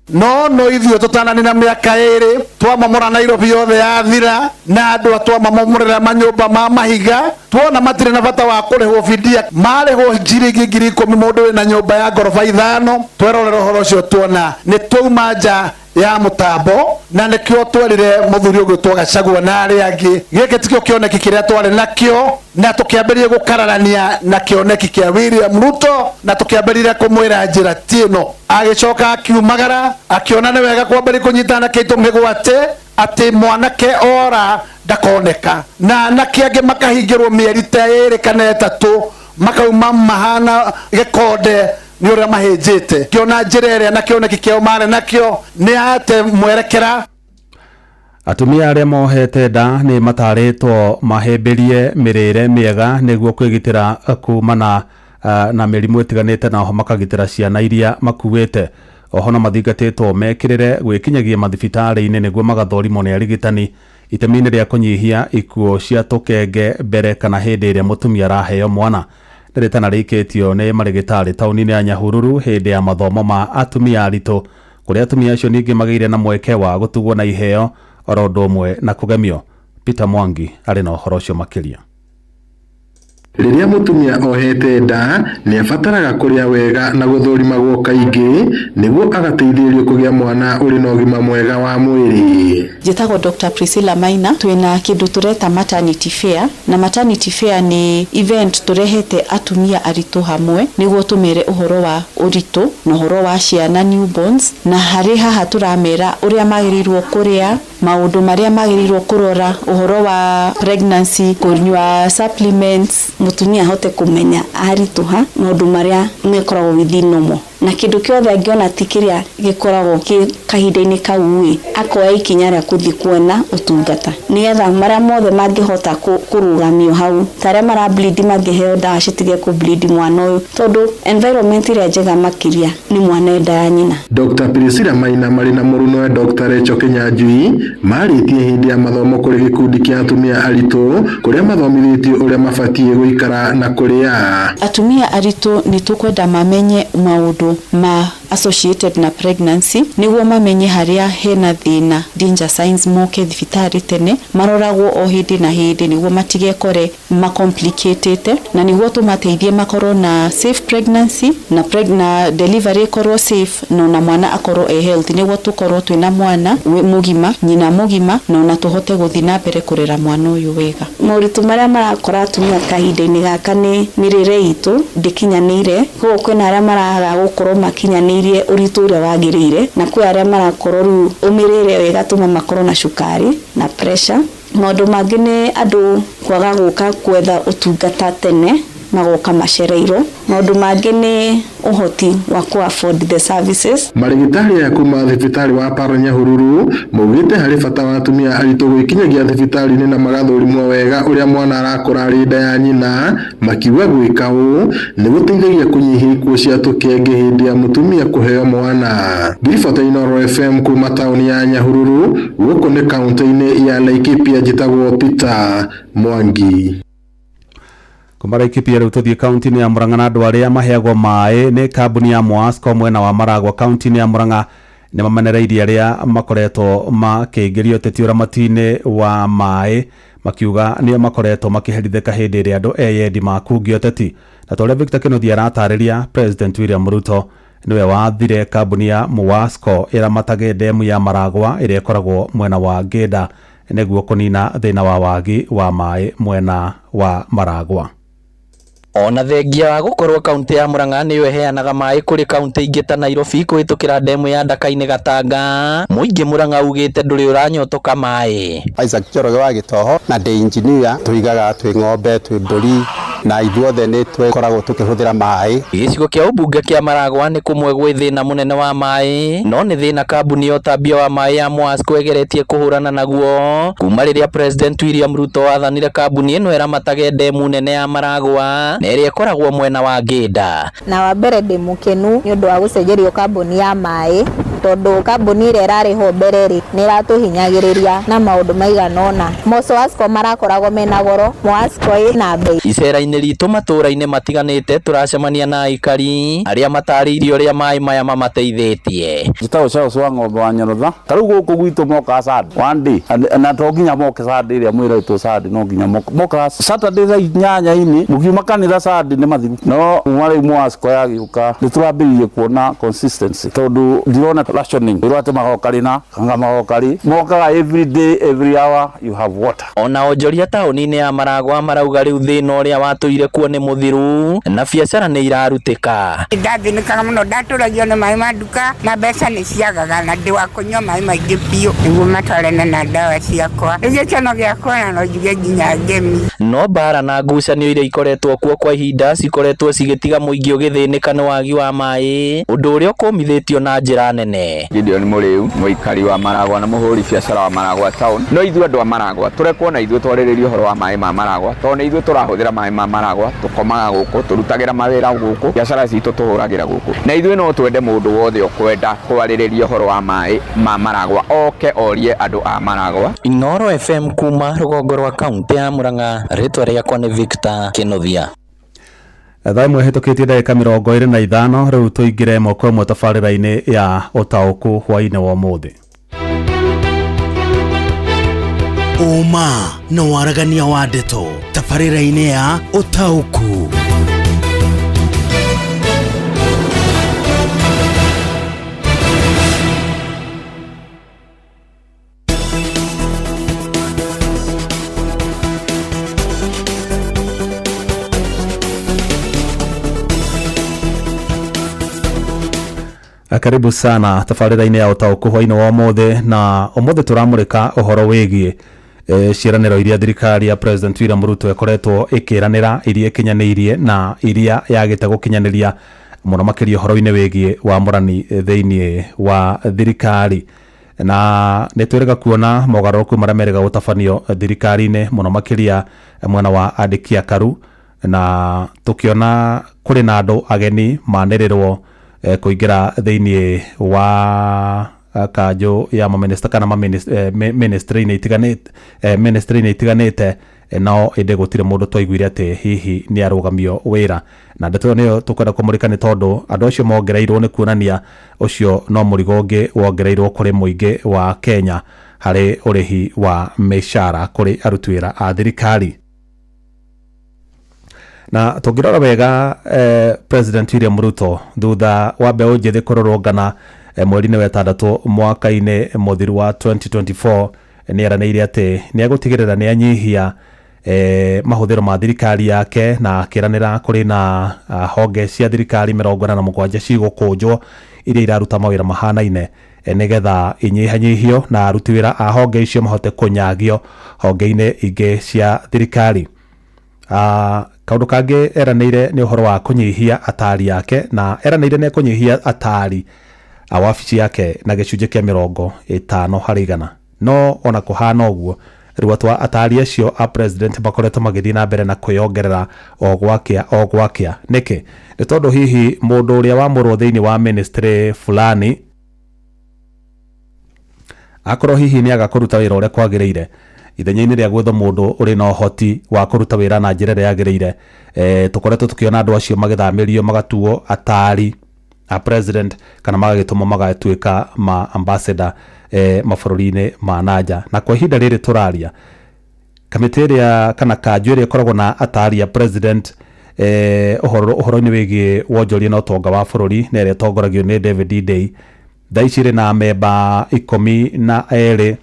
No ithuĩ tũtananina mĩaka ĩrĩ twamamũra Nairobi yothe yathira na andũ twamamũrĩra manyũmba ma mahiga tuona matirĩ na bata wa kũrĩhwo fidia marĩhwo ciringi 10,000 mũndũ wĩna nyũmba ya ngoroba 5. Twerorera ũhoro ũcio tuona nĩ twauma nja ya mũtambo na nĩkĩo twerire mũthuri ũguo twa Gachagua na arĩa angĩ gĩkĩ tikĩo kĩoneki kĩrĩa twarĩ nakĩo na tũkĩambĩrĩria gũkararania na kĩoneki kĩa William Ruto na tũkĩambĩrĩria kũmwĩra njĩra tino. Agĩcoka akiumagara akĩona nĩ wega kwambĩrĩria kũnyitana kĩitũ mĩgwate atĩ mwanake ora ndakoneka na anake angĩ makahingĩrwo mĩeri ta 2 kana 3 makauma mahana gĩkonde nĩ ũrĩa mahĩnjĩte. Kĩona njĩra ĩrĩa na kĩoneki kĩao marĩ nakĩo nĩ ate mwerekera. Atumia arĩa mohete nda nĩ matarĩtwo mahĩmbĩrie mĩrĩre mĩega nĩguo kwĩgitĩra kumana na mĩrimũ ĩtiganĩte na oho makagitĩra ciana iria makuĩte. Oho no mathingatĩtwo mekĩrĩre gwĩkinyagia mathibitarĩ-inĩ nĩguo magathũrimwo nĩ arigitani itemi-inĩ rĩa kũnyihia ikuũ cia tũkenge mbere kana hĩndĩ ĩrĩa mũtumia araheo mwana. Nĩrĩtana rĩikĩtio nĩ marigĩtarĩ taũni-inĩ ya Nyahururu hĩndĩ ya mathomo ma atumia aritũ kũrĩa atumia acio ningĩ magĩire na mweke wa gũtugwo na iheo oro ũndũ ũmwe na kũgemio. Peter Mwangi arĩ na ũhoro ũcio makĩria. Riria mutumia ohete nda ni abataraga kuria wega na guthũrimagwo kaingĩ niguo agateithĩrĩrio kũgĩa mwana uri na ũgima mwega wa mwĩrĩ. Njĩtagwo Dr. Priscilla Maina, twina kindu tureta maternity fair, na maternity fair ni event turehete atumia aritu hamwe niguo tumere uhoro wa uritu na uhoro wa ciana newborns, na hari haha turamera uria magirirwo kuria, maundu maria magirirwo kurora, uhoro wa pregnancy, kunywa supplements, mutumia ahote kumenya arituha maundu maria mekoragwo within normal, na kindu kiothe angiona tikiria gikoragwo ki kahinda-ini kau akoya ikinya ria kuthi kuona utungata nigetha maria mothe mangihota kurugamio hau taria mara bleed mangiheo ndawa citige ku bleed mwana uyu tondu environment ria njega makiria ni mwana nda ya nyina. Dr. Priscilla Maina mari na muruno Dr. Rachel Kinyanjui maritie hindi ya mathomo kuri gikundi kia atumia aritu kuria mathomithitio uria mabatie guikara na kuria. Atumia aritu ni tukwenda mamenye maundu ma associated na pregnancy niguo mamenye haria hena thina danger signs moke thibitari tene maroragwo o hindi na hindi niguo matigekore ma complicated, na niguo tumateithie makorwo na safe pregnancy na delivery korwo safe na mwana akorwo healthy niguo tukorwo twina mwana mugima nyina mugima na tuhote guthi na mbere kurera mwana uyu wega. Moritu maria marakora atumia kahinda-ini gaka ni mirire itu ndikinyanire ko kwina aria maraga gukorwo makinyanire uritu uria wagirire na kwi aria marakorwo ru umirire wega tuma makorwo na cukari na pressure. Maundu mangi ni andu kwaga guka kwetha utungata tene magoka macereirwo. Maundu mangi ni uhoti wa ku afford the services. Marigitari ya kuma thibitari wa Paro Nyahururu mugite hari bata wa atumia aritu gwikinyagia thibitari-ini na magathũrimwo wega uria mwana arakũra ari nda ya nyina, makiuga gwika ũ ni guteithagia kunyihia ikuũ cia tukenge hindi ya mutumia kuheo mwana. Ngiribota Inooro FM kuma tauni ya Nyahururu guku ni kaunti-ini ya Laikipia, njitagwo Peter Mwangi. Kumara Laikipia riu tuthie kaunti-ini ya Murang'a na andu aria maheagwo mai ni kambuni ya Moasco mwena wa Maragwa kaunti-ini ya Murang'a ni mamenereirie aria makoretwo makiingirio teti uramati-ini wa mai makiuga ni makoretwo makiheritheka hindi iria andu eyendi makungio teti. Na toria Victor Kennedy aratariria President William Ruto niwe wathire kambuni ya Moasco iraamatage demu ya Maragwa iria ikoragwo mwena wa Ngĩnda niguo kunina thina wa wagi wa mai mwena wa Maragwa. Ona thengia wa gukorwo kaunti ya Murang'a niyo heanaga mai kuri kaunti ingi ta Nairobi kuhitukira demu ya Ndaka-ini Gatanga, muingi Murang'a ugite nduri uranyotoka mai. Isaac Njoroge wa Gitoho na ndi engineer tuigaga twi ng'ombe twi mburi na ithuothe ni twekoragwo tukihuthira mai. Gicigo kia ubunge kia Maragwa ni kumwe gwi thina munene wa mai, no ni thina kambuni ya utambia wa mai ya Moasco egeretie kuhurana naguo kuma riria President William Ruto athanire kambuni ino iraamatage demu nene ya Maragwa ĩrĩa ĩkoragwo mwena wa Ngĩnda. Na wa mbere ndi mukenu ni undu wa gucenjerio kambuni ya mai tondu kambuni ĩrĩa ĩrarĩho mbere ri ni iratuhinyagĩrĩria na maundu maiganona. Moasco marakoragwo mena goro, Moasco ina bei. Icera-inĩ ritũ matũra-inĩ matiganĩte turacemania na aikari aria matarĩirio ũrĩa mai maya mamateithĩtie. Njĩtagwo Charles wa ng'ombe wa Nyarutha. Ta rĩu gũkũ gwitũ moka sad one day na to nginya moke sad ĩrĩa mwĩraitwo sad no nginya moka Saturday thaa 8 mukiuma kanitha sad nĩ mathiru. No mwari Moasco yagiuka nĩ turambĩrĩirie kuona consistency tondu ndirona rationing irwate magokari na kanga magokari mokaga every day every hour you have water. Ona onjoria taũni-inĩ ya Maragwa marauga rĩu thĩna ũrĩa watũire kuo nĩ mũthiru na biacara nĩ irarutĩka. Ndathĩnĩkaga mũno ndatũragio nĩ maĩ ma nduka na mbeca nĩ ciagaga na ndĩ wa kũnyua maĩ maingĩ biũ nĩguo matwarane na ndawa ciakwa. Gĩkeno gĩakwa na no njuge nginya ngemi. No mbara na ngucanio iria ikoretwo kuo kwa ihinda cikoretwo cigĩtiga mũingĩ ũgĩthĩnĩka nĩ wagi wa maĩ, ũndũ ũrĩa ũkũmithĩtio na njĩra nene. Gideon Mũrĩu mũikari wa Maragwa na mũhũri biacara wa Maragwa town. No ithuĩ andũ a Maragwa tũrekuona ithuĩ twarĩrĩrio ũhoro wa maĩ ma Maragwa tondũ nĩ ithuĩ tũrahũthĩra maĩ ma Maragwa, tũkomaga gũkũ, tũrutagĩra mawĩra gũkũ, biacara citũ tũhũragĩra gũkũ. Na ithuĩ no twende mũndũ wothe ũkwenda kwarĩrĩria ũhoro wa maĩ ma Maragwa oke orie andũ a Maragwa. Inooro FM kuma rũgongo rwa kaunti ya Murang'a, rĩtwa rĩakwa nĩ Victor Kĩnuthia. Thaa imwe hĩtũkĩtie ndagĩka 25 rĩu tũingĩre moko ĩmwe tabarĩra-inĩ ya ũtaũkũ hwaĩ-inĩ wa ũmũthĩ. Uma na waragania wa ndeto tabarĩra-inĩ ya Ũtaũku. Karibu sana tabarĩra-inĩ ya Ũtaũku hwainĩ wa ũmũthĩ, na ũmũthĩ tũramũrĩka ũhoro wĩgiĩ ciĩranĩro iria thirikari ya President William Ruto ĩkoretwo ĩkĩranĩra, iria ĩkinyanĩirie na iria yagĩte gũkinyanĩria mũno makĩria ũhoro-inĩ wĩgiĩ wamũrani thĩinĩ wa thirikari. Na nĩtwĩrĩga kuona mogarũrũku marĩa merĩga gũtabanio thirikari-inĩ mũno makĩria mwena wa andĩki a karu, na tũkĩona kũrĩ na andũ ageni manĩrĩrwo kuingira thĩinĩ wa kanjũ ya maminista kana ministry-inĩ itiganĩte, no ĩndĩ gũtirĩ mũndũ twaiguire atĩ hihi nĩ arũgamio wĩra, na ndeto nĩyo tũkwenda kũmũrĩka nĩ tondũ andũ acio mongereirwo nĩ kuonania ũcio no mũrigo ũngĩ wongereirwo kũrĩ mũingĩ wa Kenya harĩ ũrĩhi wa mĩcara kũrĩ aruti wĩra a thirikari. Na tũngĩrora wega President William Ruto thutha wa mbeũ njĩthĩ kũrũrũngana mweri-inĩ wa ĩtandatũ mwaka-inĩ mũthiru wa 2024 nĩeranĩire atĩ nĩegũtigĩrĩra nĩanyihia mahũthĩro ma thirikari yake, na akĩranĩra kũrĩ na honge cia thirikari 47 cigũkũnjwo iria iraruta mawĩra mahanaine nĩgetha inyihanyihio na aruti wĩra a honge icio mahote kũnyagio honge-inĩ ingĩ cia thirikari. Kaundu kangĩ eranĩire nĩ ũhoro wa kũnyihia atari yake, na eranĩire nĩ kũnyihia atari a wabici yake na gĩcunjĩ kĩa 50 harĩ 100. No ona kũhana ũguo, rĩu atwa atari acio a president makoretwo magĩthiĩ na mbere na kwĩongerera o gwakĩa. Nĩkĩ? Nĩ tondũ hihi mũndũ ũrĩa wamũrwo thĩinĩ wa ministry fulani akorwo hihi nĩ agakũruta wĩra ũrĩa kwagĩrĩire, ithenya-inĩ rĩa gwetha mũndũ ũrĩ na ũhoti wa kũruta wĩra na njĩra ĩrĩa yagĩrĩire, tũkoretwo tũkĩona andũ acio magĩthamĩrio magatuo atari a president kana magagĩtũmwo magatuĩka ma ambassador mabũrũri-inĩ ma nanja. Na kwa ihinda rĩrĩ tũraria, kamĩtĩ ĩrĩa kana kanjũ ĩrĩa ĩkoragwo na atari a president ũhoro-inĩ wĩgiĩ wonjoria na ũtonga wa bũrũri na ĩrĩa ĩtongoragio nĩ David Day, thaa ici ĩrĩ na memba 12,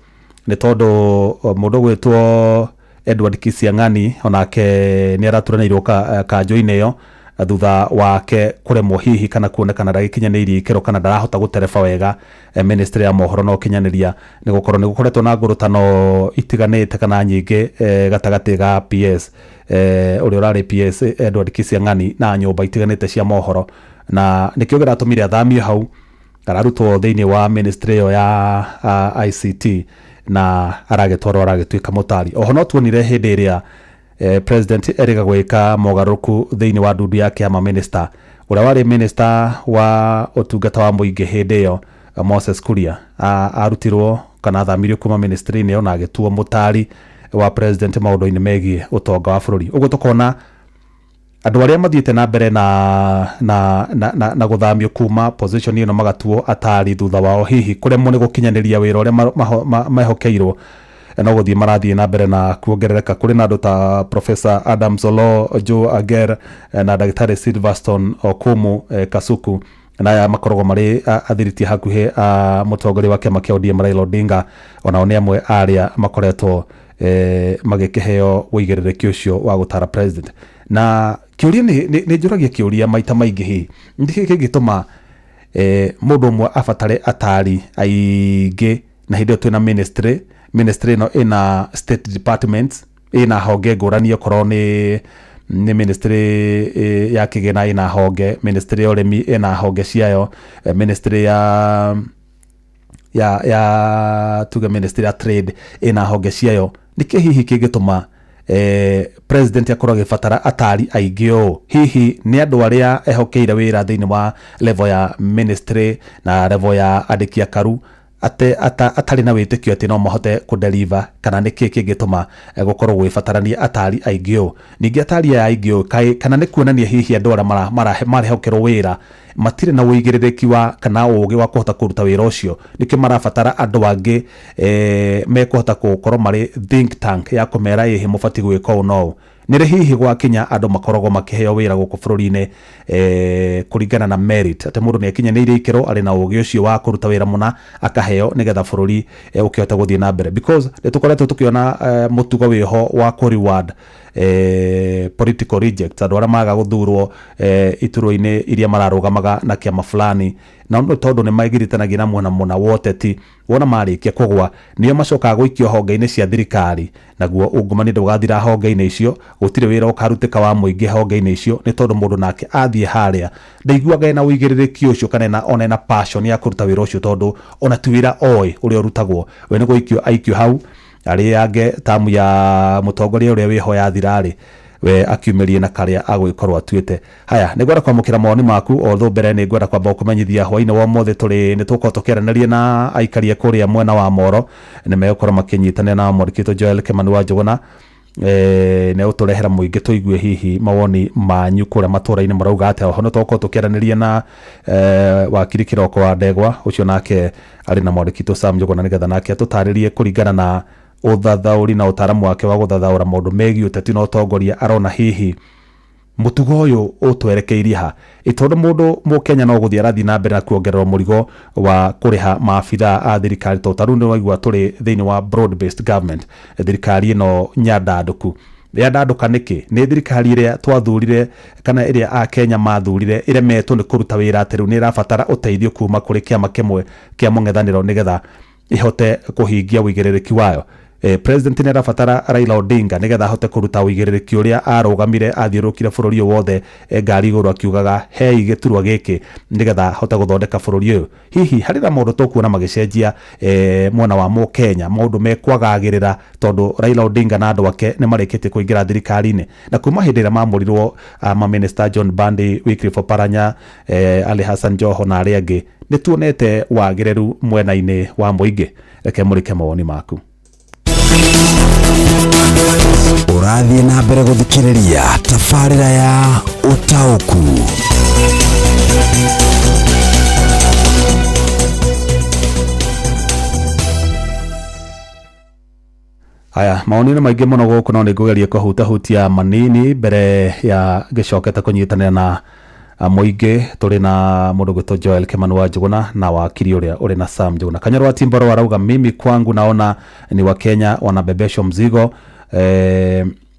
nĩ tondũ mũndũ gwĩtwo Edward Kisiang'ani onake nĩ araturanĩirwo kanjũ-inĩ ĩyo thutha wake kũremwo hihi kana kuonekana ndagĩkinyanĩirie ikĩro kana ndarahota gũtereba wega ministry ya mohoro no kinyanĩria, nĩ gũkoretwo na ngũrũtano itiganĩte kana nyingĩ gatagatĩ ga PS ũrĩa ũrarĩ PS Edward Kisiang'ani na nyũmba itiganĩte cia mohoro, na nĩkĩo gĩratũmire athamio hau, ararutwo thĩinĩ wa ministry ĩyo ya ICT na aragĩtuĩka mũtari. Oho no tuonire hĩndĩ ĩrĩa president erĩga gwĩka mogarũrũku thĩinĩ wa ndundu yake ya maminista, ũrĩa warĩ minister wa ũtungata wa mũingĩ hĩndĩ ĩyo Moses Kuria arutirwo kana athamirio kuma ministry-inĩ ĩyo na agĩtuo mũtari wa president maũndũ-inĩ megiĩ ũtonga wa bũrũri. Ũguo tũkona andũ arĩa mathiĩte na mbere na gũthamio kuma position ĩno magatuo atari thutha wao hihi kũremwo nĩ gũkinyanĩria wĩra ũrĩa mehokeirwo, no gũthiĩ marathiĩ na mbere na kuongerereka. Kũrĩ na andũ ta Professor Adam Solo, Joe Ager na Dagĩtarĩ Silverstone Okumu Kasuku, na aya makoragwo marĩ athiriti hakuhĩ a mũtongoria wa kĩama kĩa ODM Raila Odinga, onao nĩ amwe arĩa makoretwo magĩkĩheo wĩigĩrĩrĩki ũcio wa gũtara president. Na kĩũria nĩ njũragia kĩũria maita maingĩ hihi nĩkĩ kĩngĩtũma mũndũ ũmwe abatare atari aingĩ, na hĩndĩ ĩyo twĩna ministry ĩno ĩna state departments, ĩna honge ngũrani, okorwo nĩ ministry ya kĩgĩna ĩna honge, ministry ya ũrĩmi ĩna honge ciayo, ministry ya tuge ministry ya trade ĩna honge ciayo. Nĩkĩ hihi kĩngĩtũma president akorwo agĩbatara atari aingĩ ũũ? Hihi nĩ andũ arĩa ehokeire wĩra thĩinĩ wa level ya ministry na level ya andĩki a karu atarĩ na wĩtĩkio atĩ no mahote kũdeliver, kana nĩkĩ kĩngĩtũma gũkorwo gwĩbatarania atari aingĩ ũũ? Ningĩ atari aya aingĩ ũũ kana nĩ kuonania hihi andũ arĩa marehokerwo wĩra matire na uigirĩrĩki wa kana ũũgĩ wa kũhota kũruta wĩra ũcio nĩkĩo marabatara andũ angĩ mekũhota gũkorwo marĩ think tank ya kũmera ĩhĩ mũbatiĩ gwĩka ũũ no nĩrĩ hihi gwakinya andũ makoragwo makĩheo wĩra gũkũ bũrũri-inĩ kũringana na merit atĩ mũndũ nĩakinyanĩirie ikĩro arĩ na ũũgĩ ũcio wa kũruta wĩra mũna akaheo nĩgetha bũrũri ũkĩhota gũthiĩ na mbere because nĩtũkoretwo tũkĩona mũtugo wĩho wa kũ reward political rejects andũ arĩa maga gũthurwo iturwa-inĩ iria mararũgamaga na kĩama fulani na tondũ nĩmaigiritanagia na mwena woteti wona marĩkia kũgwa nĩo macokaga gũikio honge-inĩ cia thirikari naguo ungumania ndũgathira honge-inĩ icio gũtirĩ wĩra ũkarutĩka wa mũingĩ honge-inĩ icio nĩ tondũ mũndũ nake athiĩ harĩa ndaiguaga ena ũigĩrĩrĩki ũcio kana ona ena passion ya kũruta wĩra ũcio tondũ ona ti wĩra oĩ ũrĩa ũrutagwo we nĩ gũikio aikio hau arĩange tamu ya mũtongoria ũrĩa wĩho ya thirarĩ we akiumerie na karĩa agũikorwo atuĩte haya nĩngwenda kwamũkĩra mawoni maku although mbere nĩngwenda kwamba kũmenyithia hwainĩ wa ũmũthĩ nĩtũkorwo tũkĩaranĩria na aikaria kũrĩa mwena wa Moro nĩmegũkorwo makĩnyitanĩra na mwandĩkĩtwo Joel Kimani wa Njũgũna nĩ ũtũrehera mũingĩ tũigue hihi mawoni manyu kũrĩa matũra-inĩ marauga atĩa oho nĩtũkorwo tũkĩaranĩria na wakiri Kĩroko wa Ndegwa ũcio nake arĩ na mwandĩkĩtwo Sam Njũgũna nĩgetha nake atũtarĩrie kũringana na ũthathaũri na ũtaaramu wake wa gũthathaũra maũndũ megiĩ ũteti na ũtongoria arona hihi mũtugo ũyũ ũtwerekeirie ha tondũ mũndũ mũkenya no gũthiĩ arathiĩ na mbere na kuongerera mũrigo wa kũrĩha maabitha a thirikari tondũ rĩu nĩwaigua tũrĩ thĩinĩ wa broad based government thirikari ĩno nyandandũku yandandũka nĩkĩ nĩ thirikari ĩrĩa twathurire kana ĩrĩa a Kenya mathurire ĩremetwo nĩ kũruta wĩra atĩ rĩu nĩ ĩrabatara ũteithio kuma kũrĩ kĩama kĩmwe kĩa mũng'ethanĩro nĩgetha ihote kũhingia ũigĩrĩrĩki wayo president nĩ arabatara Raila Odinga nĩgetha ahote kũruta ũigĩrĩrĩki ũrĩa arũgamire athiũrũkire bũrũri ũyũ wothe ngari igũrũ akiugaga hei gĩturwa gĩkĩ nĩgetha ahote gũthondeka bũrũri ũyũ hihi harĩ na maũndũ tũkuona magĩcenjia mwena wa Mũkenya maũndũ mekwagagĩrĩra tondũ Raila Odinga na andũ ake nĩ marĩkĩtie kũingĩra thirikari-inĩ na kuma hĩndĩ ĩrĩa mamũrirwo maminista John Bandi Wycliffe Oparanya Ali Hassan Joho na arĩa angĩ nĩ tuonete wagĩrĩru mwena-inĩ wa mũingĩ reke mũrike mawoni maku ũrathiĩ na mbere gũthikĩrĩria tabarĩra ya ũtaũku haya maoni nĩ maingĩ mũno gũkũ no nĩngũgeria kũhutahutia manini mbere ya gĩcokete kũnyitanĩra na mũingĩ tũrĩ na mũndũ gwĩtwo Joel Kimani wa Njũgũna na wakiri ũrĩa ũrĩ na Sam Njũgũna Kanyarwa wa Timboro warauga mimi kwangu naona ni Wakenya wanabebeshwa mzigo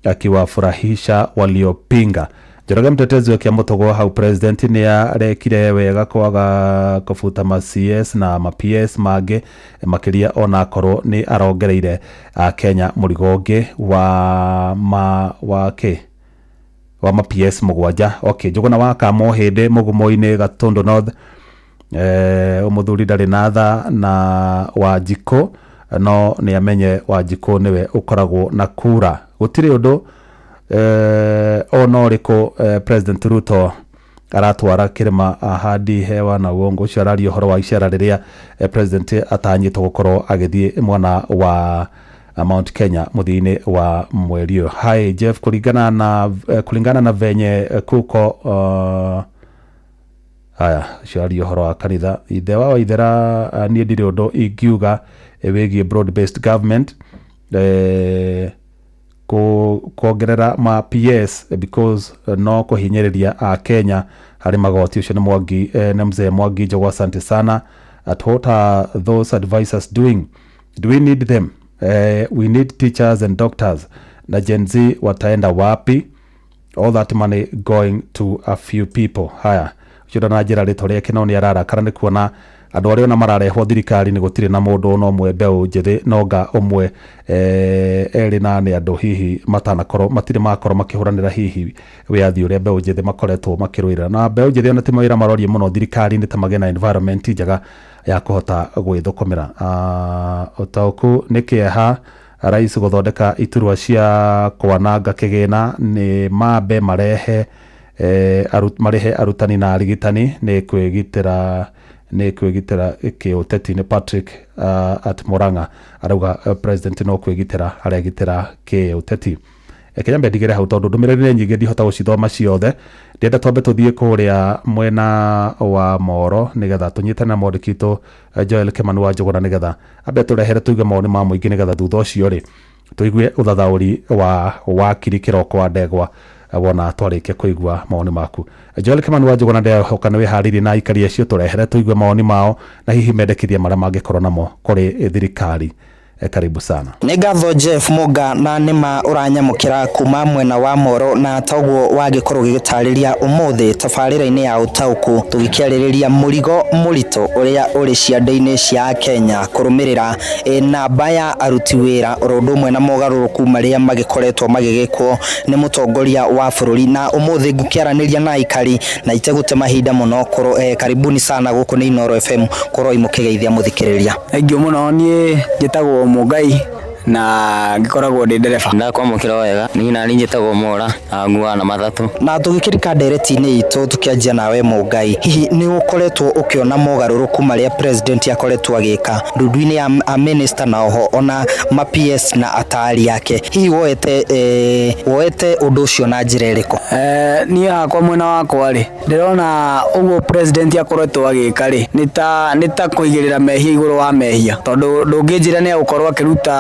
akiwafurahisha waliopinga Njoroge mtetezi wa Kiambotogo hau president ni arekire wega kwaga kufuta ma CS na ma PS mangĩ makĩria ona akorwo ni arongereire Kenya mũrigo ũngĩ wa ma PS mũgwanja okay Njũgũna wa Kamohĩndĩ mũgumo-inĩ Gatundu North ũmũthuri ndarĩ na tha na Wanjikũ no nĩ amenye Wanjikũ nĩwe ũkoragwo na kura gũtirĩ ũndũ ona ũrĩkũ President Ruto aratwara kĩrĩma ahadi hewa na uongo ũcio araria ũhoro wa icera rĩrĩa president atanyĩtwo gũkorwo agĩthiĩ mwena wa Mount Kenya mũthia-inĩ wa mweri ũyũ hi Jeff kulingana na venye kuko haya ũcio araria ũhoro wa kanitha ithe wa Waithera niĩ ndirĩ ũndũ ingiuga wĩgiĩ broad based government kuongerera ma PS because no kũhinyĩrĩria a Kenya harĩ magoti ũcio nĩ mzee Mwangi Njũgũ asante sana at what are those advisors doing do we need them we need teachers and doctors na Gen Z wataenda wapi all that money going to a few people haya ũcio na njĩra rĩtwa rĩake no nĩ ararakara nĩ kuona andũ arĩa ona mararehwo thirikari nĩ gũtirĩ na mũndũ ona ũmwe mbeũ njĩthĩ nonga ũmwe erĩ na nĩ andũ hihi matirĩ makorwo makĩhũranĩra hihi wĩathi ũrĩa mbeũ njĩthĩ makoretwo makĩrũĩra na mbeũ njĩthĩ ona ti mawĩra marorie mũno thirikari-inĩ ta magĩe na environment njega ya kũhota gwĩthũkũmĩra ũtaũku nĩ kĩeha rais gũthondeka iturwa cia kwananga kĩgĩna nĩ mambe marehe arutani na arigitani nĩ kwĩgitĩra kĩũteti nĩ Patrick at Murang'a arauga president no kwĩgitĩra aregitĩra kĩũteti Kenya mbendigere hau tondu ndumiriri nyingi ndihota gucithoma ciothe ndenda twambe tuthie kuria mwena wa Moro nigetha tunyitane na mwandĩki Joel Kimani wa Njuguna nigetha ambe turehere tuigue maoni ma muingi nigetha thutha ucio ri tuigue uthathauri wa wakiri Kiroko wa Ndegwa wona twarikia kuigua maoni maku. Joel Kimani wa Njuguna ndehoka nĩ wĩharĩirie na aikari acio turehere tuigue maoni mao na hihi mendekithia marĩa mangĩkorwo namo kũrĩ thirikari. Karibu sana. Nĩ ngatho Jeff Muga na nĩma ũranyamũkĩra kuma mwena wa Moro na toguo wagĩkorwo gĩgĩtarĩria ũmũthĩ tabarĩra-inĩ ya ũtaũku tũgĩkĩarĩrĩria mũrigo mũritũ ũrĩa ũrĩ ciande-inĩ cia Kenya kũrũmĩrĩra namba ya aruti wĩra oro ũndũ ũmwe na mogarũrũku marĩa magĩkoretwo magĩgĩkwo nĩ mũtongoria wa bũrũri na ũmũthĩ ngũkĩaranĩria na aikari na itegũte mahinda mũno korwo karibuni sana gũkũ nĩ Inooro FM korwo imũkĩgeithia mũthikĩrĩria. Thengiũ mũno niĩ njĩtagwo Mugai na gikoragwo ndi ndereba ndakwamukira wega ni na njĩtagwo Mora ngua na matatu na tugikirika ndereti-inĩ itũ tukianjia nawe Mugai hihi ni ukoretwo ukiona mogarũrũku marĩa president akoretwo agĩka ndundu-inĩ ya minister na oho ona ma PS na atari yake hihi woete ũndũ ũcio na njĩra ĩrĩkũ? Niĩ hakwa mwena wakwa rĩ ndĩrona ũguo president akoretwo agĩka rĩ nĩ ta kũigĩrĩra mehia igũrũ wa mehia tondũ ndũngĩnjĩra nĩ gũkorwo akĩruta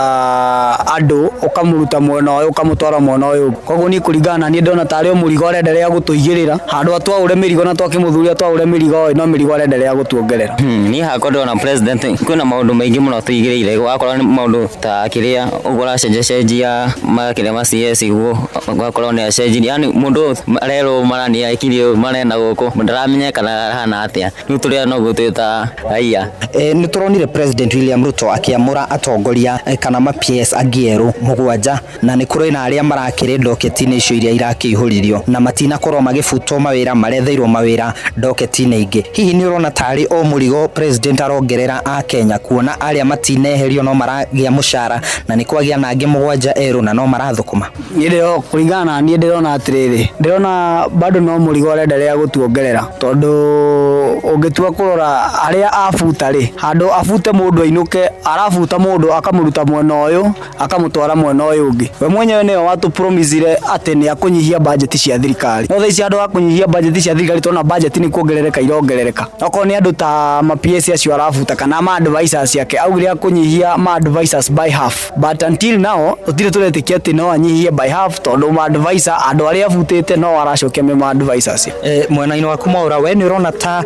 andũ ukamuruta mwena ũyũ ukamutwara mwena ũyũ koguo ni kuringana ni ndona tari o murigo arenderea gutuigirira handu atwa ure mirigo na twakimuthuria atwa ure mirigo no mirigo arenderea gutuongerera ni hakwa ndona president kwina maundu maingi muno tuigiriire wakorwo ni maundu ta kiria ugura cenjia makiria ma CS iguo wakorwo ni acenjia yani mundu arero marani aikirio marena guku ndaramenya kana hana atia ni turia no gutita aiya ni turonire president William Ruto akiamura atongoria kana PS agieru mugwanja na ni kuri na aria marakire ndoketi-inĩ icio iria irakĩihũririo na matinakorwo magĩbutwo mawĩra maretheirwo mawĩra ndoketi-inĩ ingĩ hihi ni urona tari o mũrigo president arongerera a Kenya kuona aria matineherio no maragĩa mũcara na ni kwagĩa na angĩ mũgwanja eru na no marathũkũma ni ndio kuringana ni ndirona atiriri ndirona bado no mũrigo arenderea gutuongerera tondu ũngĩtua kũrora aria abuta ri handu abute mũndũ ainuke arabuta mũndũ akamuruta mwena ũyũ akamutwara mwena ũyũ ũngĩ we mwenyewe nĩwe watu promisire atĩ nĩ akũnyihia budget cia thirikari no thaici andũ akũnyihia budget cia thirikari tona budget ni kuongerereka irongerereka okorwo ni andũ ta ma PS acio arabuta kana ma advisors yake augire akũnyihia ma advisors by half but until now tutire turetĩkia atĩ no anyihie by half tondu ma advisor andũ arĩa abutĩte no aracokia me ma advisors mwena-inĩ waku Mwaura we nĩ ũrona ta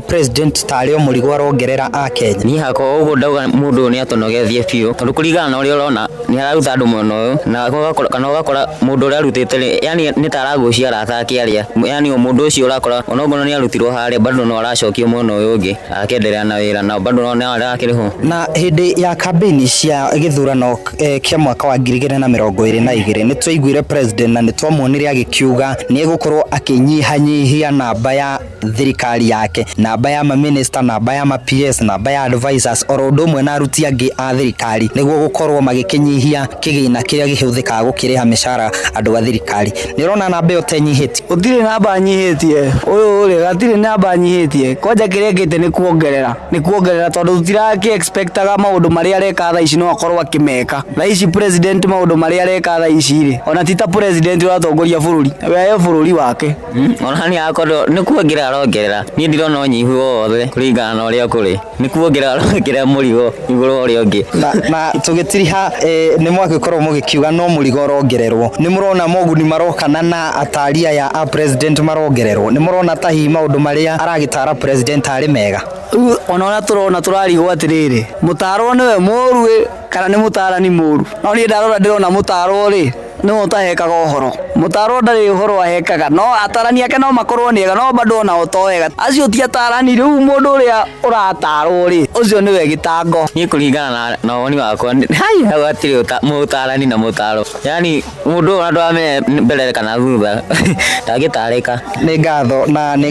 president tari o mũrigo arongerera a Kenya ni hakwa ũguo ndauga mũndũ nĩ atonogethie biũ tondu kuringana na ũrĩa ũrona ni araruta andũ mwena ũyũ na kana ũgakora mũndũ ũrĩa arutĩte yani nĩ taragucia arata akĩaria yani mũndũ ũcio ũrakora onogono nĩ arutirwo harĩa bado no aracokio mwena ũyũ ũngĩ akenderea na wĩra na bado no arakĩrĩho na hĩndĩ ya kambĩini cia gĩthurano kĩa mwaka wa 2022 nĩ twaiguire president na nĩ twamuonire agĩkiuga nĩ egũkorwo akĩnyihanyihia namba ya thirikari yake namba ya ma minister namba ya ma PS namba ya advisors oro ũndũ ũmwe na aruti angĩ a thirikari nĩguo gũkorwo magĩkinyihia kĩgĩna kĩrĩa gĩhũthĩkaga gũkĩrĩha mĩcara andũ a thirikari nĩ ũrona namba ĩyo ta nyihĩtie ũtirĩ namba nyihĩtie ũyũ ũrĩ gatirĩ namba nyihĩtie kwanja kĩrĩa gĩte nĩ kuongerera tondũ tũtirakĩ expectaga maũndũ marĩa areka thaa ici no akorwo akĩmeka thaa ici president maũndũ marĩa areka thaa ici rĩ ona ti ta president ũratongoria bũrũri we bũrũri wake ona ni akorwo nĩ kuongerera arongerera niĩ ndirona ũnyihu wothe kũringana na ũrĩa kũrĩ nĩ kuongerera arongerera mũrigo igũrũ ũrĩa ũngĩ na tũgĩtiriha nĩ mwagĩkorwo mũgĩkiuga no mũrigo ũrongererwo nĩ mũrona moguni marokana na ataria ya a president marongererwo nĩ mũrona ta hihi maũndũ marĩa aragĩtara president arĩ mega ona ũrĩa tũrona tũrarigwo atĩrĩrĩ mũtaro nĩwe mũru kana nĩ mũtarani mũru no niĩ ndarora ndĩrona mũtaro rĩ no utahekaga ũhoro mũtaro ndarĩ ũhoro ahekaga no atarani ake no makorwo nĩega no bado ona ũtoega acio ti atarani rĩu mũndũ ũrĩa ũratarwo rĩ ũcio nĩwe gĩtango niĩ kũringana na woni wakwa hai hatirĩ mũtarani na mũtaro yani mũndũ ũrĩa ndwamenye mbere kana thutha ndagĩtarĩka nĩ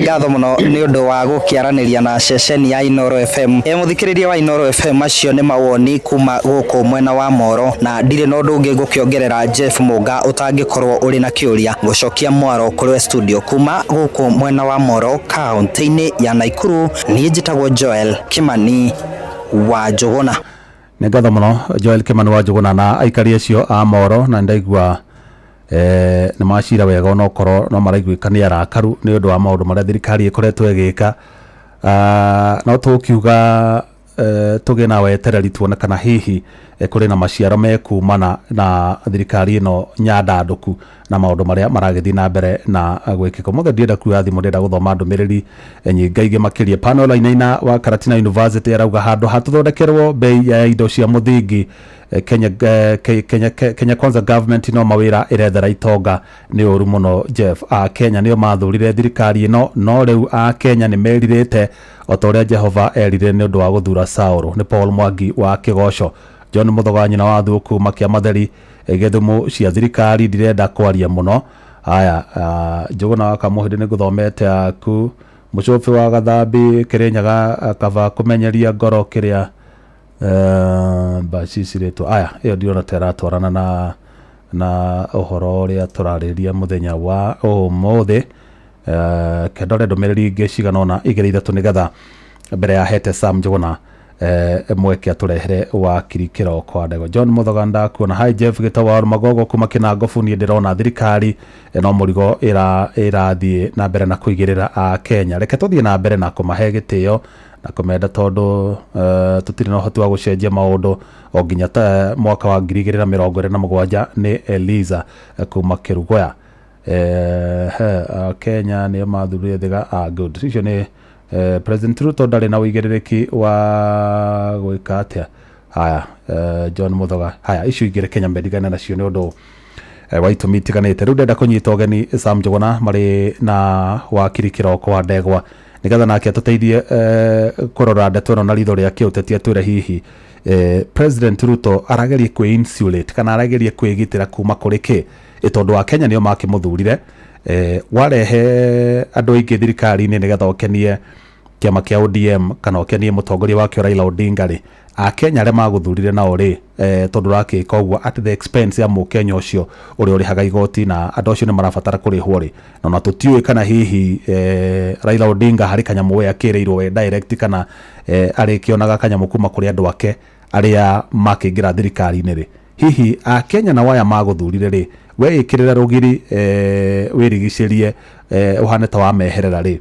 ngatho mũno nĩ ũndũ wa gũkĩaranĩria na ceceni ya Inooro FM mũthikĩrĩria wa Inooro FM acio nĩ mawoni kuma gũkũ mwena wa Moro na ndirĩ na ũndũ ũngĩ ngũkĩongerera Jeff Muga ũtangĩkorwo ũrĩ na kĩũria gũcokia mwaro kũrĩ studio kuma gũkũ mwena wa Moro kaunti-inĩ ya Naikuru niĩ njĩtagwo Joel Kimani wa Njuguna nĩ ngatho mũno Joel Kimani wa Njuguna na aikari acio a Moro na ndaigua nĩ macira wega ona okorwo no maraiguĩka nĩ arakaru nĩ ũndũ wa maũndũ marĩa thirikari ĩkoretwo ĩgĩka. No tũkiuga tũgĩ na wetereri tuone kana hihi kũrĩ na maciaro mekumana na thirikari ĩno nyandandũku na maũndũ marĩa maragĩthiĩ na mbere na gwĩkĩka. Mũthĩ ndienda kuoya thimũ, ndĩrenda gũthoma ndũmĩrĩri nyingaingĩ makĩria. Panel-inĩ wa Karatina University arauga handũ hatũthondekerwo bei ya indo cia mũthingi Kenya Kwanza government no mawĩra ĩrethera itonga nĩ ũru mũno. Jeff, Kenya nĩo mathurire thirikari ĩno, no rĩu Kenya nĩ merirĩte o ta ũrĩa Jehova erire nĩ ũndũ wa gũthura Saũlũ. Nĩ Paul Mwangi wa Kĩgoco. John Mũthoga nyina wa Thuku makia matheri gĩthumo cia thirikari ndirenda kwaria mũno. Haya, Njũgũna wa Kamuhĩndĩ nĩ ngũthomete aku. Mũcobi wa Gathambi Kĩrĩnyaga kaba kũmenyeria ngoro kĩrĩa bacicirĩtwo. Aya, ĩyo ndirona ta ĩratwarana na ũhoro ũrĩa tũrarĩrĩria mũthenya wa ũmũthĩ. Kendore ndũmĩrĩri ingĩ cigana ũna igĩrĩ ithatũ nĩgetha mbere ya hete Sam Njũgũna mweke atũrehere wakiri kĩroko wa ndego. John Mũthoga ndakuona. Hi Jeff Gĩtawa Magogo kuma Kĩnangobu, niĩ ndĩrona thirikari no mũrigo ĩrathiĩ na mbere na kũigĩrĩra Kenya. Reke tũthiĩ na mbere na kũmahe gĩtĩo na kũmenda tondũ tũtirĩ na ũhoti wa gũcenjia maũndũ o nginya mwaka wa 2027. nĩ Eliza kuma Kĩrugoya. Kenya nĩo mathurire thega. Good. Icio nĩ President Ruto ndarĩ na ũigĩrĩrĩki wa gwĩka atĩa. Haya, John Mũthoga. Haya, icio igĩrĩ Kenya mendigana nacio nĩ ũndũ wa itũmi itiganĩte. Rĩu ndenda kũnyita ũgeni Sam Njũgũna marĩ na wakiri kĩroko wa ndegwa nĩgetha nake tũteithie kũrora ndeto ĩno na ritho rĩa kĩũteti atwĩre hihi President Ruto arageria kwĩ-insulate kana arageria kwĩgitĩra kuma kũrĩ kĩ, tondũ wa Kenya nĩo makĩmũthurire. Warehe andũ aingĩ thirikari-inĩ nĩgetha ũkenie kĩama kĩa ODM kana ũkenie mũtongoria wakĩo Raila Odinga rĩ, Akenya arĩa magũthurire nao rĩ, tondũ rakĩka ũguo at the expense ya mũkenya ũcio ũrĩa ũrĩhaga igoti na andũ acio nĩ marabatara kũrĩhwo rĩ, na tũtiũĩ kana hihi Raila Odinga harĩ kanyamũ we akĩrĩirwo we direct kana arĩkĩonaga kanyamũ kuma kũrĩ andũ ake arĩa makĩingĩra thirikari-inĩ rĩ. Hihi Akenya na waya magũthurire rĩ, we ĩkĩrĩra rũgiri wĩrigicĩrie ũhane ta wameherera rĩ,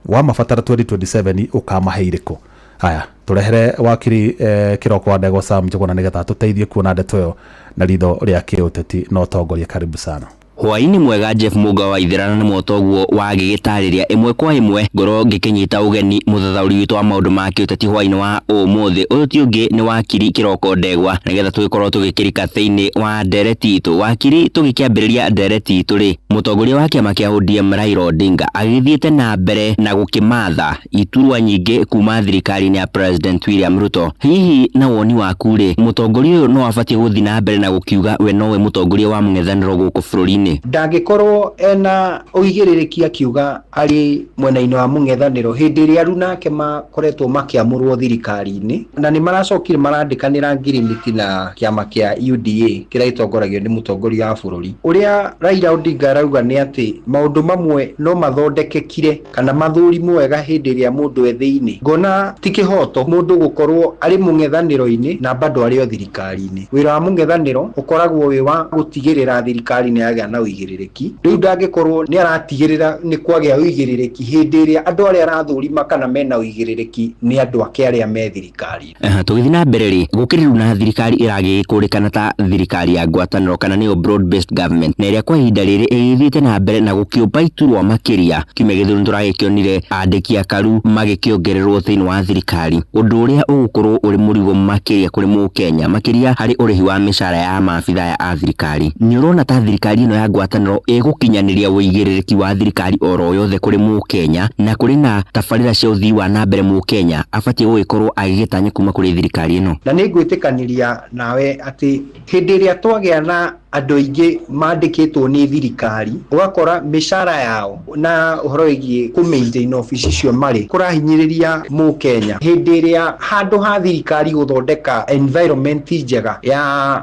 wamabatara 2027 ũkamahe irĩkũ? Haya, tũrehere wakiri kĩroko wa ndegwa Sam Njũgũna nĩgetha tũteithie kuona ndeto ĩyo na ritho rĩa kĩũteti na ũtongoria. Karibu sana. Hwaini mwega Jeff Muga wa Ithirana nĩ mũtoguo wa gĩgĩtarĩria ĩmwe kwa ĩmwe ngoro ngĩkĩnyita ũgeni mũthathaũri witũ wa maũndũ ma kĩũteti hwaini wa ũmũthĩ. Ũyũ ti ũngĩ nĩ wakiri kĩroko ndegwa nĩgetha tũgĩkorwo tũgĩkĩrika thĩinĩ wa ndereti itũ. Wakiri tũgĩkĩambĩrĩria ndereti itũ rĩ, mũtongoria wa kĩama kĩa ODM Raila Odinga agĩthiĩte na mbere na gũkĩmatha iturwa nyingĩ kuma thirikari-inĩ ya President William Ruto. Hihi na woni waku rĩ, mũtongoria ũyũ no abatie gũthiĩ na mbere na gũkiuga we nowe mũtongoria wa mũng'ethanĩro gũkũ bũrũri-inĩ? Ndangĩkorwo ena ũigĩrĩrĩki akiuga arĩ mwena-inĩ wa mũng'ethanĩro hĩndĩ ĩrĩa rĩu nake makoretwo makĩamũrwo thirikari-inĩ na nĩ maracokire marandĩkanĩra ngirimiti na kĩama kĩa UDA kĩrĩa gĩtongoragio nĩ mũtongoria wa bũrũri. Ũrĩa Raila Odinga arauga nĩ atĩ maũndũ mamwe no mathondekekire kana mathurimwo wega hĩndĩ ĩrĩa mũndũ e thĩinĩ. Ngona ti kĩhoto mũndũ gũkorwo arĩ mũng'ethanĩro-inĩ na bado arĩ o thirikari-inĩ. Wĩra wa mũng'ethanĩro ũkoragwo wĩ wa gũtigĩrĩra thirikari nĩ yagĩa na ũigĩrĩrĩki. Rĩu ndangĩkorwo nĩ aratigĩrĩra nĩ kwagĩa ũigĩrĩrĩki hĩndĩ ĩrĩa andũ arĩa arathũrima kana mena ũigĩrĩrĩki nĩ andũ ake arĩa me thirikari. Tũgĩthiĩ na mbere rĩ, gũkĩrĩ na thirikari ĩragĩkũrĩkana ta thirikari ya ngwatanĩro kana nĩyo broad based government, na ĩrĩa kwa ihinda rĩrĩ ĩgĩthiĩte na mbere na gũkĩũmba iturwa makĩria. Kiumia gĩthiru tũragĩkĩonire andĩki akaru magĩkĩongererwo thĩinĩ wa thirikari, ũndũ ũrĩa ũgũkorwo ũrĩ mũrigo makĩria kũrĩ mũkenya makĩria harĩ ũrĩhi wa mĩcara ya maabitha ya thirikari. Nĩ ũrona ta thirikari ĩno ya ngwatanĩro ĩgũkinyanĩria ũigĩrĩrĩki wa thirikari oro yothe kũrĩ mũkenya, na kũrĩ na tabarĩra cia ũthii wa na mbere mũkenya abatie gũgĩkorwo agĩgĩtanya kuma kũrĩ thirikari ĩno. Na nĩ ngwĩtĩkanĩria nawe atĩ hĩndĩ ĩrĩa twagĩa na andũ aingĩ mandĩkĩtwo nĩ thirikari, ũgakora mĩcara yao na ũhoro wĩgiĩ kũ-maintain ofici icio marĩ kũrahinyĩrĩria mũkenya. Hĩndĩ ĩrĩa handũ ha thirikari gũthondeka environment njega ya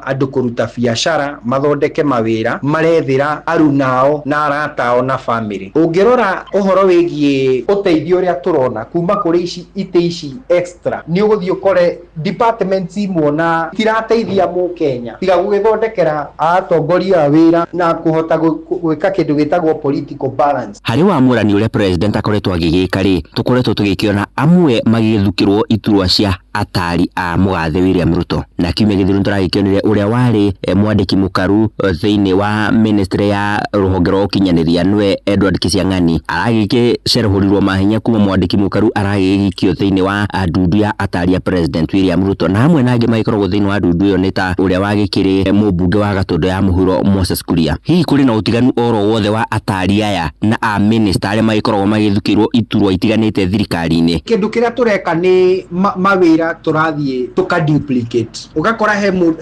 andũ kũruta biacara, mathondeke mawĩra, marethĩra arunao na aratao na family. Ũngĩrora ũhoro wĩgiĩ ũteithio ũrĩa tũrona kuma kũrĩ itĩ ici extra, nĩ ũgũthiĩ ũkore departments imwe na tirateithia mũkenya tiga gũgĩthondekera atongoria wira na kuhota gwika kindu gitagwo political balance. Hari wa murani ule president akoretwo agigika ri tukoretwo tugikiona amwe magithukirwo iturwa cia atari a Mugathe William Ruto na kiumia githiru turagikionire uria wari mwandiki mukaru thiini wa ministry ya ruhonge rwa ukinyaniria nwe Edward Kisiang'ani aragikicerehurirwo mahinya kuma mwandiki mukaru aragikio thiini wa ndundu ya atari ya president William Ruto na amwe nangi magikorwo thiini wa ndundu yo nita uria wagikiri mubunge wa Gatondo ya Muhuro Moses Kuria. Hihi kuri na utiganu oro wothe wa atari aya na a minister aria magikorwo magithukirwo iturwa itiganite thirikari-ini? Kindu kiria tureka ni mawira turathie tukaduplicate ugakora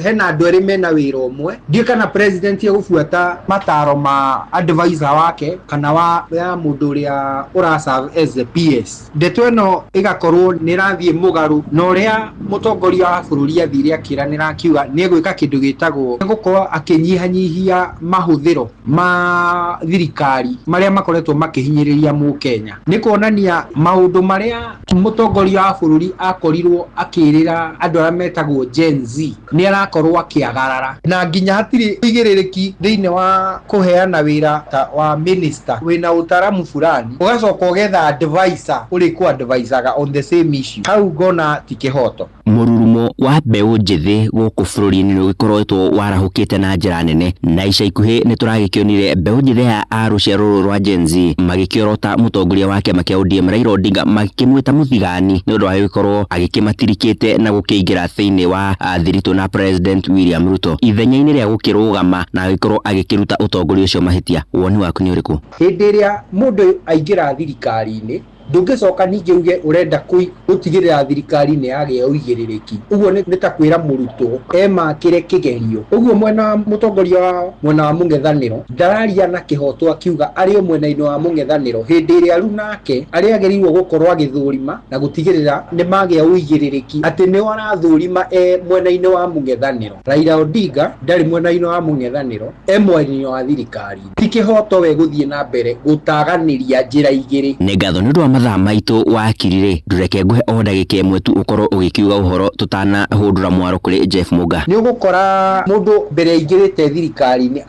hena andu eri mena wira umwe ndio kana president gubuata mataro ma advisor wake kana wa mundu uria uraserve as a PS. Ndeto ino igakorwo nirathie mugaru na uria mutongoria wa bururi athire akiranira akiuga ni gwika kindu gitagwo gukorwo akinyihanyihia mahuthiro ma thirikari maria makoretwo makihinyiriria mu Kenya. Ni kuonania maundu maria mutongoria wa bururi akorirwo akirira andu aria metagwo Gen Z ni arakorwo akiagarara na nginya hatiri igirereki thiini wa kuheana wira ta wa minister wina utaramu fulani ugacoka ugetha advisor uri ku advisorga on the same issue. Hau ngona ti kihoto. Mururumo wa mbeu njithi guku bururi-ini ni gikoretwo warahukite na njira nene na ica ikuhi ni turagikionire mbeu njithi ya arucero rwa Gen Z magikiorota mutongoria wa kiama kia ODM Raila Odinga makimwita muthigani ni undu wa gikorwo agikimatirikite na gukiingira thiini wa thirito na president William Ruto ithenya-ini ria gukirugama na gikorwo agikiruta utongoria ucio mahitia. Woni waku ni uriku? Hindi ria mundu aingira thirikari-ini ndungicoka ningi uge urenda gutigirira thirikari ni yage uigirereki. Uguo ni ta kwira muruto emakire kigerio. Uguo mwena mutongoria wa mwena wa mung'ethaniro ndararia na kihoto akiuga ari o mwena-ini wa mung'ethaniro hindi iria ru nake ari agerirwo gukorwo agithurima na gutigirira ni mage uigirereki ati ni warathurima mwena-ini wa mung'ethaniro. Raila Odinga ndari mwena-ini wa mung'ethaniro mwena-ini wa thirikari. Ti kihoto we guthie na mbere gutaganiria njira igiri. Ni ngatho ni mathaa maitu wakirire ndureke nguhe o ndagika imwe tu ukorwo ugikiuga uhoro tutana hundura mwaro kuri Jeff Muga. Ni ugukora mundu mbere igirite thirikari ni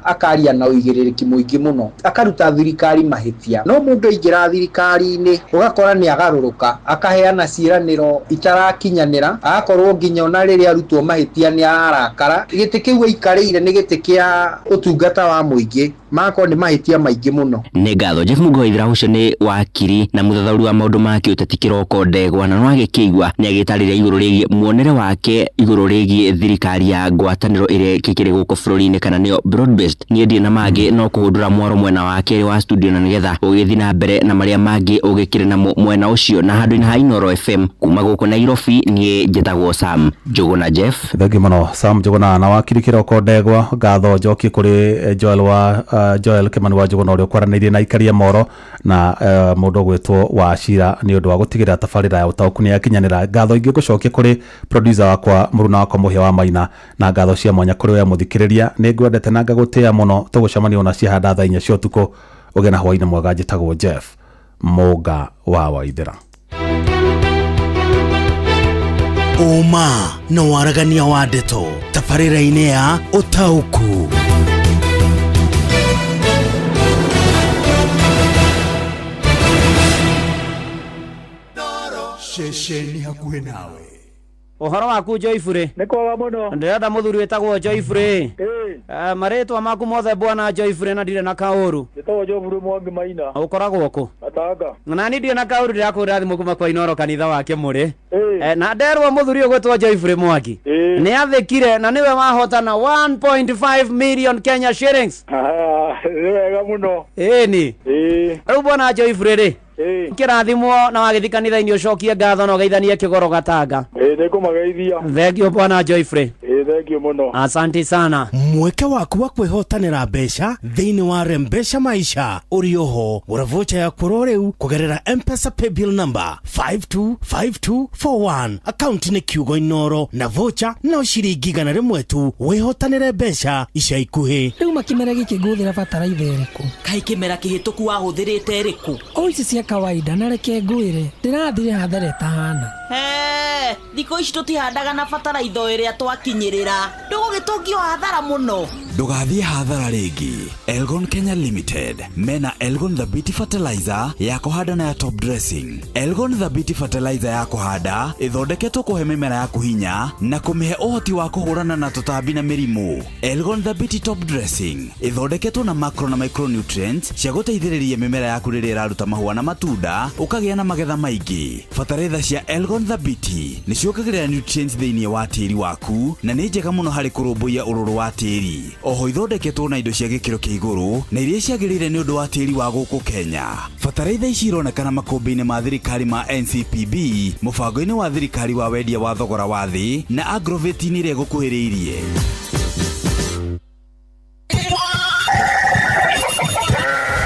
akaria na uigirereki muingi muno akaruta thirikari mahitia. No mundu ingira thirikari ni ugakora ni agaruruka akaheana ciraniro itarakinyanira agakorwo nginya ona riria arutwo mahitia ni ararakara. Giti kiu ikarire ni giti kia utungata wa muingi mako ni mahitia maingi muno. Ni ngatho Jeff Muga ithira ucio ni wakiri na muthathauri wa maundu make uteti kiroko ndegwa na no agikigwa ni agitariria iguru rigie muonere wake iguru rigie thirikari ya ngwataniro ire kikiri guko bururi-ini kana nio broad based. Ni ndie na magi no kuhundura mwaro mwena wake wa studio na nigetha ugithi na mbere na maria magi ugikire na mwena ucio na handu-ini ha Inooro FM kuma guko Nairobi ni njitagwo Sam Njuguna Jeff. Thengi muno Sam Njuguna na wakiri kiroko ndegwa ngatho njoki kuri Joel Kimani wa Njuguna uria kwaranirie na ikaria moro na mundu gwitwo wa Shira ni undu wa gutigira tafarira ya utauku ni yakinyanira. Ngatho ingi gucokia kuri producer wakwa muruna wakwa Muhia wa Maina na ngatho cia mwanya kuri we muthikiriria. Ni ngwendete na ngagutia muno tugucemania ona cia handa thaa 4 cia utuku ugena hwaini mwega. Njitagwo Jeff Muga wa Waithira. Uma na waragania wa ndeto tafarira-ini ya utauku. Shesheni hakuhe nawe. Uhoro waku Joyfrey? Ni kwega muno. Ndirenda muthuri wetagwo Joyfrey. Maritwa maku mothe bwana Joyfrey na ndire na kauru. Nditagwo Joyfrey Mwangi Maina. Ukoragwo ku? Atanga. Na ni ndire na kauru ndirakwira thimu kuma kwa Inooro kanitha wake muri. Na nderwo muthuri ugwetwo Joyfrey Mwangi. Ni athikire na niwe wahotana 1.5 million Kenya shillings. Ni wega muno. Ni. Riu bwana Joyfrey ri. Kirathimwo na wagithi kanitha-ini ucokie ngatho na ugeithanie kigoro Gatanga. Nikumageithia. Thengio bwana Joyfrey. Thengio muno. Asante sana. Mweke waku wa kwihotanira mbeca thiini wa Rembesha Maisha uri oho uravocha ya kuroreu kugerera M-Pesa paybill number 525241 account ni kiugo Inooro na vocha no ciringi 100 tu wihotanire mbeca ica ikuhi. Riu makimera giki nguthira bataraitha iriku? Kai kimera kihituku wahuthirite iriku? O ici cia kawaida na reke ngwire ndirathire hathara tahana. Thiko ici tutihandaga na bataraitha iria twakinyirira ndugugitungio hathara muno. Ndugathie hathara ringi. Elgon Kenya Limited mena Elgon the Beauty Fertilizer ya kuhanda na ya top dressing. Elgon the Beauty Fertilizer ya kuhanda ithondeketwo kuhe mimera ya kuhinya na kumihe uhoti wa kuhurana na tutambi na mirimu. Elgon the Beauty top dressing ithondeketwo na macro na micronutrients cia guteithiriria mimera yaku riria iraruta mahua na matunda ukagia na magetha maingi. Fertilizer cia Elgon the Beauty ni ciongagirira nutrients thiini wa tiri waku na ni njega muno hari kurumbuia ururu wa tiri. Oho ithondeketwo na indo cia gikiro kia iguru na iria ciagirire ni undu wa tiri wa guku Kenya. Fertilizer ici ironekana makumbi-ini ma thirikari ma NCPB, mubango-ini wa thirikari wa wendia wa thogora wa thi na Agrovet-ini iria gukuhiriirie.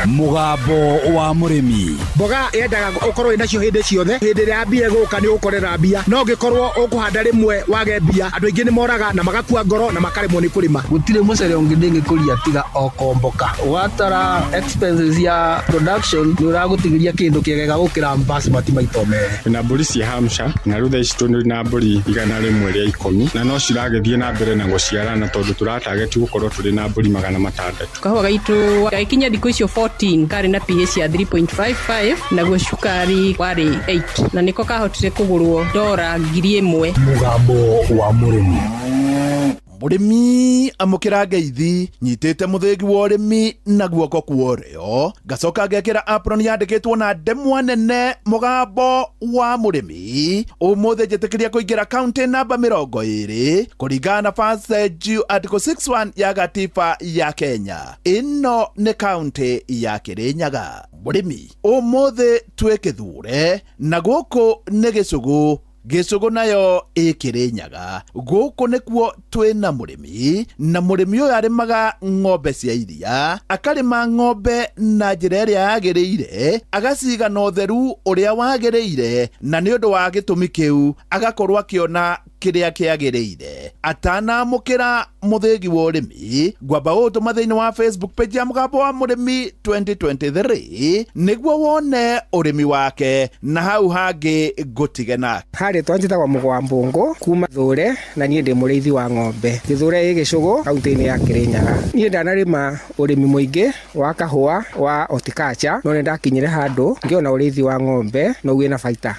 Mugambo wa murimi. Mboga yendaga ukorwo inacio hindi ciothe. Hindi ria mbia guka ni ukorera mbia. No ngikorwo ukuhanda rimwe wage mbia, andu aingi ni moraga na magakua ngoro na makaremwo ni kurima. Gutire mucere ungi ndingikuria tiga okomboka. Watara expenses ya production ni uragutigiria kindu kiegega gukira basmati maito mere. Na mburi cia Hampshire na rutha ici tuni na mburi igana rimwe ria 10 na no ciragethie na mbere na guciarana tondu turatarget gukorwo turi na mburi 600. Kahua gaitu gaikinya thiku icio 14 kari na pH ya 3.55 na guo cukari wari 8 na niko kahotire kugurwo $1,000. Mugambo wa murimi. Murimi amukira ngeithi nyitite muthegi wa urimi na guoko kuorio gacoka ngekira apron yandikitwo na ndemwa nene mugambo wa murimi umuthe njitikiria kuingira county number 20 kuringana na passage article 61 ya gatiba ya Kenya. Ino ni county ya Kirinyaga. Murimi umuthe twikithure na guku ni gicugu. Gicugu nayo Kirinyaga. Guku nikuo twina murimi na murimi uyu arimaga ng'ombe cia iria, akarima ng'ombe na njira iria yagiriire, agaciga na utheru uria wagiriire na ni undu wa gitumi kiu agakorwo akiona kiria kiagiriire. Atanamukira muthegi wa urimi ngwamba utuma thiini wa Facebook page ya Mugambo wa Murimi 2023 niguo wone urimi wake na hau hangi gutigena. Hari twanjitagwa Mugwa Mbungu kuma Thure na nie ndi muriithi wa ng'ombe. Githure gicugu kaunti-ini ya Kirinyaga. Nie ndanarima urimi muingi wa kahua wa horticulture no ni ndakinyire handu ngiona uriithi wa ng'ombe no wina baita.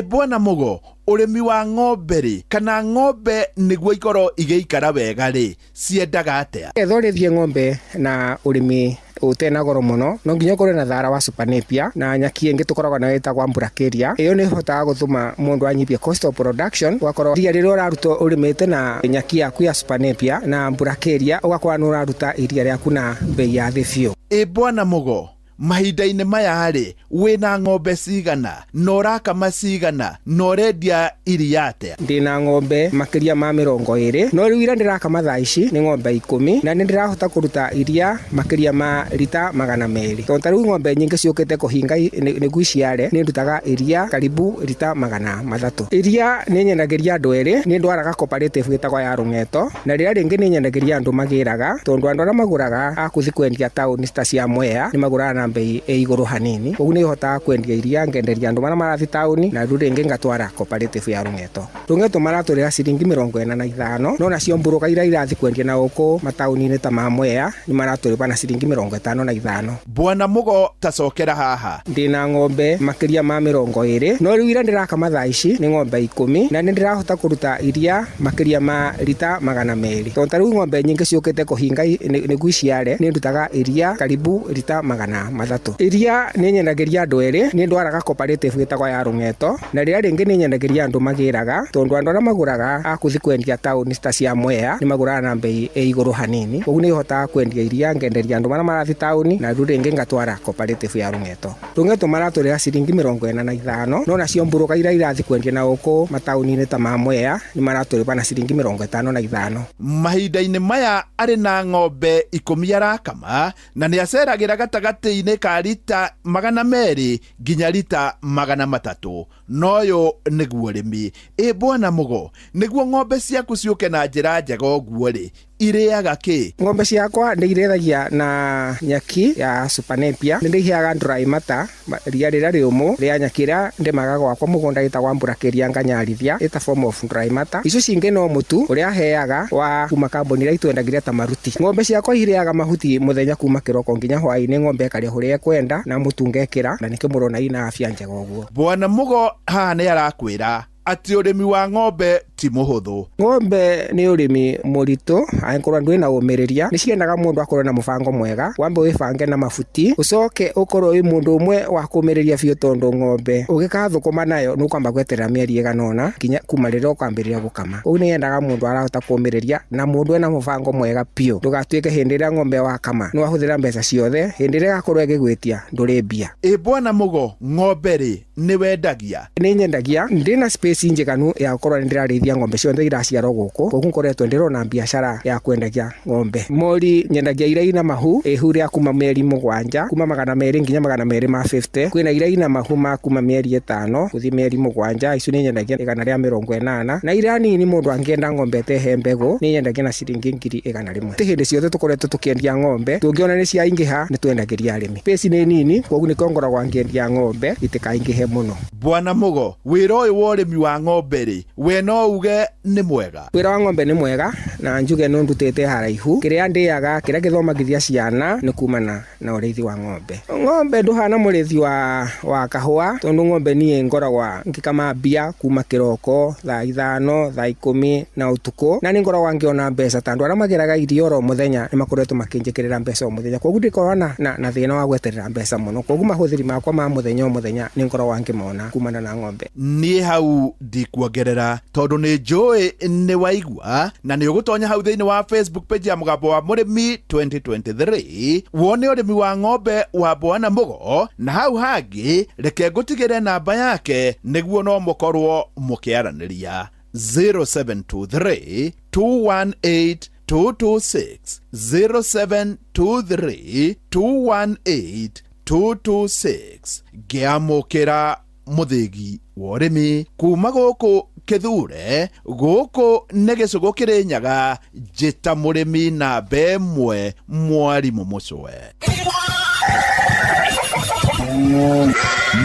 Bwana Mugo, urimi wa ng'ombe ri kana ng'ombe niguo ikoro igeikara wega ri ciendaga atia? Ethorithie ng'ombe na urimi utena goro muno no nginya kore na thara wa Super Napier na nyaki ingi tukoragwa na wetagwa Burakeria. Iyo ni hotaga guthuma mundu anyibie cost of production wakorwo iria riria uraruta urimite na nyaki yaku ya Super Napier na Burakeria ugakorwa ni uraruta iria riaku na bei ya thi biu. Bwana Mugo, mahinda-ini maya ri wina ng'ombe cigana na urakama cigana na urendia iria atia? Ndina ng'ombe makiria ma 20 no riu ira ndirakama thaa ici ni ng'ombe 10 na ndirahota kuruta iria makiria ma lita 200. Tondu riu ng'ombe nyingi ciukite kuhinga niguo iciare ni ndutaga iria karibu lita 300. Iria ni nyendagiria andu eri ni ndwaraga cooperative gitagwa ya Rungeto na riria ringi ni nyendagiria andu magiraga tondu andu aria maguraga akuthi kwendia town sta cia Mwea ni maguraga na bei iguru hanini. Ugu ni hotaga kwendia iria ngenderia andu maria marathi town na riu ringi ngatwara cooperative ya Rungeto. Rungeto maraturira ciringi 45 no nacio mburuka ira irathi kwendia na uko matauni-ini ta ma Mwea ni maraturiba na ciringi 55. Bwana Mugo tacokera haha. Ndina ng'ombe makiria ma 20 no riu ira ndirakama thaa ici ni ng'ombe 10 na ni ndirahota kuruta iria makiria ma lita 200. Tondu riu ng'ombe nyingi ciukite kuhinga niguo iciare ni ndutaga iria karibu lita 300. Iria ni nyendagiria andu eri ni ndwaraga cooperative gitagwa ya Rungeto na riria ringi ni nyendagiria andu magiraga tondu andu aria maguraga akuthi kwendia town sta cia Mwea ni maguraga na bei iguru hanini. Ugu ni hotaga kwendia iria ngenderia andu maria marathi town na riu ringi ngatwara cooperative ya Rungeto. Rungeto maraturira ciringi 45 no nacio mburuka ira irathi kwendia na uko matauni-ini ta ma Mwea ni maraturiba na ciringi 55. Mahinda-ini maya ari na ng'ombe 10 arakama na ni aceragira gatagati-ini ka lita 200 nginya lita 300. Noyo niguo urimi. Bwana Mugo, niguo ng'ombe ciaku ciuke na njira njega uguo ri ireaga ki? Ng'ombe ciakwa ndĩirethagia na nyaki ya Super Napier, ndĩiheaga dry matter, ria rĩrĩa rĩũmũ rĩa nyaki ĩrĩa ndĩmaga gwakwa mũgũnda ĩtagwa mbũrakĩria nganyarithia, ĩta form of dry matter. Icio cingĩ no mũtu ũrĩa heaga wa kuma kambuni ĩrĩa itwendagiria ta maruti. Ng'ombe ciakwa ireaga mahuti mũthenya kuma kĩroko nginya hwaĩ-inĩ, ng'ombe ĩkarĩa ũrĩa kwenda na mũtu ngekĩra, na nĩkĩo mũrona ina afya njega ũguo. Bwana Mugo haha nĩ arakwĩra ati ũrĩmi wa ng'ombe ti mũhũthũ. Ng'ombe nĩ ũrĩmi mũritũ, angĩkorwo ndwĩ na ũmĩrĩria, nĩ ciendaga mũndũ akorwo na mũbango mwega, wambe wĩbange na mabuti, ũcoke ũkorwo wĩ mũndũ ũmwe wa kũmĩrĩria biũ, tondũ ng'ombe ũgĩkathũkũma nayo nĩ ũkwamba gweterera mĩeri ĩigana ũna nginya kuma rĩrĩa ũkwambĩrĩria gũkama. Ũguo nĩ yendaga mũndũ arahota kũmĩrĩria na mũndũ ena mũbango mwega biũ. Ndũgatuĩke hĩndĩ ĩrĩa ng'ombe wakama nĩ wahũthĩra mbeca ciothe, hĩndĩ ĩrĩa ĩgakorwo ĩgĩgwĩtia ndũrĩ mbia. Bwana Mugo, ng'ombe rĩ nĩ wendagia? Nĩ nyendagia, ndĩna space njiganu ya gũkorwo nĩ ndĩrarĩithia ng'ombe ciothe iraciarwo gũkũ, koguo ngoretwo ndĩrona biacara ya kwendagia ng'ombe. Mori nyendagia iria ina mahu ihu rĩa kuma mĩeri 7 kuma 200 nginya 250. Kwĩna iria ina mahu ma kuma mĩeri 5 gũthiĩ mĩeri 7, icio nĩ nyendagia 180. Na iria nini mũndũ angĩenda ng'ombe etehe mbegũ nĩ nyendagia na ciringi 100,000. Ti hĩndĩ ciothe tũkoretwo tũkĩendia ng'ombe, tũngĩona nĩ ciaingĩha nĩ twendagĩria arĩmi. Space nĩ nini, koguo nĩ kongoragwo ngĩendia ng'ombe itikaingĩhe mũno. Bwana Mugo, wĩra ũyũ wa ũrĩmi wa ng'ombe rĩ, we no uge nĩ mwega? Wĩra wa ng'ombe nĩ mwega na njuge no ndutĩte haraihu. Kĩrĩa ndĩaga, kĩrĩa gĩthomagithia ciana nĩ kumana na ũrĩithi wa ng'ombe. Ng'ombe ndũhana mũrĩithi wa kahũa, tondũ ng'ombe niĩ ngoragwo ngĩkama mbia kuma kĩroko thaa 5 thaa 10 na ũtukũ, na nĩ ngoragwo ngĩona mbeca, tondũ arĩa mageraga irio oro mũthenya nĩ makoretwo makĩnjĩkĩrĩra mbeca o mũthenya, koguo ndĩkoragwo na thĩna wa gweterera mbeca mũno, koguo mahũthĩri makwa ma mũthenya o mũthenya nĩ ngoragwo ngĩmona kumana na ng'ombe. Niĩ hau ndikuongerera, tondũ nĩ njũĩ nĩ waigua na nĩ ũgũtonya hau thĩinĩ wa Facebook page ya Mũgambo wa Mũrĩmi 2023 wone ũrĩmi wa ng'ombe wa Bwana Mugo, na hau hangĩ reke ngũtigĩre namba yake nĩguo no mũkorwo mũkĩaranĩria 0723 218 226 0723 218 226. Ngĩamũkĩra mũthĩgi wa ũrĩmi kuma gũkũ Kithure, gũkũ nĩ gĩcũgũ Kĩrĩnyaga, njĩta mũrĩmi namba ĩmwe Mwarimũ Mũcwe.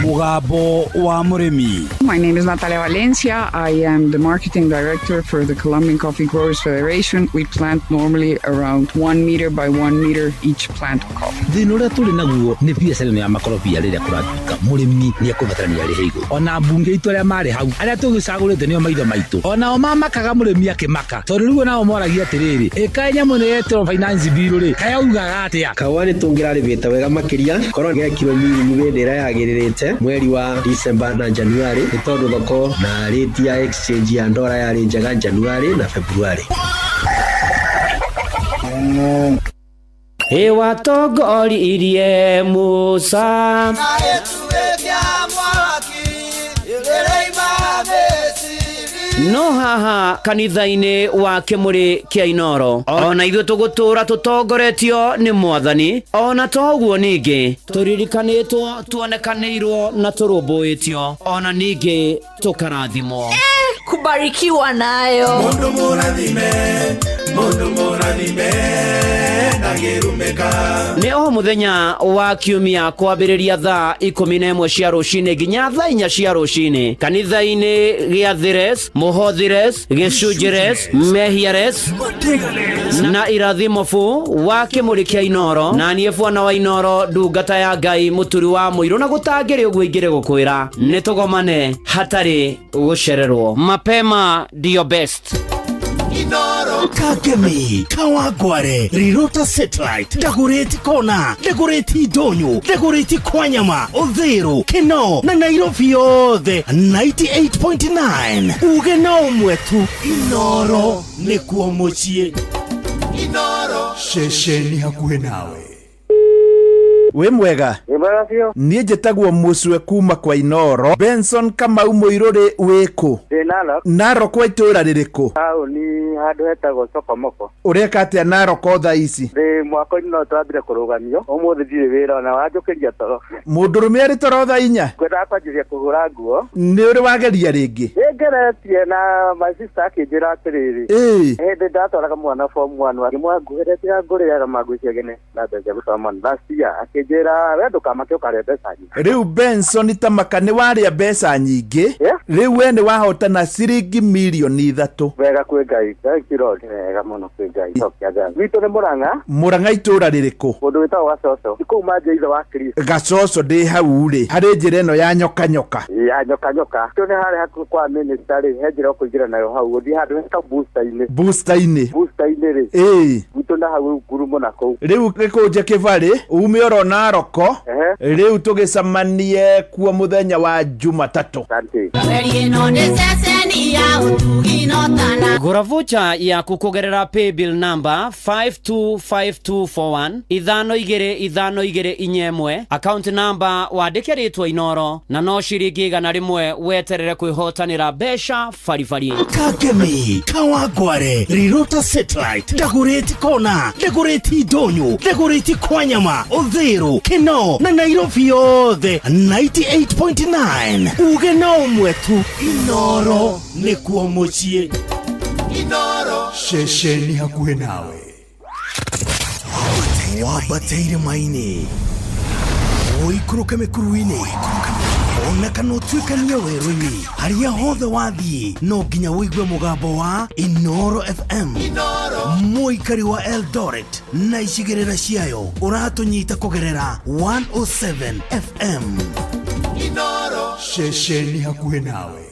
Mũgambo wa Mũrĩmi. My name is Natalia Valencia. I am the marketing director for the Colombian Coffee Growers Federation. We plant normally around 1 meter by 1 meter each plant of coffee. Thĩna ũrĩa tũrĩ naguo nĩ biacara ya makorobia rĩrĩa kũratuĩka mũrĩmi nĩ ekũbatarania arĩhe igũrũ. Ona mbunge itũ arĩa marĩ hau arĩa tũgĩcagũrĩte nĩo maitho maitũ, onao mamakaga mũrĩmi akĩmaka, tondũ rĩu nao moragia atĩrĩrĩ, ĩka nyamũ nĩ yetwo finance bill rĩ, kayaugaga atĩa? Kahũa nĩ tũngĩrarĩhĩte wega makĩria, korwo gekĩrwo mĩrimũ hĩndĩ ĩrĩa yagĩrĩrĩte mweri wa December na January, nĩ tondũ thoko na rate ya exchange ya ndora yarĩ njega January na February. Watongoririe Musa no haha kanitha-inĩ wa Kĩmũrĩ kĩa Inoro, ona ithuĩ tũgũtũra tũtongoretio nĩ Mwathani, ona toguo ningĩ tũririkanĩtwo, tuonekanĩirwo na tũrũmbũĩtio, ona ningĩ tũkarathimwo. Kubarikiwa nayo mundu mũrathime nĩ o mũthenya wa kiumia kwambĩrĩria thaa 11 cia rũcinĩ nginya thaa 4 cia rũcinĩ kanitha-inĩ gĩa Thires, Mũhothires, Gĩcunjĩres, Mehiares na Irathimofu wa Kĩmũrĩ kĩa Inoro, na niĩ Bwana wa Inoro, ndungata ya Ngai, mũturi wa mũirũ, na gũtangĩrĩ ũguo ingĩrĩ gũkwĩra nĩ tũgomane hatarĩ gũcererwo. Mapema ndio best. Inoro Kagemi, Kawangware, Rirota Satellite, Dagoretti Kona, Dagoretti Donyo, Dagoretti Kwanyama, Odhero, Keno, na Nairobi yothe 98.9. Uge na umwetu Inoro nĩkuo mũciĩ. Inoro, shesheni hakuhĩ nawe. we mwega niĩ njĩtagwo Mũcwe kuma kwa Inoro. Benson Kamau Mũirũrĩ wĩkũ? Narok kwa itũra rĩrĩkũ? Ni handũ hetagwo Sokomoko. Ũreka atĩa Narok thaa ici? Mwaka-inĩ no twambire kũrũgamio ũmũthĩ ndirĩ wĩra na wanjũkĩria toro. Mũndũrũme arĩ toro thaa 4? Ngwendaga kwanjĩria kũhũra nguo. Nĩ ũrĩ wageria rĩngĩ? Nĩngeretie na my sister akĩnjĩra atĩrĩrĩ. Hĩndĩ ndatwaraga mwana form 1 akĩmwanguhĩrĩria ngũrĩaga mangũcia gene na mbeca gũtwara mwana last year akĩnjĩra we ndũkamake ũkarĩa mbeca nyingĩ. Rĩu Benson Tamaka nĩ warĩa mbeca nyingĩ? Rĩu we nĩ wahotana ciringi milioni 3. Wega kwĩ Ngai, kĩro wega mũno kwĩ Ngai. Witũ nĩ Mũrang'a. Mũrang'a itũra rĩrĩkũ? Mũndũ wĩtagwo Gacoco. Kuma Njĩitho wa Kristo. Gacoco ndĩ hau rĩ. Harĩ njĩra ĩno ya nyoka. Ya nyoka. Tũ nĩ harĩ hakuhĩ kwa minister rĩ, he njĩra ũkũingĩra nayo hau. Ũthiĩ handũ heta booster-inĩ. Booster-inĩ rĩ. Witũ na hau ngurumo na kũu. Rĩu gĩkũnje kĩbarĩ, ume oro Narok. Rĩu tũgĩcamanie kuo mũthenya wa Jumatatũ. Gũra voucher yaku kũgerera paybill number 525241 522521 account number wandĩke rĩtwa Inoro na no ciringi 100 weterere kwĩhotanĩra mbeca baribari. Kakemi, Kawangware, Rirota Satellite, Dagoretti Kona, Dagoretti Donyo, Dagoretti Kwanyama, Odhero, Keno na Nairobi yothe 98.9. Uge na umwetu Inoro nĩkuo mũciĩ. Inoro shesheni hakuhĩ nawe. Wabateire maini oikũrũke mĩkuru-inĩ ona kana ũtuĩkania werũ-inĩ harĩa hothe wathiĩ no nginya wĩigue mũgambo wa Inoro FM. Mũikari wa Eldoret na icigĩrĩra ciayo ũratũnyita kũgerera 107 FM. Inoro shesheni hakuhĩ nawe.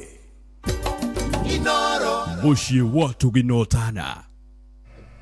Mũciĩ wa Tuginotana.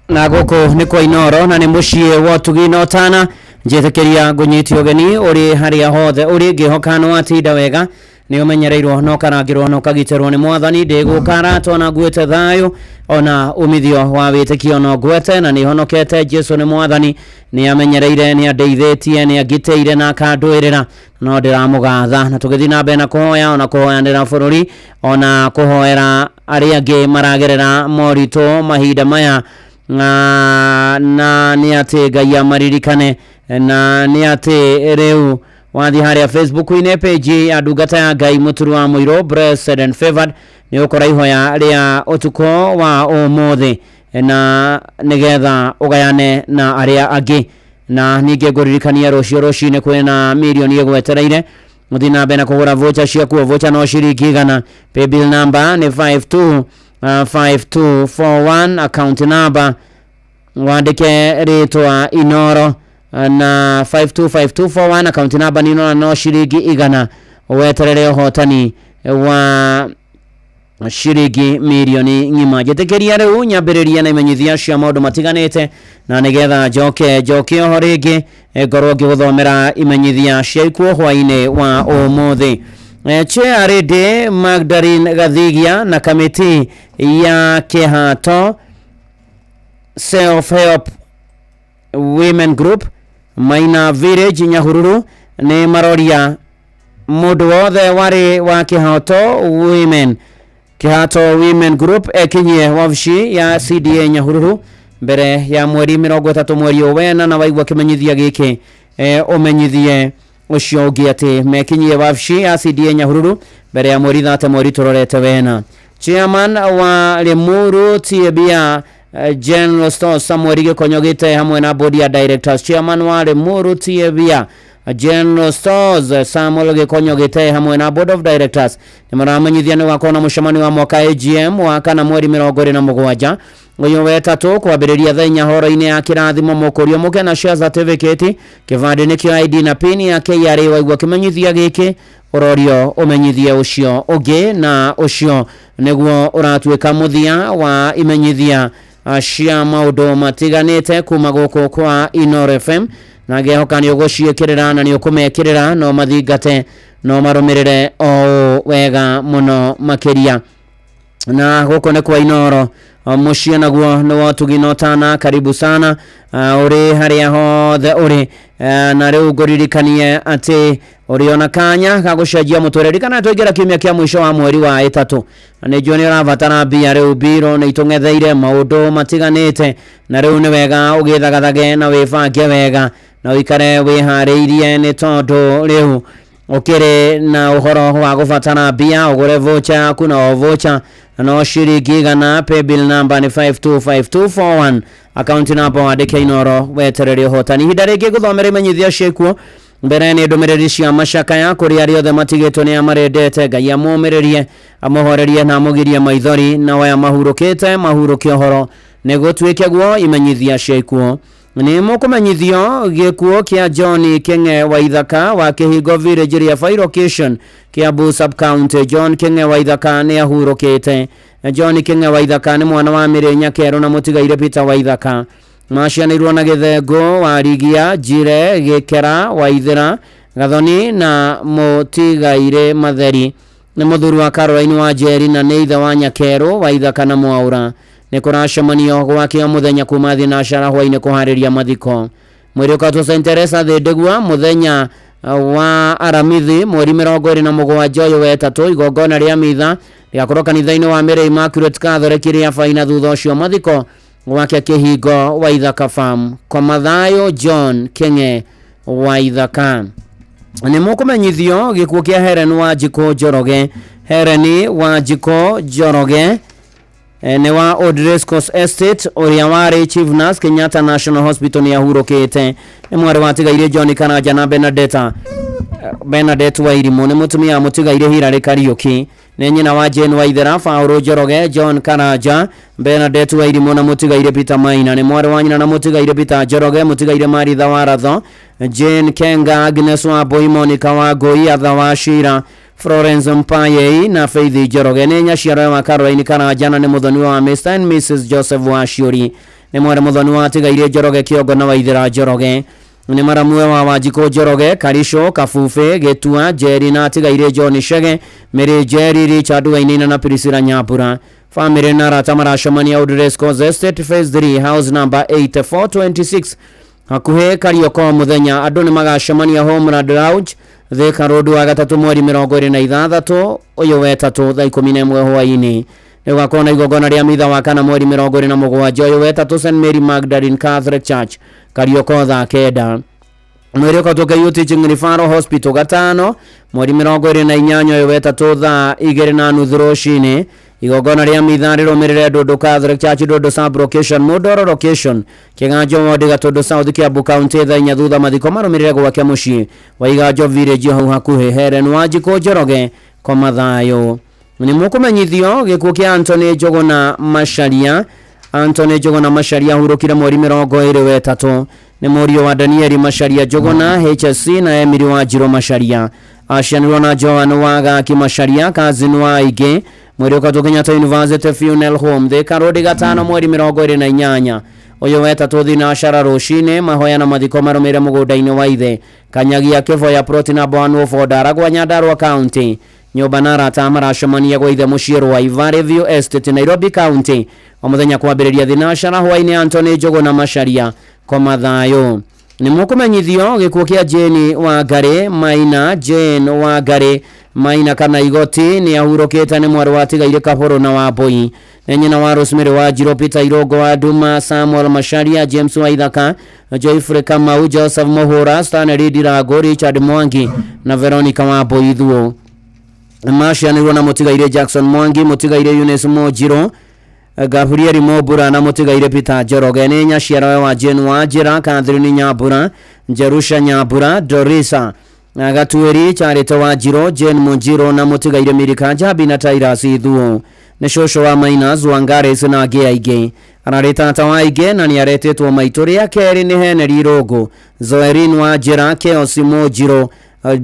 Na gũkũ nĩ kwa Inoro na nĩ mũciĩ wa Tuginotana. Njĩtĩkĩria ngũnyiti ũgeni ũrĩ harĩa hothe ũrĩ ngĩhoka nĩ watinda wega nĩ ũmenyereirwo no karangĩrwo no kagitĩrwo nĩ Mwathani ndĩgũkara tona nguĩte thayũ ona umithio wa wĩtĩkio no nguĩte na nĩ honokete Jesũ nĩ Mwathani nĩ amenyereire nĩ andeithĩtie nĩ agitĩire na akandũĩrĩra no ndĩramũgatha na tũgĩthiĩ na mbere na kũhoya ona kũhoyanĩra bũrũri ona kũhoera arĩa angĩ maragerera moritũ mahinda maya na nĩ atĩ Ngai amaririkane na nĩ atĩ rĩu wathi harĩa Facebook-inĩ page ya ndungata ya Ngai Mũturu wa Mũirũ Blessed and Favored nĩ ũkora ihoya rĩa ũtukũ wa ũmũthĩ na nĩgetha ũgayane na arĩa angĩ na ningĩ ngũririkania rũciũ rũcinĩ kwĩna milioni ĩgwetereire mũthiĩ na mbere na kũgũra voucher ciaku voucher no ciringi 100 paybill number nĩ 525241 account number wandĩke rĩtwa Inoro na 525241 account number nino no ciringi 100 weterere ũhotani wa ciringi milioni ng'ima. Njĩtĩkĩria rĩu nyambĩrĩria na imenyithia cia maũndũ matiganĩte na nĩgetha njoke oho rĩngĩ ngorwo ngĩgũthomera imenyithia cia ikuo hwainĩ wa ũmũthĩ. Chairlady Magdalene Gathigia na kamiti ya Kĩhato Self-Help Women Group Maina Village Nyahururu nĩ maroria mũndũ wothe warĩ wa Kĩhato Women Group ekinyie wabici ya CDA Nyahururu mbere ya mweri 30 mweri wena na waigua kĩmenyithia gĩkĩ ũmenyithie ũcio ũngĩ atĩ mekinyie wabici ya CDA Nyahururu mbere ya mweri 30 mweri turorete wena. Chairman wa Limuru Tiebia General Stores Samuel Gĩkonyogĩte hamwe na board ya directors. Chairman wa Limuru Tiebia General Stores Samuel Gĩkonyogĩte hamwe na board of directors nĩ maramenyithia nĩ wakona mũcemanio wa mwaka AGM wa kana mweri 27 ũyũ wetatũ kwambĩrĩria thaa 4 horo-inĩ ya kĩrathimo mũkũrio mũke na share certificate kĩbandĩ-inĩ kĩa ID na pin ya KRA waigua kĩmenyithia gĩkĩ ũrorio ũmenyithie ũcio ũngĩ na ũcio nĩguo ũratuĩka mũthia wa imenyithia cia maũndũ matiganĩte kuma gũkũ kwa Inoro FM na ngĩhoka nĩ ũgũciĩkĩrĩra na nĩ ũkũmekĩrĩra no mathingate no marũmĩrĩre o wega mũno makĩria na gũkũ nĩ kwa Inoro muciĩ naguo nĩ wotũginotana karibu sana uri haria hothe uri na rĩu ngũririkanie atĩ uri ona kanya ga gũcenjia mũtũrĩre kana tũingĩra kiumia kĩa mũico wa mweri wa ĩtatũ nĩ njũĩ nĩ ũrabatara mbia rĩu biro nĩ itũng'etheire maũndũ matiganĩte na rĩu nĩ wega ũgĩthagathage na wĩbange wega na ũikare wĩharĩirie nĩ tondũ rĩu ukire na uhoro wa gufatana bia ugure voucher yaku na voucher no shiringi gana pay bill number ni 525241 account number wandike inoro weterere hotani hinda ringi guthomera imenyithia ciekuo mbere ni ndumiriri cia macaka ya kuri ari othe matigitwo ni amarendete Ngai amumirerie amuhorerie na amugirie maithori na waya mahurukite mahurukie horo ni gutwike guo imenyithia ciekuo ni mukumenyithio gikuo kia John Kenge Waithaka wa Kihingo Village ria Fire Location Kiambu Sub County. John Kenge Waithaka ni ahurukite. John Kenge Waithaka ni mwana wa Mirenya Kero na mutigaire Peter Waithaka macianirwo na Githengo wa Rigia Jire Gikera Waithira Gathoni na mutigaire Matheri ni muthuri wa Caroline wa Jeri na ni ithe wa Nyakero Waithaka na Mwaura ni kuracemanio gwake muthenya kuma thinashara hwaine kuhariria mathiko mwiri ukatwo Teresa Thindegua muthenya wa Aramithi mweri 27 uyu wetatu igongona ria mitha riakorwo kanitha-ini wa Mary Immaculate Catholic ria faina thutha ucio mathiko gwake Kihingo Waithaka Farm kwa mathayo John Kenge Waithaka. Ni mukumenyithio gikuo kia Helen Wanjiku Njoroge. Helen Wanjiku Njoroge ni wa Old Race Course Estate uria wari Chief Nurse Kenyatta National Hospital ni ahurukite ni mwari watigaire John Karanja na Bernadette Wairimu ni mutumia mutigaire Hilary Kariuki ni nyina wa Jane Waithera Fauru Njoroge John Karanja Bernadette Wairimu na mutigaire Peter Maina ni mwari wa nyina na mutigaire Peter Njoroge mutigaire Maritha Waratho Jane Kenga Agnes Wambui Monica Wangui Atha wa Shira Florence Mpaye na Faith Njoroge ni nyaciaro wa Caroline Karanja na ni muthoni wa Mr and Mrs Joseph Washuri ni mwari muthoni wa tigaire Njoroge Kiongo na Waithera Njoroge ni maramwe wa Wanjiku Njoroge Karisho Kafufe Getua Jerry na tigaire John Shege Mary Jerry Richard Wainina na Priscilla Nyambura family na ratamara shamani Old Race Course Estate Phase 3 house number 8426 hakuhe Karioko muthenya andu ni magashamania Homeland Lounge Thika Road wa gatatu mweri 26 uyu wetatu thaa 11 hwaini ni gakona igongona ria mitha wa kana mweri 27 uyu wetatu St Mary Magdalene Catholic Church Karioko thaa 9 mweri ukatoka UT Chingirifaro Hospital gatano mweri 28 uyu wetatu thaa 2:30 rucini igongona ria mitha rirumirire Dodo Catholic Church Dodo Sub Location Modoro Location Kiganjo Ward Gatodo South Kiambu County thaa 4 thutha mathiko marumirire gwake mucii wa Iganjo Village hau hakuhi Helen Wanjiku Njoroge kwa mathayo. Ni mukumenyithio gikuo kia Anthony Njuguna Macharia. Anthony Njuguna Macharia hurukire mweri 23 ni murio wa Daniel Macharia Njuguna HSC na Emily Wanjiru Macharia acianirwo na Joan Wagaki Macharia cousin wa Ige mweri ukatoka Kenyatta University Funeral Home Thika Road gatano mweri 28 uyu wetatu thinashara rucini mahoya na mathiko marumire mugunda-ini wa ithe kanyagia kifo ya protein bwanu fodara gwa Nyandarua County nyumba na rata maracemania gwa ithe muciĩ wa Valley View Estate Nairobi County o muthenya kwambĩrĩria thinashara hwaini Anthony Njuguna Macharia kwa mathayo. Ni mukumenyithio gikuo kia Jane Wangari Maina Jane Wangari Maina kana igoti ni ahurukite ni mwari wa tigaire Kahoro na Wambui ni nyina wa Rosemary Wanjiru Peter Irogo wa Duma Samuel Macharia James Waithaka Joyfrey Kamau Joseph Mohora Stanley Dirago Richard Mwangi na Veronica Wambui thuo macianirwo na mutigaire Jackson Mwangi mutigaire Eunice Mojiro Gabriel Mobura na mutigaire Peter Njoroge ni nyaciaro wa Jane Wanjira Catherine Nyambura Jerusha Nyambura Dorisa Gatueri Charity Wanjiru Jane Munjiro na mutigaire Mirika Jabi na Tyrus thuo ni shosho wa Mainas Wangari na Aige arareta tawaige na ni aretetwo maituri ya keri ni Henry Irogo Zoerin Wanjira Chaos Mojiro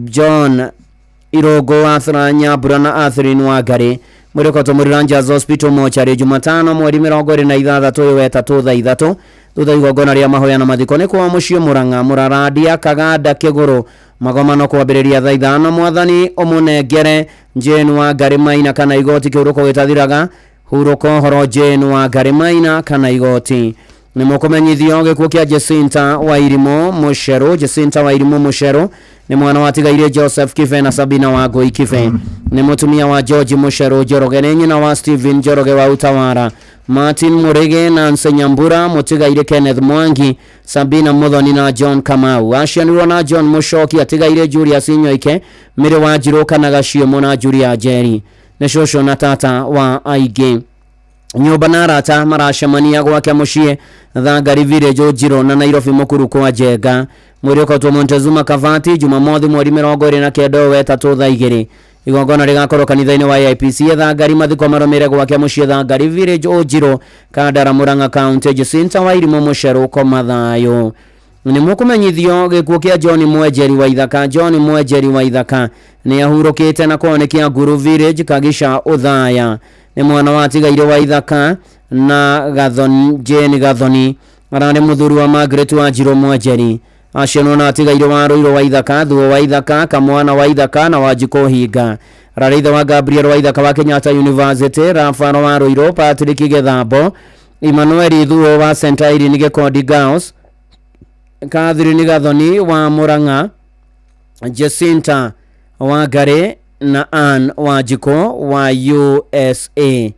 John Irogo Athra Nyambura na Athrin Wangari mwiri ukatomurira Rangers Hospital mochari Jumatano mweri 26 uyu wetatu thaa 3 thutha igongona ria mahoya na mathiko ni kwa muciĩ Murang'a Muraradia Kaganda Kiguru magomano kwambĩrĩria thaa 5 mwathani omunengere Jane Wangari Maina kana igoti kiuruko gitathiraga Huruko horo Jane wa Garimaina kana igoti. Nĩ mũkũmenyithio gĩkuũ kĩa Jacinta Wairimu Mucheru. Jacinta Wairimu Mucheru nĩ mwana wa tigaire Joseph Kibe na Sabina Wangui Kibe. Nĩ mũtumia wa George Mucheru Njoroge, nĩ nyina wa Stephen Njoroge wa Utawara, Martin Murege na Nyambura, mũtigaire Kenneth Mwangi, Sabina Muthoni na John Kamau. Aciarirwo na John Mushoki atigaire Julius Nyoike, Mĩrĩ wa Njirũ kana Gaciemo na Julia Njeri. Nĩ cũcũ na tata wa aingĩ. Nyũmba na arata maracemania gwake mũciĩ Thangari Village Njiro na Nairobi mũkuru kwa Njenga. Mwĩrĩ ũkotwo Montezuma Kavati Jumamothi mweri 29 wetatũ thaa 2. Igongona rĩgakorwo kanitha-inĩ wa IPC Thangari, mathiko marũmĩrĩre gwake mũciĩ Thangari Village Njiro, Kandara, Murang'a County. Jacinta Wairimu Mucheru koma thayũ. Nĩ mũkũmenyithio gĩkuũ kĩa John Mwenjeri wa Ithaka. John Mwenjeri wa Ithaka nĩ ahurũkĩte na kuonekea Nguru Village Kagisha Uthaya. Nĩ mwana wa tigaire wa Ithaka na Gathoni, Jane Gathoni, ararĩ mũthuri wa Margaret wa Njirũ Mwenjeri. Aciarwo na tigaire wa Rũirũ wa Ithaka, Thuo wa Ithaka, Kamwana wa Ithaka na Wanjikũ Hinga. Ararĩ ithe wa Gabriel wa Ithaka wa Kenyatta University, Rafaro wa Rũirũ, Patrick Gĩthambo, Emmanuel Thuo wa St. Irene Gĩkondi Girls, Catherine Gathoni wa Murang'a, Jacinta Wangari na Ann Wanjikũ wa USA.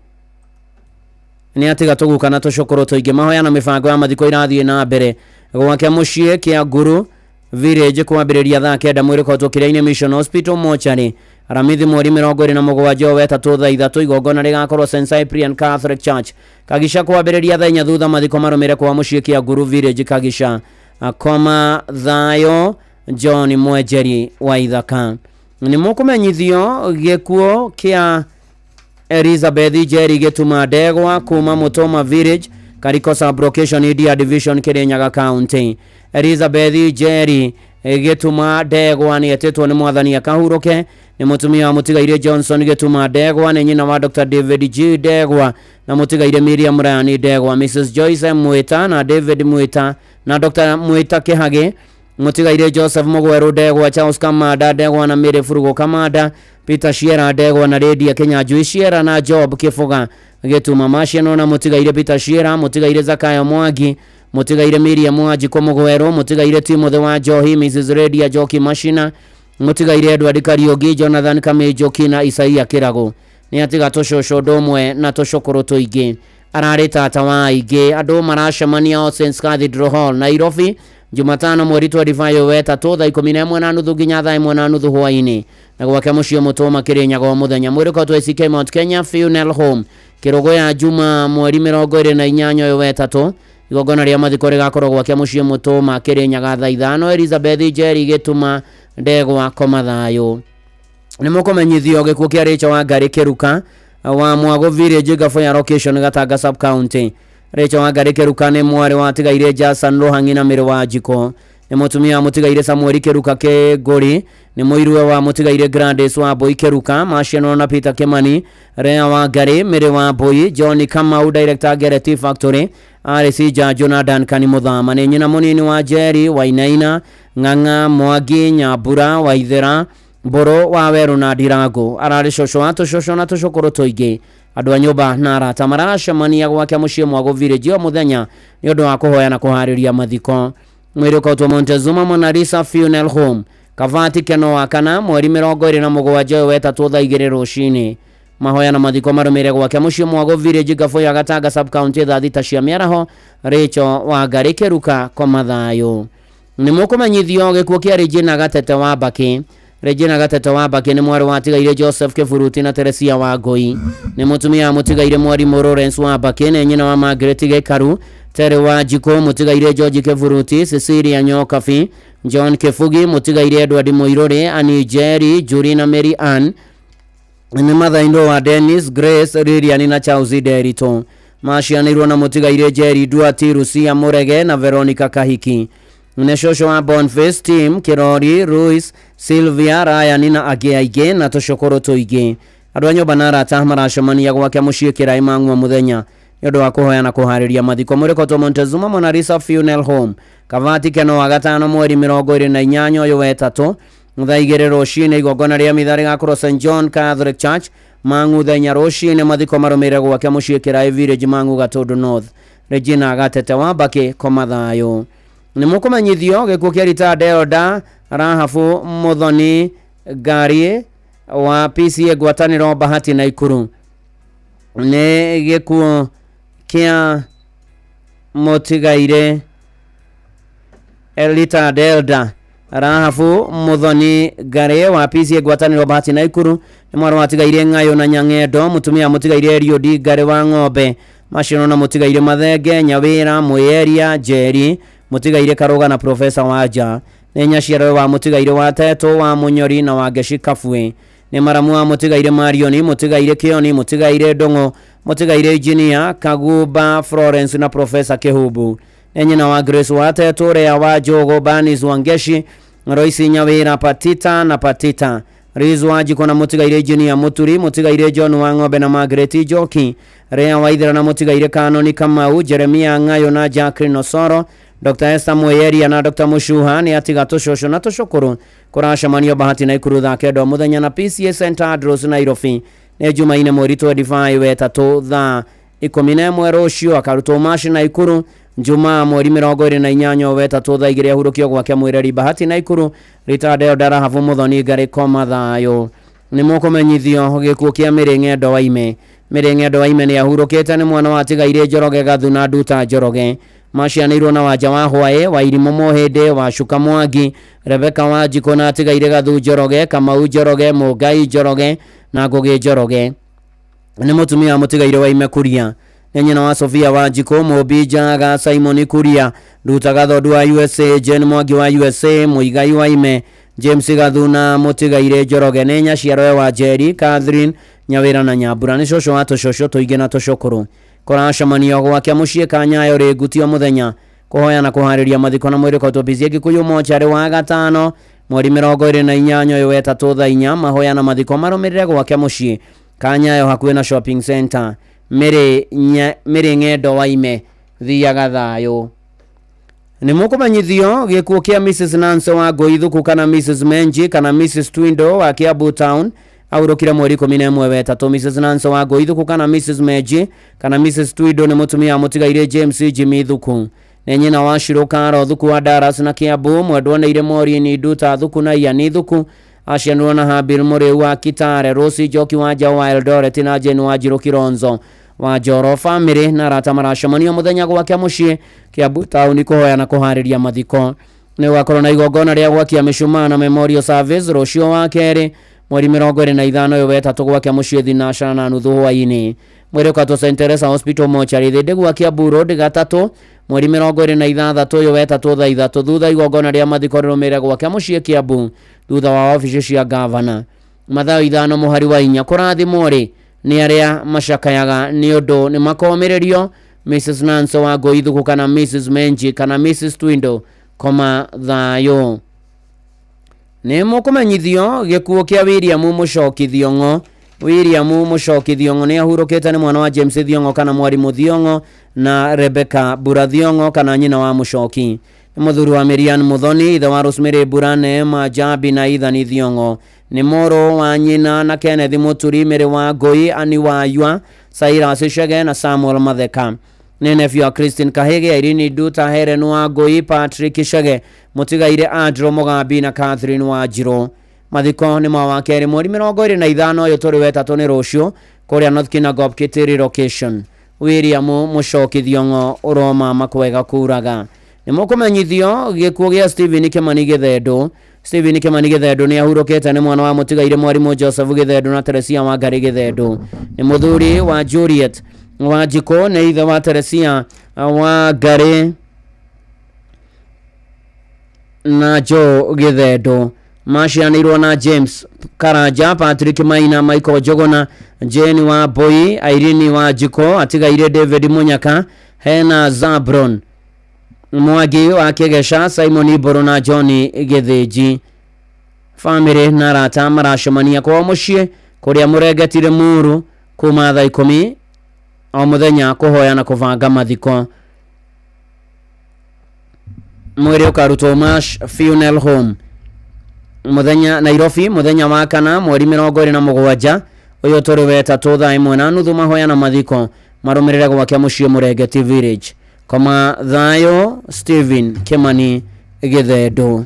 Nĩ atiga tũguka na tũcũkũrũ tũingĩ. Mahoya na mĩbango ya mathiko irathiĩ na mbere gwake mũciĩ kĩa Nguru Village kwambĩrĩria thaa 9 mwĩrĩ ũkotwo Kĩrĩa-inĩ Mission Hospital Mortuary. Aramithi mweri 27 wetatũ thaa 3. Igongona rĩgakorwo St. Cyprian Catholic Church Kagisha kwambĩrĩria thaa 4 thutha mathiko marũmĩrĩre kwa mũciĩ kĩa Nguru Village Kagisha. Akoma thayo John Mwenjeri wa Ithaka. Nĩ mũkũmenyithio gĩkuũ kĩa Elizabeth Njeri Gĩtuma Ndegwa kuma Mutoma Village Kariko Sub-Location Idia Division Kirinyaga County. Elizabeth Njeri Gĩtuma Ndegwa nĩ etĩtwo nĩ mwathani akahurũke. Nĩ mũtumia wa mũtigaire Johnson Gĩtuma Ndegwa, nĩ nyina wa Dr. David G. Ndegwa na mũtigaire Miriam Ryan Ndegwa. Mrs. Joyce Mwita na David Mwita na Dr. Mwita Kĩhagĩ, mũtigaire Joseph Mũgweru Ndegwa, Charles Kamanda Ndegwa na Mary Furugo Kamanda, Peter Shiera Ndegwa na Lydia Kenyanjui Shiera na Job Kĩbũga Gĩtuma. Maciano na mũtigaire Peter Shiera, mũtigaire Zakayo Mwangi, mũtigaire Miriam Wanjikũ Mũgweru, mũtigaire Timothy wa Njohi, Mrs. Lydia Njoki Mashina, mũtigaire Edward Kariuki, Jonathan Kamĩnjoki na Isaia Kĩrago. Nĩ atiga tũcũcũ ndũmwe na tũcũkũrũ tũingĩ. Ararĩ tata wa aingĩ. Andũ maracemania o St. Cathedral Hall Nairobi Jumatano mweri 25 wetatũ thaa 11:30 nginya thaa 1:30 hwaĩ-inĩ, na gwake mũciĩ Mutoma Kirinyaga mũthenya. Mwĩrĩ ũkotwo ACK Mount Kenya Funeral Home Kĩrũgũ ya Juma mweri 28 wetatũ. Igongona rĩa mathiko rĩgakorwo gwake mũciĩ Mutoma Kirinyaga thaa 5. Elizabeth Njeri Gĩtuma Ndegwa koma thayũ. Nĩ mũkũmenyithio gĩkuũ kĩa Rachel Wangari Kĩruka wa Mwago Village Gabon ya Location Gatanga Sub County. Rachel Wangari Kĩruka nĩ mwarĩ wa tigaire Jason Rohangi na Mĩrĩ wa Njikũ. Nĩ mũtumia wa mũtigaire Samuel Kĩruka Kĩngũri. Nĩ mũirũwe wa mũtigaire Gladys Wambui Kĩruka. Maciano na Peter Kimani, Rea Wangari, Mĩrĩ wa Mbui, John Kamau Director Gereti Factory, RC Jajo na Duncan Muthama. Nĩ nyina mũnini wa Jerry Wainaina, Ng'ang'a Mwangi, Nyambura Waithera, Mbũrũ wa Weru na Ndirango. Ararĩ cũcũ wa tũcũcũ na tũcũkũrũ tũingĩ. Andũ a nyũmba na arata maracemania gwake mũciĩ Mwago Village o mũthenya nĩ ũndũ wa kũhoya na kũharĩria mathiko. Mwĩrĩ ũkotwo Montezuma Mona Lisa Funeral Home Kavati Keno wa kana mweri 27 wetatũ thaa 2 rũcinĩ. Mahoya na mathiko marũmĩrĩre gwake mũciĩ Mwago Village Gabon ya Gatanga Sub County thaa 6 cia mĩaraho. Rachel Wangari Kĩruka koma thayũ. Nĩ mũkũmenyithio gĩkuũ kĩa Regina Gatete wa Mbaki. Regina Gatete wa Mbaki nĩ mwarĩ wa tigaire Joseph Kĩburuti na Teresia Wangui. Nĩ mũtumia wa mũtigaire Mwarimũ Lawrence wa Mbaki, nĩ nyina wa Margaret Gĩkaru, Tere wa Njikũ, mũtigaire George Kĩburuti, Cecilia Nyokabi, John Kĩbugi, mũtigaire Edward Mũirũrĩ, Annie Njeri, Julie na Mary Ann. Nĩ mathainwo wa Dennis, Grace, Lilian na Charles Derito. Macianĩirwo na mũtigaire Njeri Duati, Rusia Mũrege na Veronica Kahiki. Nĩ cũcũ wa Boniface Tim Kĩrori, Ruiz, Sylvia, Ryan na angĩ aingĩ na tũcũkũrũ tũingĩ. Andũ a nyũmba na arata maracemania gwake mũciĩ Kĩraĩ Mang'ua mũthenya nĩ ũndũ wa kũhoya na kũharĩria mathiko. Mwĩrĩ ũkotwo Montezuma Mona Lisa Funeral Home Kavati Keno wa gatano mweri 28 ũyũ wetatũ thaa 2 rũcinĩ. Igongona rĩa mitha rĩgakorwo St. John Catholic Church Mangu thenya rucine mathiko marumire gwake mucii Kirai Village Mangu Gatundu North. Regina Gatete wa Mbaki komathayo. Ni mukumenyithio gikuo kia retired elder Rahafu Muthoni Ngari wa PCA ngwataniro Bahati Naikuru. Ni gikuo kia Motigaire retired elder Rahafu Muthoni Ngari wa PCA ngwataniro Bahati Naikuru. Ni mwana wa Tigaire Ngayo na Nyang'endo, mutumia Mutigaire Riodi Ngari wa Ng'ombe, Mashino na Mutigaire Mathenge, Nyawira Muyeria Jeri, Mutigaire Karoga na Profesa Waja, ni Nyaciaro wa Mutigaire wa Teto wa Munyori na wa Geshi Kafwe, ni maramu wa Mutigaire Marioni, Mutigaire Kioni, Mutigaire Dongo, Mutigaire Engineer Kaguba Florence na Profesa Kehubu, ni nyina wa Grace wa Teto, Rea wa Jogo Banis wa Ngeshi, Roisi Nyawira Patita na Patita, Rizwa Jiko na Mutigaire Engineer Muturi, Mutigaire John wa Ng'ombe na Margaret Joki, Rea Waithera na Mutigaire Kanoni Kamau, Jeremia Ngayo na Jacqueline Osoro, Dr. Esther Muyeria na Dr. Mushuha ni atiga tushosho na tushukuru kurashamanio Bahati Naikuru thake ndo muthenya na PCA St Andrews Nairobi ni Jumaine mweri 25 wetatu thaa 11 rucio akarutwo mashi Naikuru Jumaa mweri 28 wetatu thaa 2 ahurukio gwake mwireri Bahati Naikuru retired Rahafu Muthoni Ngari komathayo. Ni mukumenyithio gikuo kia Mireng'endo Waime. Mireng'endo Waime ni ahurukite ni mwana wa Tigaire Njoroge Gathuna Nduta Njoroge, macianirwo na Wanja wa Hwae, wa Irimo Mohende, wa Shuka Mwangi, Rebeka wa Jiko na Tigaire Gathu Njoroge, Kamau Njoroge, Mugai Njoroge na Ngugi Njoroge. Ni mutumia Mutigaire Waime Kuria. Ni nyina wa Sofia wa Jiko, Mobi Njaga, Simon Kuria, Nduta Gathodu wa USA, Jen Mwangi wa USA, Muigai Waime, James Gathuna Mutigaire Njoroge, ni Nyaciaro wa Jerry, Catherine Nyawira na Nyambura. Ni shosho wa tushosho tuige na tushukuru kurashamanio gwake mucii Kanyayo rigutio muthenya kuhoya na kuhariria mathiko na mwiri kwa topizie Gikuyu mochari wa gatano mweri 28 wetatu thaa 4 mahoya na mathiko marumirire gwake mucii Kanyayo hakuhi na shopping center Mireng'endo Waime thiaga thayo. Ni mukumenyithio gikuo kia Mrs Nancy wa Goithuku kana Mrs Menji kana Mrs Twindo wa Kiambu Town aurukira mweri 11 wetatu. Mrs Nancy wa Goithuku kana Mrs Meji kana Mrs Twindo ni mutumia Mutigaire James Jimmy Thuku, ni nyina wa Shirukaro Thuku wa Daras na Kiambu, mwendwa na ire mori ni Nduta Thuku na Yani Thuku, acianwo na Habil Mureu wa Kitare, Rosi Joki wa Jawa Eldoret na Jane wa Njiro Kironzo wa Joro family na rata marashamanio muthenya gwake mucii Kiambu Town kuhoya na kuhariria mathiko. Ni wakorwo na igongona ria gwakia mishumaa na memorial service rucio wa keri mweri 25 wetatu gwake mucii Thinashara na nuthu hwaini. Mweri kwa St Teresa Hospital mochari thinde gwakia Burod gatatu mweri 26 wetatu thaa 3 thutha igongona ria mathiko rumire gwake mucii Kiambu thutha wa ofici cia gavana. Mathaa 5 muhari wa 4 kurathimwo ri ni aria macakayaga ni undu ni makomererio Mrs Nancy wa Goithuku kana Mrs Menji kana Mrs Twindo koma thayo. Ni mukumenyithio gikuo kia William Mucoki Thiongo. William Mucoki Thiongo ni ahurukite ni mwana wa James Thiongo kana Mwarimu Thiongo na Rebecca Bura Thiongo kana nyina wa Mucoki. Ni muthuri wa Miriam Muthoni, ithe wa Rosemary Bura, Neema Jabi na Ithani Thiongo. Ni moro wa nyina na Kenneth Muturi, Mere wa Ngui, Ani wa Yua, Cyrus Shege na Samuel Matheka. Ni nephew wa Christine Kahege, Irene Nduta, Helen wa Ngui, Patrick Shege, Mutigaire Andrew Mugambi na Catherine wa Njiro. Mathiko ni mawa keri mweri 25 yo turi wetatu ni rucio kuria North Kinangop Kitiri location. William Mucoki Thiongo uroma makwega kuraga. Ni mukumenyithio gikuo gia Stephen Kimani Githendu. Stephen Kimani Githendu ni ahurukite ni mwana wa Mutigaire Mwarimu Joseph Githendu na Teresia wa Ngari Githendu. Ni muthuri wa Juliet wa Jiko na ithe wa Teresia wa Ngari na Joe Githendu. Macianirwo na James Karanja, Patrick Maina, Michael Jogona, Jane wa Boy, Irene wa Jiko, atigaire David Munyaka, Hena Zabron Mwagi wa Kegesha, Simon Iboro na Johnny Githiji. Family na rata marashomania kwa mucii kuria muregetire muru kuma thaa 10 o muthenya kuhoya na kuvanga mathiko. Mwiri ukarutwo Mash Funeral Home muthenya Nairobi muthenya wa kana mweri 27 uyu turi weta tu thaa imwe na nuthu mahoya na mathiko marumirire gwake mucii Murengeti Village. Koma thayo Stephen Kimani Githendu.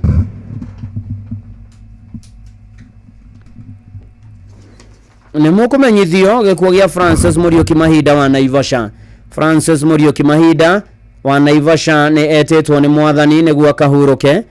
Nĩ mũkũmenyithio gĩkuũ gĩa Francis Muriuki Mahinda wa Naivasha. Francis Muriuki Mahinda wa Naivasha nĩ etĩtwo nĩ mwathani nĩguo akahurũke.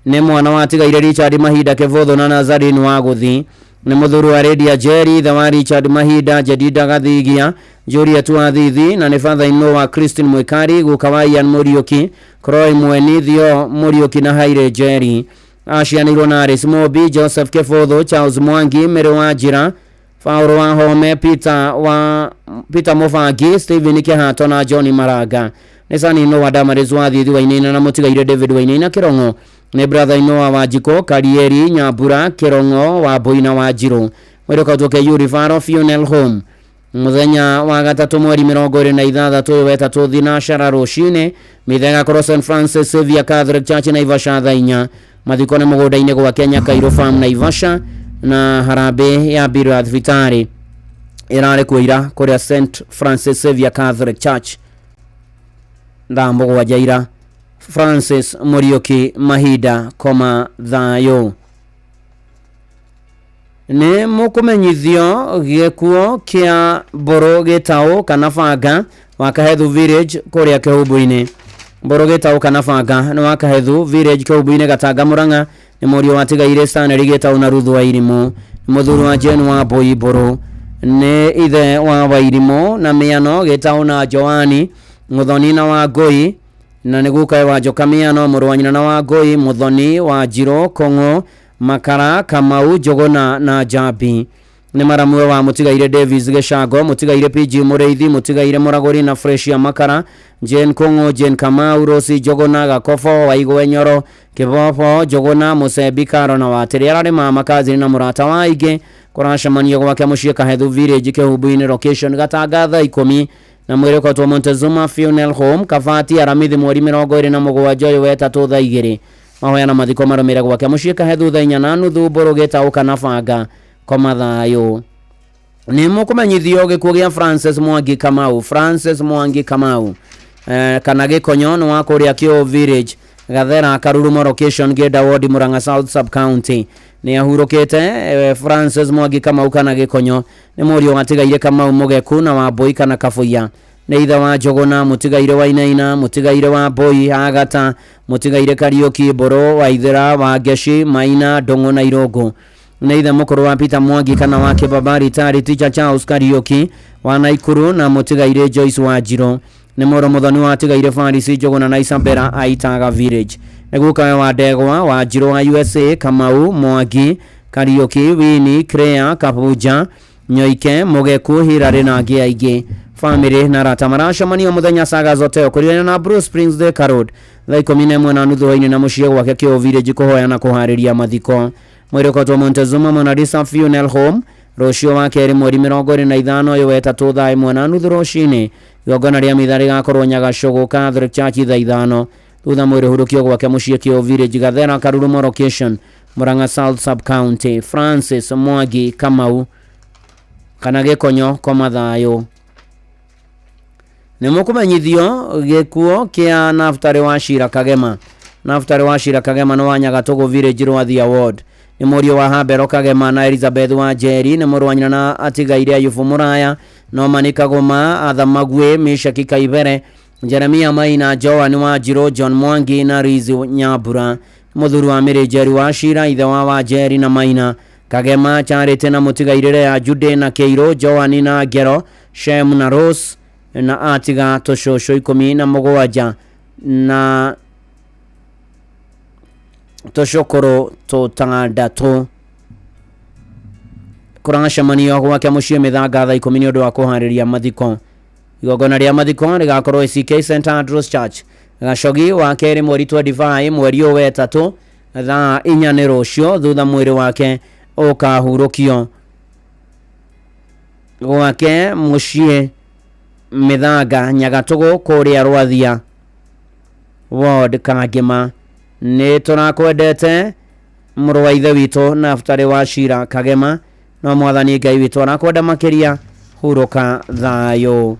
Nĩ mwana wa tigaire Richard Mahinda Kĩvũthũ na Nazarene wa Gũthi. Nĩ mũthuri wa Lydia Jerry, ithe wa Richard Mahinda, Jedida Gathigia, Juliet wa Thithi, na nĩ father-in-law wa Christine Mwikari, guka wa Ian Muriuki, Croy Mweni, Theo Muriuki na Haire Jerry. Aciarĩirwo na Alice Mobi, Joseph Kĩvũthũ, Charles Mwangi, Mary Wanjira, Fauro wa Home, Peter Mufangi, Stephen Kĩhato na John Maranga. Nĩ son-in-law wa Damaris wa Thithi Wainaina na mũtigaire David Wainaina Kĩrongo. Nĩ brother-in-law wa Wanjiko, Karieri Nyambura Kĩrongo wa Boina wa Njirũ. Mwĩrĩko tuke Yurifaro Funeral Home. Mũthenya wa gatatũ mweri 26 wetatũ thinacara rũcinĩ mĩthenya kũrwo St Francis Xavier Catholic Church Naivasha thaa 4. Mathiko nĩ mũgũnda-inĩ gwa Kenya Cairo Farm Naivasha, na harambĩ ya mbirũ ya thibitarĩ ĩrarĩ kuo ira kũrĩa St Francis Xavier Catholic Church thaa 7 ira. Francis Muriuki Mahinda koma thayo. Nĩ mũkũmenyithio gĩkuũ kĩa Mbũrũ Gĩtaũ kana Banga wa Kahethu Village kũrĩa Kĩhumbu-inĩ. Mbũrũ Gĩtaũ kana Banga nĩ wa Kahethu Village Kĩhumbu-inĩ Gatanga Mũrang'a. Nĩ mũriũ wa tigaire Stanley Gĩtaũ na Ruthu wa Irimũ. Nĩ mũthuri wa Jane wa Mbũi Mbũrũ. Nĩ ithe wa Wairimũ na Mĩano Gĩtaũ na Joani Mũthoni na wa Ngũi, na nĩ gukae wa Njoka Mĩano mũrũ wa nyina na wa Ngũi, Mũthoni wa Njirũ Kong'o Makara Kamau Njogona na Jambi. Nĩ maramwe wa mũtigaire Davis Gĩcango, mũtigaire PG Mũrĩithi, mũtigaire Mũragũri na Freshia Makara, Jane Kong'o, Jane Kamau, Rosi Njogona Gakofo, Waigwe Nyoro, Kĩbobo Njogona, Mũcembi Karo na Watĩrĩ ararĩ makazi na mũrata wa aingĩ. Kũracemanio gwake mũciĩ Kahethu Village Kĩhumbu-inĩ location Gatanga thaa 10. Na mwĩrĩko twa Montezuma Funeral Home Kabati aramithi mweri 27 wetatũ thaa 2. Mahoya na mathiko marũmĩrĩre gwake mũciĩ Kahethu thaa 4:30. Mbũrũ Gĩtaũ kana Banga koma thayo. Nĩ mũkũmenyithio gĩkuũ gĩa Francis Mwangi Kamau. Francis Mwangi Kamau kana Gĩkonyo nĩ wa kũrĩa Kĩũ Village Gathera Karurumo location Gĩnda Ward Mũrang'a South Sub County. Nĩ ahurũkĩte Francis Mwangi Kamau kana Gĩkonyo. Nĩ mũriũ wa tigaire Kamau Mũgeku na wa Mbũi kana Kabuya. Nĩ ithe wa Njogona, mũtigaire wa Inaina, mũtigaire wa Mbũi Agata, mũtigaire Kariuki Mbũrũ wa Ithera wa Ngeci Maina Ndong'o na Irũngũ. Nĩ ithe mũkũrũ wa Peter Mwangi kana wa Kĩbaba retired teacher Charles Kariuki wa Naikuru na mũtigaire Joyce wa Njirũ. Nĩ mũrũ mũthoni wa tigaire Faris Njogona na Isabella Aitaga Village. Nĩ gukae wa Ndegwa wa Njirũ wa USA Kamau Mwangi Kariuki Wini Crea Kabuja Nyoike Mũgeku Hirarĩ na angĩ aingĩ. Family na rata maracemania mũthenya Saga Hotel kũrĩa na Bruce Springs Thika Road thaa 11:30 hwaĩ-inĩ na mũciĩ gwake Kĩũ Village kũhoya na kũharĩria mathiko. Mwĩrĩko twa Montezuma Monalisa Funeral Home rũciũ wa kerĩ mweri 25 wetatũ thaa 1:30 rũcinĩ. Igongona rĩa mitha rĩgakorwo Nyagacũgũ Catholic Church thaa 5. Thutha mwĩrĩ hurũkio gwake mũciĩ Kĩũ Village Gathera Karurumo location Mũrang'a South Sub County. Francis Mwangi Kamau kana Gĩkonyo koma thayo. Nĩ mũkũmenyithio gĩkuũ kĩa Naftali wa Shira Kagema. Naftali wa Shira Kagema nĩ wa Nyagatũgũ Village Rwathia Ward. Nĩ mũriũ wa Habero Kagema na Elizabeth wa Njeri. Nĩ mũrũ wa nyina na atigaire Ayubu Mũraya, Nomani Kagoma, Athamagwe, Meshaki Kaibere, Jeremia Maina, Joan wa Njirũ, John Mwangi na Rizi Nyambura. Mũthuri wa Mary Njeri wa Shira, ithe wa Wanjeri na Maina. Kagema charĩte na mũtigaire ya Jude na Keiro, Joan na Ngero, Shem na Rose na atiga tũcũcũ 17 na tũcũkũrũ tũtandatũ. Kũracemanio gwake mũciĩ Mĩthanga thaa 10 nĩ ũndũ wa kũharĩria mathiko. Igongona rĩa mathiko rĩgakorwo CK St Andrews Church Gacogi wa kerĩ mweri 25 mweri wetatũ thaa 4 nĩ rũciũ. Thutha mwĩrĩ wake ũkahurũkio gwake mũciĩ Mĩthanga Nyagatũgũ kũrĩa Rwathia Ward Kangema. Nĩ tũrakwendete mũrũ wa ithe witũ Naftali wa Shira Kagema no mwathani Ngai witũ arakwenda makiria huruka thayo.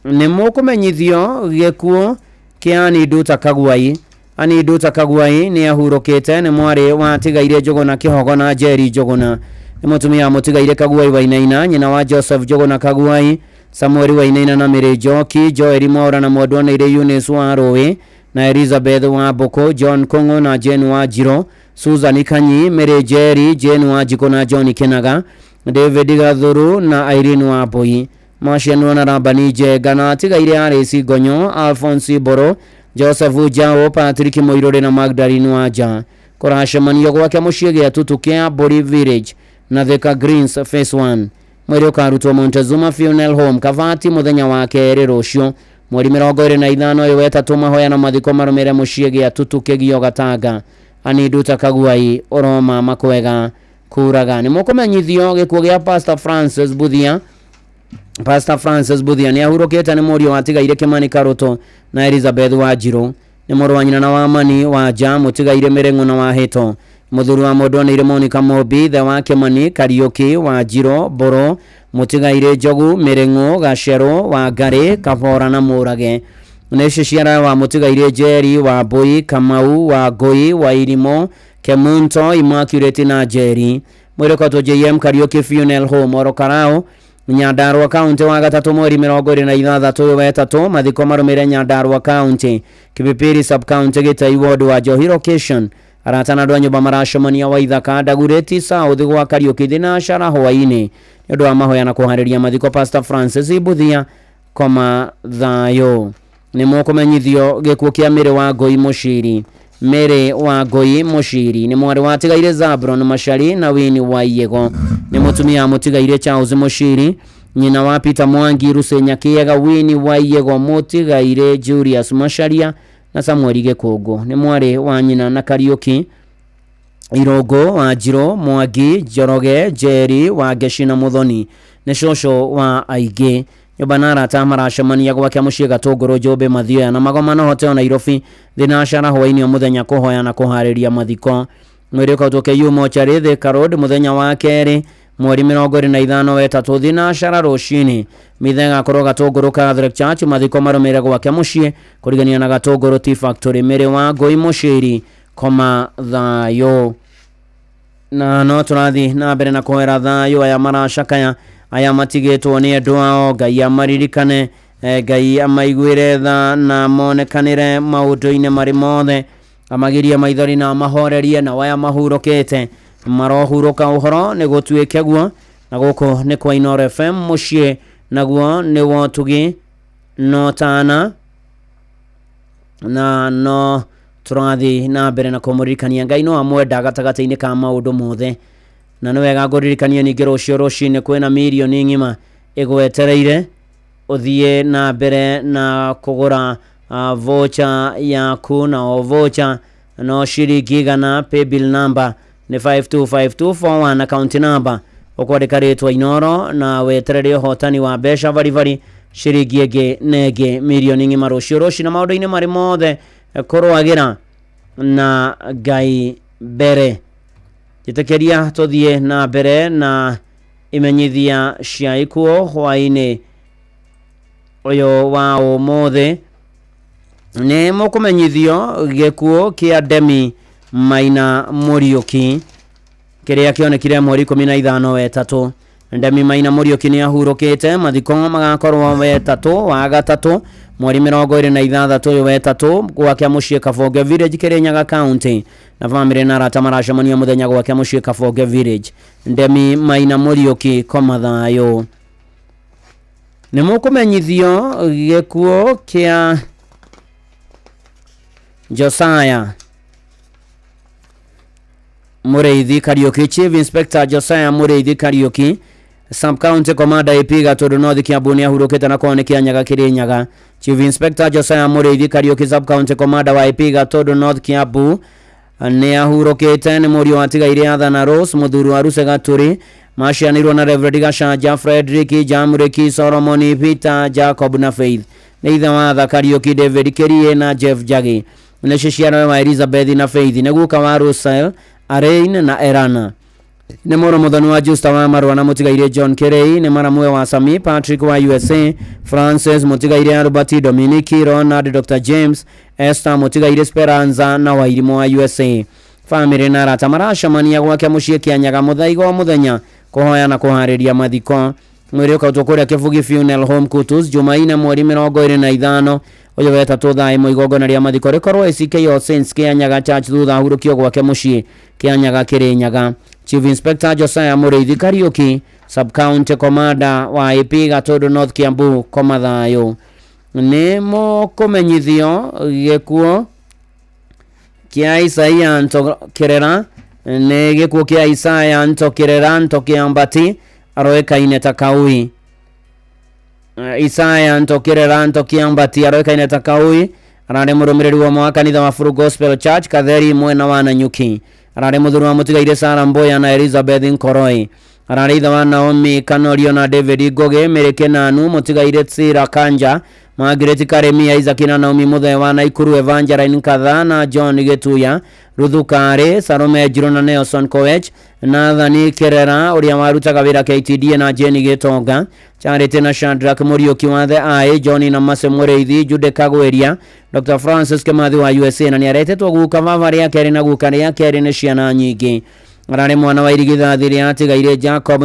Nĩ mũkũmenyithio gĩkuũ kĩa Nduta Kagwai. Nduta Kagwai nĩ ahurũkĩte, nĩ mwarĩ wa Tigaire Njuguna Kĩhogo na Jerry Njuguna. Nĩ mũtumia Mũtigaire Kagwai Wainaina, nyina wa Joseph Njuguna Kagwai, Samuel Wainaina na Mary Njoki, Joel Mwaura na Mwendwanĩire Eunice wa Rũĩ, na Elizabeth wa Mbũkũ, John Kũng'ũ na Jane wa Njiro, Susan Kanyi, Mary Njeri, Jane wa Njiko na John Kĩnaga, David Gathuru na Irene wa Mbũi. Macianwo na Rabani Njenga na Tigaire Arĩci Ngonyo, Alphonse Boro, Joseph Njao, Patrick Mũirũrĩ na Magdalene Wanja. Kũracemanio gwake mũciĩ gĩa Tutu kĩa Mbũri Village na Thika Greens Phase 1. Mwĩrĩ ũkarutwo Montezuma Funeral Home Kabati mũthenya wa kerĩ rũciũ mweri 25 wetatũ mahoya na mathiko marũmĩrĩre mũciĩ gĩa Tutu Kĩgio Gatanga. Nduta Kagwai ũroma makwega kuraga. Nĩ mũkũmenyithio gĩkuũ gĩa Pastor Francis Buthia. Pastor Francis Buthia nĩ ahurũkĩte, nĩ mũriũ wa Tigaire Kĩmani Karuto na Elizabeth wa Njirũ. Nĩ mũrũ wa nyina na wa Mani wa Nja, Mũtigaire Mĩrĩng'ũ na wa Hĩto. Mũthuri wa Mwendwanĩire Monica Mobi, the wa Kĩmani Kariũki wa Njirũ Boro, Mũtigaire Njogu Mĩrĩng'ũ Gacerũ wa Ngarĩ Kabora na Mũrage. Nĩ ciciara wa Mũtigaire Njeri wa Mbũi, Kamau wa Ngũi wa Irimo, Kemunto Immaculate na Njeri. Mwĩrĩ kwatwo JM Kariũki Funeral Home Orokarao, Nyandarua County wa gatatũ mweri 26 wetatũ mathiko marũmĩrĩre Nyandarua County. Kipipiri Sub County Gĩtai Ward wa Njohi Location. Aratana andũ a nyũmba maracemania wa Ithaka Ndagurĩti South gwa Kariũki thinacara hwaĩ-inĩ nĩ ũndũ wa mahoya na kũharĩria mathiko Pastor Francis Buthia koma thayo. Nĩ mũkũmenyithio gĩkuũ kĩa Mĩrĩ wa Ngũi Mũciri. Mĩrĩ wa Ngũi Mũciri nĩ mwarĩ wa Tigaire Zabron Macari na Winnie Waiyego. Nĩ mũtumia Mũtigaire Charles Mũciri, nyina wa Peter Mwangi Rusenya Kĩega, Winnie Waiyego, Mũtigaire Julius Macharia na Samuel Gĩkũngũ. Nĩ mwarĩ wa nyina na Kariũki Irũngũ wa Njirũ, Mwangi Njoroge Njeri wa Ngeci na Mũthoni. Nĩ cũcũ wa aingĩ. Nyũmba na arata maracemania gwake mũciĩ Gatũngũrũ Njũmbĩ Mathioya na Magomano Hotel Nairobi thinacara hwaĩ-inĩ mũthenya kũhoya na kũharĩria mathiko. Mwĩrĩ ũkautwo KU Mochari Thika Road mũthenya wa kerĩ mweri 25 wetatũ thinacara rũcinĩ. Mithe gakorwo Gatũngũrũ Catholic Church mathiko marũmĩrĩre gwake mũciĩ kũrigania na Gatũngũrũ Tea Factory. Mĩrĩ wa Ngũi Mũciri koma thayo. Na no tũrathi na mbere na kũhera thayo aya maracakaya, aya matigĩtwo nĩ andũ ao. Ngai amaririkane, Ngai amaiguĩre tha na monekanĩre maũndũ-inĩ marĩ mothe, amagirie maithori na amahorerie. na aya mahurũkĩte marohurũka ũhoro nĩ gũtuĩke guo, na gũkũ nĩ kwa Inooro FM mũciĩ naguo nĩ Wotugi no Tana, na no tũrathi na mbere na kũmũririkania Ngai no amwenda gatagatĩ-inĩ ka maũndũ mothe. Na nĩ wega ngũririkania ningĩ rũciũ rũcinĩ kwĩna mirioni ng'ima ĩgwetereire ũthiĩ na mbere na kũgũra voucher yaku, na o voucher no ciringi 100. Paybill number nĩ 525241, account number ũkwandĩka rĩtwa Inooro na weterere ũhotani wa mbeca barivari ciringi ĩngĩ na ĩngĩ mirioni ng'ima rũciũ rũcinĩ maũndũ-inĩ marĩ mothe kũrũagĩra na Ngai mbere. Jitekeria tũthiĩ na mbere na imenyithia cia ikuũ hwaĩ-inĩ ũyũ wa ũmũthĩ. Nĩ mũkũmenyithio gĩkuũ kĩa Demi Maina Mũriũki kĩrĩa kĩonekire mweri 15 wetatũ. Demi Maina Mũriũki nĩ ahurũkĩte, mathiko magakorwo wetatũ wa gatatũ mweri 26 wetatũ gwake mũciĩ Kabonge Village Kirinyaga County, na famĩlĩ na arata maracemania mũthenya gwake mũciĩ Kabonge Village. Demi Maina Mũriũki koma thayo. Nĩ mũkũmenyithio gĩkuũ kĩa Josiah Mũrĩithi Kariũki. Chief Inspector Josiah Mũrĩithi Kariũki, Sub County Commander AP Gatũndũ North Kiambu nĩ ahurũkĩte na kwao nĩ Kĩanyaga Kirinyaga. Chief Inspector Josiah Mũrĩithi Kariũki, Sub County Commander wa AP Gatũndũ North Kiambu nĩ ahurũkĩte. Nĩ mũriũ wa Tigaire Athana Rose, mũthuri wa Ruse Gatũrĩ. Macianĩrwo na Reverend Gacanja, Frederick Jamurĩki, Solomon Peter, Jacob na Faith. Nĩ ithe wa Atha Kariũki, David Kerie na Jeff Jagi. Nĩ ciciarwo wa Elizabeth na Faith. Nĩ guka wa Russell, Arain na Erana. Nĩ mũro mũthoni wa Justa wa Marua na mũtigaire John Kerey, nĩ maramwe wa Sami Patrick wa USA, Francis mũtigaire Albert, Dominic, Ronald, Dr. James, Esther mũtigaire Speranza na Wairimu wa USA. Family na arata maracemania gwake mũciĩ Kĩanyaga mũthaiga wa mũthenya kũhoya na kũharĩria mathiko. Mwĩrĩ ũkautwo kũrĩa Kĩbugi Funeral Home Kutus Jumaine mweri 25 ũyũ wetatũ thaa ĩmwe igongona rĩa mathiko rĩkorwo ACK Saints Kĩanyaga Church thutha hurũkio gwake mũciĩ Kĩanyaga Kĩrĩnyaga. Chief Inspector Josiah Mũrĩithi Kariuki, Sub County Commander wa AP Gatũndũ North Kiambu Komathayo. Nĩ mũkũmenyithio gĩkuo kĩa Isaia Ntokirera, nĩ gĩkuo kĩa Isaia Ntokirera Ntokiambati aroĩkaine ta Kaui. Isaia Ntokirera Ntokiambati aroĩkaine ta Kaui ararĩ mũrũmĩrĩri wa kanitha wa Full Gospel Church Katheri mwena wa Nanyuki. Ararĩ mũthuri wa mũtigaire Sarah Mboya na Elizabeth Nkoroi. Ararĩ ithe wa Naomi Kanorio na David Goge, Mereke Nanu mũtigaire Tsira Kanja, Margaret Karemi, Isaac na Naomi Muthee wa Naikuru, Evangeline Katha na John Getuya, Ruthu Kare, Salome Njiro na Nelson Koech, Nathani Kerera ũrĩa warutaga wĩra KTDA na Jenny Gitonga, Charity na Shadrack Muriuki wa The Eye, John na Mase Mũrĩithi, Jude Kagweria, Dr. Francis Kimathi wa USA na nĩaretetwo guka vava rĩa kerĩ na guka rĩa kerĩ nĩ ciana nyingĩ. Ararĩ mwana wa irigithathi rĩa atigaire Jacob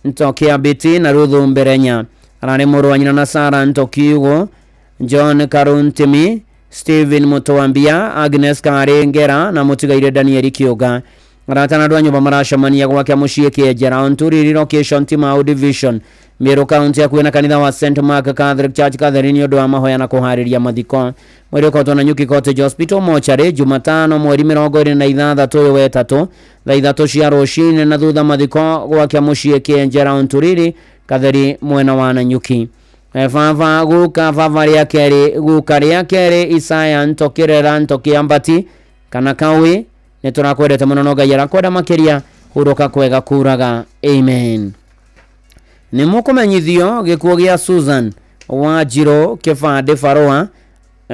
Ntokiabeti na Ruthu Mberenya. Ararĩ mũrũ wa nyina na Sarah Ntokiugo, John Karuntimi, Stephen Mutoambia, Agnes Karengera na mũtigaire Daniel Kĩũga. Aratana andũ a nyũmba maracemania gwake mũciĩ Kĩenjera Onturi Relocation Timau Division Meru County ya kwĩna kanitha wa St Mark Catholic Church Katheri nĩ ũndũ wa mahoya na kũharĩria mathiko. Mwĩrĩ ũkotwo na Nyuki Cottage Hospital Mochari Jumatano mweri 26 ũyũ wetatũ thaa 3 cia rũcinĩ na thutha mathiko gwake mũciĩ Kĩenjera Onturi Katheri mwena wa Nanyuki. Vava guka vava rĩa kerĩ Isaia Ntokirera Ntokiambati kana Kaui. Nĩ tũrakwendete mũno no Ngai arakwenda makĩria, hurũka kwega kuraga. Amen. Nĩ mũkũmenyithio gĩkuo gĩa Susan Wanjirũ Kĩbande Barũa.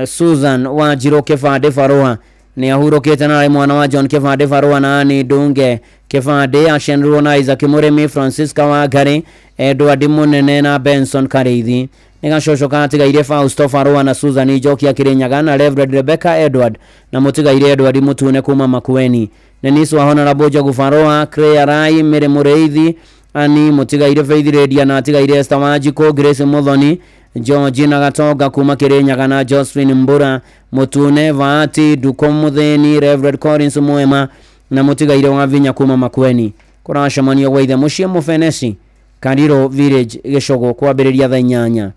Susan Wanjirũ Kĩbande Barũa nĩ ahurũkĩte na mwana wa John Kĩbande Barũa na Annie Ndunge Kĩbande, aciarirwo na Isaac Mũrĩmi, Francisca Wangari, Edward Mũnene na Benson Karĩithi. Nĩ gacocoka atigaire Fausto Barũa na Susan Njokia Kĩrĩnyaga na Reverend Rebecca Edward na mũtigaire Edward Mũtune kuma Makueni. Dennis wa Honorable Njogu Barũa, Claire Rai, Mĩrĩ Mũrĩithi, Ani mũtigaire Faith Radia na atigaire Esther Wanjikũ, Grace Muthoni, George na Gatonga kuma Kĩrĩnyaga na Josephine Mbura Mũtune, Vati Nduko Mũthĩni, Reverend Collins Mwema na mũtigaire wa Vinya kuma Makueni. Kũracemanio gwa ithe mũciĩ Mũfenesi Kariro Village Gĩcogũ kwambĩrĩria thaa 8.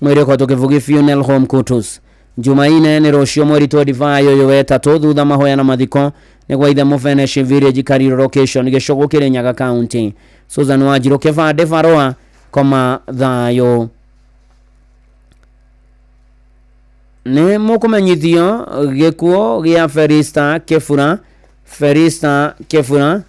Mwĩrĩ ũkotwo Kĩbugi Funeral Home Kutus Jumaine nĩ rũciũ mweri 25 ũyũ wetatũ thutha mahoya na mathiko nĩ gwa ithe Mũfenesi Village Kariro Location Gĩcogũ Kĩrĩnyaga County. Susan Wanjirũ Kĩbande Barũa koma thayũ. Nĩ mũkũmenyithio gĩkuo gĩa Ferista Kĩbura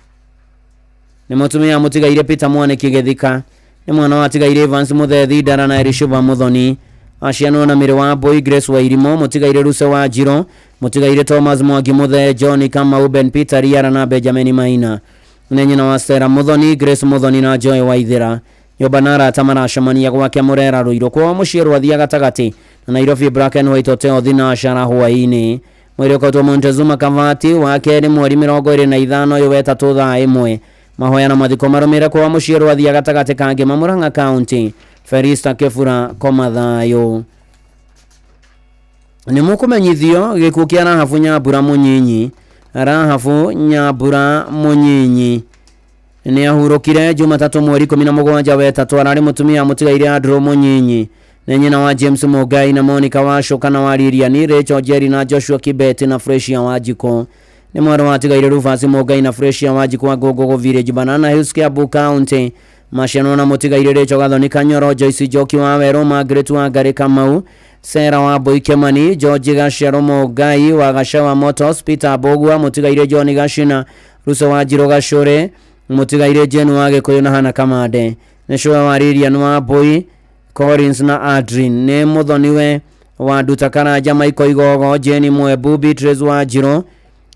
nĩ mũtumia mũtigaire Peter Mwanĩki Gĩthika. Nĩ mwana wa atigaire Evans Mũthethi Ndara na Elishuva Mũthoni. Aciarwo na Mĩrĩ wa Boy Grace Wairimo, mũtigaire Ruse Wanjirũ, mũtigaire Thomas Mwangi Mũthee, John Kamau, Ben Peter Riara na Benjamin Maina. Nĩ nyina wa Stella Mũthoni, Grace Mũthoni na Joy Waithĩra. Nyũmba na arata maracemania gwake Mũrera Rũirũ kwa mũciĩ Rwathia Gatagatĩ na Nairobi Black and White Hotel thinacara hwaĩ-inĩ. Mwĩrĩ ũkotwo Montezuma Kavati wa kerĩ mweri 25 ũyũ wetatũ thaa 1. Mahoya na mathiko marũmĩrĩire kwa mũciĩ Rwathia Gatagatĩ Kangema Murang'a County. Ferista Kĩbura koma thayũ. Nĩ mũkũmenyithio gĩkuũ kĩa Rahabu Nyambura Mũnyinyi. Rahabu Nyambura Mũnyinyi nĩ ahurũkire Jumatatũ mweri 17 wetatũ. Ararĩ mũtumia mũtigaire Andrew Mũnyinyi. Nĩ nyina wa James Mũngai na Monica Wacoka na Waririani, Rachel Jerry na Joshua Kibeti na Freshia Wanjikũ. Nĩ mwana wa atigaire Rufus Mũngai na Freshia Wanjikũ wa Gogogo Village Banana Hills Kiambu County. Maciano na mũtigaire Rachel Gathoni Kanyoro, Joyce Njoki wa Werũ, Margaret Wangari Kamau, Sarah wa Boy Kemani, George Gaciaro Mũngai wa Gacawa Motors, Peter Bogua, mũtigaire John Gacina, Ruso Wanjirũ Gacũrĩ, mũtigaire Jane wa Gĩkũyũ na Hana Kamande. Nĩ Shua Waririan wa Boy Collins na Adrin. Nĩ mũthoniwe wa Nduta Karanja, Michael Igogo, Jenny Mwebu, Beatrice Wanjirũ,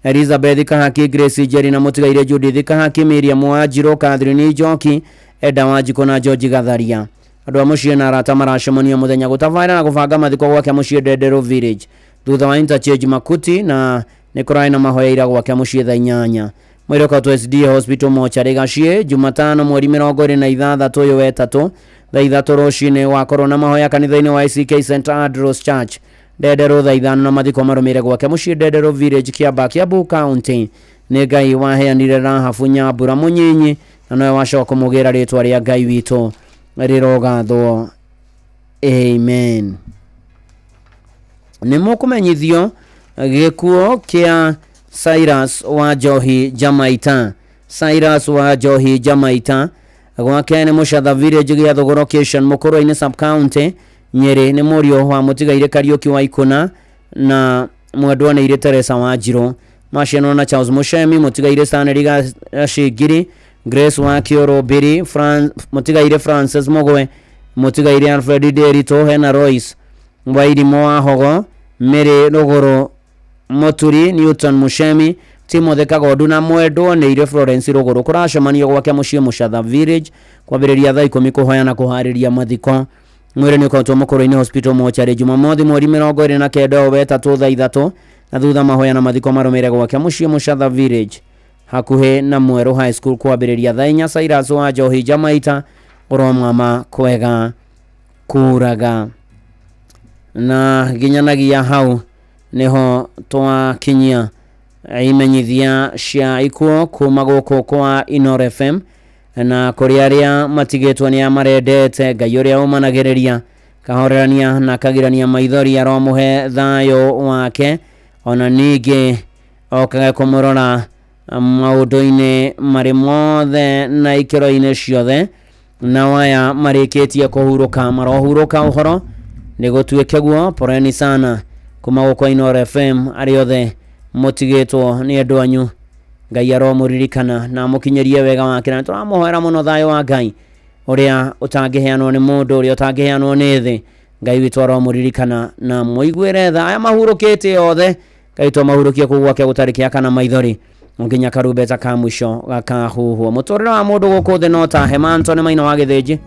Elizabeth Kahaki, Grace Jerry na Mutigaire Judith Kahaki, Miriam Wanjiro, Catherine Njoki, Eda Wanjiko na George Gatharia. Andũ a mũciĩ na arata maracemania mũthenya gũtabarĩra na gũbanga mathiko gwake mũciĩ Ndendero Village thutha wa interchange Makuti, na nĩ kũrarĩ na mahoya ira gwake mũciĩ thaa 8. Mwĩrĩ ũkatwo SD Hospital mochari Gaciĩ Jumatano mweri 26 ũyũ wa ĩtatũ thaa 3 rũcinĩ wakorwo na mahoya kanitha-inĩ wa ICK St Andrews Church Ndendero thaa 5 na mathiko marũmĩrĩre gwake mũciĩ Ndendero Village Kiambaa Kiambu County. Nĩ Ngai waheanire Rahabu Nyambura Mũnyinyi na nowe wacoka kũmũgĩra rĩtwa rĩa Ngai witũ rirogathwo. Amen. Nĩmũkũmenyithio gĩkuũ kĩa Cyrus wa Njohi Jamaita. Cyrus wa Njohi Jamaita gwake nĩ Mũchatha Village gĩa Thogoro Location Mũkũrũ-inĩ Sub County Nyeri. Nĩ mũriũ wa Mũtigaire Kariuki wa Ikũna na mwendwa nĩ Teresa Wanjirũ. Maciarwo na Charles Mushemi, Mũtigaire Stanley Gacigiri, Grace wa Kioro Biri, Mũtigaire Francis Mogwe, Mũtigaire Alfred Derito, Hena Royce Wairimo wa Hogo, Mary Rogoro Moturi, Newton Mushemi, Timothy Kagodu na mwendwa nĩ Florence Rogoro. Kũracemanio gwake mũciĩ Mũchatha Village kwambĩrĩria thaa 10 kũhoya na kũharĩria mathiko. Mwĩrĩ nĩ ũkatwo Mũkũrũ-inĩ Hospital mochari Jumamothi mweri 29 wa ĩtatũ thaa 3 na thutha mahoya na mathiko marũmĩrĩre gwake mũciĩ Mũchatha Village hakuhĩ na Mweru High School kwambĩrĩria thaa 4. Cyrus wa Njohi Jamaita ũromama kwega kuraga. Na ginyanagia hau niho twakinyia imenyithia cia ikuo kuma gũkũ kwa Inoro FM, na kũrĩ arĩa matigĩtwo nĩ amarendete Ngai ũrĩa ũmanagĩrĩria kahorerania na kagirania maithori aromũhe thayũ wake, ona ningĩ okaga kũmũrora maũndũ-inĩ marĩ mothe na ikĩro-inĩ ciothe, na waya marĩkĩtie kũhurũka marohurũka ũhoro nĩ gũtuĩke guo. Poreni sana kuma gũkũ Inoro FM arĩ othe mũtigĩtwo nĩ andũ anyu. Ngai aromũririkana na mũkinyĩrie wega wake, na tũramũhoera mũno thayũ wa Ngai ũrĩa ũtangĩheanwo nĩ mũndũ, ũrĩa ũtangĩheanwo nĩ thĩ. Ngai witũ aromũririkana na mũiguĩre tha aya mahurũkĩte othe. Ngai tũmahurũkie kũu gwake gũtarĩ kĩa kana maithori nginya karumbeta ka mũico gakahuhwo. Mũtũrĩre wa mũndũ gũkũ thĩ no ta hema. Antony Maina wa Gĩthĩnji.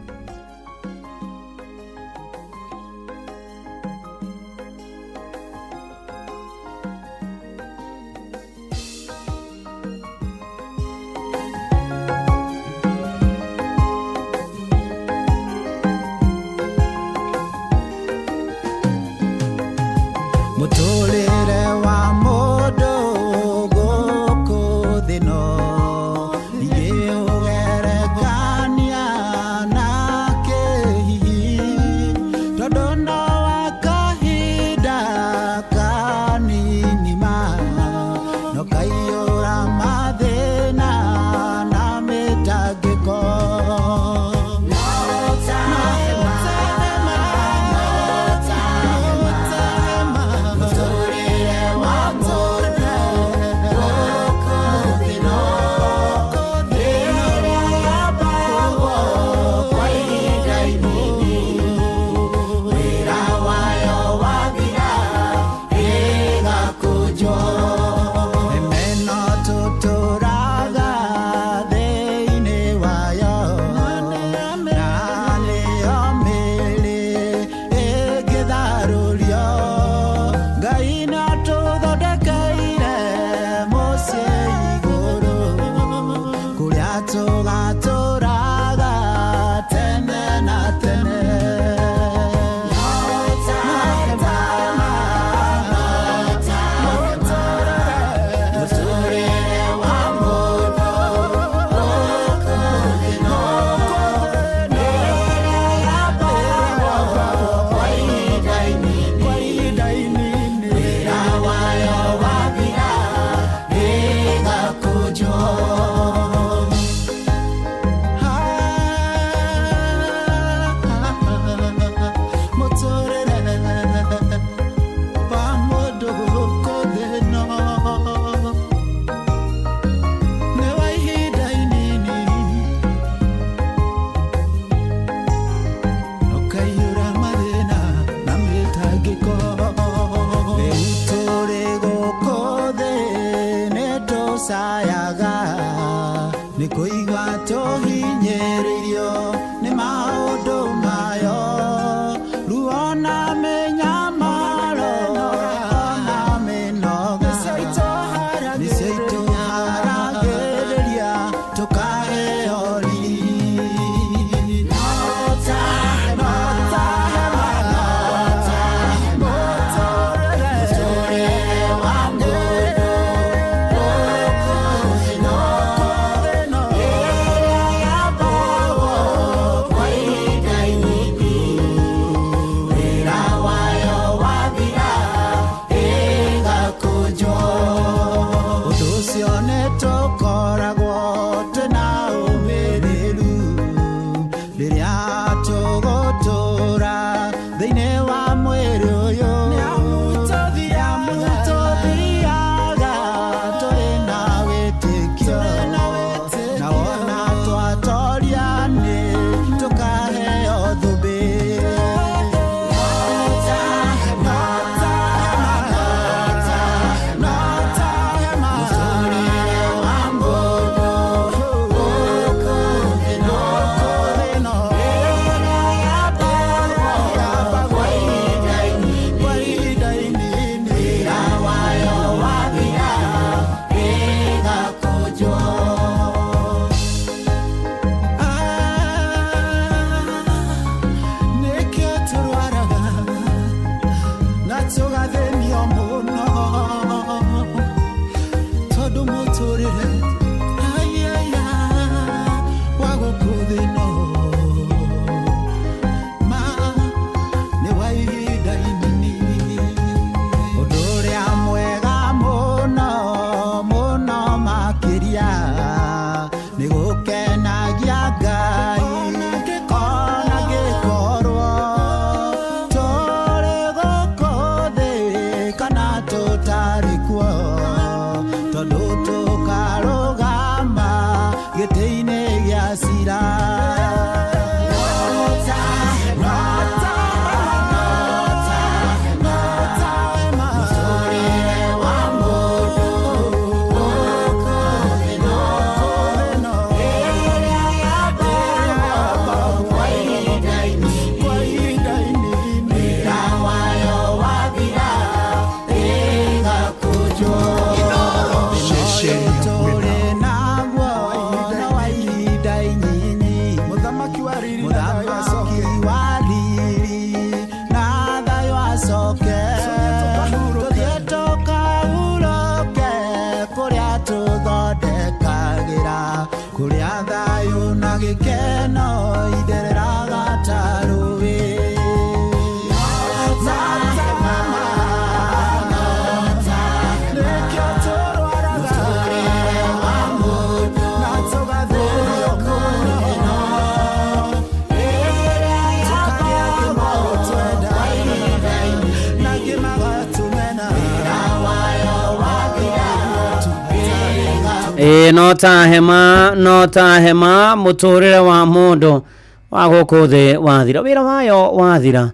no ta hema muturire wa mundu wa guku thi wathira wira wayo wathira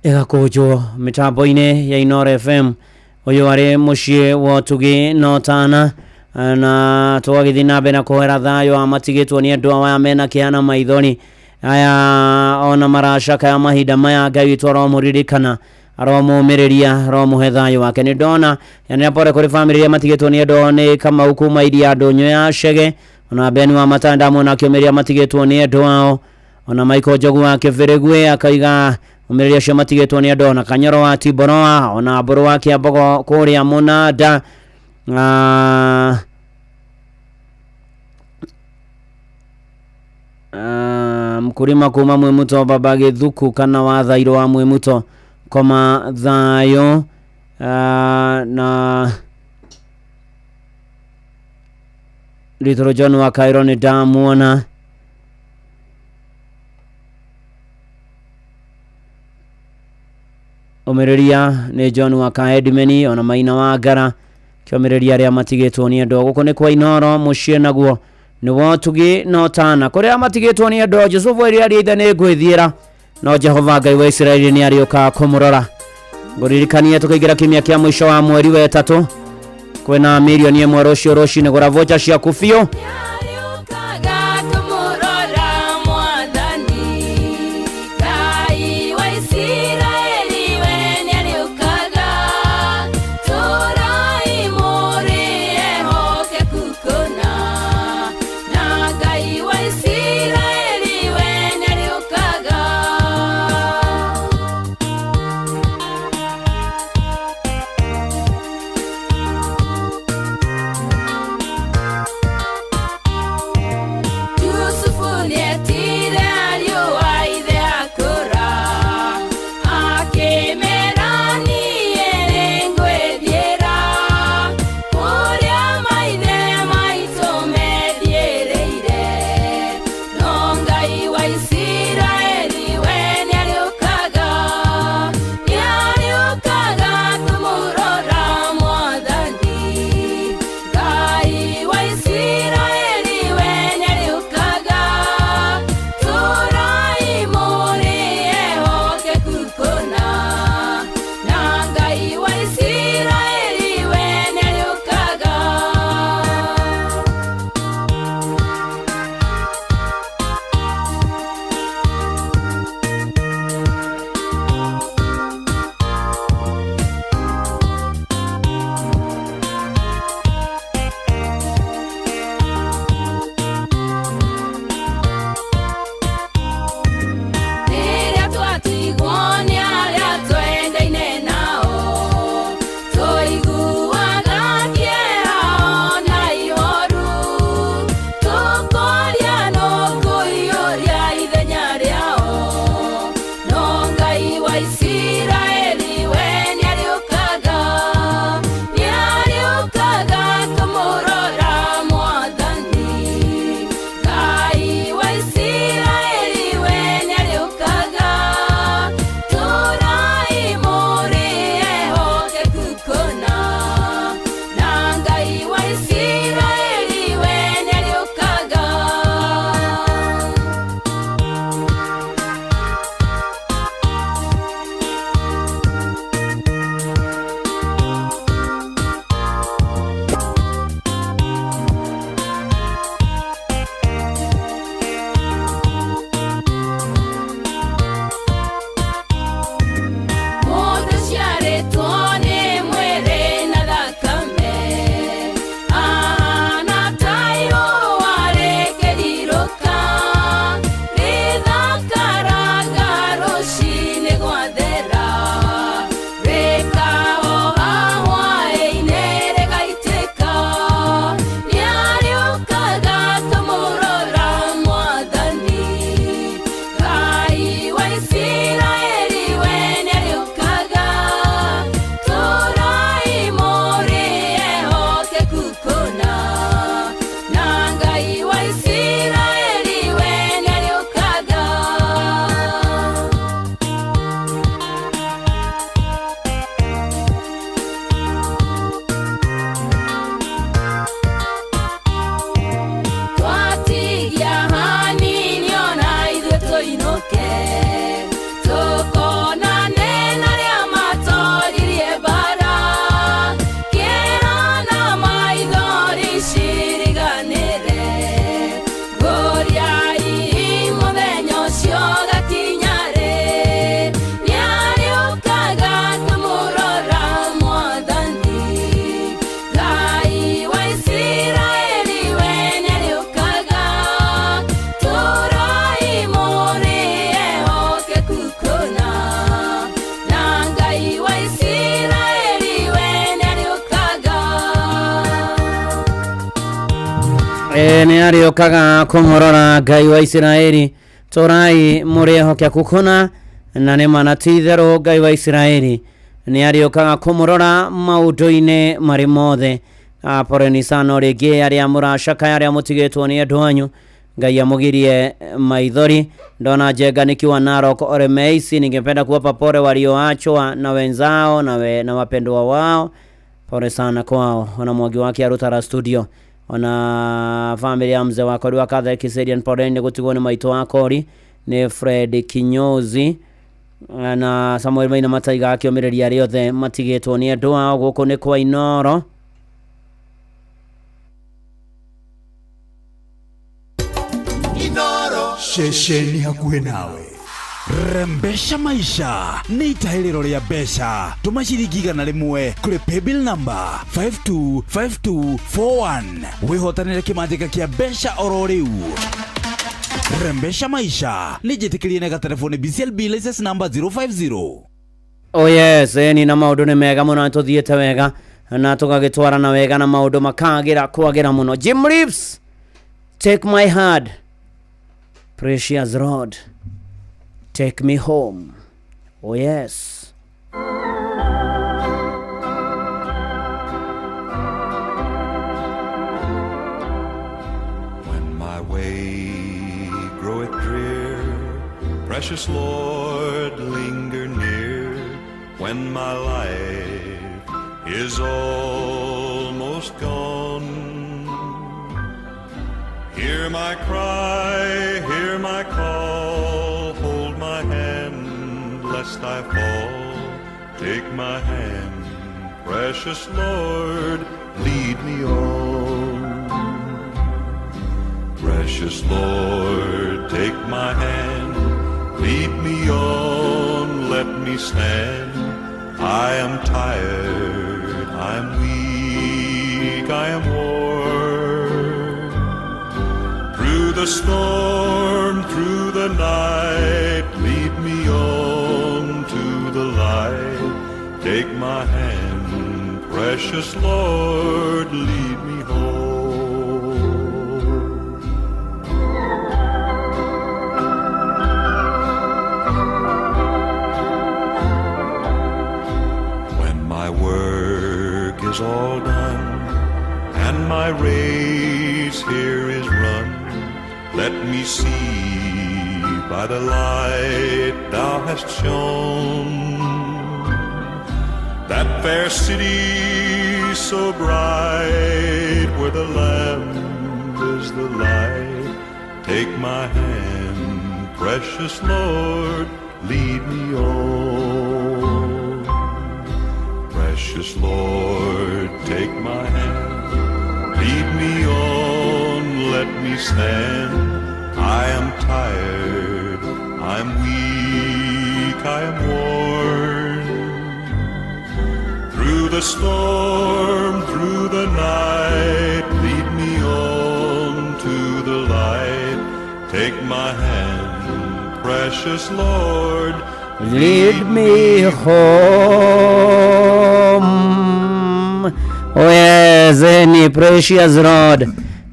igakujwo mitambo-ini ya Inoro FM uyu ari mucii wa Tugi no tana na twagithii na mbere na kuhera thayo amatigitwo ni andu aya mena kiana maithori aya ona maracaka ya mahinda maya Ngai witũ aromuririkana aromumiriria aromuhe thayo wake ni ndona yani pore kuri family ya matigitwo ni andu ni kama ukuma iria ndonyo ya Chege ona Beni wa Matanda mona akiomeria matigitwo ni andu ao ona Michael Njogu wa Kĩbĩrĩgwe akaiga umiriria cio matigitwo ni andu ona Kanyoro wa Tiboroa ona Mburu wa Kĩambogo kuria Mũnanda mkurima kuma Mwimuto baba Githuku kana wa Thairo wa Mwimuto koma thayo na Little John wa Cairo ni ndamuona umiriria ni John wa Kaedimeni ona Maina wa Ngara kiomiriria ria matigitwo ni andu guku ni kwa Inoro mucii naguo ni wa Tugi no tana kuria matigitwo ni andu Jusufu eri ari ithe ni ngwithiira no Jehova Ngai wa Israeli ni arioka kumurora nguririkania tukigira kimya kia mwisho wa mweri wa 3 kwena milioni 1 rocio roci-ini gura vocha cia kufio nĩ arĩũkaga kũmũrora Ngai wa Isiraeli. Tũrai mũrĩhokia kũkũna na nĩ mana ti itherũ Ngai wa Isiraeli nĩ arĩũkaga kũmũrora maũndũ-inĩ marĩ mothe. Poreni sana rĩngĩ arĩa mũracakaya arĩa mũtigĩtwo nĩ andũ anyu. Ngai amũgirie maithori. Ndona Njenga nikiwa Narok Oremeisi, ningependa kuwapa pole walioachwa na wenzao na wapendwa wao. Pole sana kwao. Wana Mwangi wake Arutara studio. Wana family ya mzee wako wa Kathe Kiserian Poreni gutigwo ni maito akori ni Fred Kinyozi na Samuel Maina Mataiga akiomereria ari othe matigĩtwo nĩ andũ ao gũkũ nĩ kwa Inoro. Shesheni hakuhe nawe. Rembesha maisha ni itahĩrĩro rĩa mbeca. Tũma ciringi 100 kũrĩ paybill number 525241 wĩhotanĩre kĩmanjĩka kĩa mbeca oro rĩu. Rembesha maisha nĩ njĩtĩkĩrie na gatelefoni BCLB license number 050. Oh yes, ni na maũndũ nĩ mega mũno tũthiĩte wega na tũgagĩtwarana wega na maũndũ makagĩra kwagĩra mũno. Jim Reeves, Take My Heart. Precious Road, Take Me Home. Oh yes. When my way groweth drear, precious Lord, linger near. When my life is almost gone, hear my cry, hear my call, hold my hand lest I fall. Take my hand, precious Lord, lead me on. Precious Lord, take my hand, lead me on, let me stand. I am tired, I am weak, I am worn. Through the storm, through the night, lead me on to the light. Take my hand, precious Lord, lead me home. When my work is all done and my race here is run, let me see by the light thou hast shone that fair city so bright where the Lamb is the light. Take my hand, precious Lord, lead me on. Precious Lord, take my hand, lead me on, let me stand. I am tired, I'm weak, I am worn. Through the storm, through the night, lead me on to the light. Take my hand, precious Lord, lead me home. Oh yes, any precious Lord,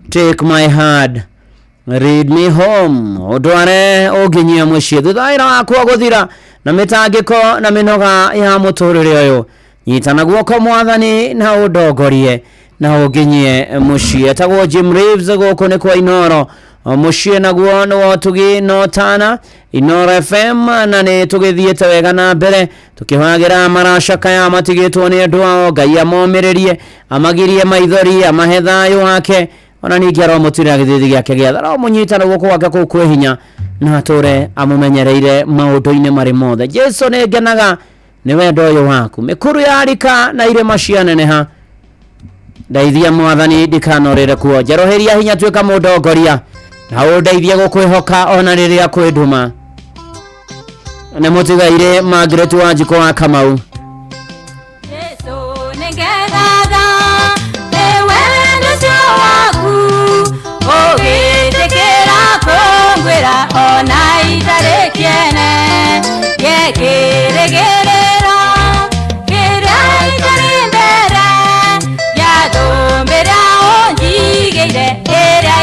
take my hand, lead me home. Odware oginyia muciĩ thutha wakwa gũthira na mĩtangĩko na mĩnoga ya mũtũrĩre ũyũ. Nyitana guoko Mwathani na ũndongorie na ũginyie muciĩ. Etagwo Jim Reeves gũkũ nĩ kwa Inoro. Muciĩ naguo nĩ wotũgi no tana Inoro FM na nĩ tũgĩthiĩte wega na mbere tũkĩhagĩra maracakaya matigĩtwo nĩ andũ ao. Ngai amomĩrĩrie, amagirie maithori, amahe thayũ wake, ona ningĩ aromũturĩra gĩthithi gĩake gĩa thara, mũnyitana guoko gwake kũu kwĩ hinya na atũre amũmenyereire maũndũ-inĩ marĩ mothe. Jesu nĩ ngenaga nĩ wendo ũyũ waku. Mĩkuru ya rika na irĩma cianeneha, ndeithia Mwathani ndikanorĩre kuo. Njeroheria hinya tuĩka mũndongoria na ũndeithie gũkwĩhoka ona rĩrĩa kwĩ nduma. Nĩ mũtigaire Margaret Wanjikũ wa Kamau. Ona itare kiene yekeregerera kira itare mbere ya dombera onjigeire era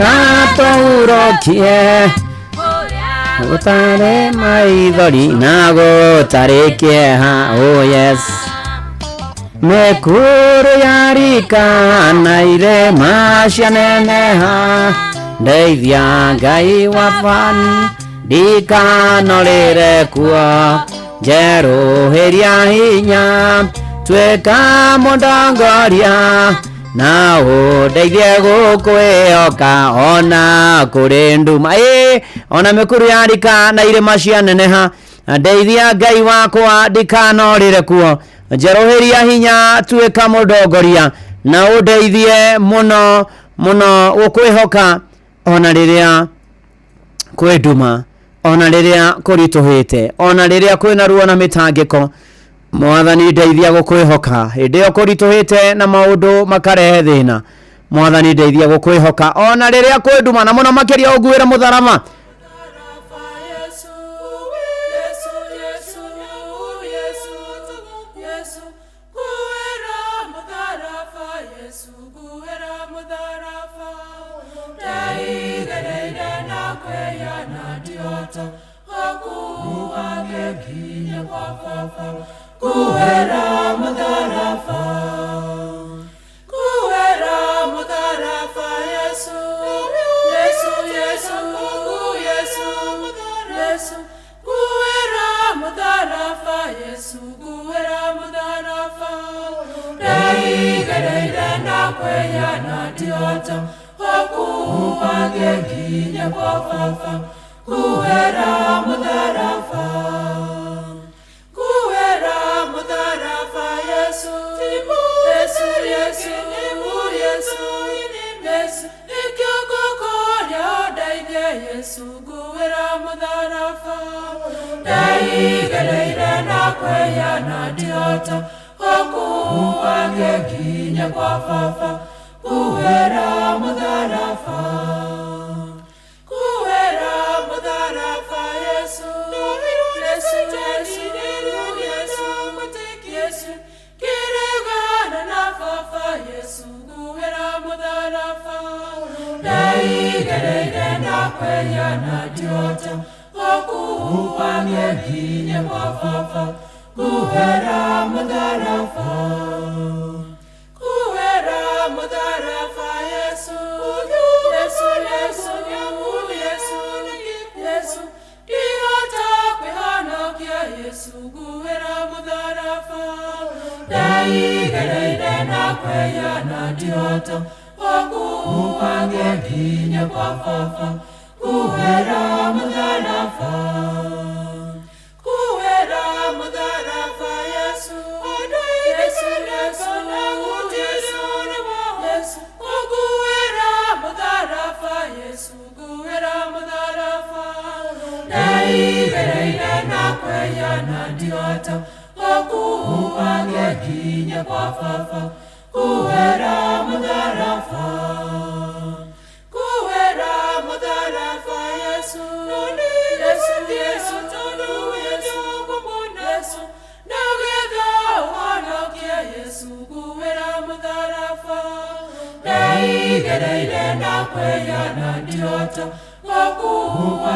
gatoũrokie gũtarĩ maithori na gũtarĩ kĩeha. Oh yes, mĩkũrũ ya rika na irema cianeneha, ndeithia Ngai wa bani ndikanorĩre kuo, njerũhĩria hinya tuĩka mũndongoria, na ũndeithie gũkwĩhoka ona kũrĩ nduma. Ona mĩkũrũ ya rika na irema cianeneha, ndeithia Ngai wakwa ndikanorĩre kuo, njerũhĩria hinya tuĩka mũndongoria, na ũndeithie mũno mũno gũkwĩhoka ona rĩrĩa kwĩ nduma, ona rĩrĩa kũritũhĩte, ona rĩrĩa kwĩna ruo na mĩtangĩko. Mwathani ndeithia gũkwĩhoka hĩndĩ ĩyo kũritũhĩte na maũndũ makarehe thĩna. Mwathani ndeithia gũkwĩhoka ona rĩrĩa kwĩ nduma, na mũno makĩria ũnguĩre mũtharaba. Kuera mudarafa, kuera mudarafa, Yesu, Yesu, Yesu, Yesu, Yesu, kuera mudarafa, Yesu, kuera mudarafa. Dai gare na kweya na diota, haku agenginya kwa fafa, kuera mudarafa. Yesu guera mudarafa, dai galeira na kweya na diota, haku agenginya kwa fafa, guera mudarafa, guera mudarafa. Yesu, Yesu, Yesu, Yesu, Yesu, kirega na fafa. Yesu guera mudarafa, dai galeira na kweya na diota, haku agenginya kwa fafa, guera mudarafa, guera mudarafa. Yesu, Yesu, Yesu, Yesu, Yesu, diota kwehonokia. Yesu guera mudarafa, dai galeira na kweya na diota, haku agenginya kwa fafa, guera mudarafa, guera mudarafa. Yesu, Yesu, Yesu, Yesu, Yesu, guera mudarafa. Yesu, guera mudarafa, dai galeira na kweya na diota, haku agenginya kwa fafa, guera mudarafa, guera mudarafa. Yesu, Yesu, Yesu, Yesu, Yesu, nageda wanokia. Yesu, guera mudarafa, dai galeira na kweya na diota, haku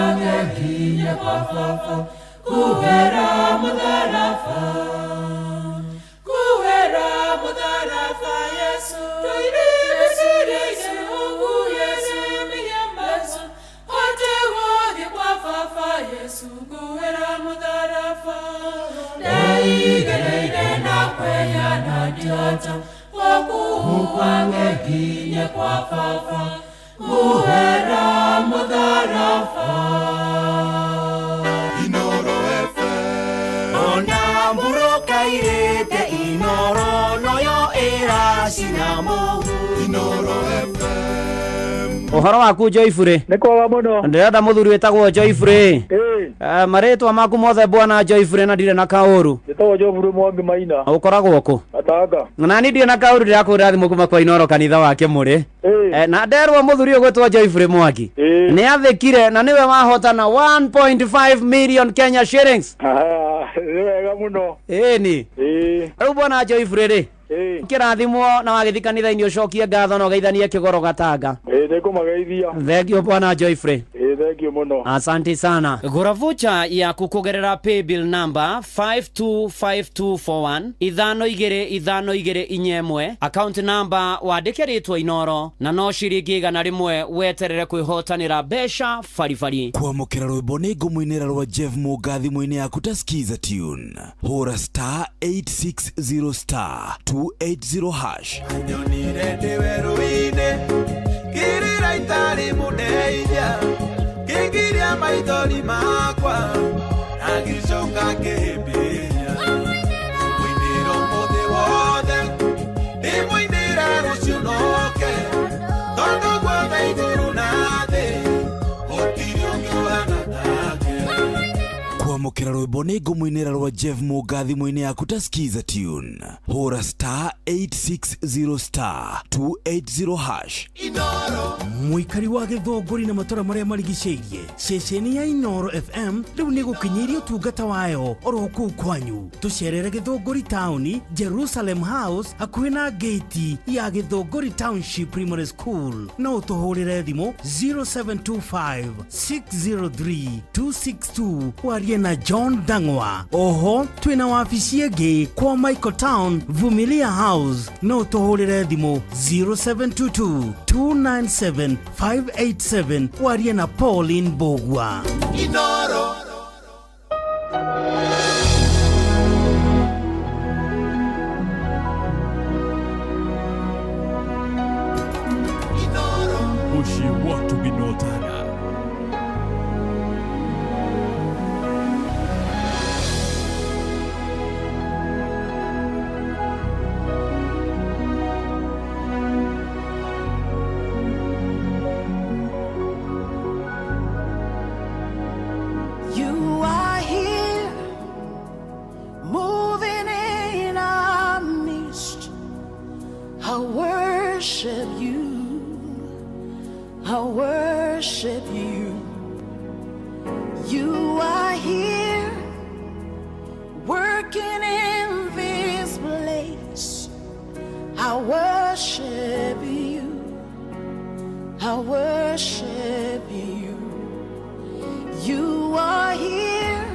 agenginya kwa fafa, guera mudarafa, guera mudarafa. Yesu, Yesu, Yesu, Yesu, Yesu, otewodi kwa fafa. Yesu, guera mudarafa, dai galeira na kweya na diota, haku agenginya kwa fafa, guera mudarafa. Inoro FM, ona mburoka irete inoro noyo eracina muhu. Inoro FM. Ũhoro waku Joyfrey? Nĩ kwega mũno. Ndĩrenda mũthuri wĩtagwo Joyfrey. Marĩtwa maku mothe bwana Joyfrey na ndirĩ na kaũru. Ndĩtagwo Joyfrey Mwangi Maina. Ũkoragwo kũ? Gatanga. Na nĩ ndirĩ na kaũru ndĩrakũĩra thimũ kuma kwa Inoro kanitha wake mũrĩ. Na nderwo mũthuri ũgwĩtwo Joyfrey Mwangi nĩ athĩkire na nĩwe wahotana 1.5 million Kenya shillings. Nĩ wega mũno. Ĩni. Rĩu bwana Joyfrey rĩ, kĩrathimwo na wagĩthi kanitha-inĩ ũcokie ngatho na ũgeithanie kĩgoro Gatanga. nĩngũmageithia. Thengio bwana Joyfrey. Thengio mũno. Asante sana. Gũra voucher ya kukugerera paybill number 525241 522 account number wandĩke rĩtwa Inoro na no ciringi igana rĩmwe weterere kwĩhotanĩra mbeca baribari. Kwamũkĩra rwĩmbo nĩ ngũmũinĩra rwa Jeff Mũnga thimũ-inĩ yaku ta skiza tune. Hũra *860*280#. Nyonire ndĩ werũ-inĩ ngĩrĩra itarĩ mũndeinya ngĩngiria maithori makwa agĩcoka ngĩhĩmbĩria mũinĩro mũthĩ wothe ndĩmũinĩra rũciũ noke tondũ guothe igũrũ na thĩ gũtirĩ ũngĩ ũhana take. Kwamũkĩra rwĩmbo nĩ ngũmũinĩra rwa Jeff Mũnga thimũ-inĩ yaku ta skiza tune. Hũra *860*280#. Mũikari wa Gĩthũngũri na matũra marĩa marigicĩirie, ceceni ya Inoro FM rĩu nĩ gũkinyĩria ũtungata wayo oro kũu kwanyu. Tũcerere Gĩthũngũri Town, Jerusalem House hakuhĩ na gate ya Gĩthũngũri Township Primary School. No ũtũhũrĩre thimũ 0725 603 262 warie na John Dangwa. Oho twina wabici ĩngĩ kwa Michael Town Vumilia House. No ũtũhũrĩre thimũ 0722 297 587 warie na Pauline Bogwa. Inoro. Mushi watu binotana. You are here, moving in our midst. I worship you. I worship you. You are here, working in this place. I worship you. I worship you. You are here,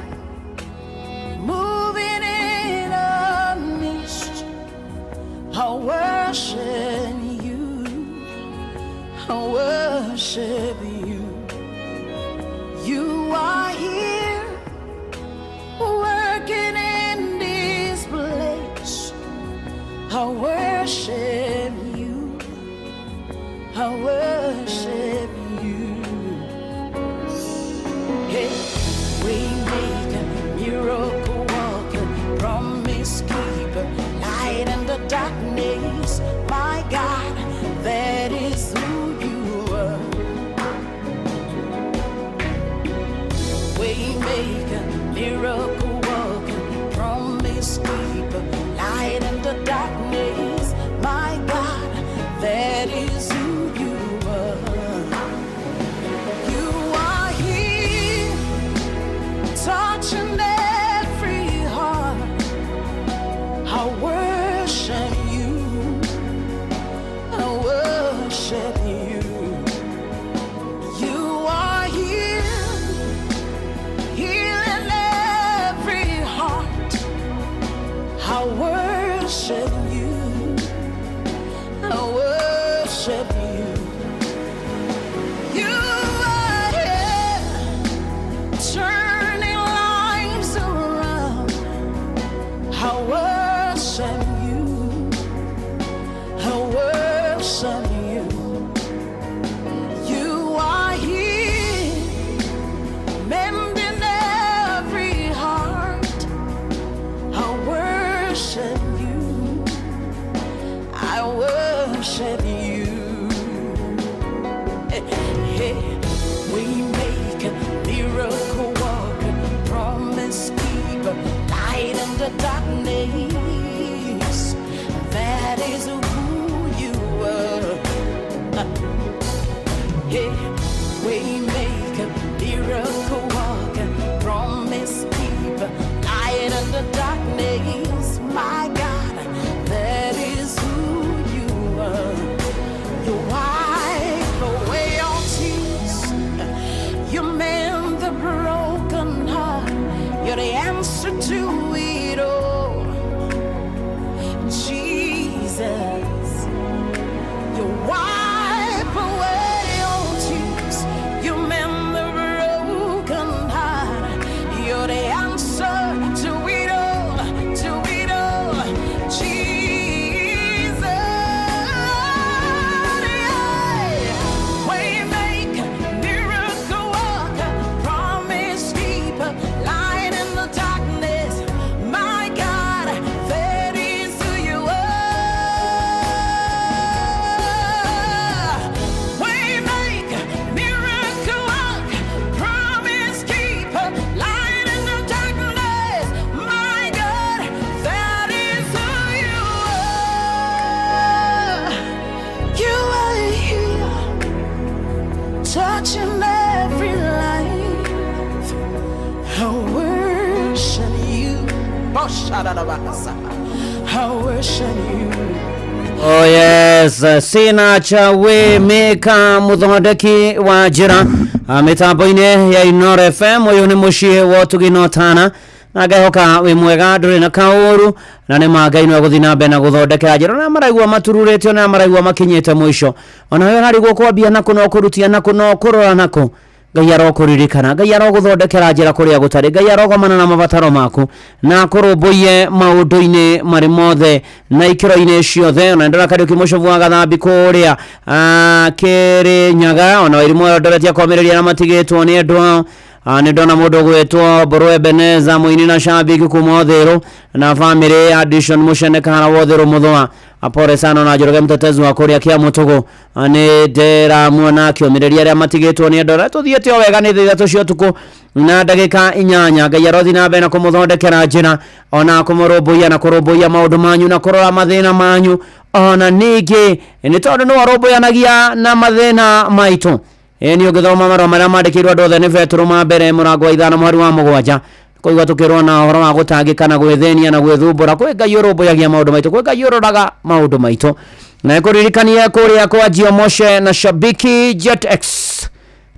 moving in our midst. I worship you. I worship you. You are here, working in this place. I worship you. I worship you. Hey, we make a miracle walker, promise keeper, light in the darkness. My God, that is who you are. We make a miracle walker, promise keeper, light in the darkness. My God, that is who you are. You are here, touching every heart. I worship you. I worship you. You are here, healing every heart. I worship you. I worship you. You are here, turning lives around. I worship you. I worship you. You are here, mending every heart. I worship you. I worship you. Hey, we make a miracle walker, promise keeper, light in the darkness. That is who you are. Hey, we make a miracle walker, promise keeper, light in the darkness. My God, that is who you are. each and every life. I worship you. I worship you. Oh yes, sina cha we meka muthondeki wa njira mitambo-ini ya Inooro FM. Uyu ni mucii wa tuginotana na ngehoka wi mwega nduri na kauru na ni mangai no guthi na mbere na guthondekera njira na maraigua matururetio na maraigua makinyete mwisho. Ona yo hari gukwambia nako no kurutia nako no kurora nako Ngai arokuririkana, Ngai aroguthondekera njira kuria gutari, Ngai arogomana na mabataro maku na kurumbuye maundu-ini mari mothe na ikiro-ini ciothe. Na ndora kari kimucovu wa gathambi kuria kiri nyaga ona irimu ndoretia kwamiriria na matigitwo ni andu ni ndona mundu gwetwo Boru Ebeneza muini na shabiki kumothiru na family addition mucene kana wothiru muthwa apore sana na njoroge mtetezi wa kuria kia mutugu ni ndera muona kiomireria ria matigitwo ni ndora tuthiete o wega ni thitha cio tuku na ndagika 8 Ngai arothi na mbere na kumuthondekera njira ona kumurumbuia na kurumbuia maundu manyu na kurora mathina manyu ona ningi ni tondu no arumbuianagia na mathina maitu. Ni ugithoma maroma maria mandikirwo andu othe ni Petro mambere murango wa 5 mweri wa 7 kuigwa tukirwo na horo wa gutangika na gwithenia na gwithumbura kwi Ngai urumbuyagia maundu maitu kwi Ngai uroraga maundu maitu na kuririkania kuria kwa Jiomoshe na Shabiki JetX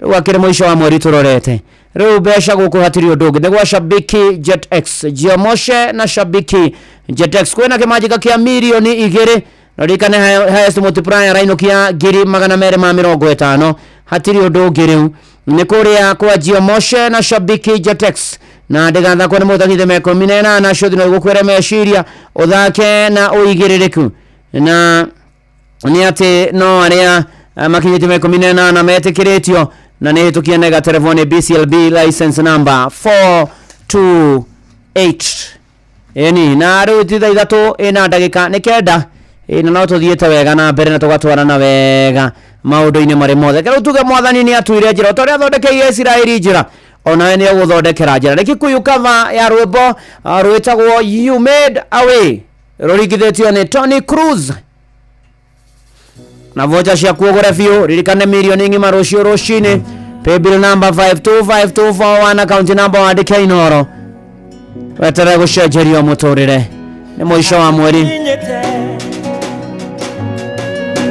riu akiri mwisho wa mweri turorete riu besha gukuhatiri undu ungi nigwa Shabiki JetX Jiomoshe na Shabiki JetX kwina kimajika kia milioni 2 Rikane highest multiplier rainukia 250 hatiri undu ungi riu ni kuria kwa Jiomoshe na Shabiki JetX na ndigatha kwa muthakithe meko minena na shothi no gukwera meciria uthake na uigiririku na ni ati no aria makinyite meko minena na metikiritio na ni hitukia nega telefone BCLB license number 428 eni na riu thitha ithatu ina ndagika ni kenda ina no tuthiete wega na mbere na tugatwarana wega maundu-ini mari mothe kero tuge mwathani ni atuire njira toria athondekeire Israeli njira ona ni uguthondekera njira reki kuyu cover ya rwimbo rwitagwo You Made a Way rurigithetio ni Tony Cruz na vocha cia kuogora biu ririkane milioni ngima rucio rucini paybill number 525241 account number wandike Inooro wetere gucenjerio muturire ni mwisho wa mweri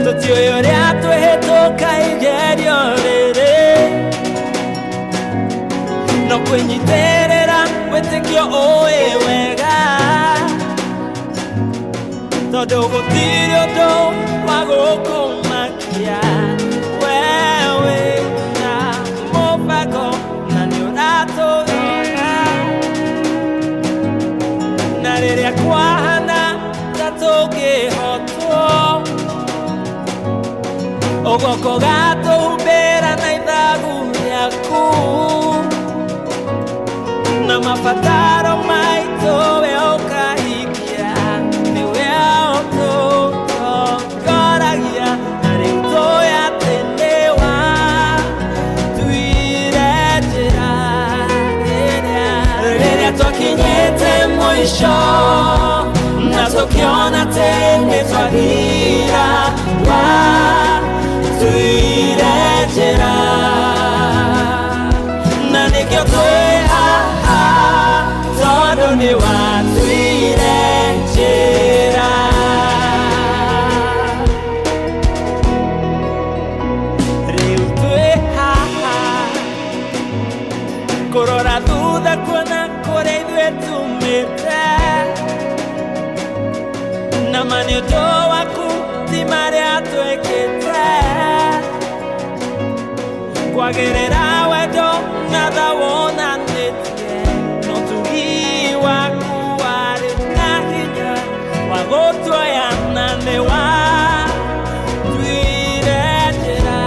tutioyoria twihituka igerio riri no kwinyiterera witikio uwi wega tondu gutiri undu wa gukumakia wewe na mubango na ni uratuthora na riria kwahana ta tungihotwo ugoko gatuhumbira na ithagu riaku na mabataro maitu we ukahikia niwe ututongoragia na riu tuyatendewa tuire njira riria twakinyite mwisho na tukiona tene twagira tuire njira na nikio twihaha tondu ni watuire njira riu twihaha kurora thutha kuona kuria ithuĩ tumĩte na maniũndũ waku ti marĩa twĩkĩte kwagĩrĩra wendo na tha wonanĩtie no tugi waku warĩ na hinya wa gũtuoya na nĩ wa tuire njĩra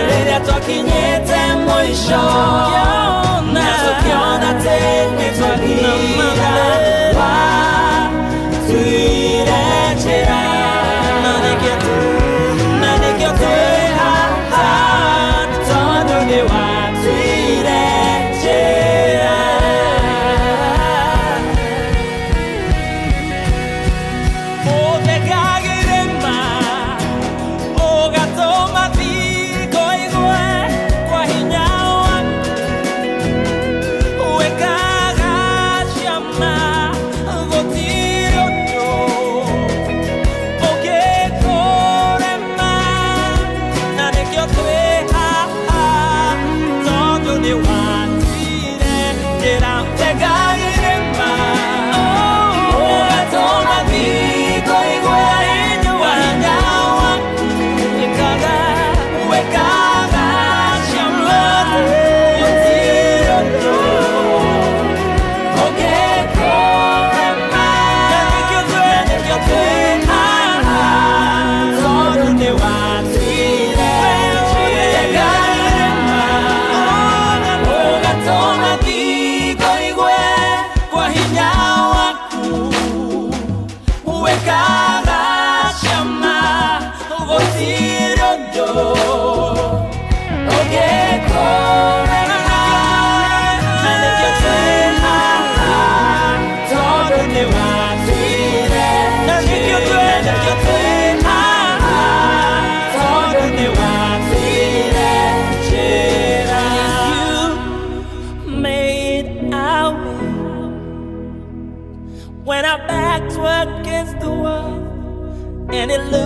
rĩrĩa twakinyĩte mũico na tũkĩona tene twagira tuire njĩra na nĩkĩo twĩhaha tondũ nĩ watuire njĩra ũthekagĩrĩma ũgatũma thingo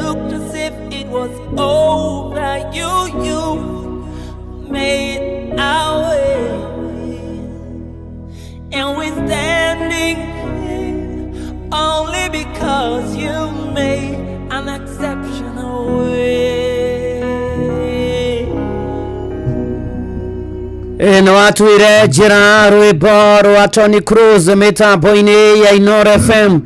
looked as if it was over. You made our way, and we're standing only because you made an exceptional way. Eno atwire njira rwimbo rwa Tony Cruz mitambo-ini ya Inoro FM.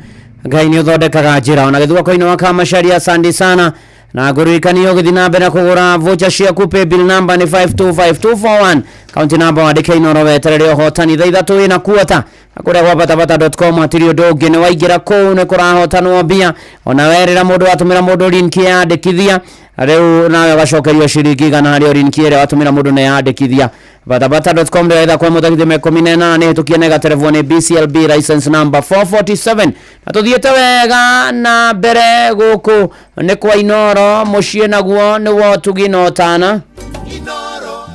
Ngai ni uthondekaga njira ona githuoko-ini wa Kamashari. Asante sana na ngũririkania ũgĩthiĩ na mbere kũgũra voucher ciaku. Paybill number nĩ 525241. County number wandĩke Inoro weterere ũhotani thaa 3 na kuota kũrĩa gwa batabata.com. atĩrĩ ũndũ ũngĩ nĩ waingĩra kũu nĩ kũrahotanwo mbia. Ona werĩra mũndũ watũmĩra mũndũ link yandĩkithia rĩu nawe ũgacokerio ciringi 100 harĩ link ĩrĩa watũmĩra mũndũ na yandĩkithia. batabata.com ndio kwa mũthakithio mekominena nĩ hĩtũkie nega telefoni BCLB license number 447. na tuthiĩte wega na mbere gũkũ nĩ kwa Inoro. Mũciĩ naguo nĩ wotugi no tana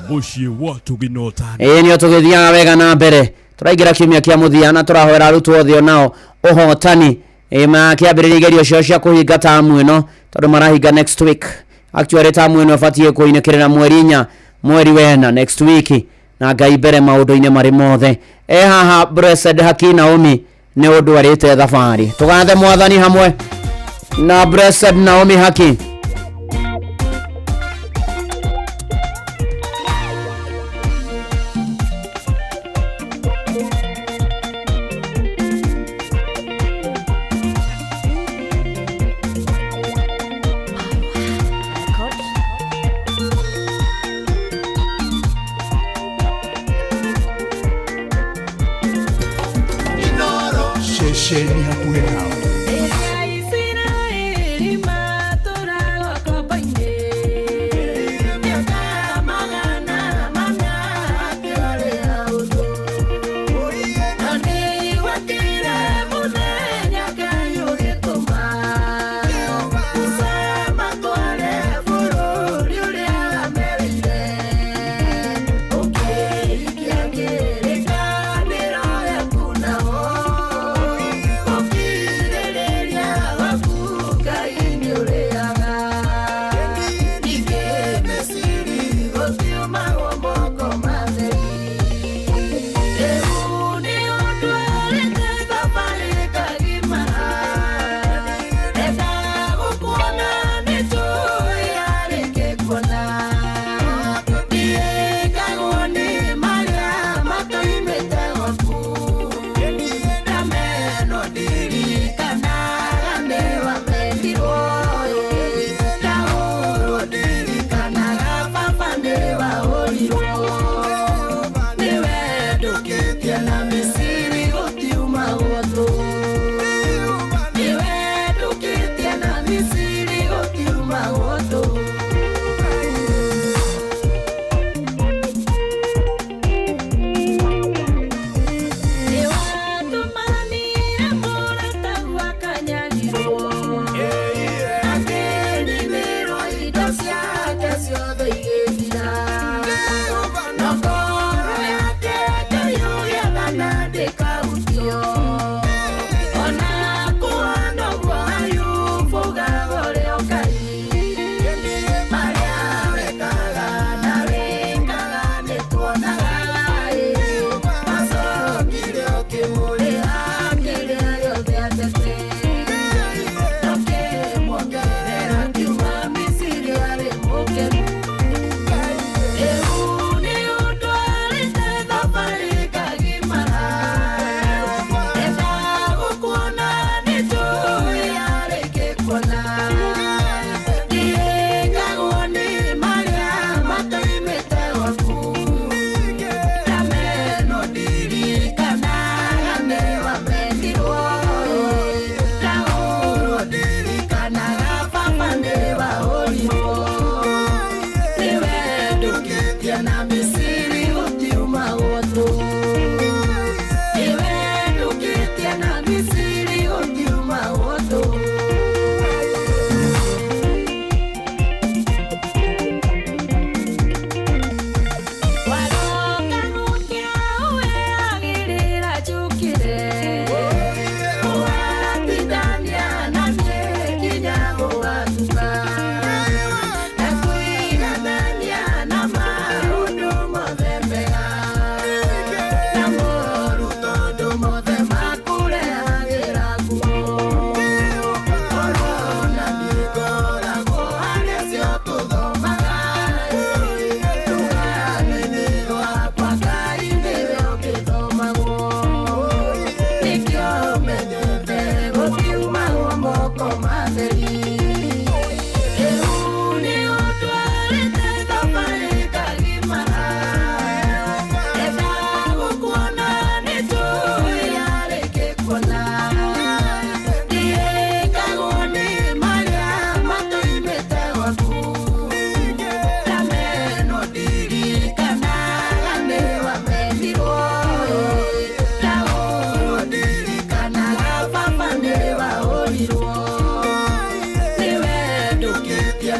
Mũciĩ wotugi no tana. nĩo tũgĩthiaga wega na mbere. Tũraingĩra kiumia kĩa mũthia na tũrahoera arutwo othe nao ũhotani makĩambĩrĩria igerio cio cia kũhinga tamu ĩno tondũ marahinga next week. Actually tamu ĩno ĩbatiĩ kũinũkĩrĩra mweri 4 mweri wena next week na Ngai mbere maũndũ-inĩ marĩ mothe. Haha Blessed Haki Naomi nĩ ũndũ arĩte thabarĩ. Tũgathe Mwathani hamwe na Blessed Naomi Haki. Shesheni hakuhĩ nao.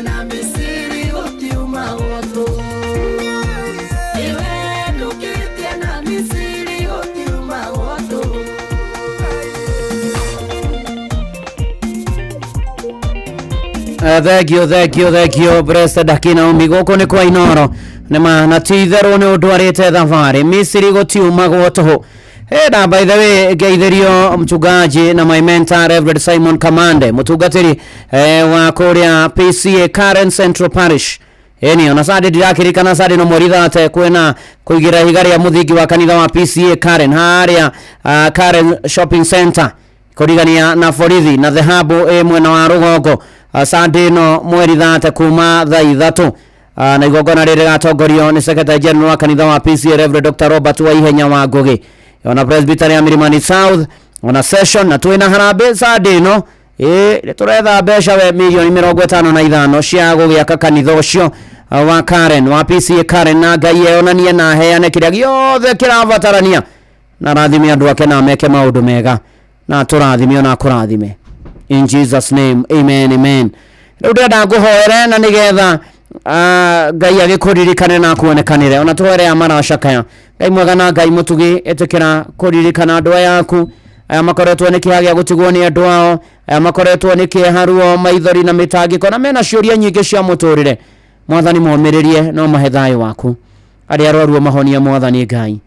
na Misiri utiuma wotu iwe ndukitie na Misiri utiuma wotu. Thank you Bresta dakina umigoko ni kwa Inoro nema na titherũ nĩ ũndwarĩte thabarĩ Misiri gũtiuma gũtũ. Na by the way geithirio mchungaji na my mentor Reverend Simon Kamande mutungatiri wa kuria PCA Karen Central Parish eni ona sadi ndirakirikana sadi no morithate kwena kuigira higari ya muthingi wa kanitha wa PCA Karen haria Karen Shopping Center kurigania na Borithi na Dhahabu mwena wa Rugongo sadi no mwerithate kuma thaa 3 na igongona rĩrĩ gatongorio ni Secretary General wa kanitha wa PCA Reverend Dr. Robert Waihenya wa Ngugi ona Presbytery ya Milimani South ona session na twina harambe sadi no turetha mbeca we milioni 55 cia gugiaka kanitha ucio wa Karen wa PCA Karen na Ngai yonanie na heane kiria giothe kirabatarania na rathime andu ake na meke maundu mega na turathime ona kurathime in Jesus name amen. Riu ndenda nguhoere na nigetha Ngai agikuririkane na kuonekanire ona twere amara shakaya Ngai mwega na Ngai mutugi etekera kuririkana andũ yaku aya makoretwo nĩ kĩhagia gũtigwo nĩ andũ ao aya makoretwo nĩ kĩharuo maithori na mĩtangĩko na mena ciũria nyingĩ cia mũtũrĩre Mwathani momĩrĩrie no mahe thayũ waku arĩa arwaru mahonia Mwathani Ngai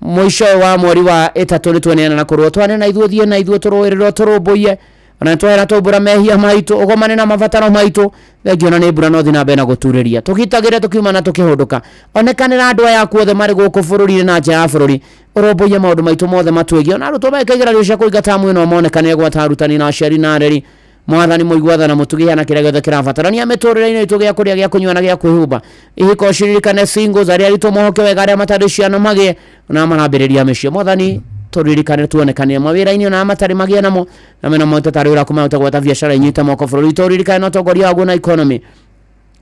mũico wa mweri wa 3 nĩ tuoneana na kũrwo twane na ithuĩ thie na ithuĩ tũrũĩrĩrwo tũrũmbũiye ona twera tũmbura mehia maitũ ũgomane na mabataro maitũ thengio na nĩ mbura no thina bena gũturĩria tũgitagĩre tukiuma na tũkĩhũndũka onekanĩra andũ aya kuothe marĩ gũkũ bũrũri na nja ya bũrũri ũrũmbũiye maũndũ maitũ mothe matwĩgie na arutwo mekĩgĩra cia kũingata mwĩno monekanĩre gwata arutani na aciari na areri Mwathani mũiguatha na mũtugia na kĩrĩa gĩothe kĩrabatarania mĩtũrĩre-inĩ itũ gĩa kũrĩa gĩa kũnyua na gĩa kwĩhumba ihiko ciririkane singles arĩa aritũ mohoke wega arĩa matarĩ ciana magĩe na marambĩrĩria mĩciĩ Mwathani turirikane tuonekane mawĩra-inĩ na matarĩ magĩa namo na mena mote tarĩ wĩra kuma gwata biacara inyita moko bũrũri turirikane no tongoria waguo na economy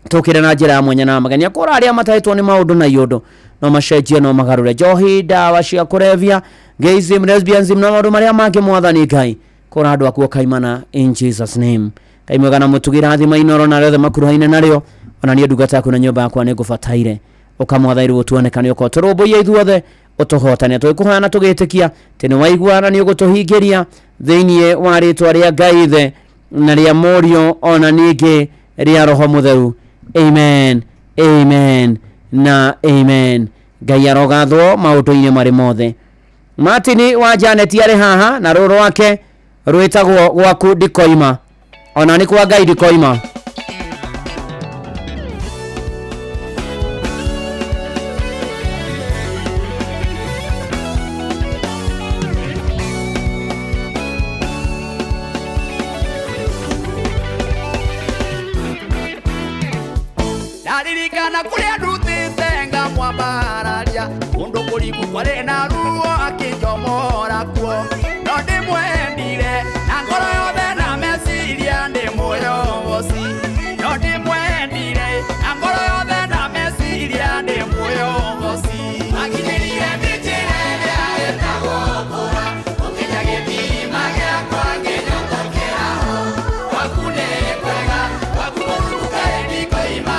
tukire na njĩra ya mwanya na magania kũra arĩa matahetwo nĩ maũndũ na iũndũ no macenjie no magarũre njohi ndawa cia kũrevia gayism lesbianism na maũndũ marĩa mangĩ Mwathani Ngai kũra andũ akuo kaimana in Jesus name Ngai mwega na mũtugira thima Inoro na rĩothe makuruhaine narĩo ona niĩ ndungata yaku na nyũmba yakwa nĩngũbataire ũkamwathairwo tuonekane ũko tũrũmbũiye ithuothe utuhotania twikuhana tugitikia tene waiguana ni ugutuhingiria thiini wa ritwa ria Ngai the na ria morio ona ningi ria roho mutheru amen na amen Ngai arogathwo maundu-ini mari mothe Martini wa Janet yari haha na rũrũ wake rwitagwo gwaku ndikoima ona ni kwa Ngai ndikoima Naririkana kuria ndutite ngamwambararia undu kuriku kwari na ruo akinjomora kuo no ndimwendire na ngoro yothe na meciria ndimũyoboci no ndimwendire na ngoro yothe na meciria ndimũyoboci akinyirie njĩra ĩrĩa ĩtagwo kũra ũkinya gĩthima gĩakwa ngĩnyotokera ho gwaku nĩ kwega gwaku mũrurukaĩ ndikoima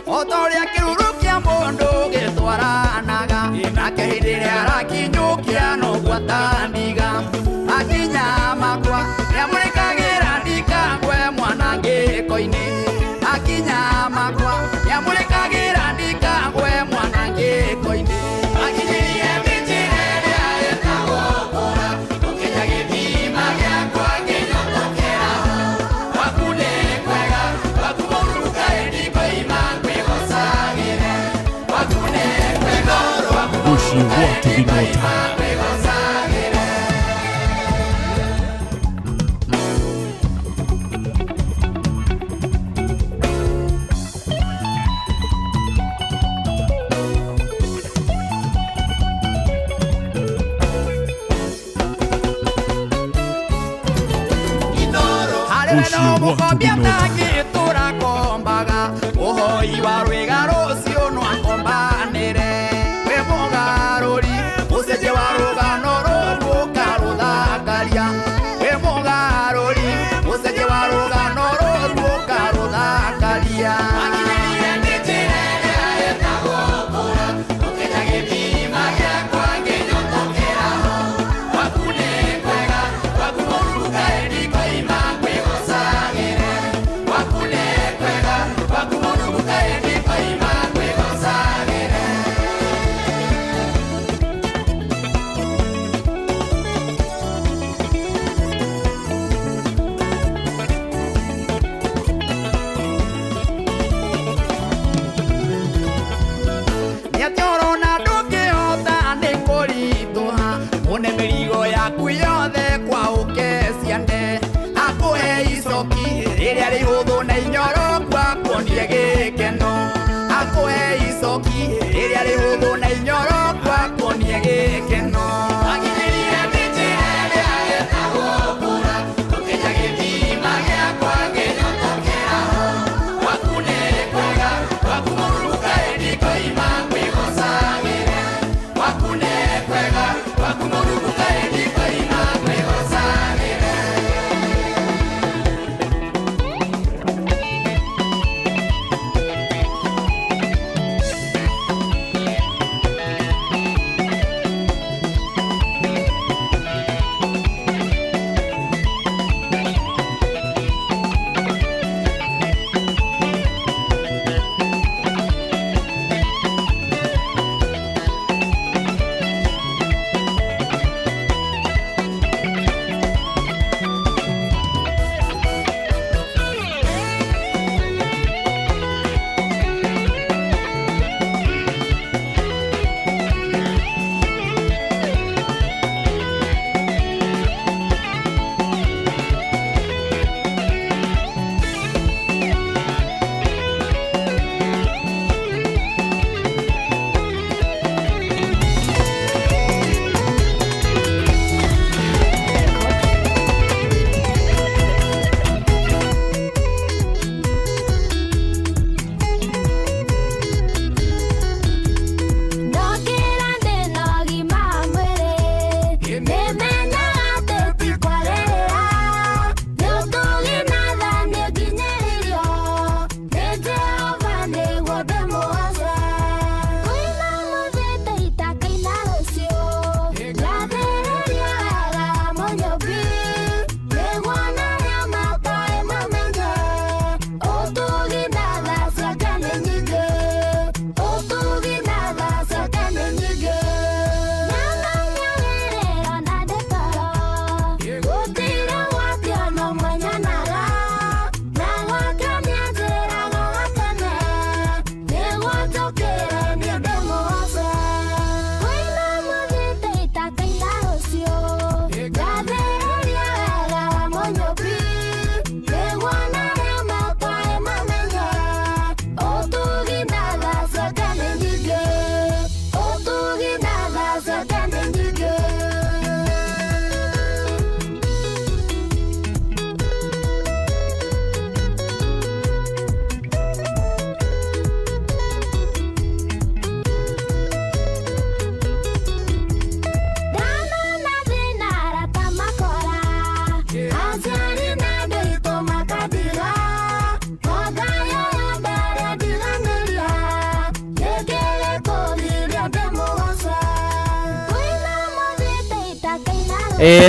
Otoria kirurukia mundu gitwaranaga nake hindi ria arakinyukia no gwatandiga akinya makwa yamurikagira ndikangwe mwana ngiko-ini akinya makwa yamurikagira ndikangwe mwana ngiko-ini akinyirie njĩra ĩrĩa ĩtagwo kũra ũkinya gĩthima gĩakwa ngĩnyotokera ho gwaku nĩ kwega gwaku mũrurukaĩ ndikoima ngwĩgocagĩre gwaku nĩ kwega Bushi watu vinota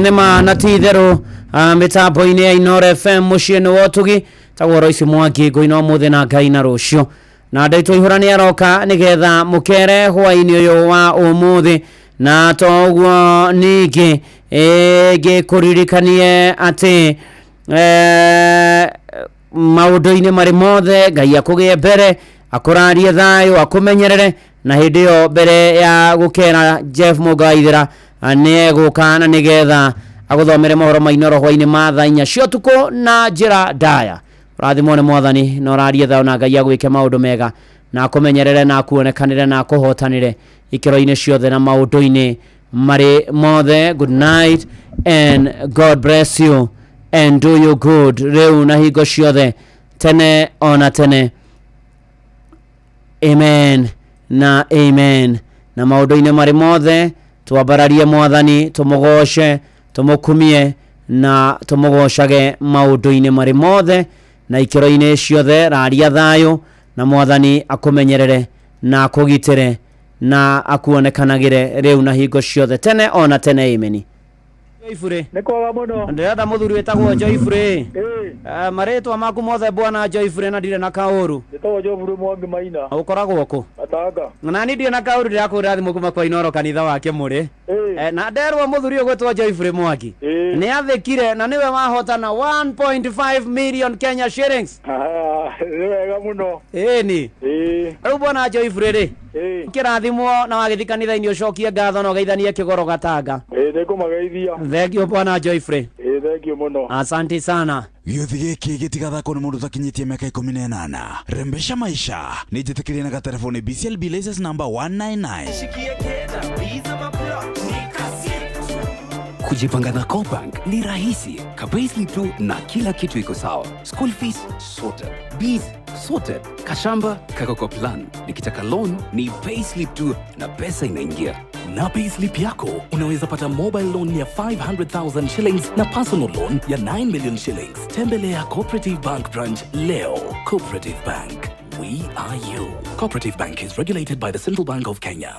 Nema natithero mitambo-ini ya Inoro FM muciini wotugi tagwo Royce Mwangi ngoina muthe na Ngai na rucio na ndaitwo ihurani aroka nigetha mukere hwaini uyu wa umuthi na toguo ningi gikuririkanie ati maundu-ini mari mothe Ngai akugie mbere akurarie thayo akumenyerere na hindi yo mbere ya gukera Jeff Mugaithira aneguka na nigetha aguthomere mohoro ma Inoro hwaini ma thaa 4 cia tuko na njira ndaya rathimwo ni mwathani no rarie thayo na Ngai agwike maundu mega na akumenyerere na akuonekanire na akuhotanire ikiro-ini ciothe na maundu-ini mari mothe. Good night and God bless you and do you good reu na hingo ciothe tene ona tene. Amen na amen. Na maundu-ini mari mothe twambararie Mwathani, tumugoce, tumukumie na tumugocage maundu-ini mari mothe na ikiro-ini ciothe. Raria thayo na Mwathani akumenyerere na akugitire na akuonekanagire reu na hingo ciothe tene ona tene. Amen. Joyfrey Nikoga muno. Ndirenda muthuri wetagwo Joyfrey. Maritwa maku mothe bwana Joyfrey na ndire na kauru. Nitagwo Joyfrey Mwangi Maina. Ukoragwo ku? Atanga. Na ni ndire na kauru ndirakwira thimu kuma kwa Inoro kanitha wake muri. Na nderwo muthuri ugwetwo Joyfrey Mwangi. Ni athikire na niwe wahotana 1.5 million Kenya shillings. Wega muno. Ni. Riu bwana Joyfrey ri. Kirathimwo na wagithi kanitha-ini ucokie ngatho na ugeithanie kigoro Gatanga. Nikumageithia. Thank you bwana Joyfrey. Thank you muno. Asante sana. Gĩuthi gĩkĩ gĩtigathakwo nĩ mũndũ ũtakinyĩtie mĩaka 18. Rembesha maisha nĩ njĩtĩkĩrie na gatelefoni BCLB license number 199. Kujipanga na Cobank ni rahisi. Kapayslip tu na kila kitu iko sawa. School fees sorted, bills sorted, kashamba kako kwa plan. Nikitaka loan ni payslip tu na pesa inaingia. Na payslip yako unaweza pata mobile loan ya 500,000 shillings na personal loan ya 9 million shillings. Tembelea Cooperative Bank branch leo. Cooperative Bank, we are you. Cooperative Bank is regulated by the Central Bank of Kenya.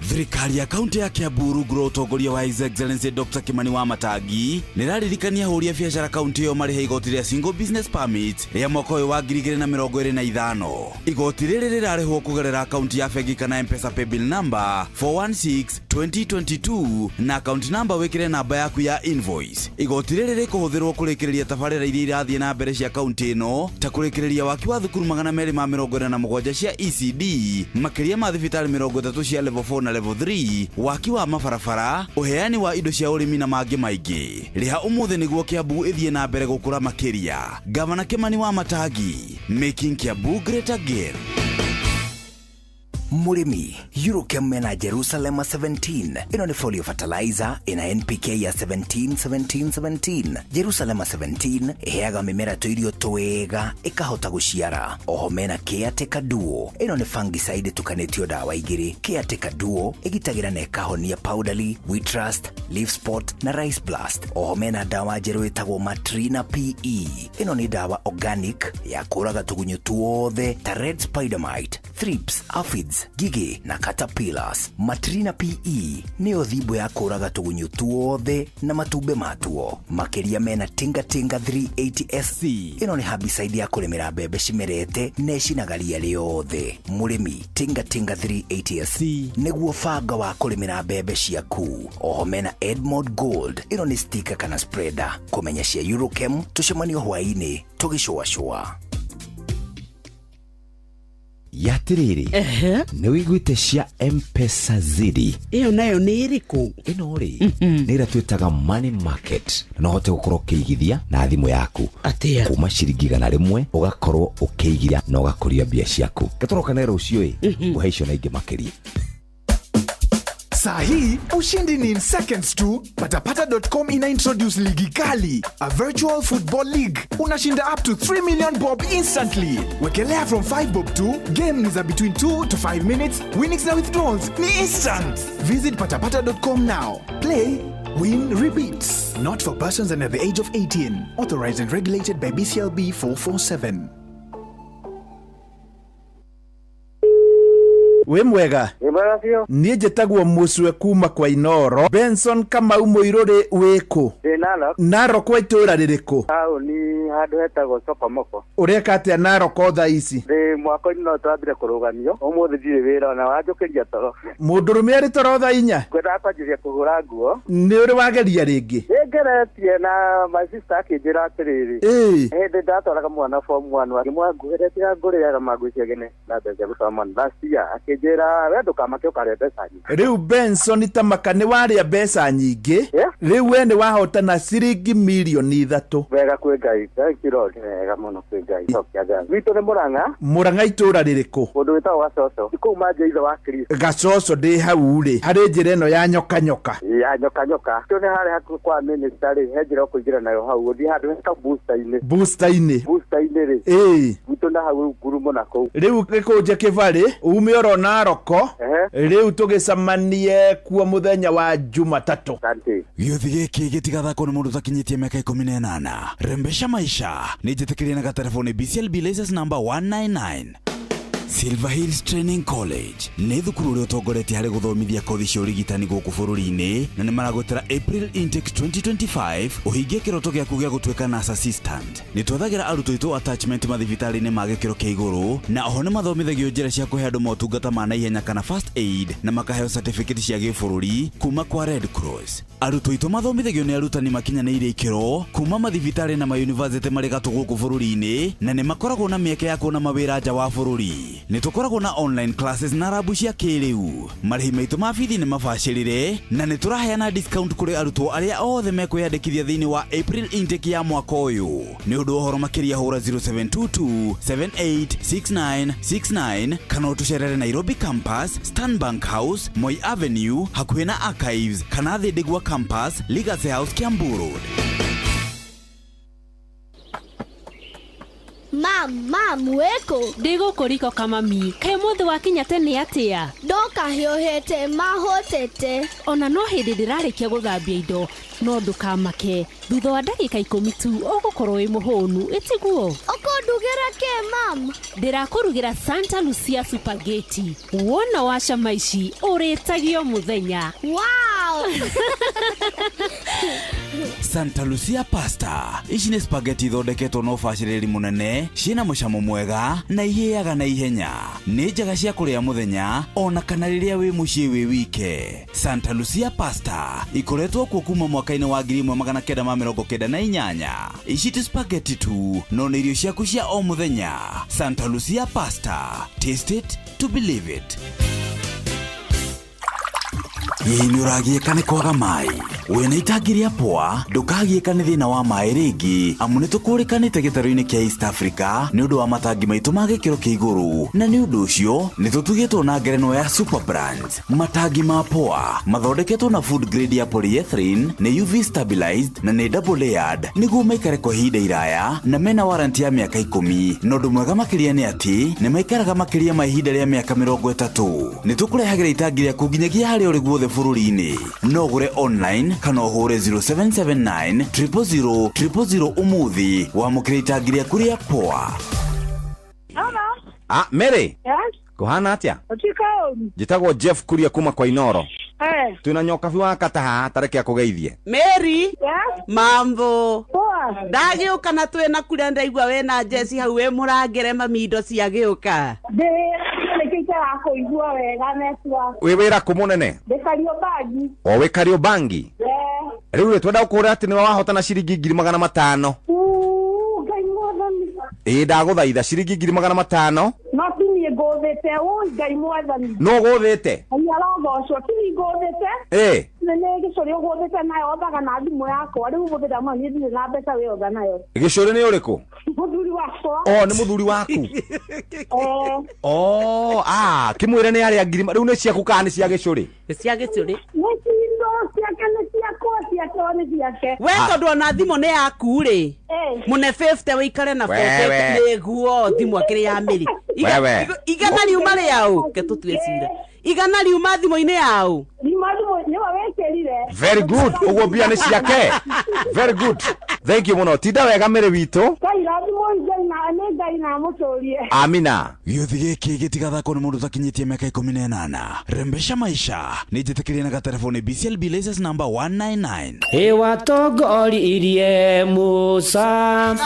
Thirikari ya kaunti ya Kiambu rungu rwa utongoria wa His Excellency Dr. Kimani Wamatangi niraririkania hũri a biacara kaunti yo marihe igoti rĩa single business permit rĩa mwaka ũyũ wa 2025. Igoti rĩrĩ rĩrarĩhwo kũgerera kaunti ya bengi kana M-Pesa paybill number 416-2022 na account number wĩkĩre namba yaku ya invoice. Igoti rĩrĩ rĩkũhũthĩrwo kũrĩkĩrĩria tabarĩra iria irathiĩ na mbere cia kaunti ĩno ta kũrĩkĩrĩria waki wa thukuru 247 cia ECD, makĩria ma thibitarĩ 30 cia level 4 na level 3, waki wa mabarabara, uheani wa indo cia urimi na mangĩ maingĩ. Rĩha ũmũthĩ nĩguo Kiambu ĩthiĩ na mbere gũkũra makĩria. Gavana Kimani Wamatangi, making Kiambu great again. Murimi, Eurochem mena Jerusalem 17. Ino ni folio fertilizer ina NPK ya 17. Jerusalem 17 iheaga mimera tuirio twega ikahota guciara. Oho mena Caretaker Duo. Ino ni fungicide tukanitio dawa igiri. Caretaker Duo igitagira na ikahonia powderly, wheat rust, leaf spot na rice blast. Oho mena dawa jeru itagwo Matrina PE. Ino ni dawa organic ya kuraga tugunyu tuothe ta red spider mite, thrips, aphids, gigi na caterpillars. Matrina PE nĩyo thimbo ya kũraga tũgunyũ tuothe na matumbe matuo. Makĩria mena Tinga 380 SC. Ĩno nĩ herbicide ya kũrĩmĩra mbembe cimerete na ĩcinaga ria rĩothe. Mũrĩmi, Tinga 380 SC nĩguo banga wa kũrĩmĩra mbembe ciaku. Oho mena Edmond Gold. Ĩno nĩ sticker kana spreader. Kũmenya cia Eurochem tũcemanio hwaĩ-inĩ tũgĩcũacũa. Yatiriri nĩ wĩiguĩte cia M-Pesa Zidi. Iyo nayo nĩ ĩrĩkũ? Ĩno rĩ nĩ ĩrĩa twĩtaga money market, na no ũhote gũkorwo ũkĩigithia na thimũ yaku kuma ciringi 100 ũgakorwo ũkĩigithia na ũgakũria mbia ciaku. Gatoroka na rũciũ ũhe icio na ingĩ makĩria. Sahi, ushindi ni in seconds tu. Patapata.com ina introduce ligi kali, a virtual football league. Unashinda up to 3 million bob instantly. Wekelea from 5 bob to game ni za between 2 to 5 minutes. Winnings na withdrawals ni instant. Visit patapata.com now. Play, win, repeats. Not for persons under the age of 18. Authorized and regulated by BCLB 447. We mwega. Mwega sio. Niĩ njĩtagwo Mũcwe kuma kwa Inoro. Benson Kamau Mũirũrĩ wĩkũ? Narok. Narok kwa itũra rĩrĩkũ? Ni handũ hetagwo Sokomoko. Ũreka atĩa Narok thaa ici? Mwaka-inĩ no twambire kũrũgamio. Ũmũthĩ ndirĩ wĩra na wanjũkĩria toro. Mũndũrũme arĩ toro thaa 4? Ngwendaga kwanjĩrĩria kũhũra nguo. Nĩ ũrĩ wageria rĩngĩ? Nĩngeretie na my sister akĩnjĩra atĩrĩrĩ. Hĩndĩ ndatwaraga mwana form 1 akĩmwanguhĩrĩria ngũrĩaga magũ ciagene na mbeca gũtoma last year akĩnjĩra we ndũkamake ũkarĩa mbeca nyingĩ. Rĩu Benson Tamaka nĩ warĩa mbeca nyingĩ. Rĩu we nĩ wahotana ciringi milioni 3. Wega kwĩ Ngai, kĩrori wega mũno kwĩ Ngai. Witũ nĩ Mũrang'a. Mũrang'a itũra rĩrĩkũ? Mũndũ wĩtagwo Gacoco. Kũu manje ithe wa Kristo. Gacoco ndĩ hau rĩ. Harĩ njĩra ĩno ya nyoka nyoka. Ya nyoka nyoka. Tũ nĩ harĩ hakuhĩ kwa mĩnĩ ni stari hejira kuingira nayo hau uthi handu heka booster-ini ri gutona hau ngurumo nako riu gikunje kibari ume oro naroko riu tugicamanie kuo muthenya wa Jumatatu. Gĩuthi gĩkĩ gĩtigathakwo nĩ mũndũ ũtakinyĩtie mĩaka 18. Rembesha maisha nĩ njĩtĩkĩrie na gatelefoni BCLB license number 199. Silver Hills Training College nĩ thukuru ũrĩa ũtongoretie harĩ gũthomithia kothi cia ũrigitani gũkũ bũrũri-inĩ na nĩ maragwetera April intake 2025 ũhingie kĩroto gĩaku gĩa gũtuĩka nurse assistant. Nĩ twethagira arutwo aitũ attachment mathibitarĩ-inĩ ma gĩkĩro kĩa igũrũ na oho nĩ mathomithagio njĩra cia kũhe andũ motungata ma naihenya kana first aid na makaheo certificate cia gĩbũrũri kuma kwa Red Cross. Arutwo aitũ mathomithagio nĩ arutani makinyanĩire ikĩro kuma mathibitarĩ na mayunivasĩtĩ marĩ gatũ gũkũ bũrũri-inĩ na nĩ makoragwo na mĩeke ya kuona mawĩra nja wa bũrũri. Nĩ tũkoragwo na online classes na rabu cia kĩrĩu. Marĩhi maitũ ma bithi nĩ mabacĩrĩre na nĩ tũraheana discount kũrĩ arutwo arĩa othe mekwĩyandĩkithia thĩinĩ wa April intake ya mwaka ũyũ. Nĩ ũndũ ũhoro makĩria hũra 0722786969 kana ũtũcerere Nairobi campus, Stanbank House, Moi Avenue hakuhĩ na Archives kana Thĩndigua campus, Legacy House, Kiambu Road. Mam, weko ndigũkũriko kama mi kaĩ mũthĩ wakinya tene atĩa ndoka hiũhĩte mahũtĩte ona no hĩndĩ ndĩrarĩkia gũthambia indo no ndũkamake thutha wa ndagĩka 10 tu ũgũkorwo wĩ mũhũnu ĩtiguo ũkũndugĩra kĩ mam ndĩrakũrugĩra Santa Lucia spaghetti wona wacama ici ũrĩtagio mũthenya wow Santa Lucia pasta ici nĩ spaghetti thondeketwo na ũbacĩrĩri mũnene ciĩna mũcamo mwega na ihĩaga na ihenya nĩ njega cia kũrĩa mũthenya ona kana rĩrĩa wĩ mũciĩ wĩ wike. Santa Lucia pasta ikoretwo kuo kuma mwaka-inĩ wa 1998. Ici ti spaghetti tu no nĩ irio ciaku cia o mũthenya. Santa Lucia pasta, taste it to believe it. Nĩ ũragiĩka nĩ kwaga maĩ wĩna itangi rĩa pũa ndũkagiĩka nĩ thĩna wa maĩ rĩngĩ amu nĩ tũkũrĩkanĩte gĩtarũ-inĩ kĩa East Africa nĩ ũndũ wa matangi maitũ ma gĩkĩro kĩa igũrũ na nĩ ũndũ ũcio nĩ tũtugĩtwo na ngerenwa ya Super Brand. Matangi ma pũa mathondeketwo na food grade ya polyethylene nĩ UV stabilized na nĩ double layered nĩguo maikare kwa ihinda iraya na mena warranty ya mĩaka 10 na ũndũ mwega makĩria nĩ atĩ nĩ maikaraga makĩria ma ihinda rĩa mĩaka 30. Nĩ tũkũrehagĩra itangi rĩaku nginyagia harĩa ũrĩ guothe bũrũri-inĩ. No ũgũre online kana ũhũre 0779 000 000 ũmũthĩ wamũkĩra itangi rĩaku rĩa pũa. Mary. Yes. Kuhana atia? Otikaoni. Njĩtagwo Jeff Kuria kuma kwa Inoro. Twina nyokabi wa kataha tareke akugeithie. Mary. Yes. Mambo. Poa. Ndagiuka na twina kuria ndaigua wena Jesse hau we murangere mamindo cia giuka. Kuigua wega netwa. Wĩ wĩra kũ mũnene? Kariobangi. Wĩ Kariobangi? Rĩu rĩ twenda gũkũũria atĩ nĩ wahotana ciringi 500,000. Ngai mwathani. Ndagũthaitha ciringi 500,000. No tinie ngũthĩte Ngai mwathani. No gũthĩte? Arathocwo tinie ngũthĩte. Nĩ gĩcũrĩ ũgũthĩte nayo othaga na thimũ yakwa rĩu mũthĩra mwa niĩ ndirĩ na mbeca wĩotha nayo. Gĩcũrĩ nĩ ũrĩkũ? Mũthuri wakwa. Nĩ mũthuri waku. Kĩmwĩre nĩ arĩa ngiri rĩu nĩ ciaku kana nĩ cia gĩcũrĩ? Nĩ cia gĩcũrĩ. We tondũ ona thimũ nĩ yaku rĩ mũne 50 wĩikare na 40 nĩguo thimũ akĩrĩ ya Mary. Igana riuma rĩaũ ke tũtue cira igana riuma thimũ-inĩ yaũ. Very good. Ũguo mbia nĩ ciake. Very good. Thank you mũno. Tinda wega Mary witũ. Amina. Gĩuthi gĩkĩ gĩtigathakwo nĩ mũndũ ũtakinyĩtie mĩaka 18. Rembesha maisha nĩ njĩtĩkĩrie na gatelefoni BCLB license number 199. Watongoririe Musa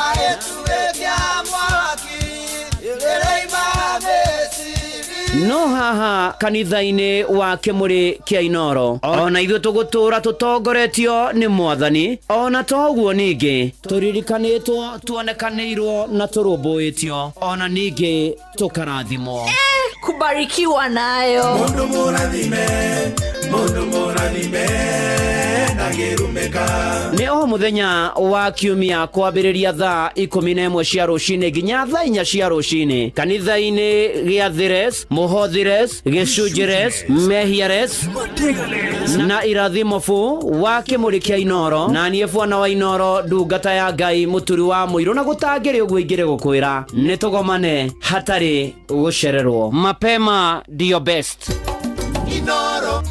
no haha kanitha-inĩ wa Kĩmũrĩ kĩa Inoro ona ithuĩ tũgũtũra tũtongoretio nĩ Mwathani ona toguo ningĩ tũririkanĩtwo tuonekanĩirwo na tũrũmbũĩtio ona ningĩ tũkarathimwo kubarikiwa nayo mundu murathime mundu muranime na girumeka. Nĩ o mũthenya wa kiumia kwambĩrĩria thaa 11 cia rũcinĩ nginya thaa 4 cia rũcinĩ kanitha-inĩ gĩa Thires, Mũhothires, Gĩcunjĩres, Mehiares na Irathimofu wa kĩmũrĩ kĩa Inoro, na niĩ Bwana wa Inoro ndungata ya Ngai mũturi wa mũirũ, na gũtangĩrĩ ũguo ingĩrĩ gũkwĩra nĩ tũgomane hatarĩ gũcererwo. Mapema ndio best. Inoro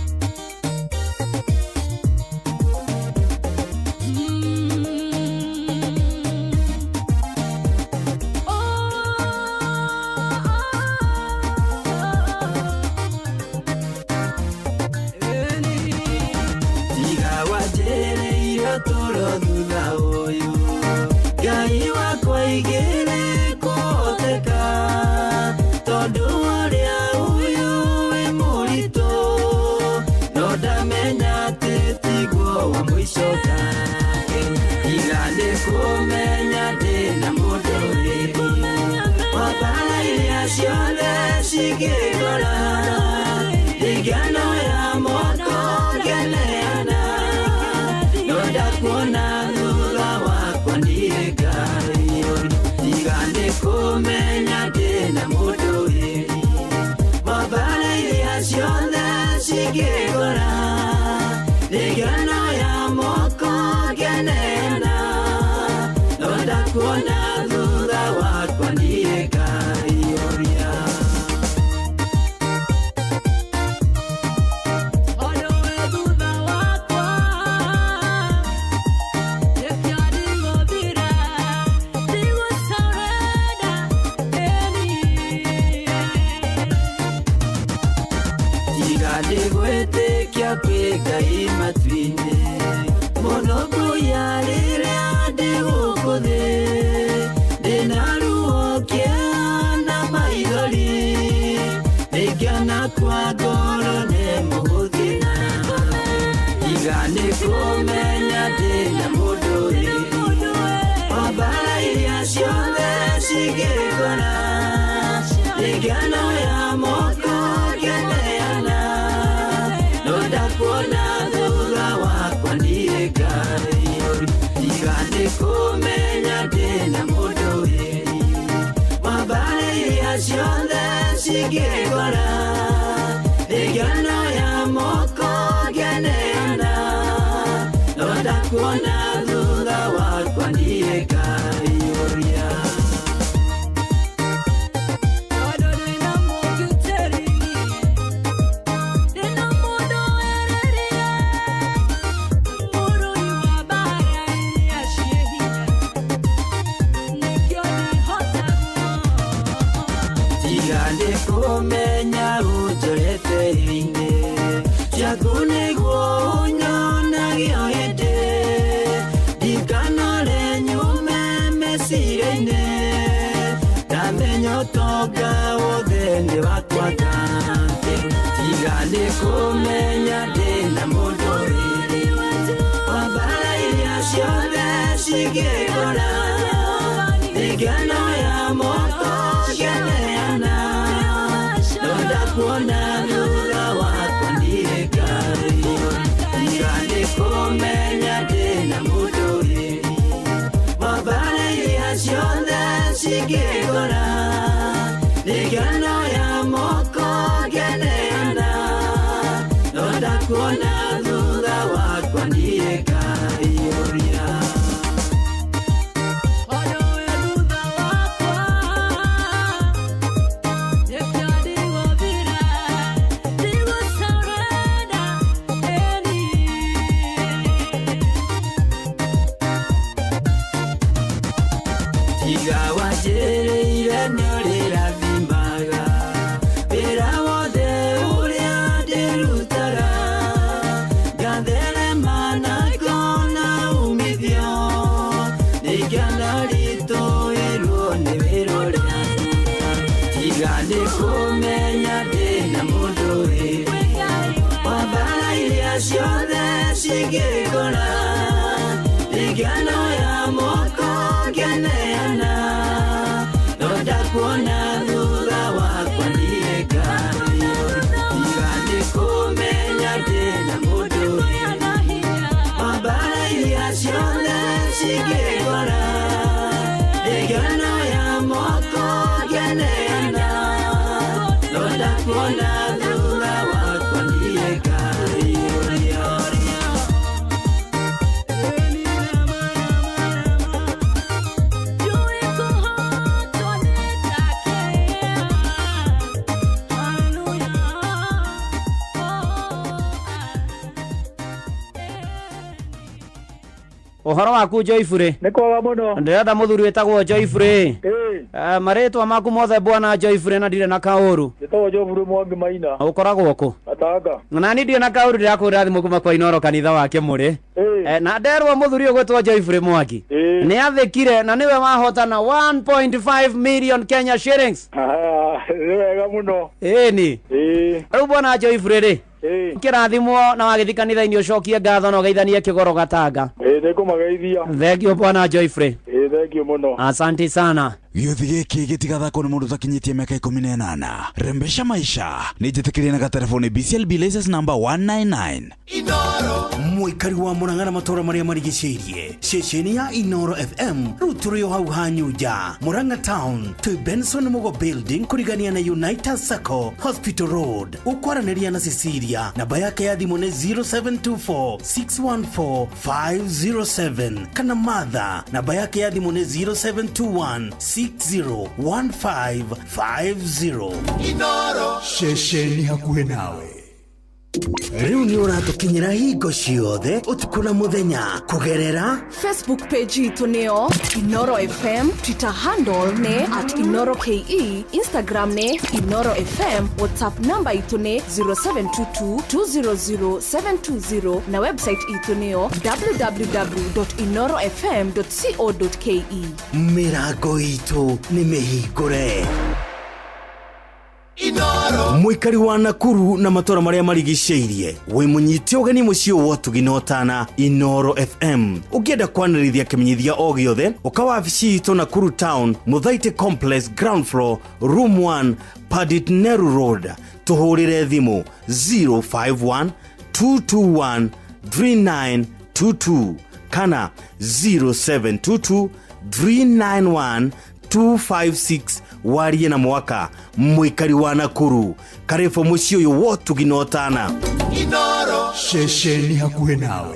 kuona dhura wakwa ndiye gari igane kumenya sigegora egana ya moko geneana loda kuona dhura wakwanieka Uhoro waku Joyfrey nĩ kwega mũno ndĩrenda mũthuri wĩtagwo Joyfrey marĩtwa maku mothe bwana Joyfrey na ndirĩ na kaũru njĩtagwo Joyfrey Mwangi Maina ũkoragwo kũ Gatanga na niĩ ndirĩ na kaũru ndĩrakũĩra thimũ kuma kwa Inoro kanitha wake mũrĩ na nderwo mũthuri ũyũ gwĩtwo Joyfrey Mwangi nĩ athĩkire na nĩwe wahotana 1.5 million Kenya shillings nĩ wega mũno ĩni rĩu bwana Joyfrey rĩ kĩrathimwo na wagĩthi kanitha-inĩ ũcokie ngatho na ũgeithanie Kĩgoro Gatanga nĩngũmageithia thengio bwana Joyfrey thengio mũno asante sana gĩothi gĩkĩ gĩtigathakwo nĩ mũndũ ũtakinyĩtie mĩaka 18 rembesha maisha nĩ njĩtĩkĩrie na gatelefoni BCLB license number 199 Inoro mũikari wa Mũrang'a na matũra marĩa marigicĩirie ceceni ya Inoro FM rĩu tũrĩ o hau hanyu nja Mũrang'a town twĩ Benson Mugo building kũrigania na United Circle Hospital Road ũkwaranĩria na Cecilia namba yake ya thimũ nĩ 0724614507 kana Martha namba yake ya thimũ nĩ 0721601550 Inoro ceceni hakuhĩ nawe Riu ni uratukinyira hingo ciothe utuku na muthenya kugerera Facebook page itu neo Inoro FM, Twitter handle ne @InoroKE, Instagram ne Inoro FM, WhatsApp number itu ne 0722000720 na website itu neo www.inorofm.co.ke. Mirago itu ni mehingure Inoro Mwikari wa Nakuru na matora maria marigicĩirie we munyiti ũgeni mũciĩ wa Tuginotana Inoro FM ũngĩenda kwanĩrithia kĩmenyithia o gĩothe ũkawabici itũ Nakuru Town Muthaiti Complex ground floor room 1 Padit Neru Road tuhũrĩre thimũ 051 221 3922 kana 0722 391 256 warie na mwaka mwikari wa Nakuru karifo mũciĩ ũyũ wa Tuginotana Inoro ceceni hakuhĩ nawe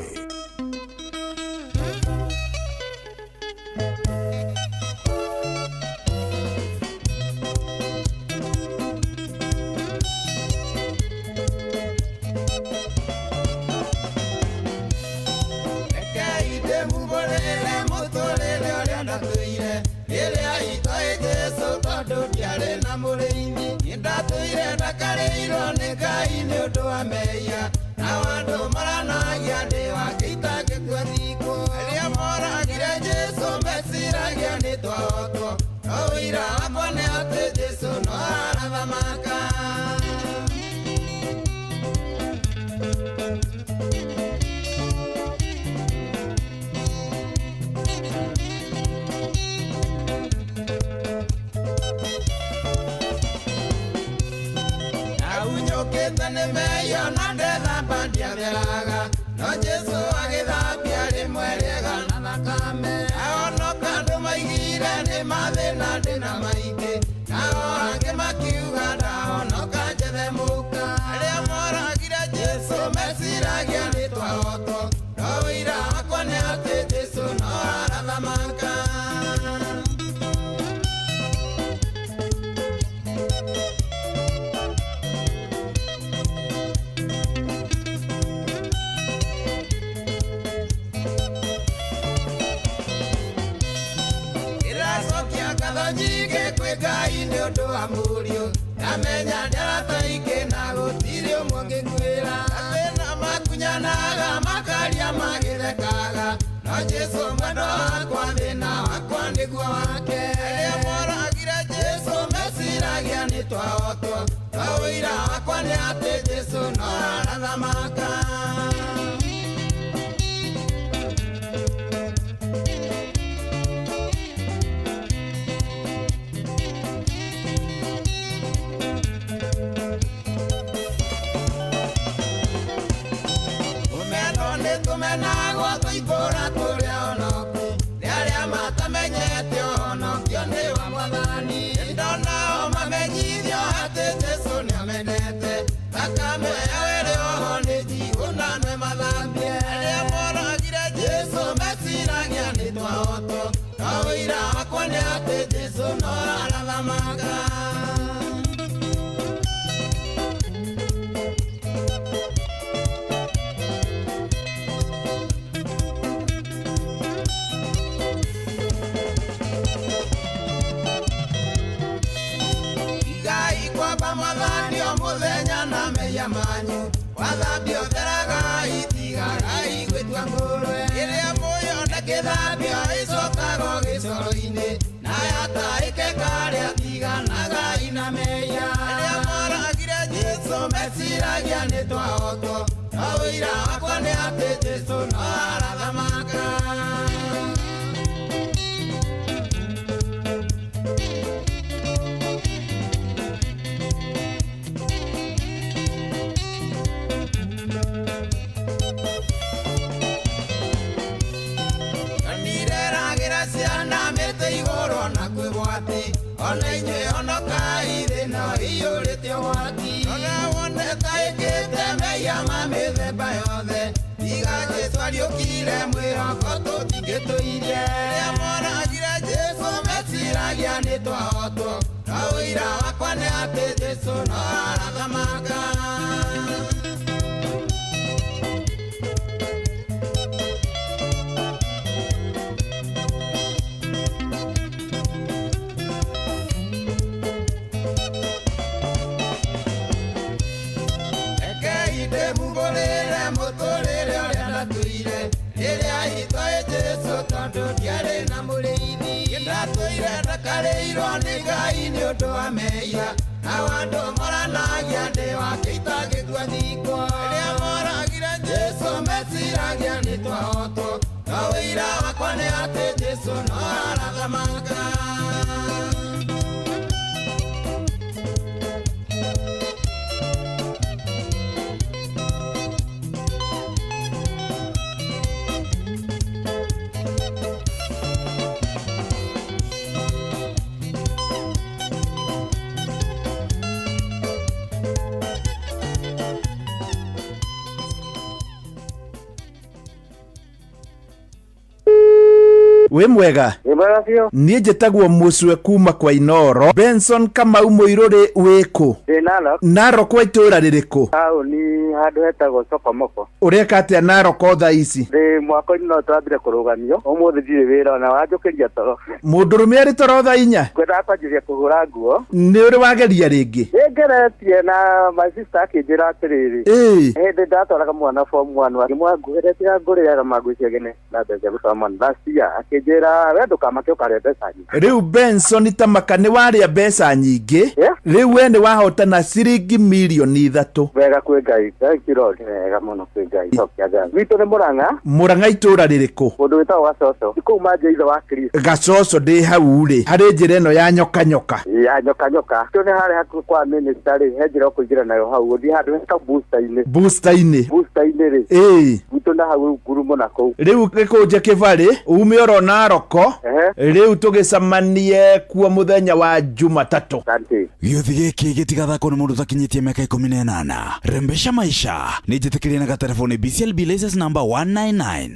Ramadhani omuthenya na meya manyu wathambio theraga itigaga igwitwa ngũrwe iria muoyo ndakĩthambio ĩcokaga gĩcoro-inĩ na yataĩke karĩa tiganaga ina meya arĩa moragire Jesũ meciragia nĩ twahotwo no wĩira wakwa nĩ atĩ Jesũ no arathamaka. Ona inyuĩ honokai thĩna ĩiyũrĩte ũgwati ona wone taĩkĩte mehia ma mĩthemba yothe tiga Jesũ ariũkire mwĩhoko tũtingĩtũirie rĩrĩa moragire Jesũ meciragia nĩ twahotwo no wĩira wakwa nĩ atĩ Jesũ no arathamaka. Ndakarĩirwo nĩ Ngai nĩ ũndũ wa mehia na andũ moranagia ndĩ wake itangĩtua thingo rĩrĩa moragire Jesũ meciragia nĩ twahotwo no wĩira wakwa nĩ atĩ Jesũ no arathamaka. We mwega niĩ njĩtagwo Mũcwe kuma kwa Inoro. Benson Kamau Mũirũrĩ wĩkũ? Narok kwa itũra rĩrĩkũ? Taũni handũ hetagwo Sokomoko. Ũreka atĩa Narok thaa ici? Mwaka-inĩ no twambire kũrũgamio ũmũthĩ ndirĩ wĩra ona wanjũkĩria toro. Mũndũrũme arĩ toro thaa inya? Ngwendaga kwanjĩria kũhũra nguo. Nĩ ũrĩ wageria rĩngĩ? Nĩngeretie na my sister akĩnjĩra atĩrĩrĩ hĩndĩ ndatwaraga mwana form 1 akĩmwanguhĩrĩria ngũrĩaga mangũ ciagene na mbeca gũtwara mwana last year akĩnjĩra we ndũkamake ũkarĩa mbeca nyingĩ. Rĩu Benson Tamaka nĩ warĩa mbeca nyingĩ rĩu we nĩ wahotana ciringi mirioni 3. Wega kwĩ Ngai thank wega mũno kwĩ Ngai witũ nĩ Mũrang'a itũra rĩrĩkũ? Mũndũ wĩtagwo Gacoco kũu manja ithe wa Kristo. Gacoco ndĩ hau rĩ harĩ njĩra ĩno ya nyoka ya nyoka tũ nĩ harĩ hakuhĩ kwa minister rĩ he njĩra ũkũingĩra nayo hau ũthiĩ handũ heka booster-inĩ rĩ witũ na hau ngurumo na kũu rĩu gĩkũnje kĩbarĩ ume oro Naroko rĩu tũgĩcamanie kuo mũthenya wa Jumatatũ. Gĩũthi gĩkĩ gĩtigathakwo nĩ mũndũ ũtakinyĩtie mĩaka 18. Rembesha maisha nĩ njĩtĩkĩrie na gatelefoni BCLB license number 199.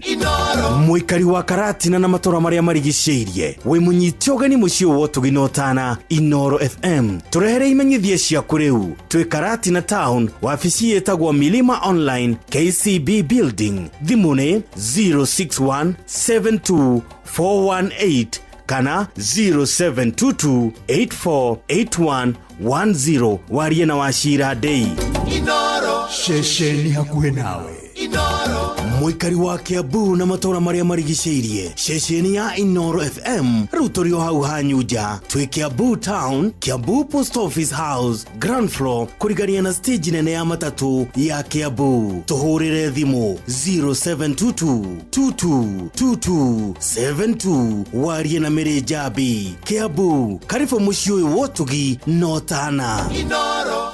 Mũikari wa Karatina na matũra marĩa marigicĩirie wĩ mũnyiti ũgeni mũciĩ wa Tũginotana Inoro FM tũrehere imenyithia ciaku rĩu twĩ Karatina town wabici ĩtagwo Milima Online KCB Building thimũ nĩ 061724118 kana 0722848110 warie na Wachira Day. Inoro shesheni hakuhĩ nawe. Inoro Mũikari wa Kiambu na matũra marĩa marigicĩirie shesheni ya Inoro FM rĩu tũrĩ o hau hanyuja twĩ Kiambu town Kiambu Post Office House ground floor kũrigania na stage nene ya matatũ ya Kiambu. Tũhũrĩre thimũ 0722222272 warie na Mary Jabi. Kiambu karibu mũciĩ ũyũ wa Ũtugi Notana. Inoro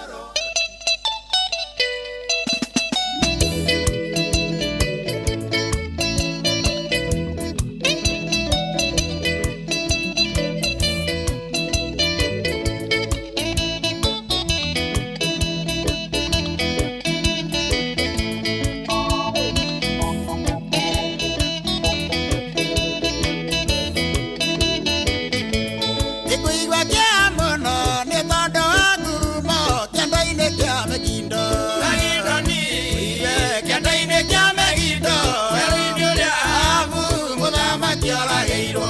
Kiara Geiro